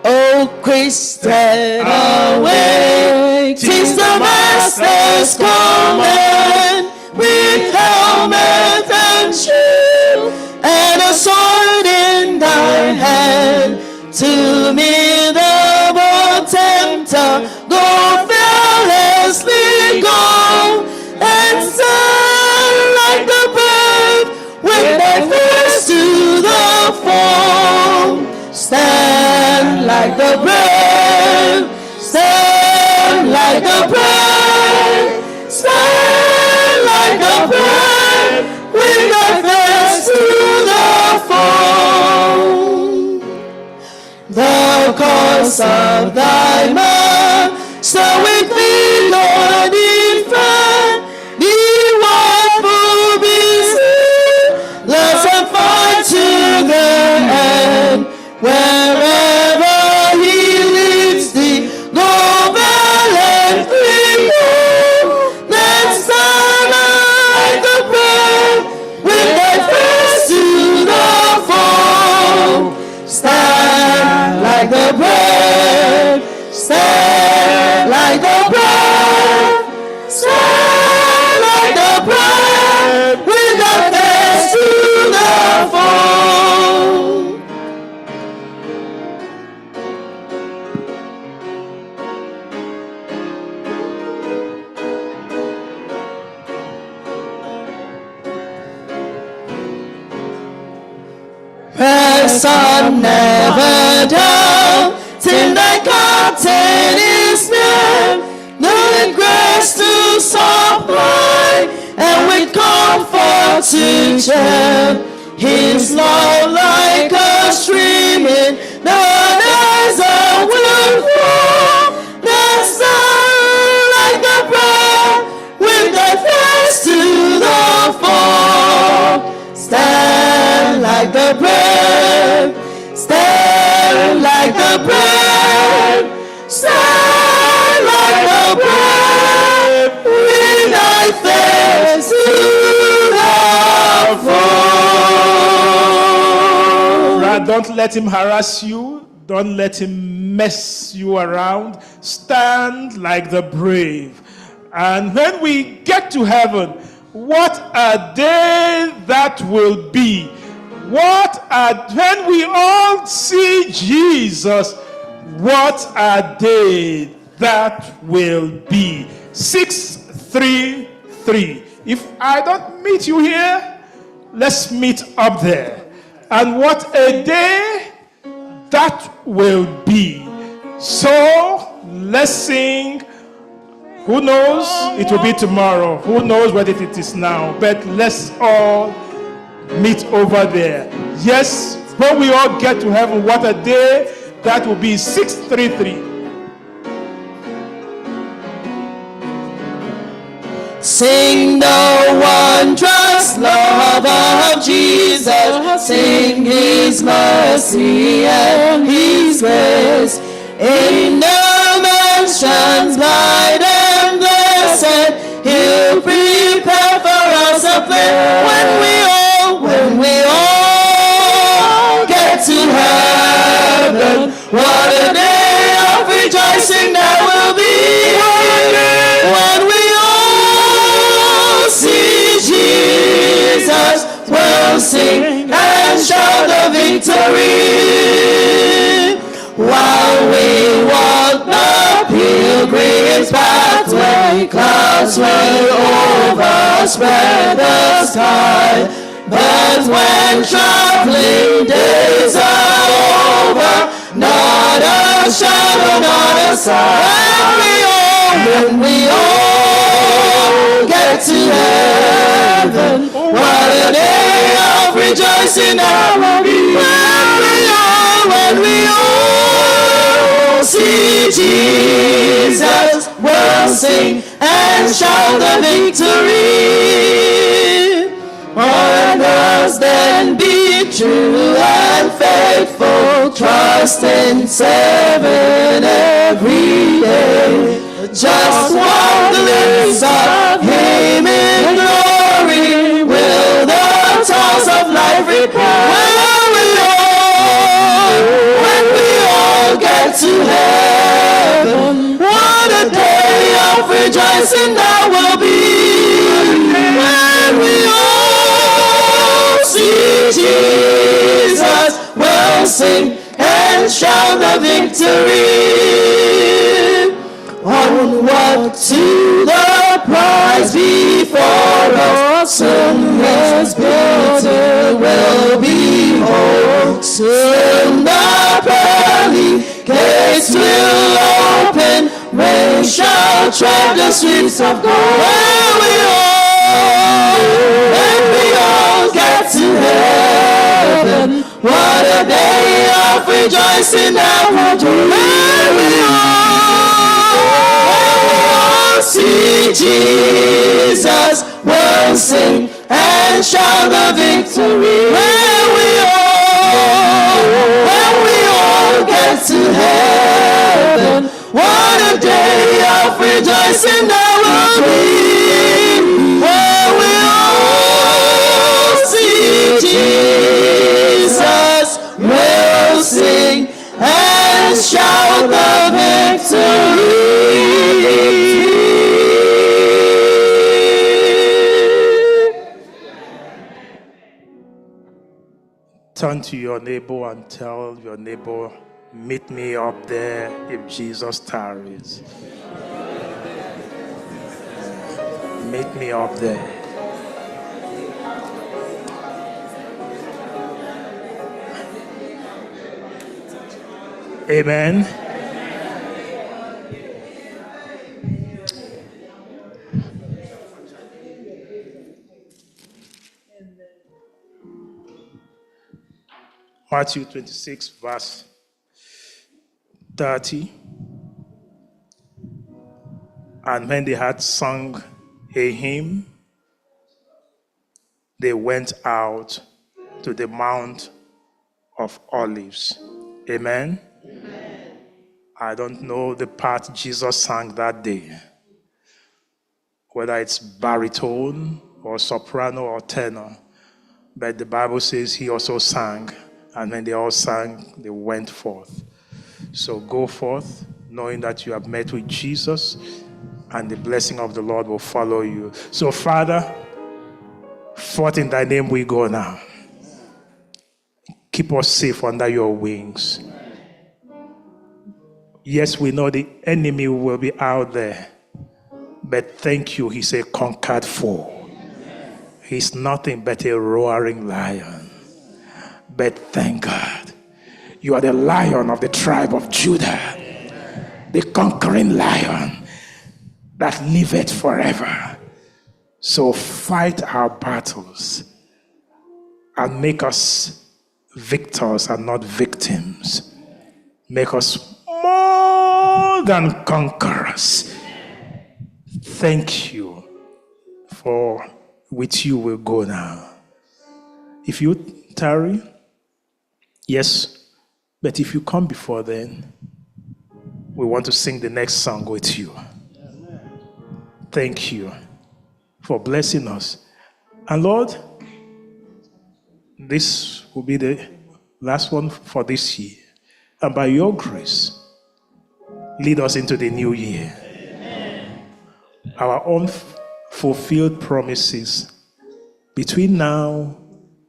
Speaker 7: Oh, Christian, awake, 'tis the Master's command, with helmet and shield, and a sword in thy hand. To me the bold tempter, go fearlessly go, and stand like the bird, with thy face to the foe. Stand like the brave, stand like the brave, stand like the brave, with thy face to the foe. The cause of thy Master with me, Lord, defend, be watchful, be still, let's fight to the end. Wherever he leads thee, go valiantly go. Then stand like the brave, with thy face to the foe. Stand like the brave, stand like the brave, stand like the brave, with thy face to the foe. Press on, never down, till thy captain is near, the grace to supply, and with comfort to cheer. His love like a stream in the desert will flow. The sun like the breath, with thy face to the foe. Stand like the brave, stand like the brave, stand like the brave, with thy face to the foe.
Speaker 13: Don't let him harass you. Don't let him mess you around. Stand like the brave. And when we get to heaven, what a day that will be. When we all see Jesus, what a day that will be. 633. If I don't meet you here, let's meet up there. And what a day that will be. So let's sing. Who knows? It will be tomorrow. Who knows what it is now? But let's all meet over there. Yes, when we all get to heaven, what a day that will be. 633.
Speaker 7: Sing the wondrous love of Jesus. Sing his mercy and his grace. In the mansions bright and blessed, he'll prepare for us a place. When we all get to heaven, what a day of rejoicing that will be. When we all see Jesus, we'll sing and shout the victory. While we walk the pilgrim's pathway, clouds will overspread the sky. But when traveling days are over, not a shadow, not a sign. When we all get to heaven, what a day of rejoicing that will be. When we all see Jesus, we'll sing and shout the victory. Let us then be true and faithful, trust in serving every day. Just one glimpse of Him in glory will the toils of life repair. When we all get to heaven, what a day of rejoicing that will be. When we all see Jesus, we'll sing and shout the victory. Onward to the prize before us, soon His beauty will behold. Soon the pearly gates will open, we shall tread the streets of gold. When we all get to heaven, what a day of rejoicing that will be. When we all see Jesus, we'll sing and shout the victory. When we all get to heaven, what a day of rejoicing that will be. When we all see Jesus, we'll sing and shout the victory.
Speaker 13: Turn to your neighbor and tell your neighbor, meet me up there if Jesus tarries. Meet me up there. Amen. Matthew 26, verse 30. And when they had sung a hymn, they went out to the Mount of Olives. Amen? Amen. I don't know the part Jesus sang that day, whether it's baritone or soprano or tenor, but the Bible says he also sang, and when they all sang, they went forth. So go forth, knowing that you have met with Jesus, and the blessing of the Lord will follow you. So, Father, forth in thy name we go now. Keep us safe under your wings. Yes, we know the enemy will be out there, but thank you, he's a conquered foe. He's nothing but a roaring lion. But thank God, you are the Lion of the tribe of Judah, the conquering lion that liveth forever. So fight our battles and make us victors and not victims. Make us more than conquerors. Thank you, for with you we'll go now. If you tarry, yes, but if you come before then, we want to sing the next song with you. Thank you for blessing us. And Lord, this will be the last one for this year. And by your grace, lead us into the new year. Amen. Our own fulfilled promises between now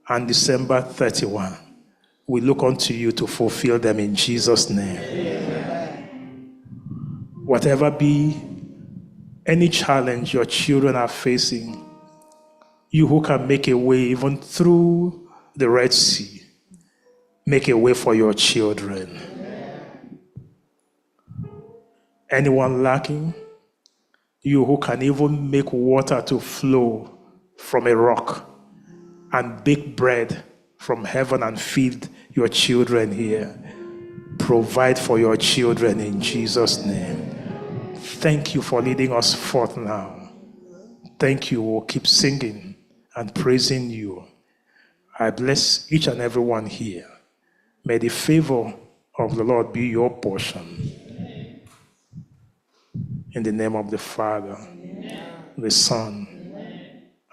Speaker 13: and December 31. We look unto you to fulfill them in Jesus' name. Amen. Whatever be any challenge your children are facing, you who can make a way even through the Red Sea, make a way for your children. Amen. Anyone lacking, you who can even make water to flow from a rock and bake bread from heaven and feed your children here. Provide for your children in Jesus' name. Thank you for leading us forth now. Thank you. We'll keep singing and praising you. I bless each and every one here. May the favor of the Lord be your portion. In the name of the Father, the Son,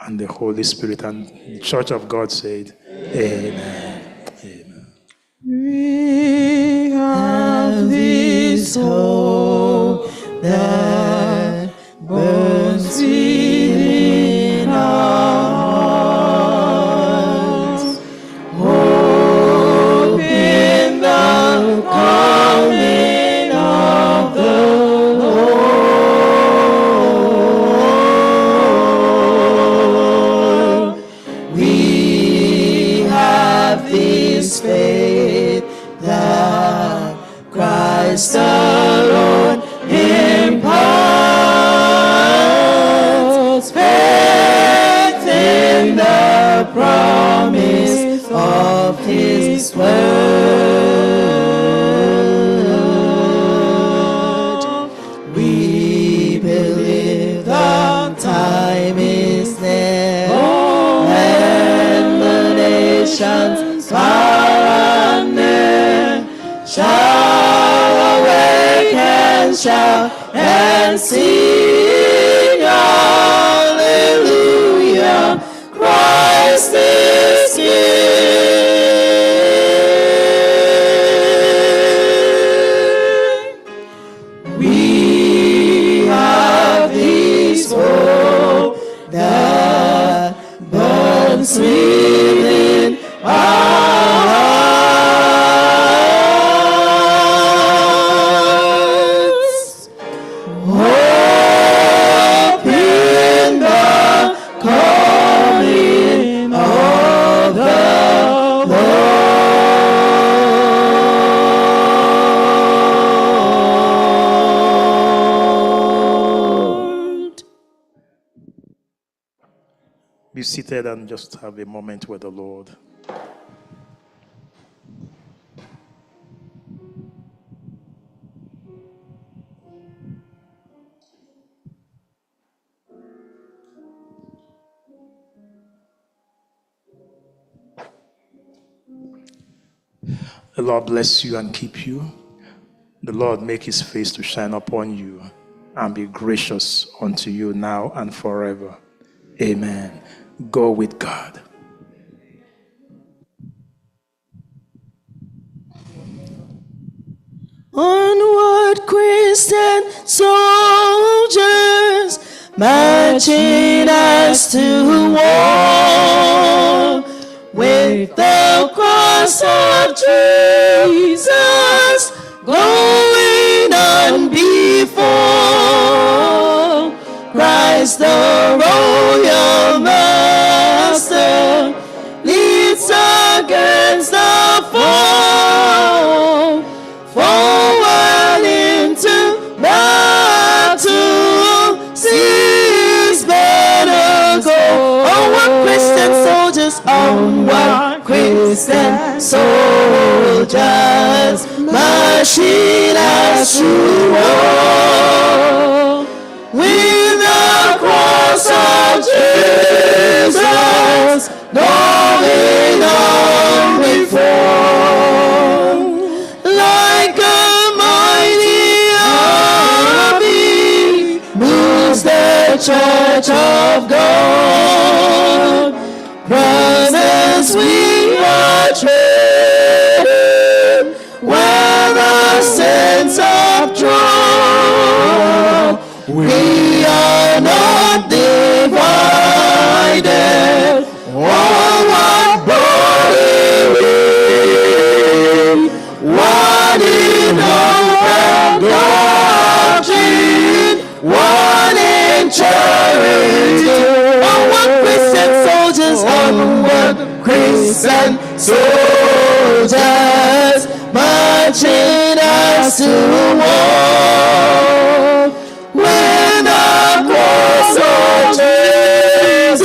Speaker 13: and the Holy Spirit. And the Church of God said, Amen. Amen.
Speaker 7: We have this hope that burns within our hearts, hope in the coming of the Lord. We have this faith that Christ alone imparts, faith in the promise of His word. We believe the time is near, and the nations far and near shall awake and shout and sing hallelujah, Christ is King. We have this hope that burns within our hearts, hope in the coming of the Lord.
Speaker 13: Be seated and just have a moment with the Lord. The Lord bless you and keep you. The Lord make His face to shine upon you and be gracious unto you now and forever. Amen. Go with God.
Speaker 7: Onward, Christian soldiers, marching us to war, with the cross of Jesus going on before. Christ the royal master leads against the foe. Forward into battle, seas better go. Onward, Christian soldiers, onward, Christian soldiers, marching us to war. With the cross of Jesus going on before, like a mighty army moves the Church of God. Brothers, we are treading where the saints have drawn. We are not divided, all one body we, one in hope and doctrine, one in charity. Onward, Christian soldiers, onward, Christian soldiers, marching us to war. With the cross of Jesus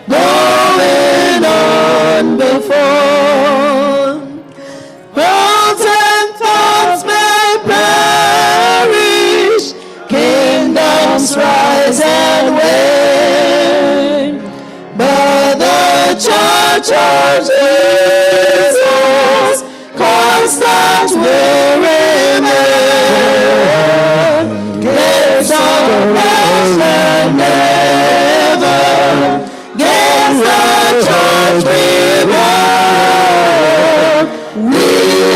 Speaker 7: going on before. Worlds and thoughts may perish, kingdoms rise and wane, but the Church church Jesus, constant will remain. Gates of passion never, gates the church we run. We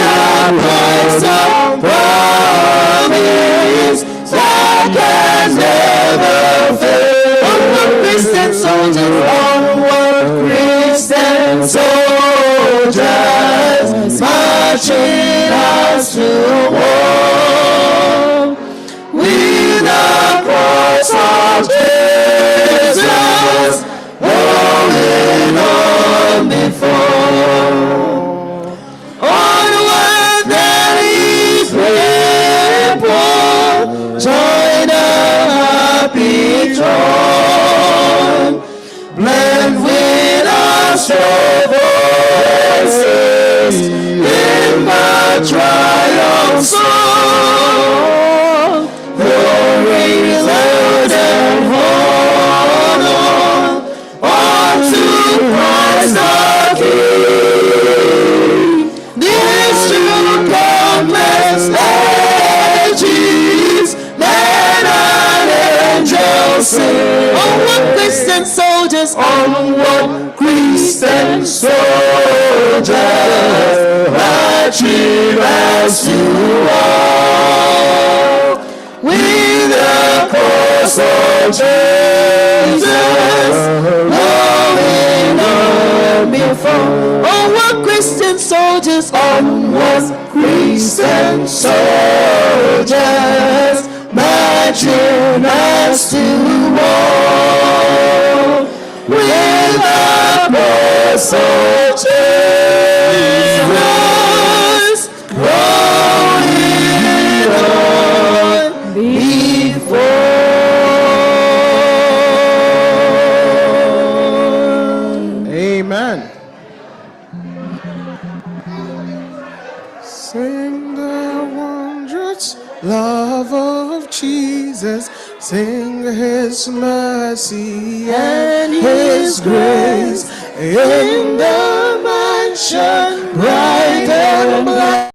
Speaker 7: are Christ of promise that can never fail. Onward Christian soldiers, onward Christian soldiers, marching us to war. With the cross of Jesus, rolling on before. Onward there is people, join the happy throng, blend with our strong voices in the triumph song. Glory, loud and honor unto Christ the King. This true countless ages, men and angels sing. Onward Christian soldiers, onward Christian soldiers, marching as you are. With the cross of Jesus, going on before. Onward Christian soldiers, onward Christian soldiers, marching us to war. With the cross of Jesus, going on before.
Speaker 20: Amen. Sing the wondrous love of Jesus. Sing his mercy and his grace in the mansion bright and black.